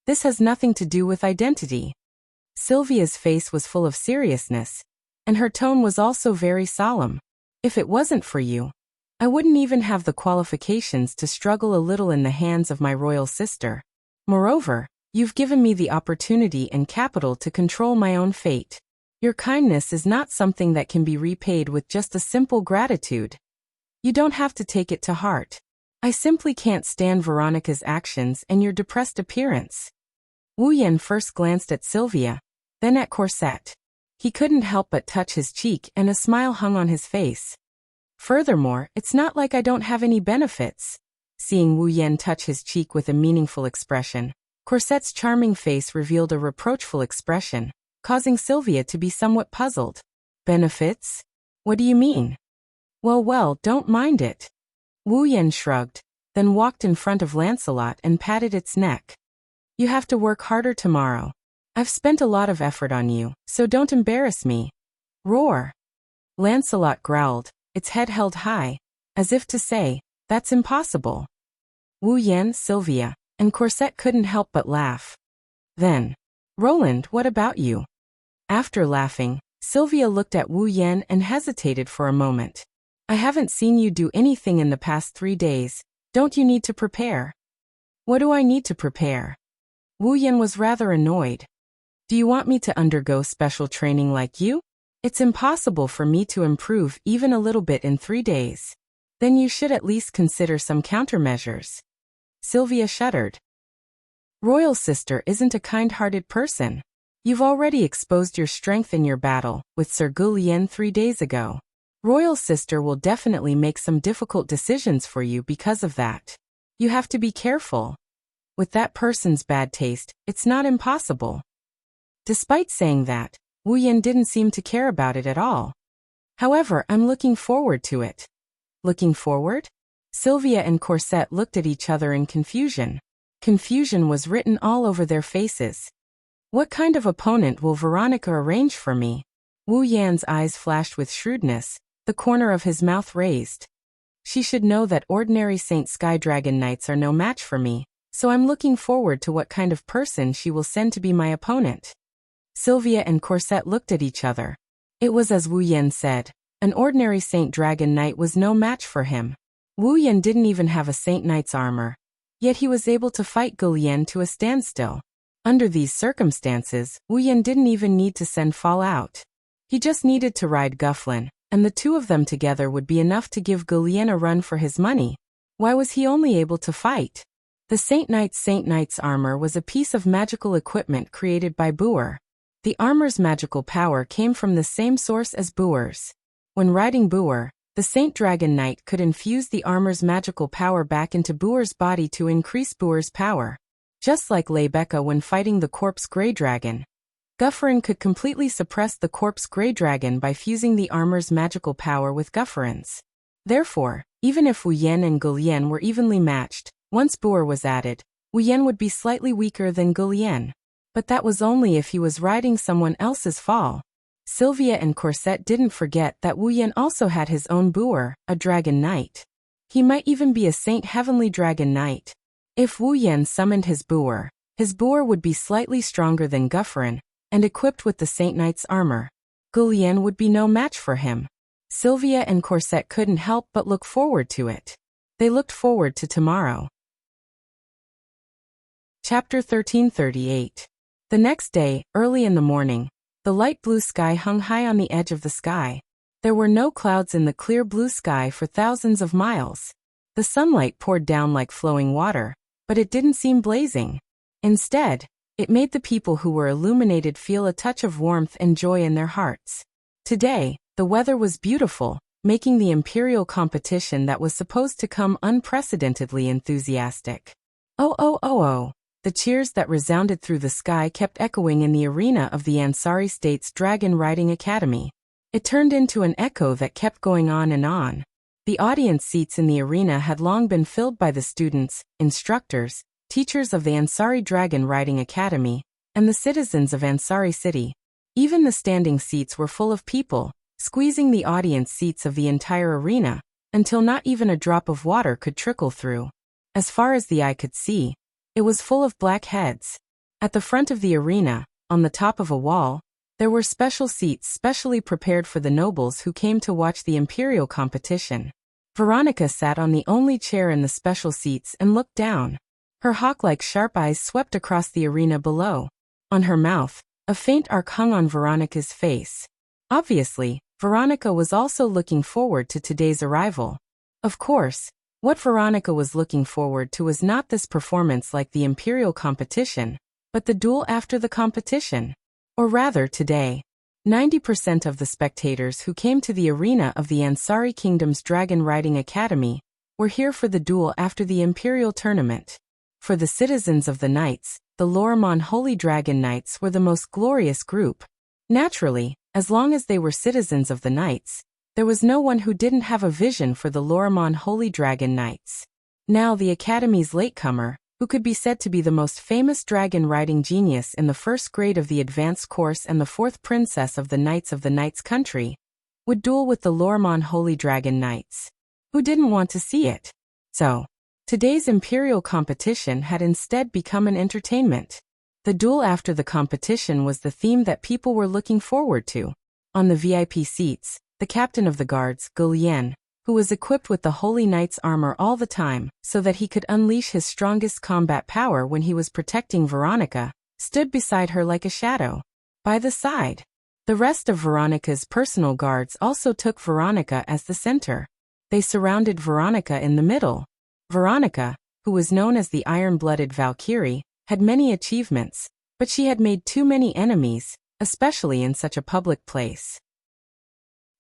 This has nothing to do with identity. Sylvia's face was full of seriousness, and her tone was also very solemn. If it wasn't for you, I wouldn't even have the qualifications to struggle a little in the hands of my royal sister. Moreover, you've given me the opportunity and capital to control my own fate. Your kindness is not something that can be repaid with just a simple gratitude. You don't have to take it to heart. I simply can't stand Veronica's actions and your depressed appearance. Wu Yan first glanced at Sylvia, then at Corset. He couldn't help but touch his cheek and a smile hung on his face. Furthermore, it's not like I don't have any benefits. Seeing Wu Yan touch his cheek with a meaningful expression, Corset's charming face revealed a reproachful expression, causing Sylvia to be somewhat puzzled. Benefits? What do you mean? Well, don't mind it. Wu Yan shrugged, then walked in front of Lancelot and patted its neck. You have to work harder tomorrow. I've spent a lot of effort on you, so don't embarrass me. Roar. Lancelot growled, its head held high, as if to say, that's impossible. Wu Yan, Sylvia, and Corset couldn't help but laugh. Then, Roland, what about you? After laughing, Sylvia looked at Wu Yan and hesitated for a moment. I haven't seen you do anything in the past 3 days. Don't you need to prepare? What do I need to prepare? Wu Yan was rather annoyed. Do you want me to undergo special training like you? It's impossible for me to improve even a little bit in 3 days. Then you should at least consider some countermeasures. Sylvia shuddered. Royal sister isn't a kind-hearted person. You've already exposed your strength in your battle with Sir Gulien 3 days ago. Royal sister will definitely make some difficult decisions for you because of that. You have to be careful. With that person's bad taste, it's not impossible. Despite saying that, Wu Yan didn't seem to care about it at all. However, I'm looking forward to it. Looking forward? Sylvia and Corset looked at each other in confusion. Confusion was written all over their faces. What kind of opponent will Veronica arrange for me? Wu Yan's eyes flashed with shrewdness, the corner of his mouth raised. She should know that ordinary Saint Sky Dragon Knights are no match for me, so I'm looking forward to what kind of person she will send to be my opponent. Sylvia and Corset looked at each other. It was as Wu Yan said, an ordinary Saint Dragon Knight was no match for him. Wu Yan didn't even have a Saint Knight's armor, yet he was able to fight Gu Lian to a standstill. Under these circumstances, Wu Yan didn't even need to send Fall out. He just needed to ride Gufflin, and the two of them together would be enough to give Gu Lian a run for his money. Why was he only able to fight? The Saint Knight's armor was a piece of magical equipment created by Boer. The armor's magical power came from the same source as Boer's. When riding Boer, the Saint Dragon Knight could infuse the armor's magical power back into Boer's body to increase Boer's power. Just like Lebeka when fighting the Corpse Grey Dragon. Guffarin could completely suppress the Corpse Grey Dragon by fusing the armor's magical power with Guffarin's. Therefore, even if Wu Yan and Gu Lian were evenly matched, once Boer was added, Wu Yan would be slightly weaker than Gu Lian. But that was only if he was riding someone else's Fall. Sylvia and Corset didn't forget that Wu Yan also had his own Boer, a Dragon Knight. He might even be a Saint Heavenly Dragon Knight. If Wu Yan summoned his Boer would be slightly stronger than Guffarin, and equipped with the Saint Knight's armor. Gu Lian would be no match for him. Sylvia and Corset couldn't help but look forward to it. They looked forward to tomorrow. Chapter 1338. The next day, early in the morning, the light blue sky hung high on the edge of the sky. There were no clouds in the clear blue sky for thousands of miles. The sunlight poured down like flowing water, but it didn't seem blazing. Instead, it made the people who were illuminated feel a touch of warmth and joy in their hearts. Today, the weather was beautiful, making the imperial competition that was supposed to come unprecedentedly enthusiastic. Oh, oh, oh, oh. The cheers that resounded through the sky kept echoing in the arena of the Ansari State's Dragon Riding Academy. It turned into an echo that kept going on and on. The audience seats in the arena had long been filled by the students, instructors, teachers of the Ansari Dragon Riding Academy, and the citizens of Ansari City. Even the standing seats were full of people, squeezing the audience seats of the entire arena, until not even a drop of water could trickle through. As far as the eye could see, it was full of black heads. At the front of the arena, on the top of a wall, there were special seats specially prepared for the nobles who came to watch the imperial competition. Veronica sat on the only chair in the special seats and looked down. Her hawk-like sharp eyes swept across the arena below. On her mouth, a faint arc hung on Veronica's face. Obviously, Veronica was also looking forward to today's arrival. Of course, what Veronica was looking forward to was not this performance like the imperial competition, but the duel after the competition. Or rather today, 90% of the spectators who came to the arena of the Ansari Kingdom's Dragon Riding Academy were here for the duel after the imperial tournament. For the citizens of the Knights, the Lorimon Holy Dragon Knights were the most glorious group. Naturally, as long as they were citizens of the Knights, there was no one who didn't have a vision for the Lorimon Holy Dragon Knights. Now the Academy's latecomer, who could be said to be the most famous dragon-riding genius in the first grade of the advanced course and the fourth princess of the Knights country, would duel with the Lorimon Holy Dragon Knights. Who didn't want to see it? So, today's imperial competition had instead become an entertainment. The duel after the competition was the theme that people were looking forward to. On the VIP seats, the captain of the guards, Gu Lian, who was equipped with the Holy Knight's armor all the time, so that he could unleash his strongest combat power when he was protecting Veronica, stood beside her like a shadow. By the side, the rest of Veronica's personal guards also took Veronica as the center. They surrounded Veronica in the middle. Veronica, who was known as the Iron-Blooded Valkyrie, had many achievements, but she had made too many enemies, especially in such a public place.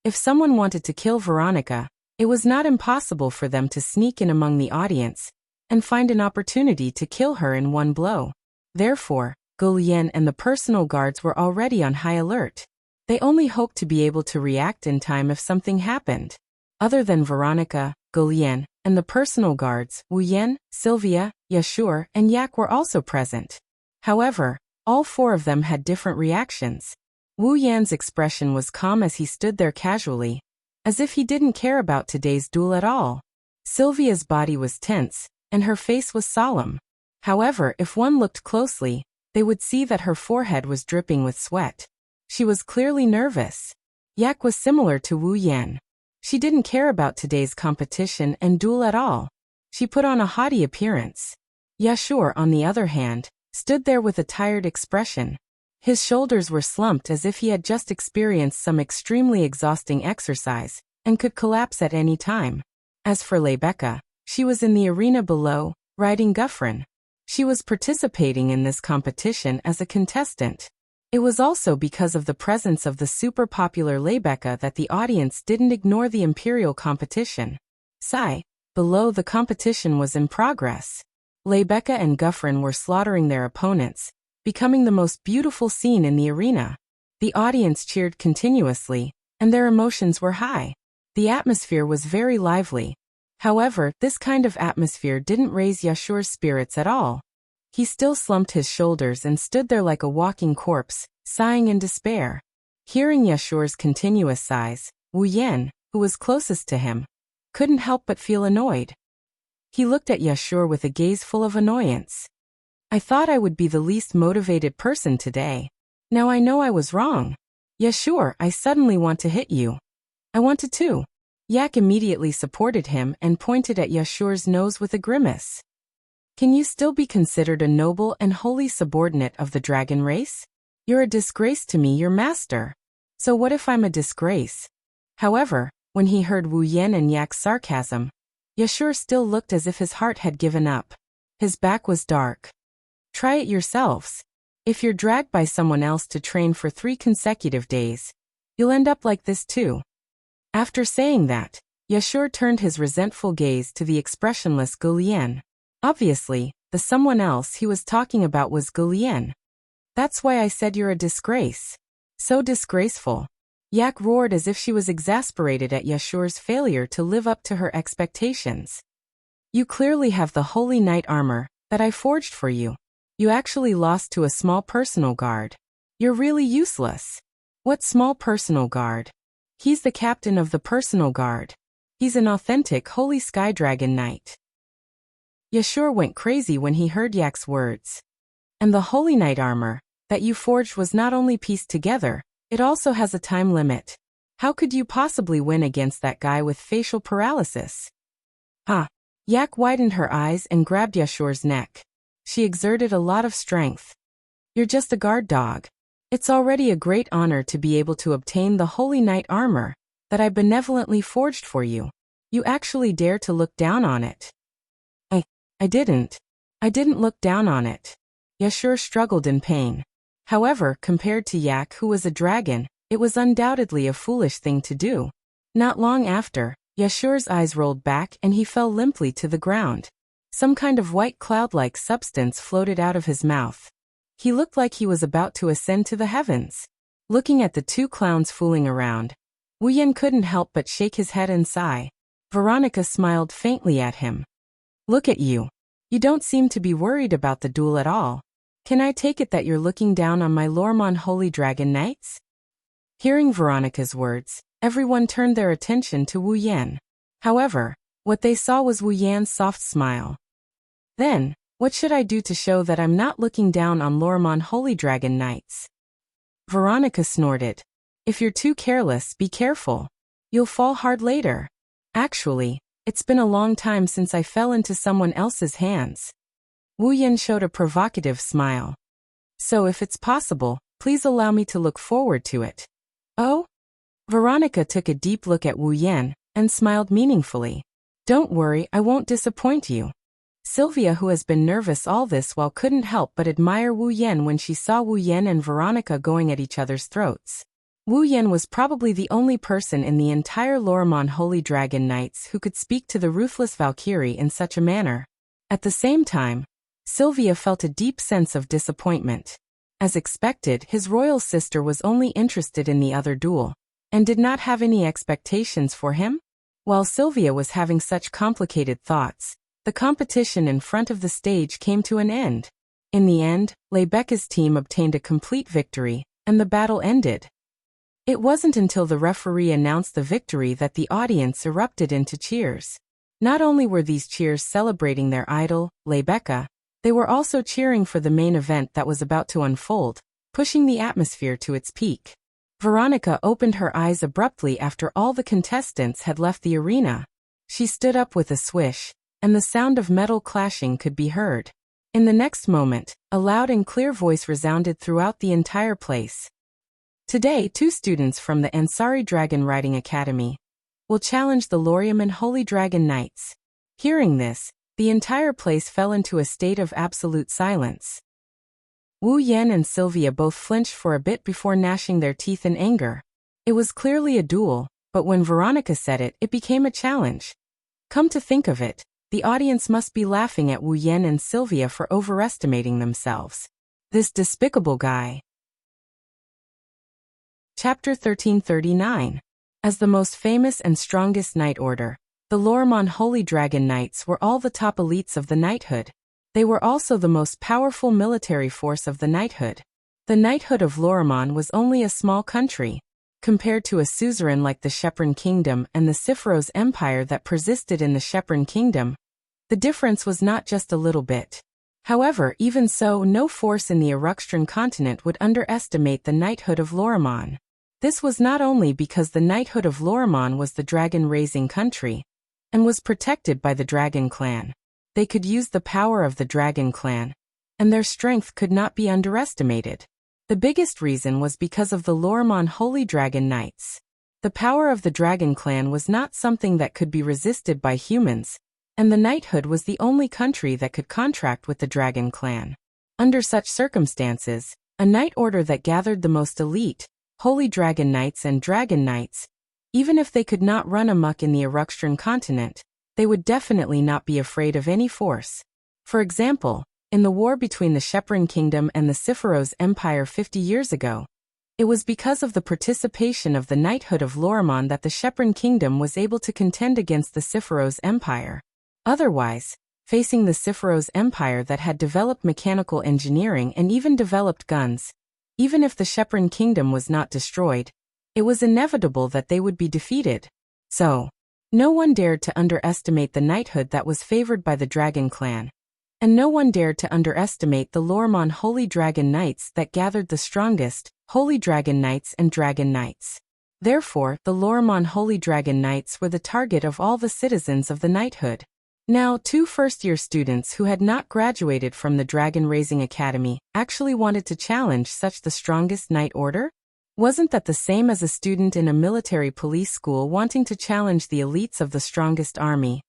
If someone wanted to kill Veronica, it was not impossible for them to sneak in among the audience, and find an opportunity to kill her in one blow. Therefore, Gulian and the personal guards were already on high alert. They only hoped to be able to react in time if something happened. Other than Veronica, Gulian, and the personal guards, Wu Yan, Sylvia, Yashur, and Yak were also present. However, all four of them had different reactions. Wu Yan's expression was calm as he stood there casually, as if he didn't care about today's duel at all. Sylvia's body was tense, and her face was solemn. However, if one looked closely, they would see that her forehead was dripping with sweat. She was clearly nervous. Yak was similar to Wu Yan. She didn't care about today's competition and duel at all. She put on a haughty appearance. Yashur, on the other hand, stood there with a tired expression. His shoulders were slumped as if he had just experienced some extremely exhausting exercise, and could collapse at any time. As for Rebecca, she was in the arena below, riding Guffrin. She was participating in this competition as a contestant. It was also because of the presence of the super popular Rebecca that the audience didn't ignore the imperial competition. Below the competition was in progress. Rebecca and Guffrin were slaughtering their opponents, becoming the most beautiful scene in the arena. The audience cheered continuously, and their emotions were high. The atmosphere was very lively. However, this kind of atmosphere didn't raise Yashur's spirits at all. He still slumped his shoulders and stood there like a walking corpse, sighing in despair. Hearing Yashur's continuous sighs, Wu Yan, who was closest to him, couldn't help but feel annoyed. He looked at Yashur with a gaze full of annoyance. I thought I would be the least motivated person today. Now I know I was wrong. Yashur, I suddenly want to hit you. I wanted to. Yak immediately supported him and pointed at Yashur's nose with a grimace. Can you still be considered a noble and holy subordinate of the dragon race? You're a disgrace to me, your master. So what if I'm a disgrace? However, when he heard Wu Yan and Yak's sarcasm, Yashur still looked as if his heart had given up. His back was dark. Try it yourselves. If you're dragged by someone else to train for 3 consecutive days, you'll end up like this too. After saying that, Yashur turned his resentful gaze to the expressionless Gulian. Obviously, the someone else he was talking about was Gulian. That's why I said you're a disgrace. So disgraceful. Yak roared as if she was exasperated at Yashur's failure to live up to her expectations. You clearly have the holy knight armor that I forged for you. You actually lost to a small personal guard. You're really useless. What small personal guard? He's the captain of the personal guard. He's an authentic holy sky dragon knight. Yashur went crazy when he heard Yak's words. And the holy knight armor that you forged was not only pieced together, it also has a time limit. How could you possibly win against that guy with facial paralysis? Yak widened her eyes and grabbed Yashur's neck. She exerted a lot of strength. You're just a guard dog. It's already a great honor to be able to obtain the holy knight armor that I benevolently forged for you. You actually dare to look down on it. I didn't. I didn't look down on it. Yashur struggled in pain. However, compared to Yak, who was a dragon, it was undoubtedly a foolish thing to do. Not long after, Yashur's eyes rolled back and he fell limply to the ground. Some kind of white cloud-like substance floated out of his mouth. He looked like he was about to ascend to the heavens. Looking at the 2 clowns fooling around, Wu Yan couldn't help but shake his head and sigh. Veronica smiled faintly at him. Look at you. You don't seem to be worried about the duel at all. Can I take it that you're looking down on my Lormon holy dragon knights? Hearing Veronica's words, everyone turned their attention to Wu Yan. However, what they saw was Wu Yan's soft smile. Then, what should I do to show that I'm not looking down on Lormon holy dragon knights? Veronica snorted. If you're too careless, be careful. You'll fall hard later. Actually, it's been a long time since I fell into someone else's hands. Wu Yan showed a provocative smile. So if it's possible, please allow me to look forward to it. Oh? Veronica took a deep look at Wu Yan and smiled meaningfully. Don't worry, I won't disappoint you. Sylvia, who has been nervous all this while, couldn't help but admire Wu Yan when she saw Wu Yan and Veronica going at each other's throats. Wu Yan was probably the only person in the entire Lormon Holy Dragon Knights who could speak to the ruthless Valkyrie in such a manner. At the same time, Sylvia felt a deep sense of disappointment. As expected, his royal sister was only interested in the other duel, and did not have any expectations for him. While Sylvia was having such complicated thoughts, the competition in front of the stage came to an end. In the end, Rebecca's team obtained a complete victory, and the battle ended. It wasn't until the referee announced the victory that the audience erupted into cheers. Not only were these cheers celebrating their idol, Rebecca, they were also cheering for the main event that was about to unfold, pushing the atmosphere to its peak. Veronica opened her eyes abruptly after all the contestants had left the arena. She stood up with a swish, and the sound of metal clashing could be heard. In the next moment, a loud and clear voice resounded throughout the entire place. Today, 2 students from the Ansari Dragon Riding Academy will challenge the Loriaman Holy Dragon Knights. Hearing this, the entire place fell into a state of absolute silence. Wu Yan and Sylvia both flinched for a bit before gnashing their teeth in anger. It was clearly a duel, but when Veronica said it, it became a challenge. Come to think of it, the audience must be laughing at Wu Yan and Sylvia for overestimating themselves. This despicable guy. Chapter 1339. As the most famous and strongest knight order, the Loriaman Holy Dragon Knights were all the top elites of the knighthood. They were also the most powerful military force of the knighthood. The knighthood of Loriaman was only a small country, compared to a suzerain like the Shepron Kingdom and the Sephiroth Empire that persisted in the Shepron Kingdom. The difference was not just a little bit. However, even so, no force in the Aruxtran continent would underestimate the knighthood of Loriaman. This was not only because the knighthood of Loriaman was the dragon-raising country, and was protected by the Dragon Clan. They could use the power of the Dragon Clan, and their strength could not be underestimated. The biggest reason was because of the Loriaman Holy Dragon Knights. The power of the Dragon Clan was not something that could be resisted by humans, and the knighthood was the only country that could contract with the Dragon Clan. Under such circumstances, a knight order that gathered the most elite, Holy Dragon Knights and Dragon Knights, even if they could not run amok in the Aruxtran continent, they would definitely not be afraid of any force. For example, in the war between the Shepron Kingdom and the Sephiroth Empire 50 years ago, it was because of the participation of the knighthood of Loriaman that the Shepron Kingdom was able to contend against the Sephiroth Empire. Otherwise, facing the Sephiroth Empire that had developed mechanical engineering and even developed guns, even if the Shepron Kingdom was not destroyed, it was inevitable that they would be defeated. So, no one dared to underestimate the knighthood that was favored by the Dragon Clan, and no one dared to underestimate the Loriaman Holy Dragon Knights that gathered the strongest, Holy Dragon Knights and Dragon Knights. Therefore, the Loriaman Holy Dragon Knights were the target of all the citizens of the knighthood. Now, 2 first-year students who had not graduated from the Dragon Raising Academy actually wanted to challenge such the strongest knight order? Wasn't that the same as a student in a military police school wanting to challenge the elites of the strongest army,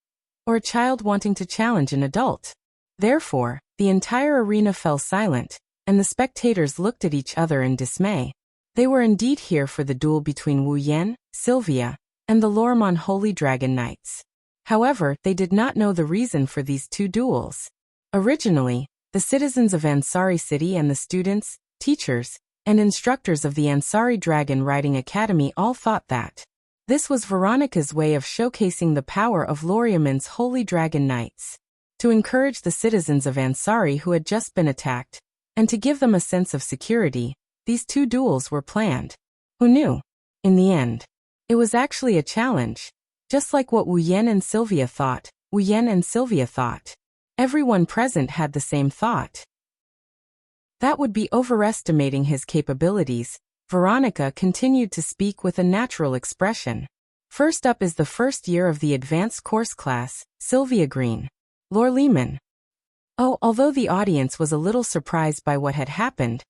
or a child wanting to challenge an adult? Therefore, the entire arena fell silent, and the spectators looked at each other in dismay. They were indeed here for the duel between Wu Yan, Sylvia, and the Loriaman Holy Dragon Knights. However, they did not know the reason for these 2 duels. Originally, the citizens of Ansari City and the students, teachers, and instructors of the Ansari Dragon Riding Academy all thought that this was Veronica's way of showcasing the power of Loriaman's Holy Dragon Knights, to encourage the citizens of Ansari who had just been attacked, and to give them a sense of security. These 2 duels were planned. Who knew? In the end, it was actually a challenge. Just like what Wu Yan and Sylvia thought, Wu Yan and Sylvia thought. Everyone present had the same thought. That would be overestimating his capabilities. Veronica continued to speak with a natural expression. First up is the first year of the advanced course class, Sylvia Green. Lord Lehman. Although the audience was a little surprised by what had happened,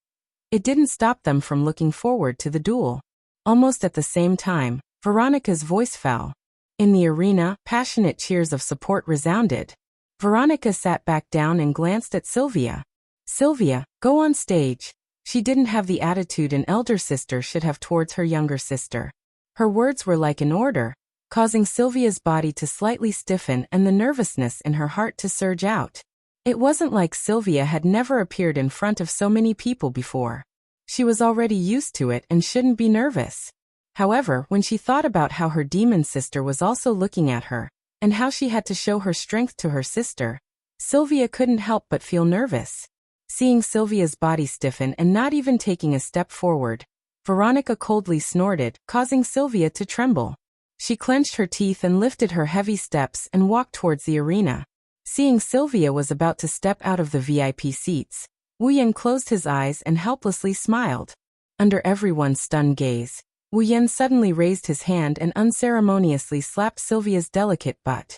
it didn't stop them from looking forward to the duel. Almost at the same time, Veronica's voice fell. In the arena, passionate cheers of support resounded. Veronica sat back down and glanced at Sylvia. Sylvia, go on stage. She didn't have the attitude an elder sister should have towards her younger sister. Her words were like an order, causing Sylvia's body to slightly stiffen and the nervousness in her heart to surge out. It wasn't like Sylvia had never appeared in front of so many people before. She was already used to it and shouldn't be nervous. However, when she thought about how her demon sister was also looking at her, and how she had to show her strength to her sister, Sylvia couldn't help but feel nervous. Seeing Sylvia's body stiffen and not even taking a step forward, Veronica coldly snorted, causing Sylvia to tremble. She clenched her teeth and lifted her heavy steps and walked towards the arena. Seeing Sylvia was about to step out of the VIP seats, Wuyan closed his eyes and helplessly smiled. Under everyone's stunned gaze, Wuyan suddenly raised his hand and unceremoniously slapped Sylvia's delicate butt.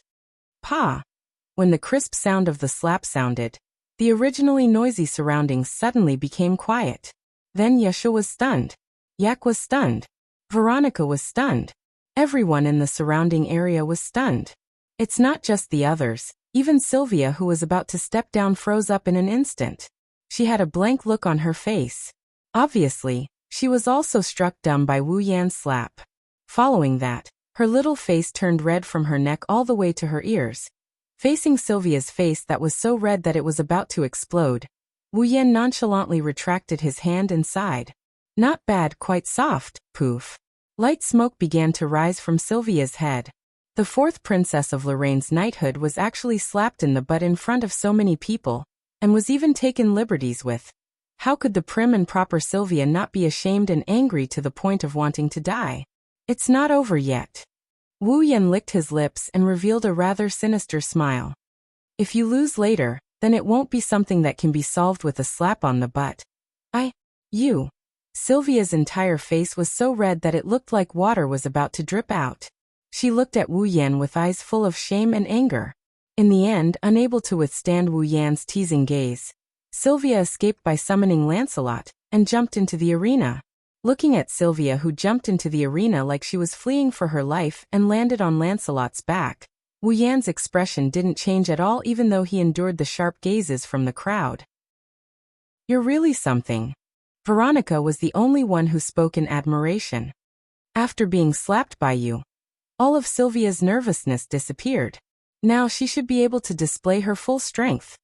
Pa! When the crisp sound of the slap sounded, the originally noisy surroundings suddenly became quiet. Then Yeshua was stunned. Yak was stunned. Veronica was stunned. Everyone in the surrounding area was stunned. It's not just the others, even Sylvia, who was about to step down, froze up in an instant. She had a blank look on her face. Obviously, she was also struck dumb by Wu Yan's slap. Following that, her little face turned red from her neck all the way to her ears. Facing Sylvia's face that was so red that it was about to explode, Wu Yan nonchalantly retracted his hand and sighed. Not bad, quite soft, poof. Light smoke began to rise from Sylvia's head. The fourth princess of Lorraine's knighthood was actually slapped in the butt in front of so many people, and was even taken liberties with. How could the prim and proper Sylvia not be ashamed and angry to the point of wanting to die? It's not over yet. Wu Yan licked his lips and revealed a rather sinister smile. If you lose later, then it won't be something that can be solved with a slap on the butt. You. Sylvia's entire face was so red that it looked like water was about to drip out. She looked at Wu Yan with eyes full of shame and anger. In the end, unable to withstand Wu Yan's teasing gaze, Sylvia escaped by summoning Lancelot, and jumped into the arena. Looking at Sylvia, who jumped into the arena like she was fleeing for her life and landed on Lancelot's back, Wu Yan's expression didn't change at all, even though he endured the sharp gazes from the crowd. You're really something. Veronica was the only one who spoke in admiration. After being slapped by you, all of Sylvia's nervousness disappeared. Now she should be able to display her full strength.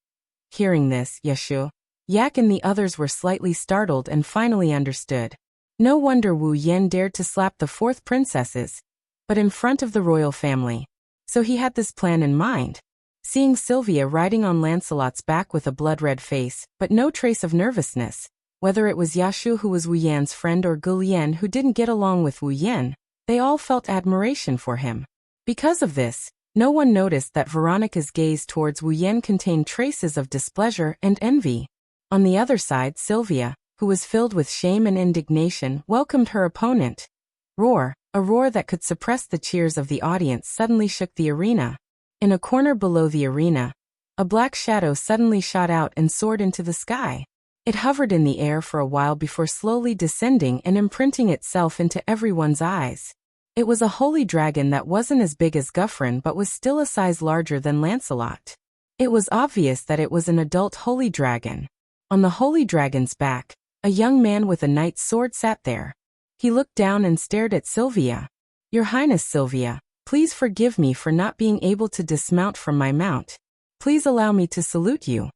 Hearing this, Yeshu, Yak and the others were slightly startled and finally understood. No wonder Wu Yan dared to slap the fourth princesses, but in front of the royal family. So he had this plan in mind. Seeing Sylvia riding on Lancelot's back with a blood-red face, but no trace of nervousness, whether it was Yashu, who was Wu Yan's friend, or Gu Lian, who didn't get along with Wu Yan, they all felt admiration for him. Because of this, no one noticed that Veronica's gaze towards Wu Yan contained traces of displeasure and envy. On the other side, Sylvia, who was filled with shame and indignation, welcomed her opponent. A roar that could suppress the cheers of the audience suddenly shook the arena. In a corner below the arena, a black shadow suddenly shot out and soared into the sky. It hovered in the air for a while before slowly descending and imprinting itself into everyone's eyes. It was a holy dragon that wasn't as big as Guffrin but was still a size larger than Lancelot. It was obvious that it was an adult holy dragon. On the holy dragon's back, a young man with a knight's sword sat there. He looked down and stared at Sylvia. Your Highness Sylvia, please forgive me for not being able to dismount from my mount. Please allow me to salute you.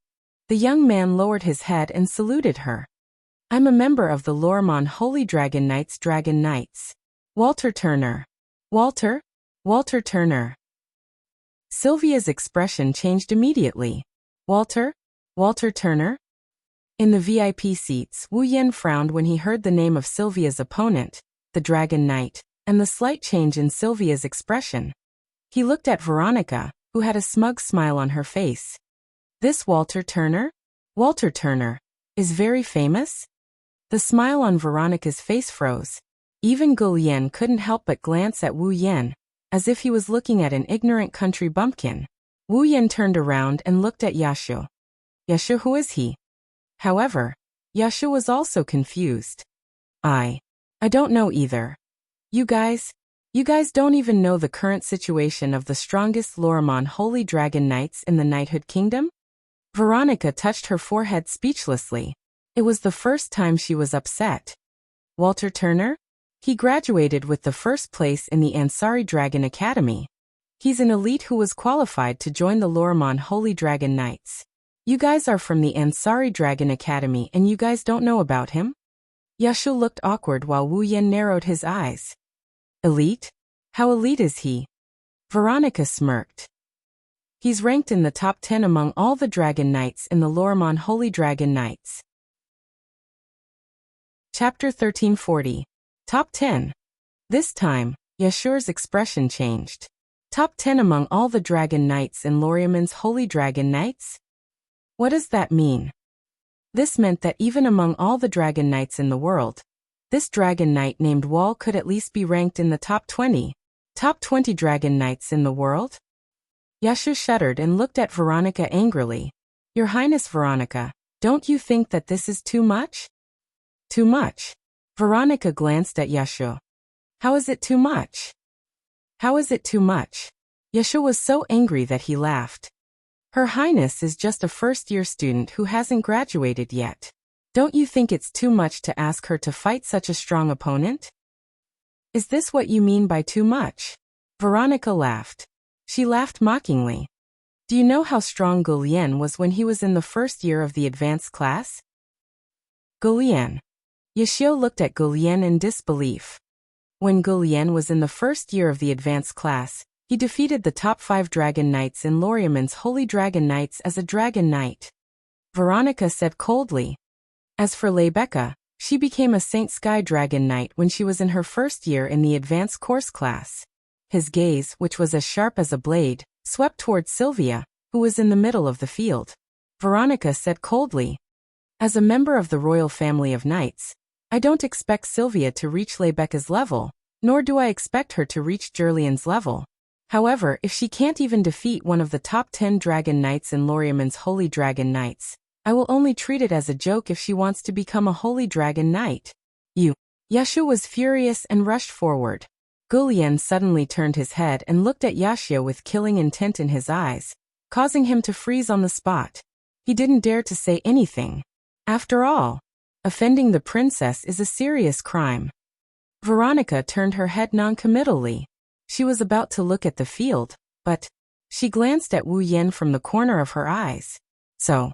The young man lowered his head and saluted her. I'm a member of the Lormon Holy Dragon Knights, Dragon Knights. Walter Turner. Walter Turner. Sylvia's expression changed immediately. Walter Turner? In the VIP seats, Wu Yan frowned when he heard the name of Sylvia's opponent, the Dragon Knight, and the slight change in Sylvia's expression. He looked at Veronica, who had a smug smile on her face. This Walter Turner, is very famous? The smile on Veronica's face froze. Even Gu Lian couldn't help but glance at Wu Yan, as if he was looking at an ignorant country bumpkin. Wu Yan turned around and looked at Yashu. Yashu, who is he? However, Yashu was also confused. I don't know either. You guys don't even know the current situation of the strongest Lormon Holy Dragon Knights in the Knighthood Kingdom? Veronica touched her forehead speechlessly. It was the first time she was upset. Walter Turner? He graduated with the first place in the Ansari Dragon Academy. He's an elite who was qualified to join the Lorimon Holy Dragon Knights. You guys are from the Ansari Dragon Academy and you guys don't know about him? Yashu looked awkward while Wu Yan narrowed his eyes. Elite? How elite is he? Veronica smirked. He's ranked in the top 10 among all the Dragon Knights in the Lorimon Holy Dragon Knights. Chapter 1340. Top 10. This time, Yashu's expression changed. Top 10 among all the Dragon Knights in Lorimon's Holy Dragon Knights? What does that mean? This meant that even among all the Dragon Knights in the world, this Dragon Knight named Wall could at least be ranked in the top 20. Top 20 Dragon Knights in the world? Yashu shuddered and looked at Veronica angrily. Your Highness Veronica, don't you think that this is too much? Too much? Veronica glanced at Yashu. How is it too much? How is it too much? Yashu was so angry that he laughed. Her Highness is just a first-year student who hasn't graduated yet. Don't you think it's too much to ask her to fight such a strong opponent? Is this what you mean by too much? Veronica laughed. She laughed mockingly. Do you know how strong Gulian was when he was in the first year of the advanced class? Gulian. Yashio looked at Gulian in disbelief. When Gulian was in the first year of the advanced class, he defeated the top 5 Dragon Knights in Lorimon's Holy Dragon Knights as a Dragon Knight. Veronica said coldly. As for Leibeka, she became a Saint Sky Dragon Knight when she was in her first year in the advanced course class. His gaze, which was as sharp as a blade, swept towards Sylvia, who was in the middle of the field. Veronica said coldly. As a member of the royal family of knights, I don't expect Sylvia to reach Leibeka's level, nor do I expect her to reach Julian's level. However, if she can't even defeat one of the top 10 Dragon Knights in Lorimon's Holy Dragon Knights, I will only treat it as a joke if she wants to become a Holy Dragon Knight. Yashu was furious and rushed forward. Gulian suddenly turned his head and looked at Yashio with killing intent in his eyes, causing him to freeze on the spot. He didn't dare to say anything. After all, offending the princess is a serious crime. Veronica turned her head non-committally. She was about to look at the field, but she glanced at Wu Yan from the corner of her eyes. So,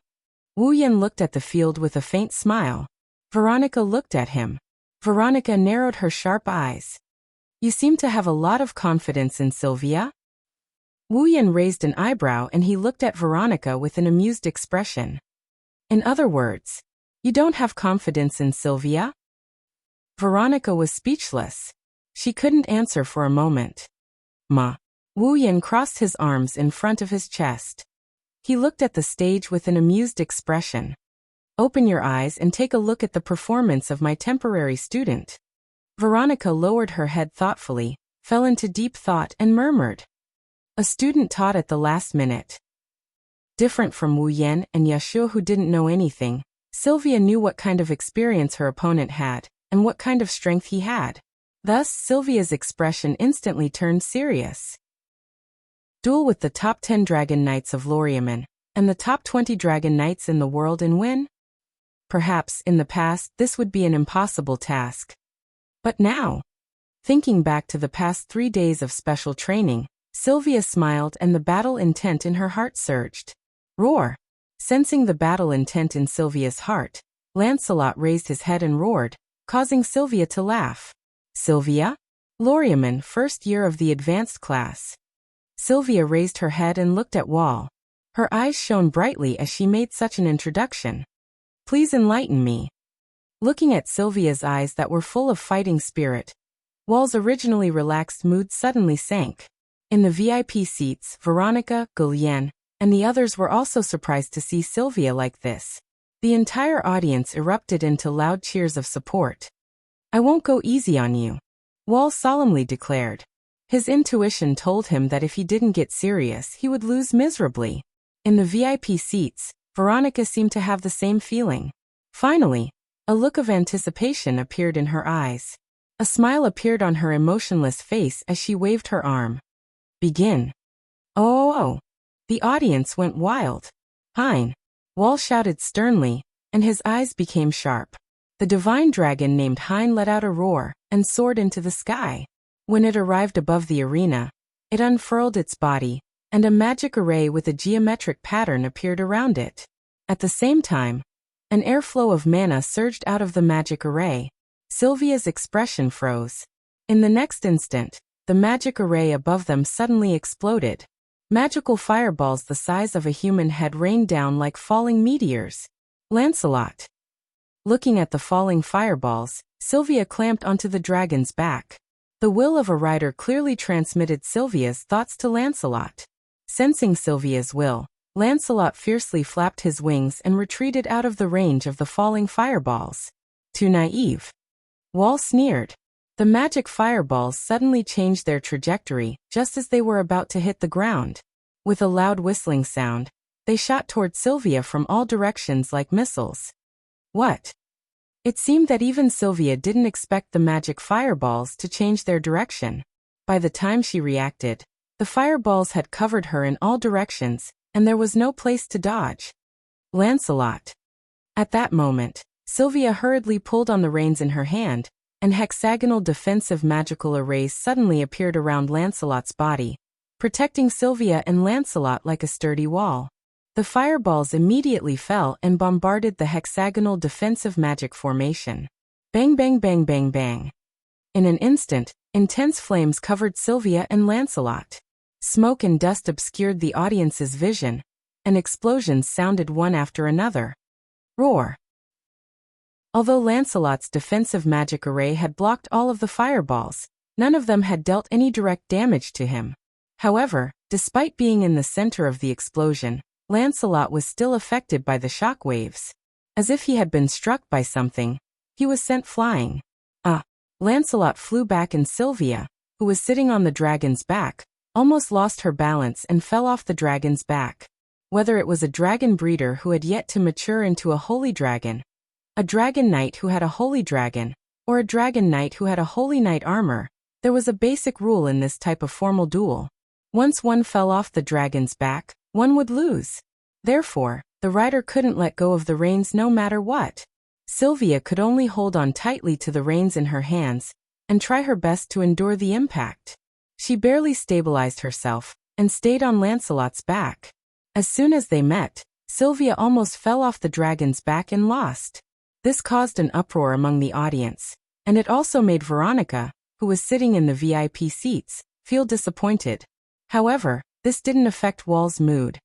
Wu Yan looked at the field with a faint smile. Veronica looked at him. Veronica narrowed her sharp eyes. You seem to have a lot of confidence in Sylvia? Wu Yan raised an eyebrow and he looked at Veronica with an amused expression. In other words, you don't have confidence in Sylvia? Veronica was speechless. She couldn't answer for a moment. Ma. Wu Yan crossed his arms in front of his chest. He looked at the stage with an amused expression. Open your eyes and take a look at the performance of my temporary student. Veronica lowered her head thoughtfully, fell into deep thought and murmured. A student taught at the last minute. Different from Wu Yan and Yashu who didn't know anything, Sylvia knew what kind of experience her opponent had, and what kind of strength he had. Thus, Sylvia's expression instantly turned serious. Duel with the top 10 Dragon Knights of Loriomon, and the top 20 Dragon Knights in the world and win? Perhaps, in the past, this would be an impossible task. But now, thinking back to the past 3 days of special training, Sylvia smiled and the battle intent in her heart surged. Roar! Sensing the battle intent in Sylvia's heart, Lancelot raised his head and roared, causing Sylvia to laugh. Sylvia? Loriomon, first year of the advanced class. Sylvia raised her head and looked at Wall. Her eyes shone brightly as she made such an introduction. Please enlighten me. Looking at Sylvia's eyes that were full of fighting spirit, Wall's originally relaxed mood suddenly sank. In the VIP seats, Veronica, Gulian, and the others were also surprised to see Sylvia like this. The entire audience erupted into loud cheers of support. I won't go easy on you, Wall solemnly declared. His intuition told him that if he didn't get serious, he would lose miserably. In the VIP seats, Veronica seemed to have the same feeling. Finally, a look of anticipation appeared in her eyes. A smile appeared on her emotionless face as she waved her arm. Begin. Oh! The audience went wild. Hein! Wall shouted sternly, and his eyes became sharp. The divine dragon named Hein let out a roar and soared into the sky. When it arrived above the arena, it unfurled its body, and a magic array with a geometric pattern appeared around it. At the same time, an airflow of mana surged out of the magic array. Sylvia's expression froze. In the next instant, the magic array above them suddenly exploded. Magical fireballs the size of a human head rained down like falling meteors. Lancelot. Looking at the falling fireballs, Sylvia clamped onto the dragon's back. The will of a rider clearly transmitted Sylvia's thoughts to Lancelot. Sensing Sylvia's will, Lancelot fiercely flapped his wings and retreated out of the range of the falling fireballs. Too naive. Wall sneered. The magic fireballs suddenly changed their trajectory just as they were about to hit the ground. With a loud whistling sound, they shot toward Sylvia from all directions like missiles. What? It seemed that even Sylvia didn't expect the magic fireballs to change their direction. By the time she reacted, the fireballs had covered her in all directions, and there was no place to dodge. Lancelot. At that moment, Sylvia hurriedly pulled on the reins in her hand, and hexagonal defensive magical arrays suddenly appeared around Lancelot's body, protecting Sylvia and Lancelot like a sturdy wall. The fireballs immediately fell and bombarded the hexagonal defensive magic formation. Bang bang bang bang bang. In an instant, intense flames covered Sylvia and Lancelot. Smoke and dust obscured the audience's vision, and explosions sounded one after another. Roar. Although Lancelot's defensive magic array had blocked all of the fireballs, none of them had dealt any direct damage to him. However, despite being in the center of the explosion, Lancelot was still affected by the shock waves. As if he had been struck by something, he was sent flying. Lancelot flew back, and Sylvia, who was sitting on the dragon's back, almost lost her balance and fell off the dragon's back. Whether it was a dragon breeder who had yet to mature into a holy dragon, a dragon knight who had a holy dragon, or a dragon knight who had a holy knight armor, there was a basic rule in this type of formal duel. Once one fell off the dragon's back, one would lose. Therefore, the rider couldn't let go of the reins no matter what. Sylvia could only hold on tightly to the reins in her hands and try her best to endure the impact. She barely stabilized herself and stayed on Lancelot's back. As soon as they met, Sylvia almost fell off the dragon's back and lost. This caused an uproar among the audience, and it also made Veronica, who was sitting in the VIP seats, feel disappointed. However, this didn't affect Wall's mood.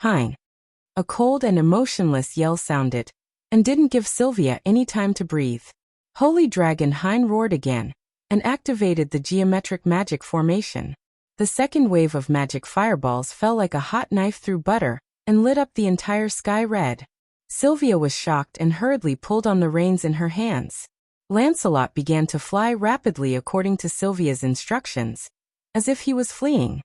Hein. A cold and emotionless yell sounded, and didn't give Sylvia any time to breathe. Holy Dragon Hein roared again, and activated the geometric magic formation. The second wave of magic fireballs fell like a hot knife through butter, and lit up the entire sky red. Sylvia was shocked and hurriedly pulled on the reins in her hands. Lancelot began to fly rapidly according to Sylvia's instructions, as if he was fleeing.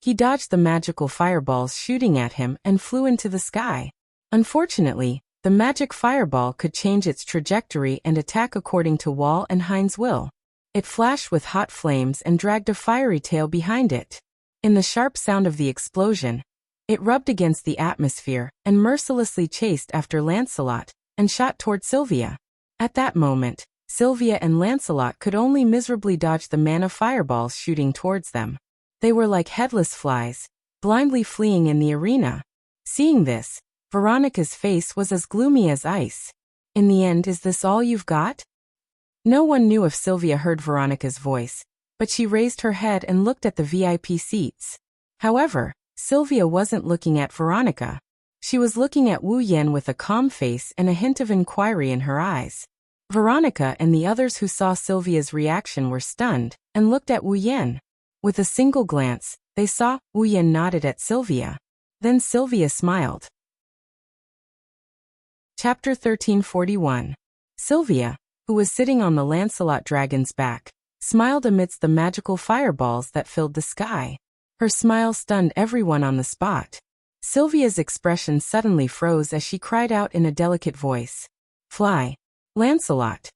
He dodged the magical fireballs shooting at him and flew into the sky. Unfortunately, the magic fireball could change its trajectory and attack according to Wall and Hein's will. It flashed with hot flames and dragged a fiery tail behind it. In the sharp sound of the explosion, it rubbed against the atmosphere and mercilessly chased after Lancelot and shot toward Sylvia. At that moment, Sylvia and Lancelot could only miserably dodge the mana fireballs shooting towards them. They were like headless flies, blindly fleeing in the arena. Seeing this, Veronica's face was as gloomy as ice. In the end, is this all you've got? No one knew if Sylvia heard Veronica's voice, but she raised her head and looked at the VIP seats. However, Sylvia wasn't looking at Veronica. She was looking at Wu Yan with a calm face and a hint of inquiry in her eyes. Veronica and the others who saw Sylvia's reaction were stunned and looked at Wu Yan. With a single glance, they saw Wu Yan nodded at Sylvia. Then Sylvia smiled. Chapter 1341. Sylvia, who was sitting on the Lancelot dragon's back, smiled amidst the magical fireballs that filled the sky. Her smile stunned everyone on the spot. Sylvia's expression suddenly froze as she cried out in a delicate voice. "Fly, Lancelot!"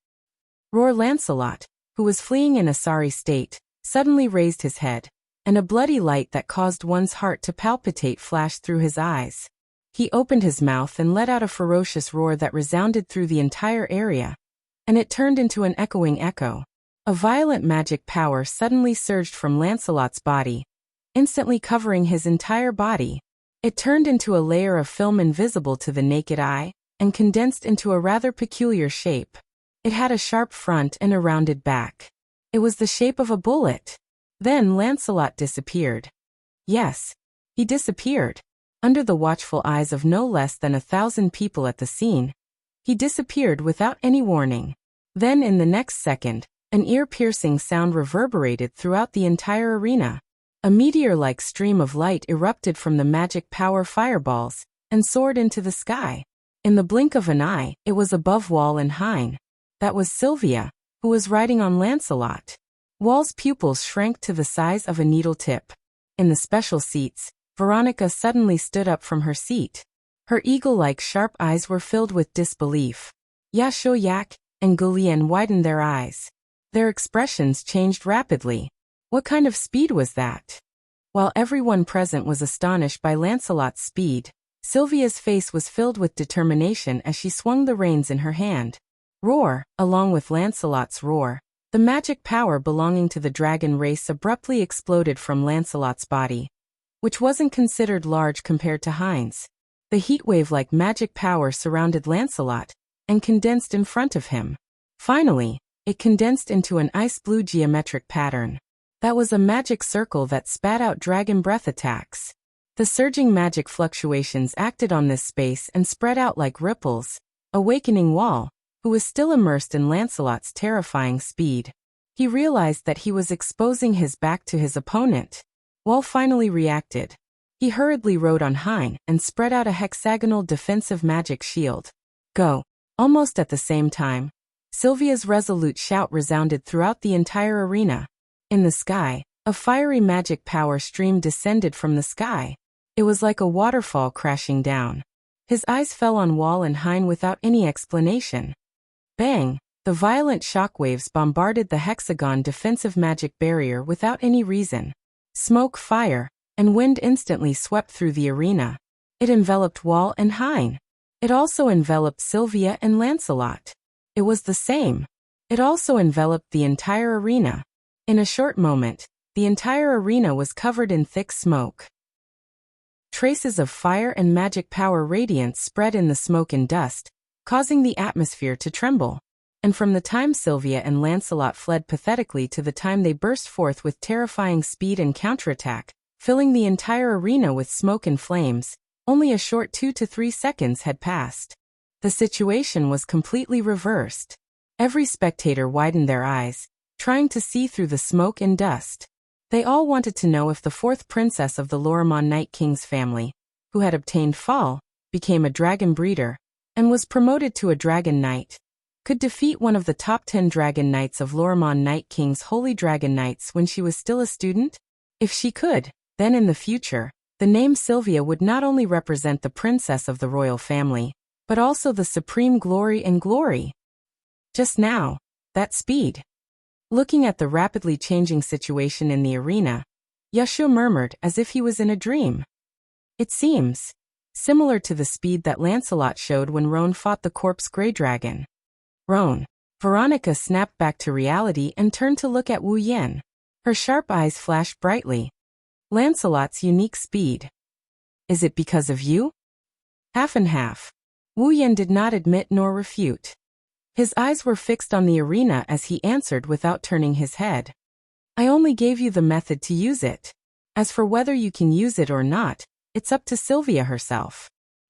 Roar. Lancelot, who was fleeing in a sorry state, suddenly raised his head, and a bloody light that caused one's heart to palpitate flashed through his eyes. He opened his mouth and let out a ferocious roar that resounded through the entire area. and it turned into an echoing echo. A violent magic power suddenly surged from Lancelot's body, instantly covering his entire body. It turned into a layer of film invisible to the naked eye, and condensed into a rather peculiar shape. It had a sharp front and a rounded back. It was the shape of a bullet. Then Lancelot disappeared. Yes, he disappeared. Under the watchful eyes of no less than 1,000 people at the scene, he disappeared without any warning. Then in the next second, an ear-piercing sound reverberated throughout the entire arena. A meteor-like stream of light erupted from the magic power fireballs and soared into the sky. In the blink of an eye, it was above Wall and Hein. That was Sylvia, who was riding on Lancelot. Wall's pupils shrank to the size of a needle tip. In the special seats, Veronica suddenly stood up from her seat. Her eagle-like sharp eyes were filled with disbelief. Yak and Gulien widened their eyes. Their expressions changed rapidly. What kind of speed was that? While everyone present was astonished by Lancelot's speed, Sylvia's face was filled with determination as she swung the reins in her hand. Roar, along with Lancelot's roar, the magic power belonging to the dragon race abruptly exploded from Lancelot's body, which wasn't considered large compared to Hein's. The heatwave-like magic power surrounded Lancelot and condensed in front of him. Finally, it condensed into an ice-blue geometric pattern. That was a magic circle that spat out dragon breath attacks. The surging magic fluctuations acted on this space and spread out like ripples, awakening Wall, who was still immersed in Lancelot's terrifying speed. He realized that he was exposing his back to his opponent. Wall finally reacted. He hurriedly rode on Hein and spread out a hexagonal defensive magic shield. Go! Almost at the same time, Sylvia's resolute shout resounded throughout the entire arena. In the sky, a fiery magic power stream descended from the sky. It was like a waterfall crashing down. His eyes fell on Wall and Hein without any explanation. Bang! The violent shockwaves bombarded the hexagon defensive magic barrier without any reason. Smoke, fire, and wind instantly swept through the arena. It enveloped Wall and Hein. It also enveloped Sylvia and Lancelot. It was the same. It also enveloped the entire arena. In a short moment, the entire arena was covered in thick smoke. Traces of fire and magic power radiance spread in the smoke and dust, causing the atmosphere to tremble. And from the time Sylvia and Lancelot fled pathetically to the time they burst forth with terrifying speed and counterattack, filling the entire arena with smoke and flames, only a short 2 to 3 seconds had passed. The situation was completely reversed. Every spectator widened their eyes, trying to see through the smoke and dust. They all wanted to know if the fourth princess of the Lorimon Night King's family, who had obtained Fall, became a dragon breeder, and was promoted to a dragon knight, could defeat one of the top 10 dragon knights of Lorimon Night King's Holy Dragon Knights when she was still a student? If she could, then in the future, the name Sylvia would not only represent the princess of the royal family, but also the supreme glory and glory. Just now, that speed. Looking at the rapidly changing situation in the arena, Yashu murmured as if he was in a dream. It seems similar to the speed that Lancelot showed when Roan fought the corpse Grey Dragon. Roan. Veronica snapped back to reality and turned to look at Wu Yan. Her sharp eyes flashed brightly. Lancelot's unique speed. Is it because of you? Half and half. Wu Yan did not admit nor refute. His eyes were fixed on the arena as he answered without turning his head. I only gave you the method to use it. As for whether you can use it or not, it's up to Sylvia herself.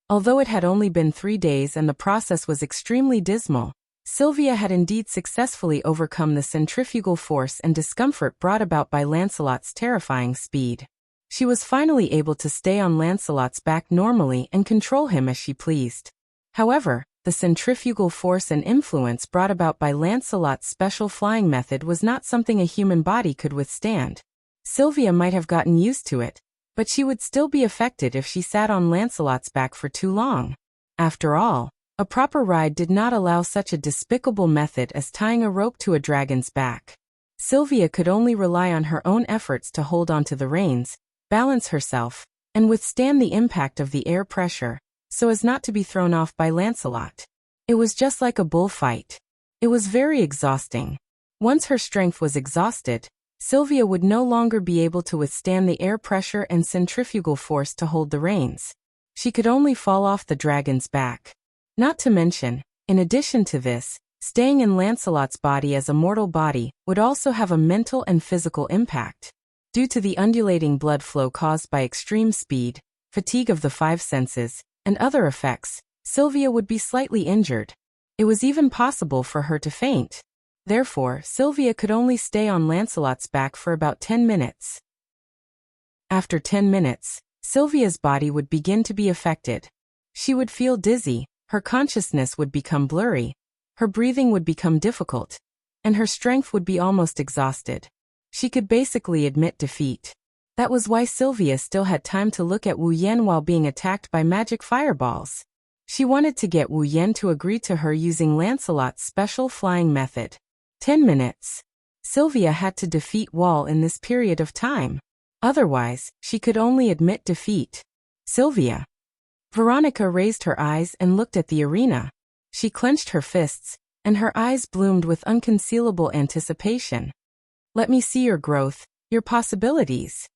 Although it had only been 3 days and the process was extremely dismal, Sylvia had indeed successfully overcome the centrifugal force and discomfort brought about by Lancelot's terrifying speed. She was finally able to stay on Lancelot's back normally and control him as she pleased. However, the centrifugal force and influence brought about by Lancelot's special flying method was not something a human body could withstand. Sylvia might have gotten used to it, but she would still be affected if she sat on Lancelot's back for too long. After all, a proper ride did not allow such a despicable method as tying a rope to a dragon's back. Sylvia could only rely on her own efforts to hold onto the reins, balance herself, and withstand the impact of the air pressure, so as not to be thrown off by Lancelot. It was just like a bullfight. It was very exhausting. Once her strength was exhausted, Sylvia would no longer be able to withstand the air pressure and centrifugal force to hold the reins. She could only fall off the dragon's back. Not to mention, in addition to this, staying in Lancelot's body as a mortal body would also have a mental and physical impact. Due to the undulating blood flow caused by extreme speed, fatigue of the five senses, and other effects, Sylvia would be slightly injured. It was even possible for her to faint. Therefore, Sylvia could only stay on Lancelot's back for about 10 minutes. After 10 minutes, Sylvia's body would begin to be affected. She would feel dizzy, her consciousness would become blurry, her breathing would become difficult, and her strength would be almost exhausted. She could basically admit defeat. That was why Sylvia still had time to look at Wu Yan while being attacked by magic fireballs. She wanted to get Wu Yan to agree to her using Lancelot's special flying method. 10 minutes. Sylvia had to defeat Wall in this period of time. Otherwise, she could only admit defeat. Sylvia. Veronica raised her eyes and looked at the arena. She clenched her fists, and her eyes bloomed with unconcealable anticipation. Let me see your growth, your possibilities.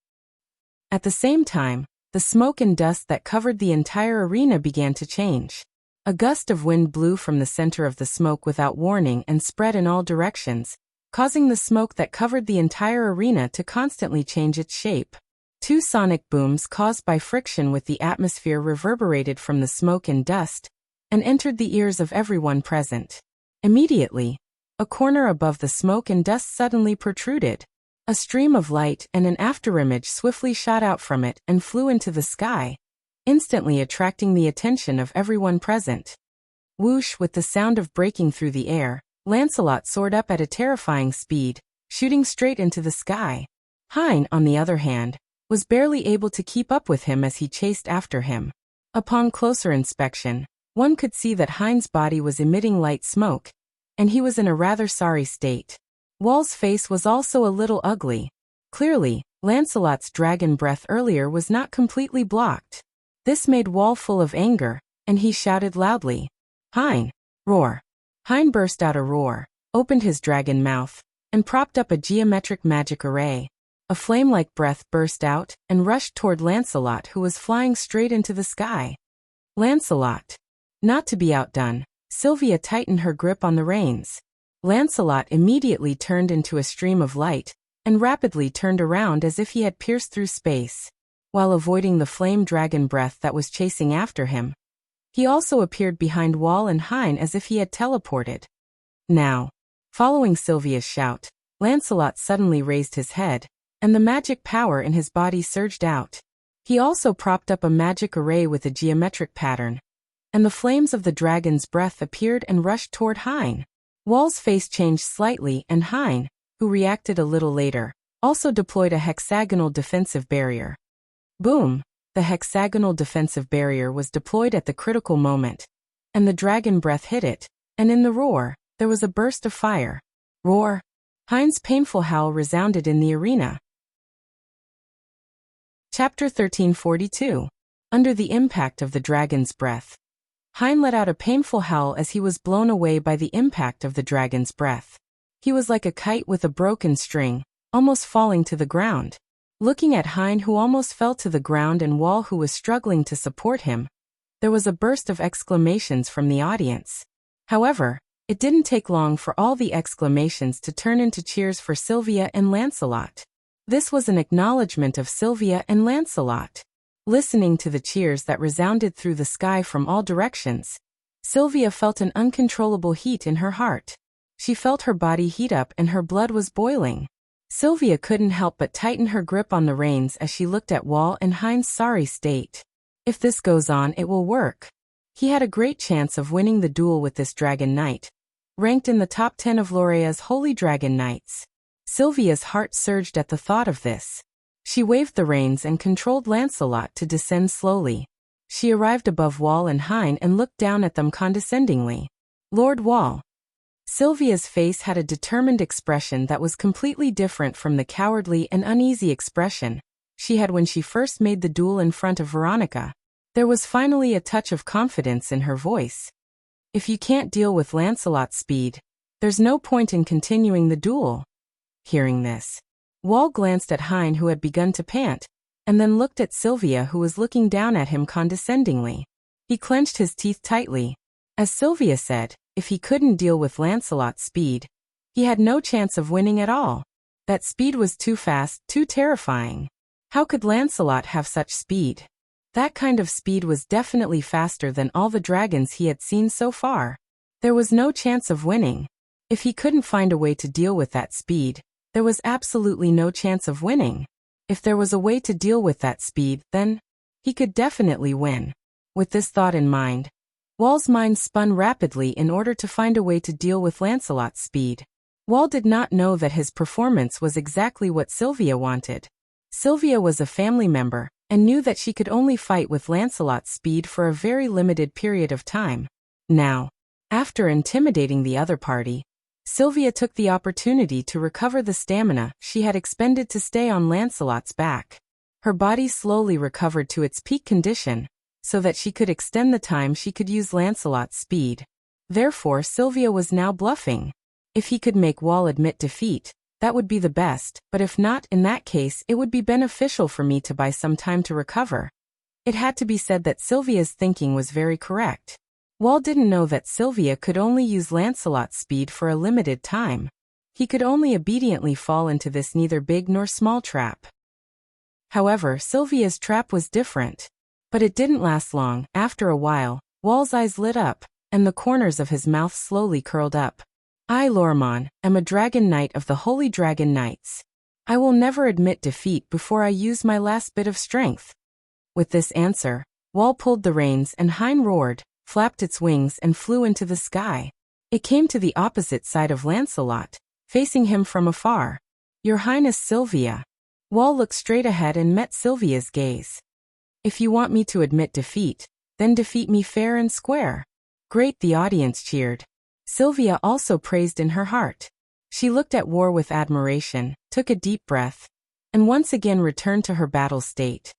At the same time, the smoke and dust that covered the entire arena began to change. A gust of wind blew from the center of the smoke without warning and spread in all directions, causing the smoke that covered the entire arena to constantly change its shape. Two sonic booms caused by friction with the atmosphere reverberated from the smoke and dust, and entered the ears of everyone present. Immediately, a corner above the smoke and dust suddenly protruded. A stream of light and an afterimage swiftly shot out from it and flew into the sky, instantly attracting the attention of everyone present. Whoosh! With the sound of breaking through the air, Lancelot soared up at a terrifying speed, shooting straight into the sky. Hein, on the other hand, was barely able to keep up with him as he chased after him. Upon closer inspection, one could see that Hein's body was emitting light smoke, and he was in a rather sorry state. Wall's face was also a little ugly. Clearly, Lancelot's dragon breath earlier was not completely blocked. This made Wall full of anger, and he shouted loudly, "Hein! Roar!" Hein burst out a roar, opened his dragon mouth, and propped up a geometric magic array. A flame-like breath burst out and rushed toward Lancelot, who was flying straight into the sky. Lancelot. Not to be outdone, Sylvia tightened her grip on the reins. Lancelot immediately turned into a stream of light, and rapidly turned around as if he had pierced through space. While avoiding the flame dragon breath that was chasing after him, he also appeared behind Wall and Hein as if he had teleported. Now, following Sylvia's shout, Lancelot suddenly raised his head, and the magic power in his body surged out. He also propped up a magic array with a geometric pattern, and the flames of the dragon's breath appeared and rushed toward Hein. Wall's face changed slightly, and Hein, who reacted a little later, also deployed a hexagonal defensive barrier. Boom! The hexagonal defensive barrier was deployed at the critical moment, and the dragon breath hit it, and in the roar, there was a burst of fire. Roar! Hein's painful howl resounded in the arena. Chapter 1342. Under the impact of the dragon's breath. Hein let out a painful howl as he was blown away by the impact of the dragon's breath. He was like a kite with a broken string, almost falling to the ground. Looking at Hein, who almost fell to the ground, and Wall, who was struggling to support him, there was a burst of exclamations from the audience. However, it didn't take long for all the exclamations to turn into cheers for Sylvia and Lancelot. This was an acknowledgement of Sylvia and Lancelot. Listening to the cheers that resounded through the sky from all directions, Sylvia felt an uncontrollable heat in her heart. She felt her body heat up and her blood was boiling. Sylvia couldn't help but tighten her grip on the reins as she looked at Wall and Hein's sorry state. If this goes on, it will work. He had a great chance of winning the duel with this dragon knight, ranked in the top 10 of Lorea's holy dragon knights. Sylvia's heart surged at the thought of this. She waved the reins and controlled Lancelot to descend slowly. She arrived above Wall and Hein and looked down at them condescendingly. "Lord Wall." Sylvia's face had a determined expression that was completely different from the cowardly and uneasy expression she had when she first made the duel in front of Veronica. There was finally a touch of confidence in her voice. "If you can't deal with Lancelot's speed, There's no point in continuing the duel. Hearing this, Wall glanced at Hein, who had begun to pant, and then looked at Sylvia, who was looking down at him condescendingly. He clenched his teeth tightly. As Sylvia said, if he couldn't deal with Lancelot's speed, he had no chance of winning at all. That speed was too fast, too terrifying. How could Lancelot have such speed? That kind of speed was definitely faster than all the dragons he had seen so far. There was no chance of winning. If he couldn't find a way to deal with that speed, there was absolutely no chance of winning. If there was a way to deal with that speed, then he could definitely win. With this thought in mind, Wall's mind spun rapidly in order to find a way to deal with Lancelot's speed. Wall did not know that his performance was exactly what Sylvia wanted. Sylvia was a family member, and knew that she could only fight with Lancelot's speed for a very limited period of time. Now, after intimidating the other party, Sylvia took the opportunity to recover the stamina she had expended to stay on Lancelot's back. Her body slowly recovered to its peak condition, so that she could extend the time she could use Lancelot's speed. Therefore, Sylvia was now bluffing. If he could make Wall admit defeat, that would be the best, but if not, in that case it would be beneficial for me to buy some time to recover. It had to be said that Sylvia's thinking was very correct. Wall didn't know that Sylvia could only use Lancelot's speed for a limited time. He could only obediently fall into this neither big nor small trap. However, Sylvia's trap was different. But it didn't last long. After a while, Wall's eyes lit up, and the corners of his mouth slowly curled up. I, Lormon, am a dragon knight of the Holy Dragon Knights. I will never admit defeat before I use my last bit of strength. With this answer, Wall pulled the reins and Hein roared, flapped its wings and flew into the sky. It came to the opposite side of Lancelot, facing him from afar. Your Highness Sylvia. Wall looked straight ahead and met Sylvia's gaze. If you want me to admit defeat, then defeat me fair and square. Great, the audience cheered. Sylvia also praised in her heart. She looked at War with admiration, took a deep breath, and once again returned to her battle state.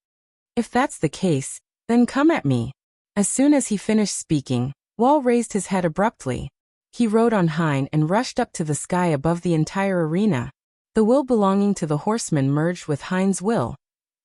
If that's the case, then come at me. As soon as he finished speaking, Wall raised his head abruptly. He rode on Hein and rushed up to the sky above the entire arena. The will belonging to the horseman merged with Hein's will,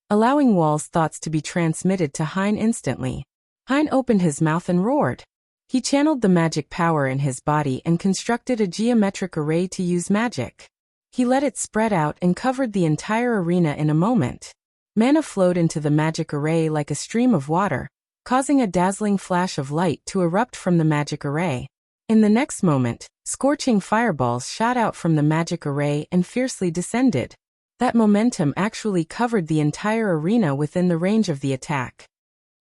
allowing Wall's thoughts to be transmitted to Hein instantly. Hein opened his mouth and roared. He channeled the magic power in his body and constructed a geometric array to use magic. He let it spread out and covered the entire arena in a moment. Mana flowed into the magic array like a stream of water, causing a dazzling flash of light to erupt from the magic array. In the next moment, scorching fireballs shot out from the magic array and fiercely descended. That momentum actually covered the entire arena within the range of the attack.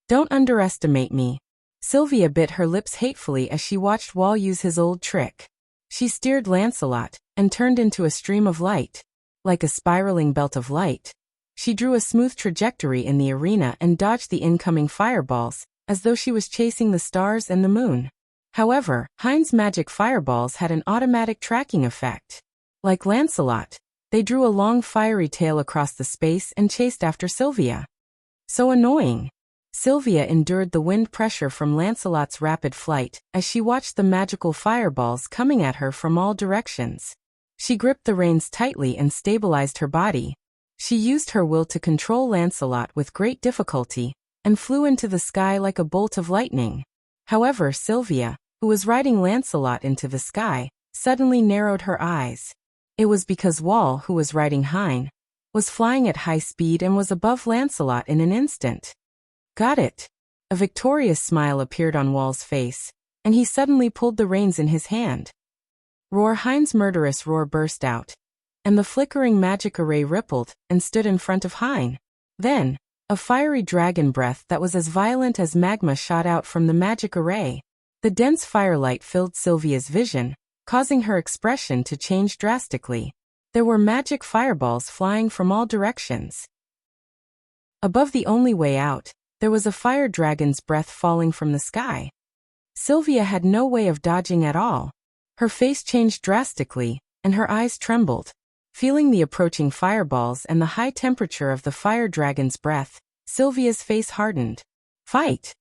Don't underestimate me. Sylvia bit her lips hatefully as she watched Wall use his old trick. She steered Lancelot, and turned into a stream of light. Like a spiraling belt of light, she drew a smooth trajectory in the arena and dodged the incoming fireballs, as though she was chasing the stars and the moon. However, Hein's magic fireballs had an automatic tracking effect. Like Lancelot, they drew a long fiery tail across the space and chased after Sylvia. So annoying. Sylvia endured the wind pressure from Lancelot's rapid flight as she watched the magical fireballs coming at her from all directions. She gripped the reins tightly and stabilized her body. She used her will to control Lancelot with great difficulty, and flew into the sky like a bolt of lightning. However, Sylvia, who was riding Lancelot into the sky, suddenly narrowed her eyes. It was because Wall, who was riding Hein, was flying at high speed and was above Lancelot in an instant. Got it. A victorious smile appeared on Wall's face, and he suddenly pulled the reins in his hand. Roar! Hein's murderous roar burst out, and the flickering magic array rippled and stood in front of Hein. Then, a fiery dragon breath that was as violent as magma shot out from the magic array. The dense firelight filled Sylvia's vision, causing her expression to change drastically. There were magic fireballs flying from all directions. Above the only way out, there was a fire dragon's breath falling from the sky. Sylvia had no way of dodging at all. Her face changed drastically, and her eyes trembled. Feeling the approaching fireballs and the high temperature of the fire dragon's breath, Sylvia's face hardened. Fight!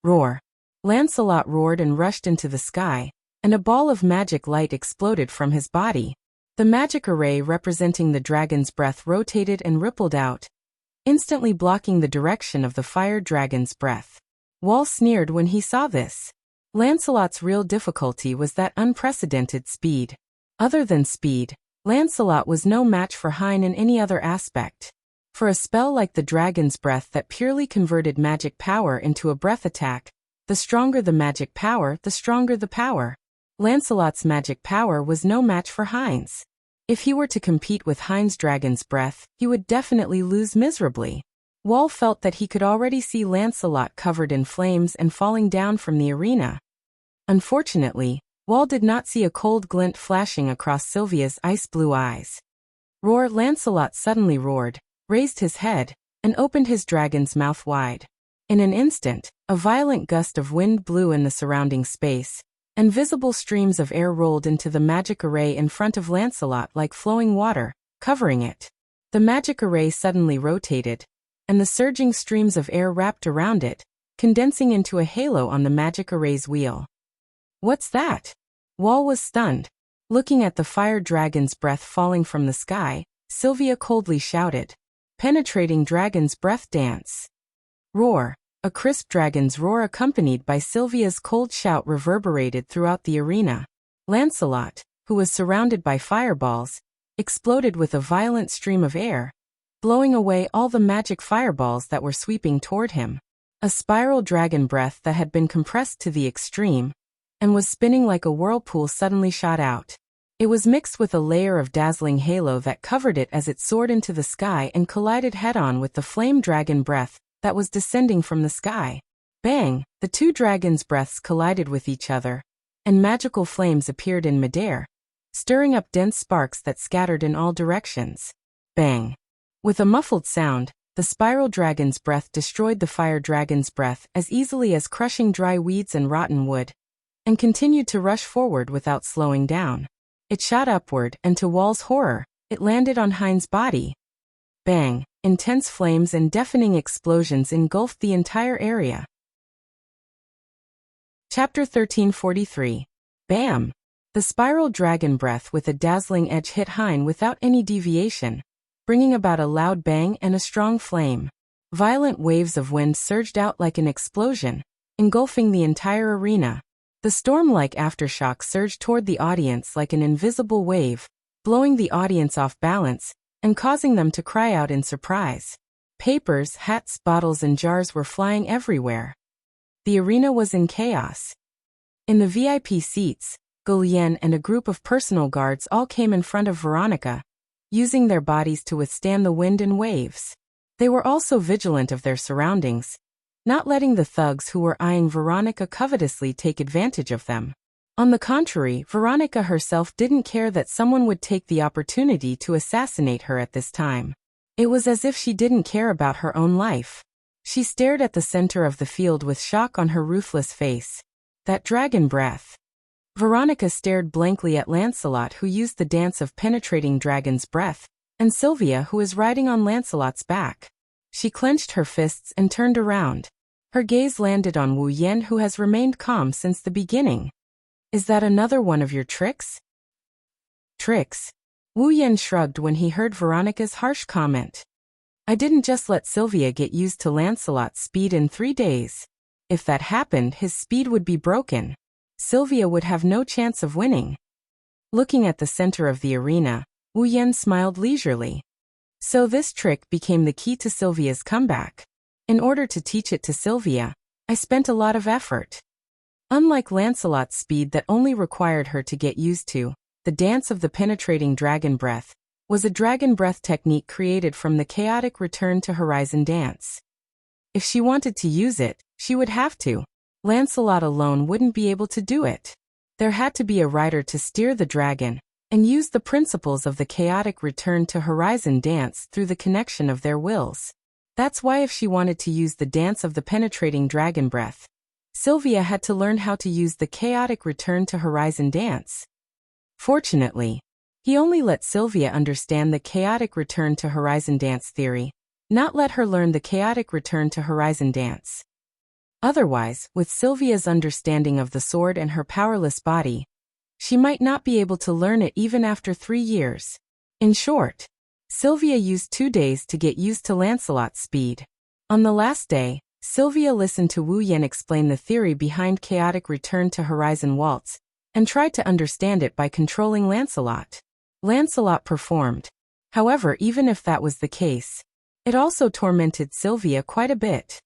Roar! Lancelot roared and rushed into the sky, and a ball of magic light exploded from his body. The magic array representing the dragon's breath rotated and rippled out, instantly blocking the direction of the fire dragon's breath. Wall sneered when he saw this. Lancelot's real difficulty was that unprecedented speed. Other than speed, Lancelot was no match for Hein in any other aspect. For a spell like the dragon's breath that purely converted magic power into a breath attack, the stronger the magic power, the stronger the power. Lancelot's magic power was no match for Hein's. If he were to compete with Hein's dragon's breath, he would definitely lose miserably. Wall felt that he could already see Lancelot covered in flames and falling down from the arena. Unfortunately, Wall did not see a cold glint flashing across Sylvia's ice-blue eyes. Roar! Lancelot suddenly roared, raised his head, and opened his dragon's mouth wide. In an instant, a violent gust of wind blew in the surrounding space, and visible streams of air rolled into the magic array in front of Lancelot like flowing water, covering it. The magic array suddenly rotated, and the surging streams of air wrapped around it, condensing into a halo on the magic array's wheel. What's that? Wall was stunned. Looking at the fire dragon's breath falling from the sky, Sylvia coldly shouted, "Penetrating dragon's breath dance." Roar! A crisp dragon's roar accompanied by Sylvia's cold shout reverberated throughout the arena. Lancelot, who was surrounded by fireballs, exploded with a violent stream of air, blowing away all the magic fireballs that were sweeping toward him. A spiral dragon breath that had been compressed to the extreme and was spinning like a whirlpool suddenly shot out. It was mixed with a layer of dazzling halo that covered it as it soared into the sky and collided head-on with the flame dragon breath that was descending from the sky. Bang! The two dragons' breaths collided with each other, and magical flames appeared in midair, stirring up dense sparks that scattered in all directions. Bang! With a muffled sound, the spiral dragon's breath destroyed the fire dragon's breath as easily as crushing dry weeds and rotten wood, and continued to rush forward without slowing down. It shot upward, and to Wall's horror, it landed on Hein's body. Bang! Intense flames and deafening explosions engulfed the entire area. Chapter 1343. Bam! The spiral dragon breath with a dazzling edge hit Hein without any deviation, bringing about a loud bang and a strong flame. Violent waves of wind surged out like an explosion, engulfing the entire arena. The storm-like aftershock surged toward the audience like an invisible wave, blowing the audience off balance and causing them to cry out in surprise. Papers, hats, bottles, and jars were flying everywhere. The arena was in chaos. In the VIP seats, Gulian and a group of personal guards all came in front of Veronica, using their bodies to withstand the wind and waves. They were also vigilant of their surroundings, not letting the thugs who were eyeing Veronica covetously take advantage of them. On the contrary, Veronica herself didn't care that someone would take the opportunity to assassinate her at this time. It was as if she didn't care about her own life. She stared at the center of the field with shock on her ruthless face. That dragon breath. Veronica stared blankly at Lancelot, who used the dance of penetrating dragon's breath, and Sylvia, who is riding on Lancelot's back. She clenched her fists and turned around. Her gaze landed on Wu Yan, who has remained calm since the beginning. Is that another one of your tricks? Tricks? Wu Yan shrugged when he heard Veronica's harsh comment. I didn't just let Sylvia get used to Lancelot's speed in 3 days. If that happened, his speed would be broken. Sylvia would have no chance of winning. Looking at the center of the arena, Wu Yan smiled leisurely. So this trick became the key to Sylvia's comeback. In order to teach it to Sylvia, I spent a lot of effort. Unlike Lancelot's speed that only required her to get used to, the dance of the penetrating dragon breath was a dragon breath technique created from the chaotic return to horizon dance. If she wanted to use it, she would have to. Lancelot alone wouldn't be able to do it. There had to be a rider to steer the dragon and use the principles of the chaotic return to horizon dance through the connection of their wills. That's why if she wanted to use the dance of the penetrating dragon breath, Sylvia had to learn how to use the chaotic return to horizon dance. Fortunately, he only let Sylvia understand the chaotic return to horizon dance theory, not let her learn the chaotic return to horizon dance. Otherwise, with Sylvia's understanding of the sword and her powerless body, she might not be able to learn it even after 3 years. In short, Sylvia used 2 days to get used to Lancelot's speed. On the last day, Sylvia listened to Wu Yan explain the theory behind chaotic return to Horizon Waltz, and tried to understand it by controlling Lancelot. Lancelot performed. However, even if that was the case, it also tormented Sylvia quite a bit.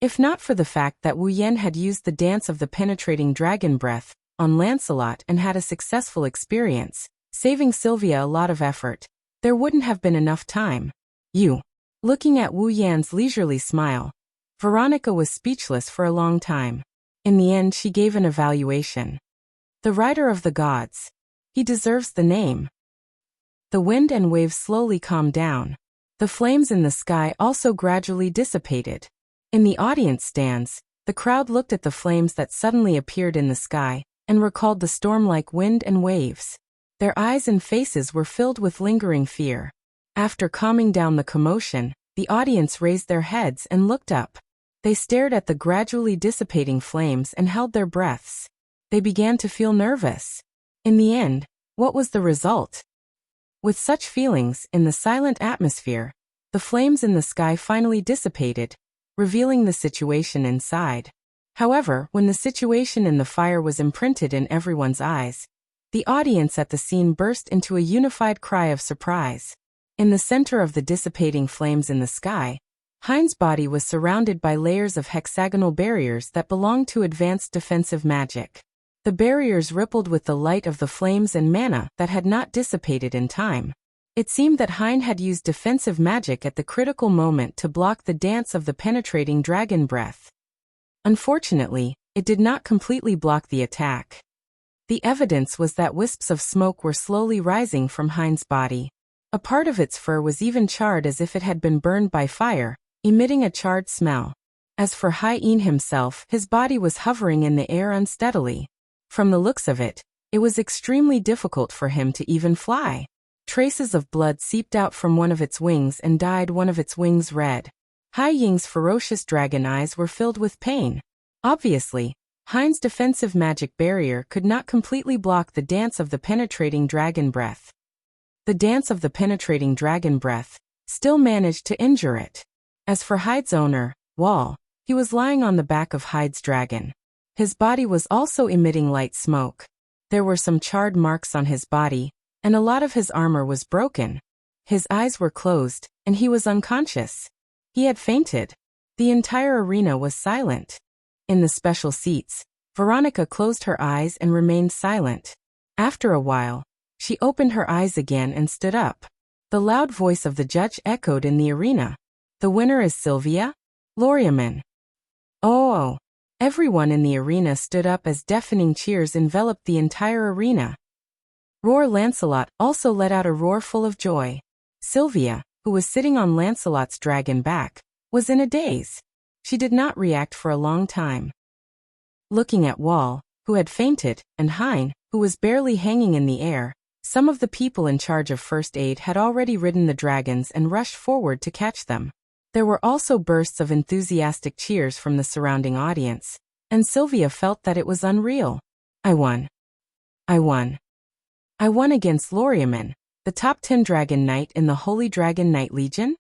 If not for the fact that Wu Yan had used the dance of the penetrating dragon breath on Lancelot and had a successful experience, saving Sylvia a lot of effort, there wouldn't have been enough time. Looking at Wu Yan's leisurely smile, Veronica was speechless for a long time. In the end, she gave an evaluation. The rider of the gods. He deserves the name. The wind and waves slowly calmed down. The flames in the sky also gradually dissipated. In the audience stands, the crowd looked at the flames that suddenly appeared in the sky, and recalled the storm-like wind and waves. Their eyes and faces were filled with lingering fear. After calming down the commotion, the audience raised their heads and looked up. They stared at the gradually dissipating flames and held their breaths. They began to feel nervous. In the end, what was the result? With such feelings in the silent atmosphere, the flames in the sky finally dissipated, revealing the situation inside. However, when the situation in the fire was imprinted in everyone's eyes, the audience at the scene burst into a unified cry of surprise. In the center of the dissipating flames in the sky, Hein's body was surrounded by layers of hexagonal barriers that belonged to advanced defensive magic. The barriers rippled with the light of the flames and mana that had not dissipated in time. It seemed that Hein had used defensive magic at the critical moment to block the dance of the penetrating dragon breath. Unfortunately, it did not completely block the attack. The evidence was that wisps of smoke were slowly rising from Hein's body. A part of its fur was even charred as if it had been burned by fire, emitting a charred smell. As for Hein himself, his body was hovering in the air unsteadily. From the looks of it, it was extremely difficult for him to even fly. Traces of blood seeped out from one of its wings and dyed one of its wings red. Hai Ying's ferocious dragon eyes were filled with pain. Obviously, Hein's defensive magic barrier could not completely block the dance of the penetrating dragon breath. The dance of the penetrating dragon breath still managed to injure it. As for Hyde's owner, Wall, he was lying on the back of Hyde's dragon. His body was also emitting light smoke. There were some charred marks on his body, and a lot of his armor was broken. His eyes were closed, and he was unconscious. He had fainted. The entire arena was silent. In the special seats, Veronica closed her eyes and remained silent. After a while, she opened her eyes again and stood up. The loud voice of the judge echoed in the arena. The winner is Sylvia Loriaman. Oh! Everyone in the arena stood up as deafening cheers enveloped the entire arena. Roar Lancelot also let out a roar full of joy. Sylvia, who was sitting on Lancelot's dragon back, was in a daze. She did not react for a long time. Looking at Wall, who had fainted, and Hein, who was barely hanging in the air, some of the people in charge of first aid had already ridden the dragons and rushed forward to catch them. There were also bursts of enthusiastic cheers from the surrounding audience, and Sylvia felt that it was unreal. I won. I won. I won against Loriaman, the top 10 Dragon Knight in the Holy Dragon Knight Legion?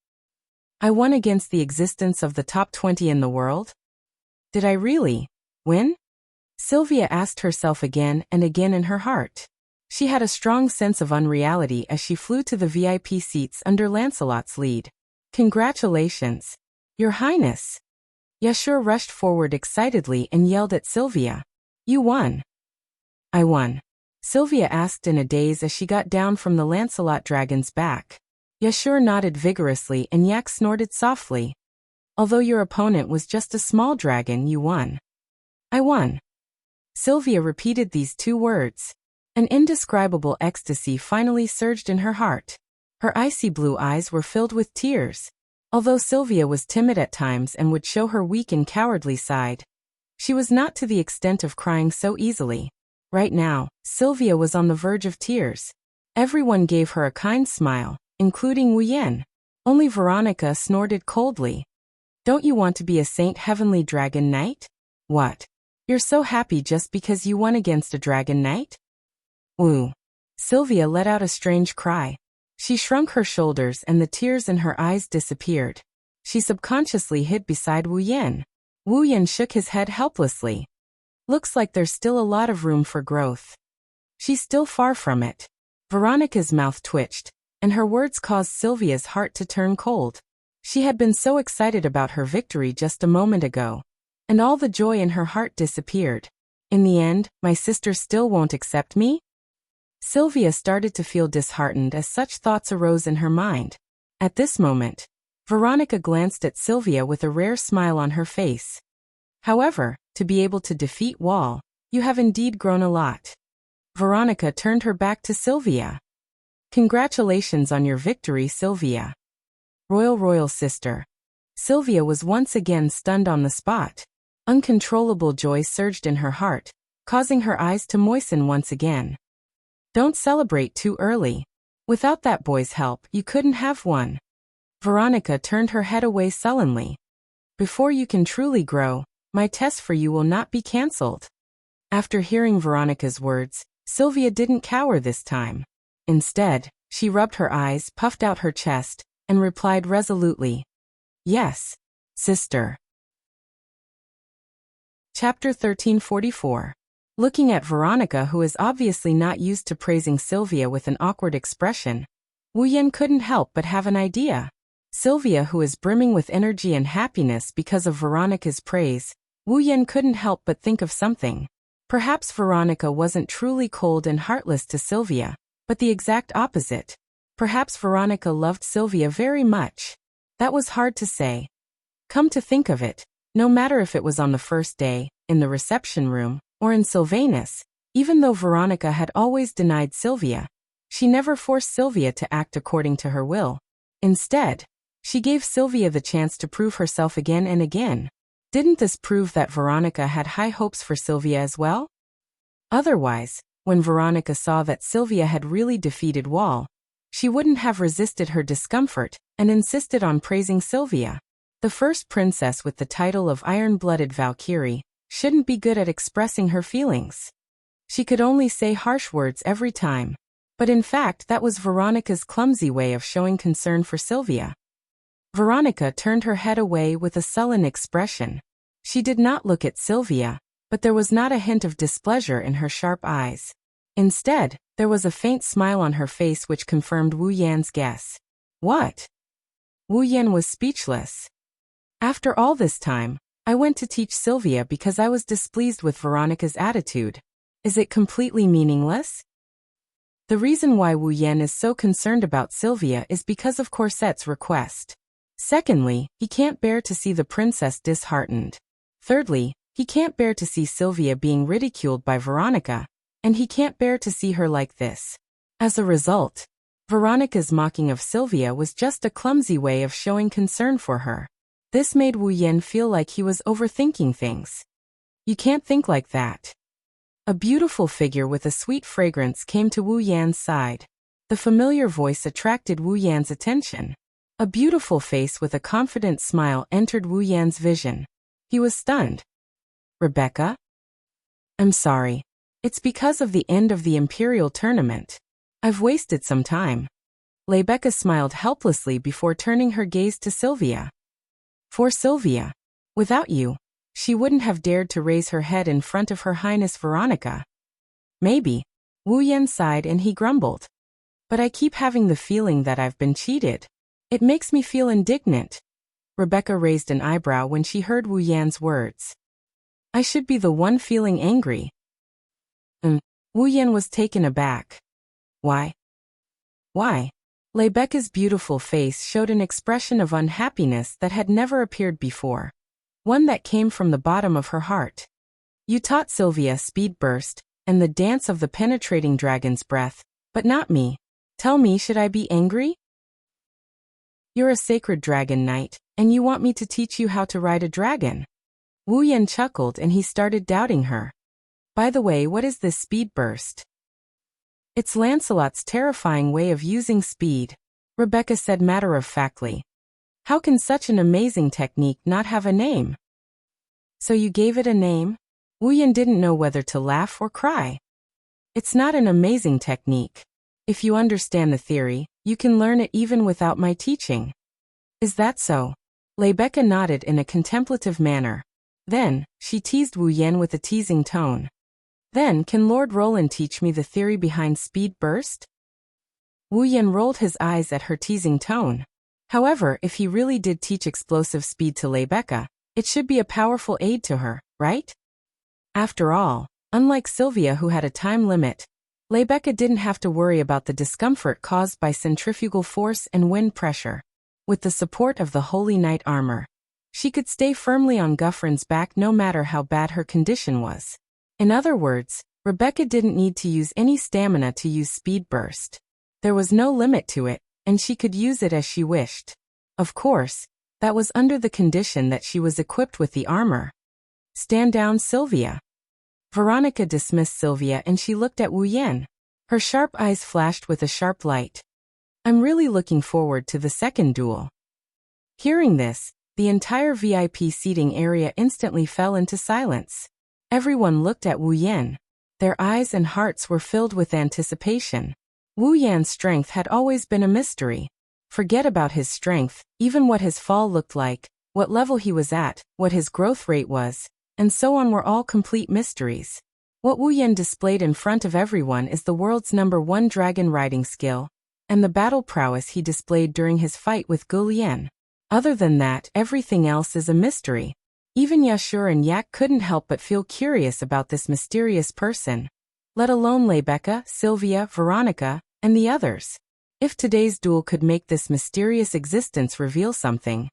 I won against the existence of the top 20 in the world? Did I really win? Sylvia asked herself again and again in her heart. She had a strong sense of unreality as she flew to the VIP seats under Lancelot's lead. Congratulations, Your Highness! Yashur rushed forward excitedly and yelled at Sylvia. You won. I won. Sylvia asked in a daze as she got down from the Lancelot dragon's back. Yashur nodded vigorously and Yak snorted softly. Although your opponent was just a small dragon, you won. I won. Sylvia repeated these 2 words. An indescribable ecstasy finally surged in her heart. Her icy blue eyes were filled with tears. Although Sylvia was timid at times and would show her weak and cowardly side, she was not to the extent of crying so easily. Right now, Sylvia was on the verge of tears. Everyone gave her a kind smile, including Wu Yan. Only Veronica snorted coldly. Don't you want to be a Saint Heavenly Dragon Knight? What? You're so happy just because you won against a dragon knight? Woo. Sylvia let out a strange cry. She shrunk her shoulders and the tears in her eyes disappeared. She subconsciously hid beside Wu Yan. Wu Yan shook his head helplessly. Looks like there's still a lot of room for growth. She's still far from it. Veronica's mouth twitched, and her words caused Sylvia's heart to turn cold. She had been so excited about her victory just a moment ago, and all the joy in her heart disappeared. In the end, my sister still won't accept me? Sylvia started to feel disheartened as such thoughts arose in her mind. At this moment, Veronica glanced at Sylvia with a rare smile on her face. However, to be able to defeat Wall, you have indeed grown a lot. Veronica turned her back to Sylvia. Congratulations on your victory, Sylvia. Royal sister. Sylvia was once again stunned on the spot. Uncontrollable joy surged in her heart, causing her eyes to moisten once again. Don't celebrate too early. Without that boy's help, you couldn't have won. Veronica turned her head away sullenly. Before you can truly grow, my test for you will not be cancelled. After hearing Veronica's words, Sylvia didn't cower this time. Instead, she rubbed her eyes, puffed out her chest, and replied resolutely, "Yes, sister." Chapter 1344. Looking at Veronica, who is obviously not used to praising Sylvia with an awkward expression, Wu Yan couldn't help but have an idea. Sylvia, who is brimming with energy and happiness because of Veronica's praise, Wu Yan couldn't help but think of something. Perhaps Veronica wasn't truly cold and heartless to Sylvia, but the exact opposite. Perhaps Veronica loved Sylvia very much. That was hard to say. Come to think of it, no matter if it was on the first day, in the reception room, or in Sylvanus, even though Veronica had always denied Sylvia, she never forced Sylvia to act according to her will. Instead, she gave Sylvia the chance to prove herself again and again. Didn't this prove that Veronica had high hopes for Sylvia as well? Otherwise, when Veronica saw that Sylvia had really defeated Wall, she wouldn't have resisted her discomfort and insisted on praising Sylvia. The first princess with the title of Iron-Blooded Valkyrie shouldn't be good at expressing her feelings. She could only say harsh words every time. But in fact, that was Veronica's clumsy way of showing concern for Sylvia. Veronica turned her head away with a sullen expression. She did not look at Sylvia, but there was not a hint of displeasure in her sharp eyes. Instead, there was a faint smile on her face which confirmed Wu Yan's guess. What? Wu Yan was speechless. After all this time, I went to teach Sylvia because I was displeased with Veronica's attitude. Is it completely meaningless? The reason why Wu Yan is so concerned about Sylvia is because of Corset's request. Secondly, he can't bear to see the princess disheartened. Thirdly, he can't bear to see Sylvia being ridiculed by Veronica, and he can't bear to see her like this. As a result, Veronica's mocking of Sylvia was just a clumsy way of showing concern for her. This made Wu Yan feel like he was overthinking things. You can't think like that. A beautiful figure with a sweet fragrance came to Wu Yan's side. The familiar voice attracted Wu Yan's attention. A beautiful face with a confident smile entered Wu Yan's vision. He was stunned. Rebecca? I'm sorry. It's because of the end of the Imperial tournament. I've wasted some time. Rebecca smiled helplessly before turning her gaze to Sylvia. For Sylvia. Without you, she wouldn't have dared to raise her head in front of Her Highness Veronica. Maybe. Wu Yan sighed and he grumbled. But I keep having the feeling that I've been cheated. It makes me feel indignant. Rebecca raised an eyebrow when she heard Wu Yan's words. I should be the one feeling angry. Wu Yan was taken aback. Why? Why? Rebecca's beautiful face showed an expression of unhappiness that had never appeared before. One that came from the bottom of her heart. You taught Sylvia speed burst and the dance of the penetrating dragon's breath, but not me. Tell me, should I be angry? You're a sacred dragon knight, and you want me to teach you how to ride a dragon? Wu Yan chuckled and he started doubting her. By the way, what is this speed burst? It's Lancelot's terrifying way of using speed, Rebecca said matter-of-factly. How can such an amazing technique not have a name? So you gave it a name? Wuyan didn't know whether to laugh or cry. It's not an amazing technique. If you understand the theory, you can learn it even without my teaching. Is that so? Rebecca nodded in a contemplative manner. Then, she teased Wuyan with a teasing tone. Then can Lord Roland teach me the theory behind speed burst? Wuyan rolled his eyes at her teasing tone. However, if he really did teach explosive speed to Rebecca, it should be a powerful aid to her, right? After all, unlike Sylvia who had a time limit, Rebecca didn't have to worry about the discomfort caused by centrifugal force and wind pressure. With the support of the Holy Knight armor, she could stay firmly on Guffrin's back no matter how bad her condition was. In other words, Rebecca didn't need to use any stamina to use speed burst. There was no limit to it, and she could use it as she wished. Of course, that was under the condition that she was equipped with the armor. Stand down, Sylvia. Veronica dismissed Sylvia and she looked at Wuyan. Her sharp eyes flashed with a sharp light. I'm really looking forward to the second duel. Hearing this, the entire VIP seating area instantly fell into silence. Everyone looked at Wuyan. Their eyes and hearts were filled with anticipation. Wuyan's strength had always been a mystery. Forget about his strength, even what his fall looked like, what level he was at, what his growth rate was, and so on were all complete mysteries. What Wuyan displayed in front of everyone is the world's #1 dragon riding skill, and the battle prowess he displayed during his fight with Gulian. Other than that, everything else is a mystery. Even Yashur and Yak couldn't help but feel curious about this mysterious person. Let alone Rebecca, Sylvia, Veronica, and the others. If today's duel could make this mysterious existence reveal something,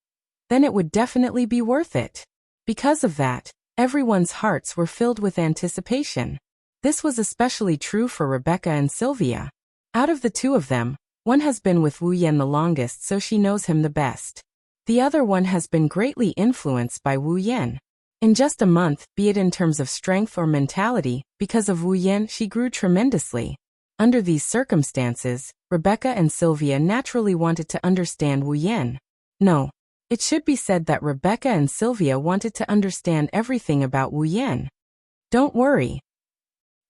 then it would definitely be worth it. Because of that, everyone's hearts were filled with anticipation. This was especially true for Rebecca and Sylvia. Out of the two of them, one has been with Wuyan the longest, so she knows him the best. The other one has been greatly influenced by Wuyan. In just a month, be it in terms of strength or mentality, because of Wuyan she grew tremendously. Under these circumstances, Rebecca and Sylvia naturally wanted to understand Wuyan. No, it should be said that Rebecca and Sylvia wanted to understand everything about Wuyan. Don't worry.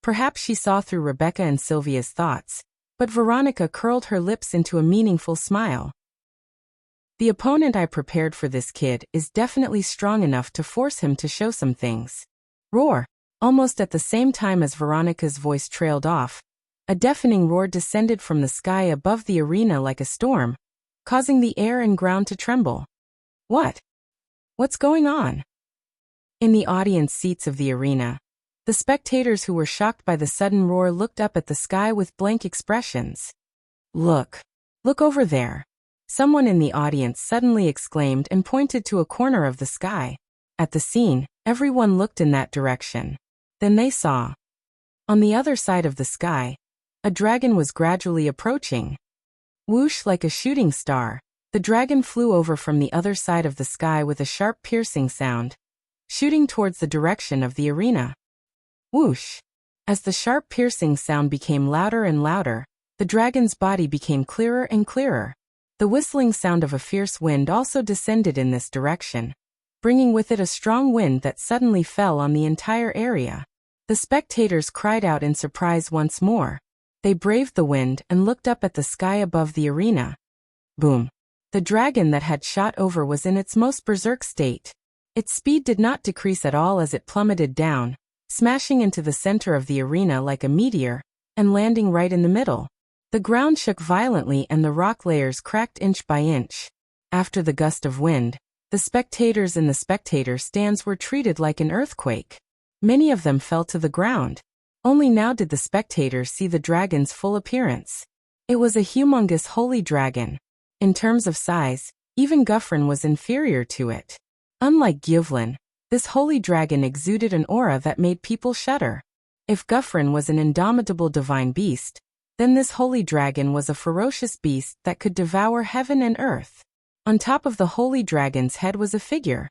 Perhaps she saw through Rebecca and Sylvia's thoughts, but Veronica curled her lips into a meaningful smile. The opponent I prepared for this kid is definitely strong enough to force him to show some things. Roar! Almost at the same time as Veronica's voice trailed off, a deafening roar descended from the sky above the arena like a storm, causing the air and ground to tremble. What? What's going on? In the audience seats of the arena, the spectators who were shocked by the sudden roar looked up at the sky with blank expressions. Look! Look over there! Someone in the audience suddenly exclaimed and pointed to a corner of the sky. At the scene, everyone looked in that direction. Then they saw. On the other side of the sky, a dragon was gradually approaching. Whoosh, like a shooting star, the dragon flew over from the other side of the sky with a sharp piercing sound, shooting towards the direction of the arena. Whoosh! As the sharp piercing sound became louder and louder, the dragon's body became clearer and clearer. The whistling sound of a fierce wind also descended in this direction, bringing with it a strong wind that suddenly fell on the entire area. The spectators cried out in surprise once more. They braved the wind and looked up at the sky above the arena. Boom! The dragon that had shot over was in its most berserk state. Its speed did not decrease at all as it plummeted down, smashing into the center of the arena like a meteor, and landing right in the middle. The ground shook violently and the rock layers cracked inch by inch. After the gust of wind, the spectators in the spectator stands were treated like an earthquake. Many of them fell to the ground. Only now did the spectators see the dragon's full appearance. It was a humongous holy dragon. In terms of size, even Guffrin was inferior to it. Unlike Gyuvlin, this holy dragon exuded an aura that made people shudder. If Guffrin was an indomitable divine beast, then this holy dragon was a ferocious beast that could devour heaven and earth. On top of the holy dragon's head was a figure.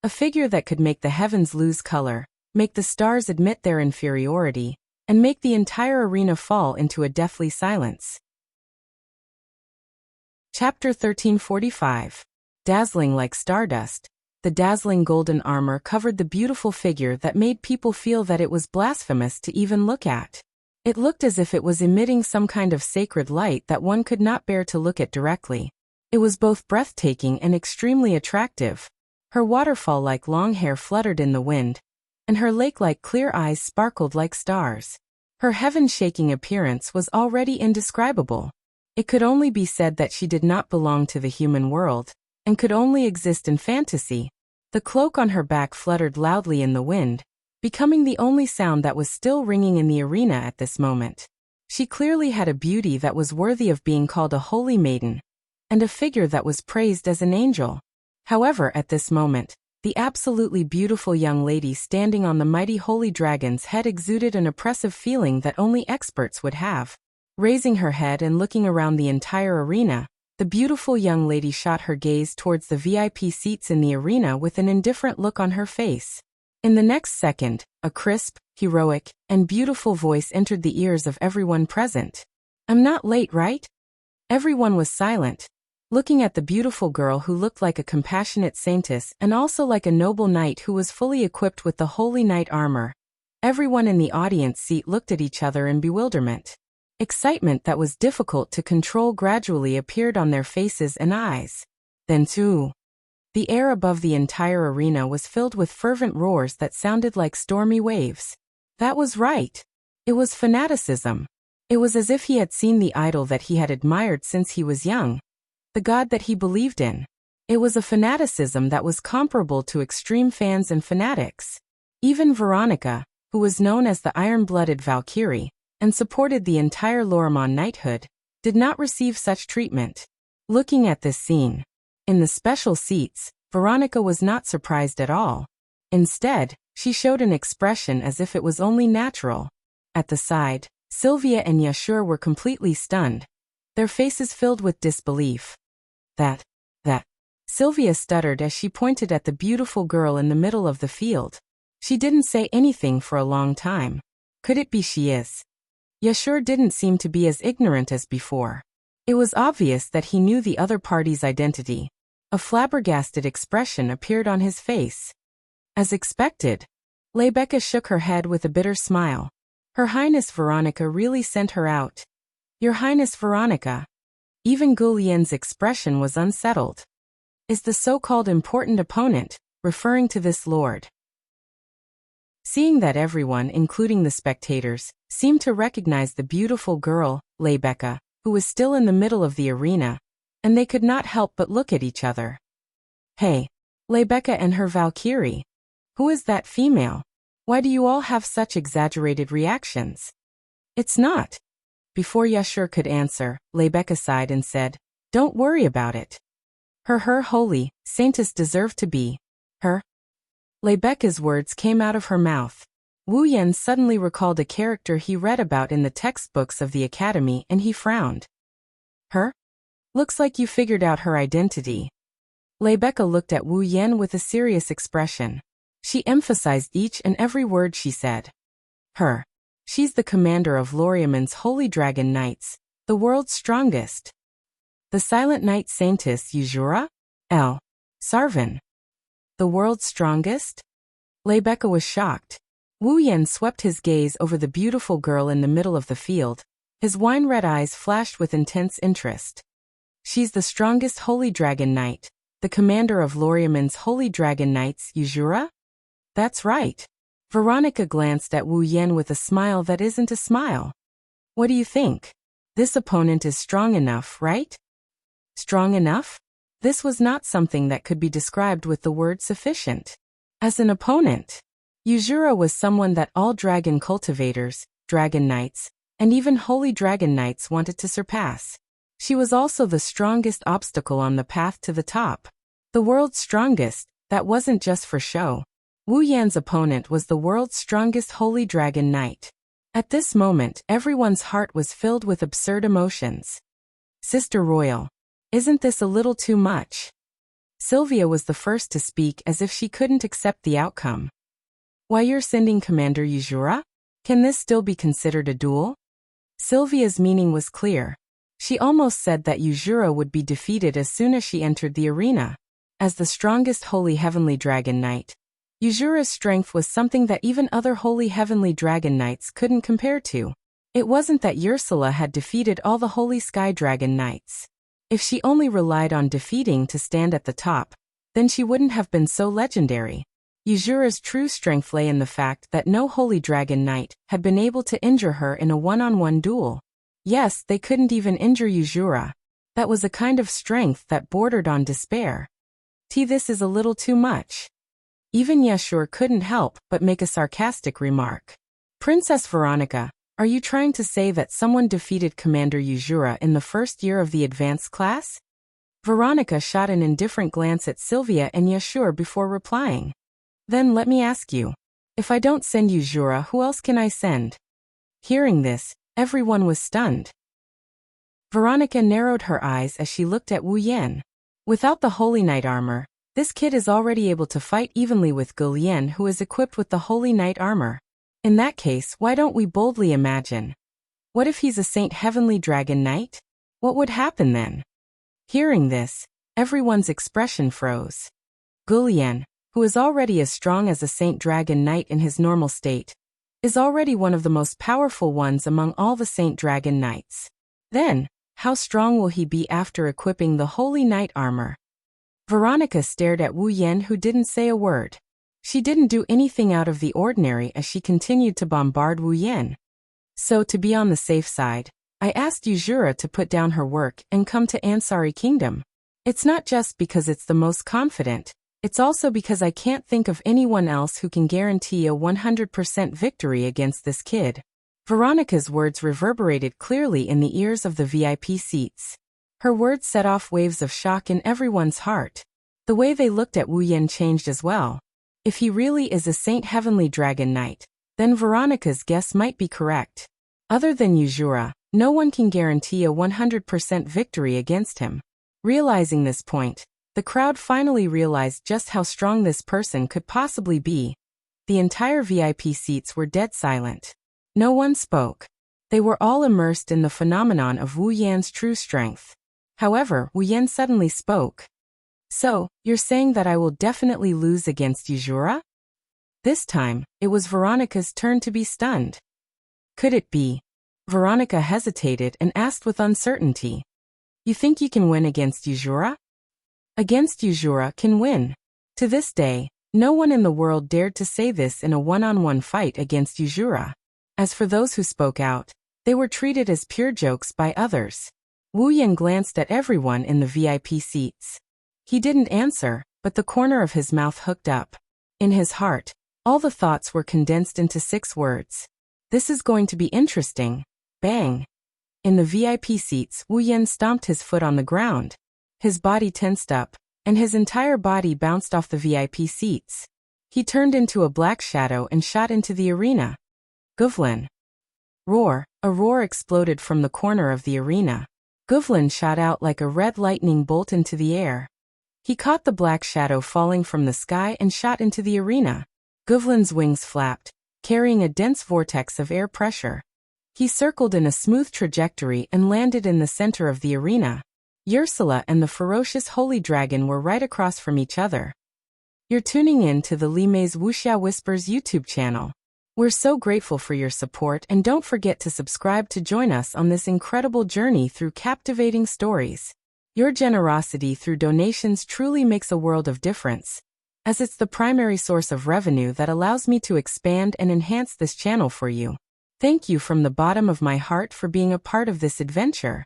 A figure that could make the heavens lose color, make the stars admit their inferiority, and make the entire arena fall into a deathly silence. Chapter 1345. Dazzling like stardust, The dazzling golden armor covered the beautiful figure that made people feel that it was blasphemous to even look at. It looked as if it was emitting some kind of sacred light that one could not bear to look at directly. It was both breathtaking and extremely attractive. Her waterfall-like long hair fluttered in the wind, and her lake-like clear eyes sparkled like stars. Her heaven-shaking appearance was already indescribable. It could only be said that she did not belong to the human world, and could only exist in fantasy. The cloak on her back fluttered loudly in the wind, becoming the only sound that was still ringing in the arena at this moment. She clearly had a beauty that was worthy of being called a holy maiden, and a figure that was praised as an angel. However, at this moment, the absolutely beautiful young lady standing on the mighty holy dragon's head exuded an oppressive feeling that only experts would have. Raising her head and looking around the entire arena, the beautiful young lady shot her gaze towards the VIP seats in the arena with an indifferent look on her face. In the next second, a crisp, heroic, and beautiful voice entered the ears of everyone present. "I'm not late, right?" Everyone was silent, looking at the beautiful girl who looked like a compassionate saintess and also like a noble knight who was fully equipped with the holy knight armor. Everyone in the audience seat looked at each other in bewilderment. Excitement that was difficult to control gradually appeared on their faces and eyes. Then too, the air above the entire arena was filled with fervent roars that sounded like stormy waves. That was right. It was fanaticism. It was as if he had seen the idol that he had admired since he was young, the god that he believed in. It was a fanaticism that was comparable to extreme fans and fanatics. Even Veronica, who was known as the iron-blooded Valkyrie, and supported the entire Lorimon knighthood, did not receive such treatment. Looking at this scene, in the special seats, Veronica was not surprised at all. Instead, she showed an expression as if it was only natural. At the side, Sylvia and Yashur were completely stunned, their faces filled with disbelief. That. Sylvia stuttered as she pointed at the beautiful girl in the middle of the field. She didn't say anything for a long time. Could it be she is? Yashur didn't seem to be as ignorant as before. It was obvious that he knew the other party's identity. A flabbergasted expression appeared on his face. As expected, Lebecca shook her head with a bitter smile. Her Highness Veronica really sent her out. Your Highness Veronica. Even Gulien's expression was unsettled. Is the so-called important opponent, referring to this lord? Seeing that everyone, including the spectators, seemed to recognize the beautiful girl, Lebecca, who was still in the middle of the arena, and they could not help but look at each other. Hey, Lebecca and her Valkyrie. Who is that female? Why do you all have such exaggerated reactions? It's not. Before Yashur could answer, Lebecca sighed and said, Don't worry about it. Her holy saintess deserved to be. Her. Lebecca's words came out of her mouth. Wu Yan suddenly recalled a character he read about in the textbooks of the academy and he frowned. Her? Looks like you figured out her identity. Lebecca looked at Wu Yan with a serious expression. She emphasized each and every word she said. Her. She's the commander of Loriamon's Holy Dragon Knights, the world's strongest. The Silent Knight Saintess Yuzura? L. Sarvan. The world's strongest? Lebecca was shocked. Wu Yan swept his gaze over the beautiful girl in the middle of the field. His wine-red eyes flashed with intense interest. She's the strongest Holy Dragon Knight, the commander of Loriamon's Holy Dragon Knights Yuzura? That's right. Veronica glanced at Wu Yan with a smile that isn't a smile. What do you think? This opponent is strong enough, right? Strong enough? This was not something that could be described with the word sufficient. As an opponent, Yuzura was someone that all dragon cultivators, dragon knights, and even holy dragon knights wanted to surpass. She was also the strongest obstacle on the path to the top. The world's strongest, that wasn't just for show. Wu Yan's opponent was the world's strongest holy dragon knight. At this moment, everyone's heart was filled with absurd emotions. Sister Royal. Isn't this a little too much? Sylvia was the first to speak as if she couldn't accept the outcome. Why you're sending Commander Yuzura? Can this still be considered a duel? Sylvia's meaning was clear. She almost said that Yuzura would be defeated as soon as she entered the arena. As the strongest holy heavenly dragon knight, Yuzura's strength was something that even other holy heavenly dragon knights couldn't compare to. It wasn't that Ursula had defeated all the holy sky dragon knights. If she only relied on defeating to stand at the top, then she wouldn't have been so legendary. Yuzura's true strength lay in the fact that no holy dragon knight had been able to injure her in a one-on-one duel. Yes, they couldn't even injure Yuzura. That was a kind of strength that bordered on despair. This is a little too much. Even Yashur couldn't help but make a sarcastic remark. Princess Veronica, are you trying to say that someone defeated Commander Yuzura in the first year of the advanced class? Veronica shot an indifferent glance at Sylvia and Yashur before replying. Then let me ask you. If I don't send Yuzura, who else can I send? Hearing this, everyone was stunned. Veronica narrowed her eyes as she looked at Wu Yan. Without the Holy Knight armor, this kid is already able to fight evenly with Gu Lian, who is equipped with the Holy Knight armor. In that case, why don't we boldly imagine? What if he's a Saint Heavenly Dragon Knight? What would happen then? Hearing this, everyone's expression froze. Gu Lian, who is already as strong as a Saint Dragon Knight in his normal state, is already one of the most powerful ones among all the Saint Dragon Knights. Then, how strong will he be after equipping the Holy Knight armor? Veronica stared at Wu Yan, who didn't say a word. She didn't do anything out of the ordinary as she continued to bombard Wu Yan. So to be on the safe side, I asked Yuzura to put down her work and come to Ansari Kingdom. It's not just because it's the most confident, it's also because I can't think of anyone else who can guarantee a 100% victory against this kid. Veronica's words reverberated clearly in the ears of the VIP seats. Her words set off waves of shock in everyone's heart. The way they looked at Wu Yan changed as well. If he really is a Saint Heavenly Dragon Knight, then Veronica's guess might be correct. Other than Yuzura, no one can guarantee a 100% victory against him. Realizing this point, the crowd finally realized just how strong this person could possibly be. The entire VIP seats were dead silent. No one spoke. They were all immersed in the phenomenon of Wu Yan's true strength. However, Wu Yan suddenly spoke. So, you're saying that I will definitely lose against Yuzura? This time, it was Veronica's turn to be stunned. Could it be? Veronica hesitated and asked with uncertainty. You think you can win against Yuzura? Against Yuzura can win. To this day, no one in the world dared to say this in a one-on-one fight against Yuzura. As for those who spoke out, they were treated as pure jokes by others. Wu Yan glanced at everyone in the VIP seats. He didn't answer, but the corner of his mouth hooked up. In his heart, all the thoughts were condensed into 6 words. This is going to be interesting. Bang! In the VIP seats, Wu Yan stomped his foot on the ground. His body tensed up, and his entire body bounced off the VIP seats. He turned into a black shadow and shot into the arena. Guvlin. Roar! A roar exploded from the corner of the arena. Guvlin shot out like a red lightning bolt into the air. He caught the black shadow falling from the sky and shot into the arena. Guvlin's wings flapped, carrying a dense vortex of air pressure. He circled in a smooth trajectory and landed in the center of the arena. Ursula and the ferocious holy dragon were right across from each other. You're tuning in to the Limei's Wuxia Whispers YouTube channel. We're so grateful for your support, and don't forget to subscribe to join us on this incredible journey through captivating stories. Your generosity through donations truly makes a world of difference, as it's the primary source of revenue that allows me to expand and enhance this channel for you. Thank you from the bottom of my heart for being a part of this adventure.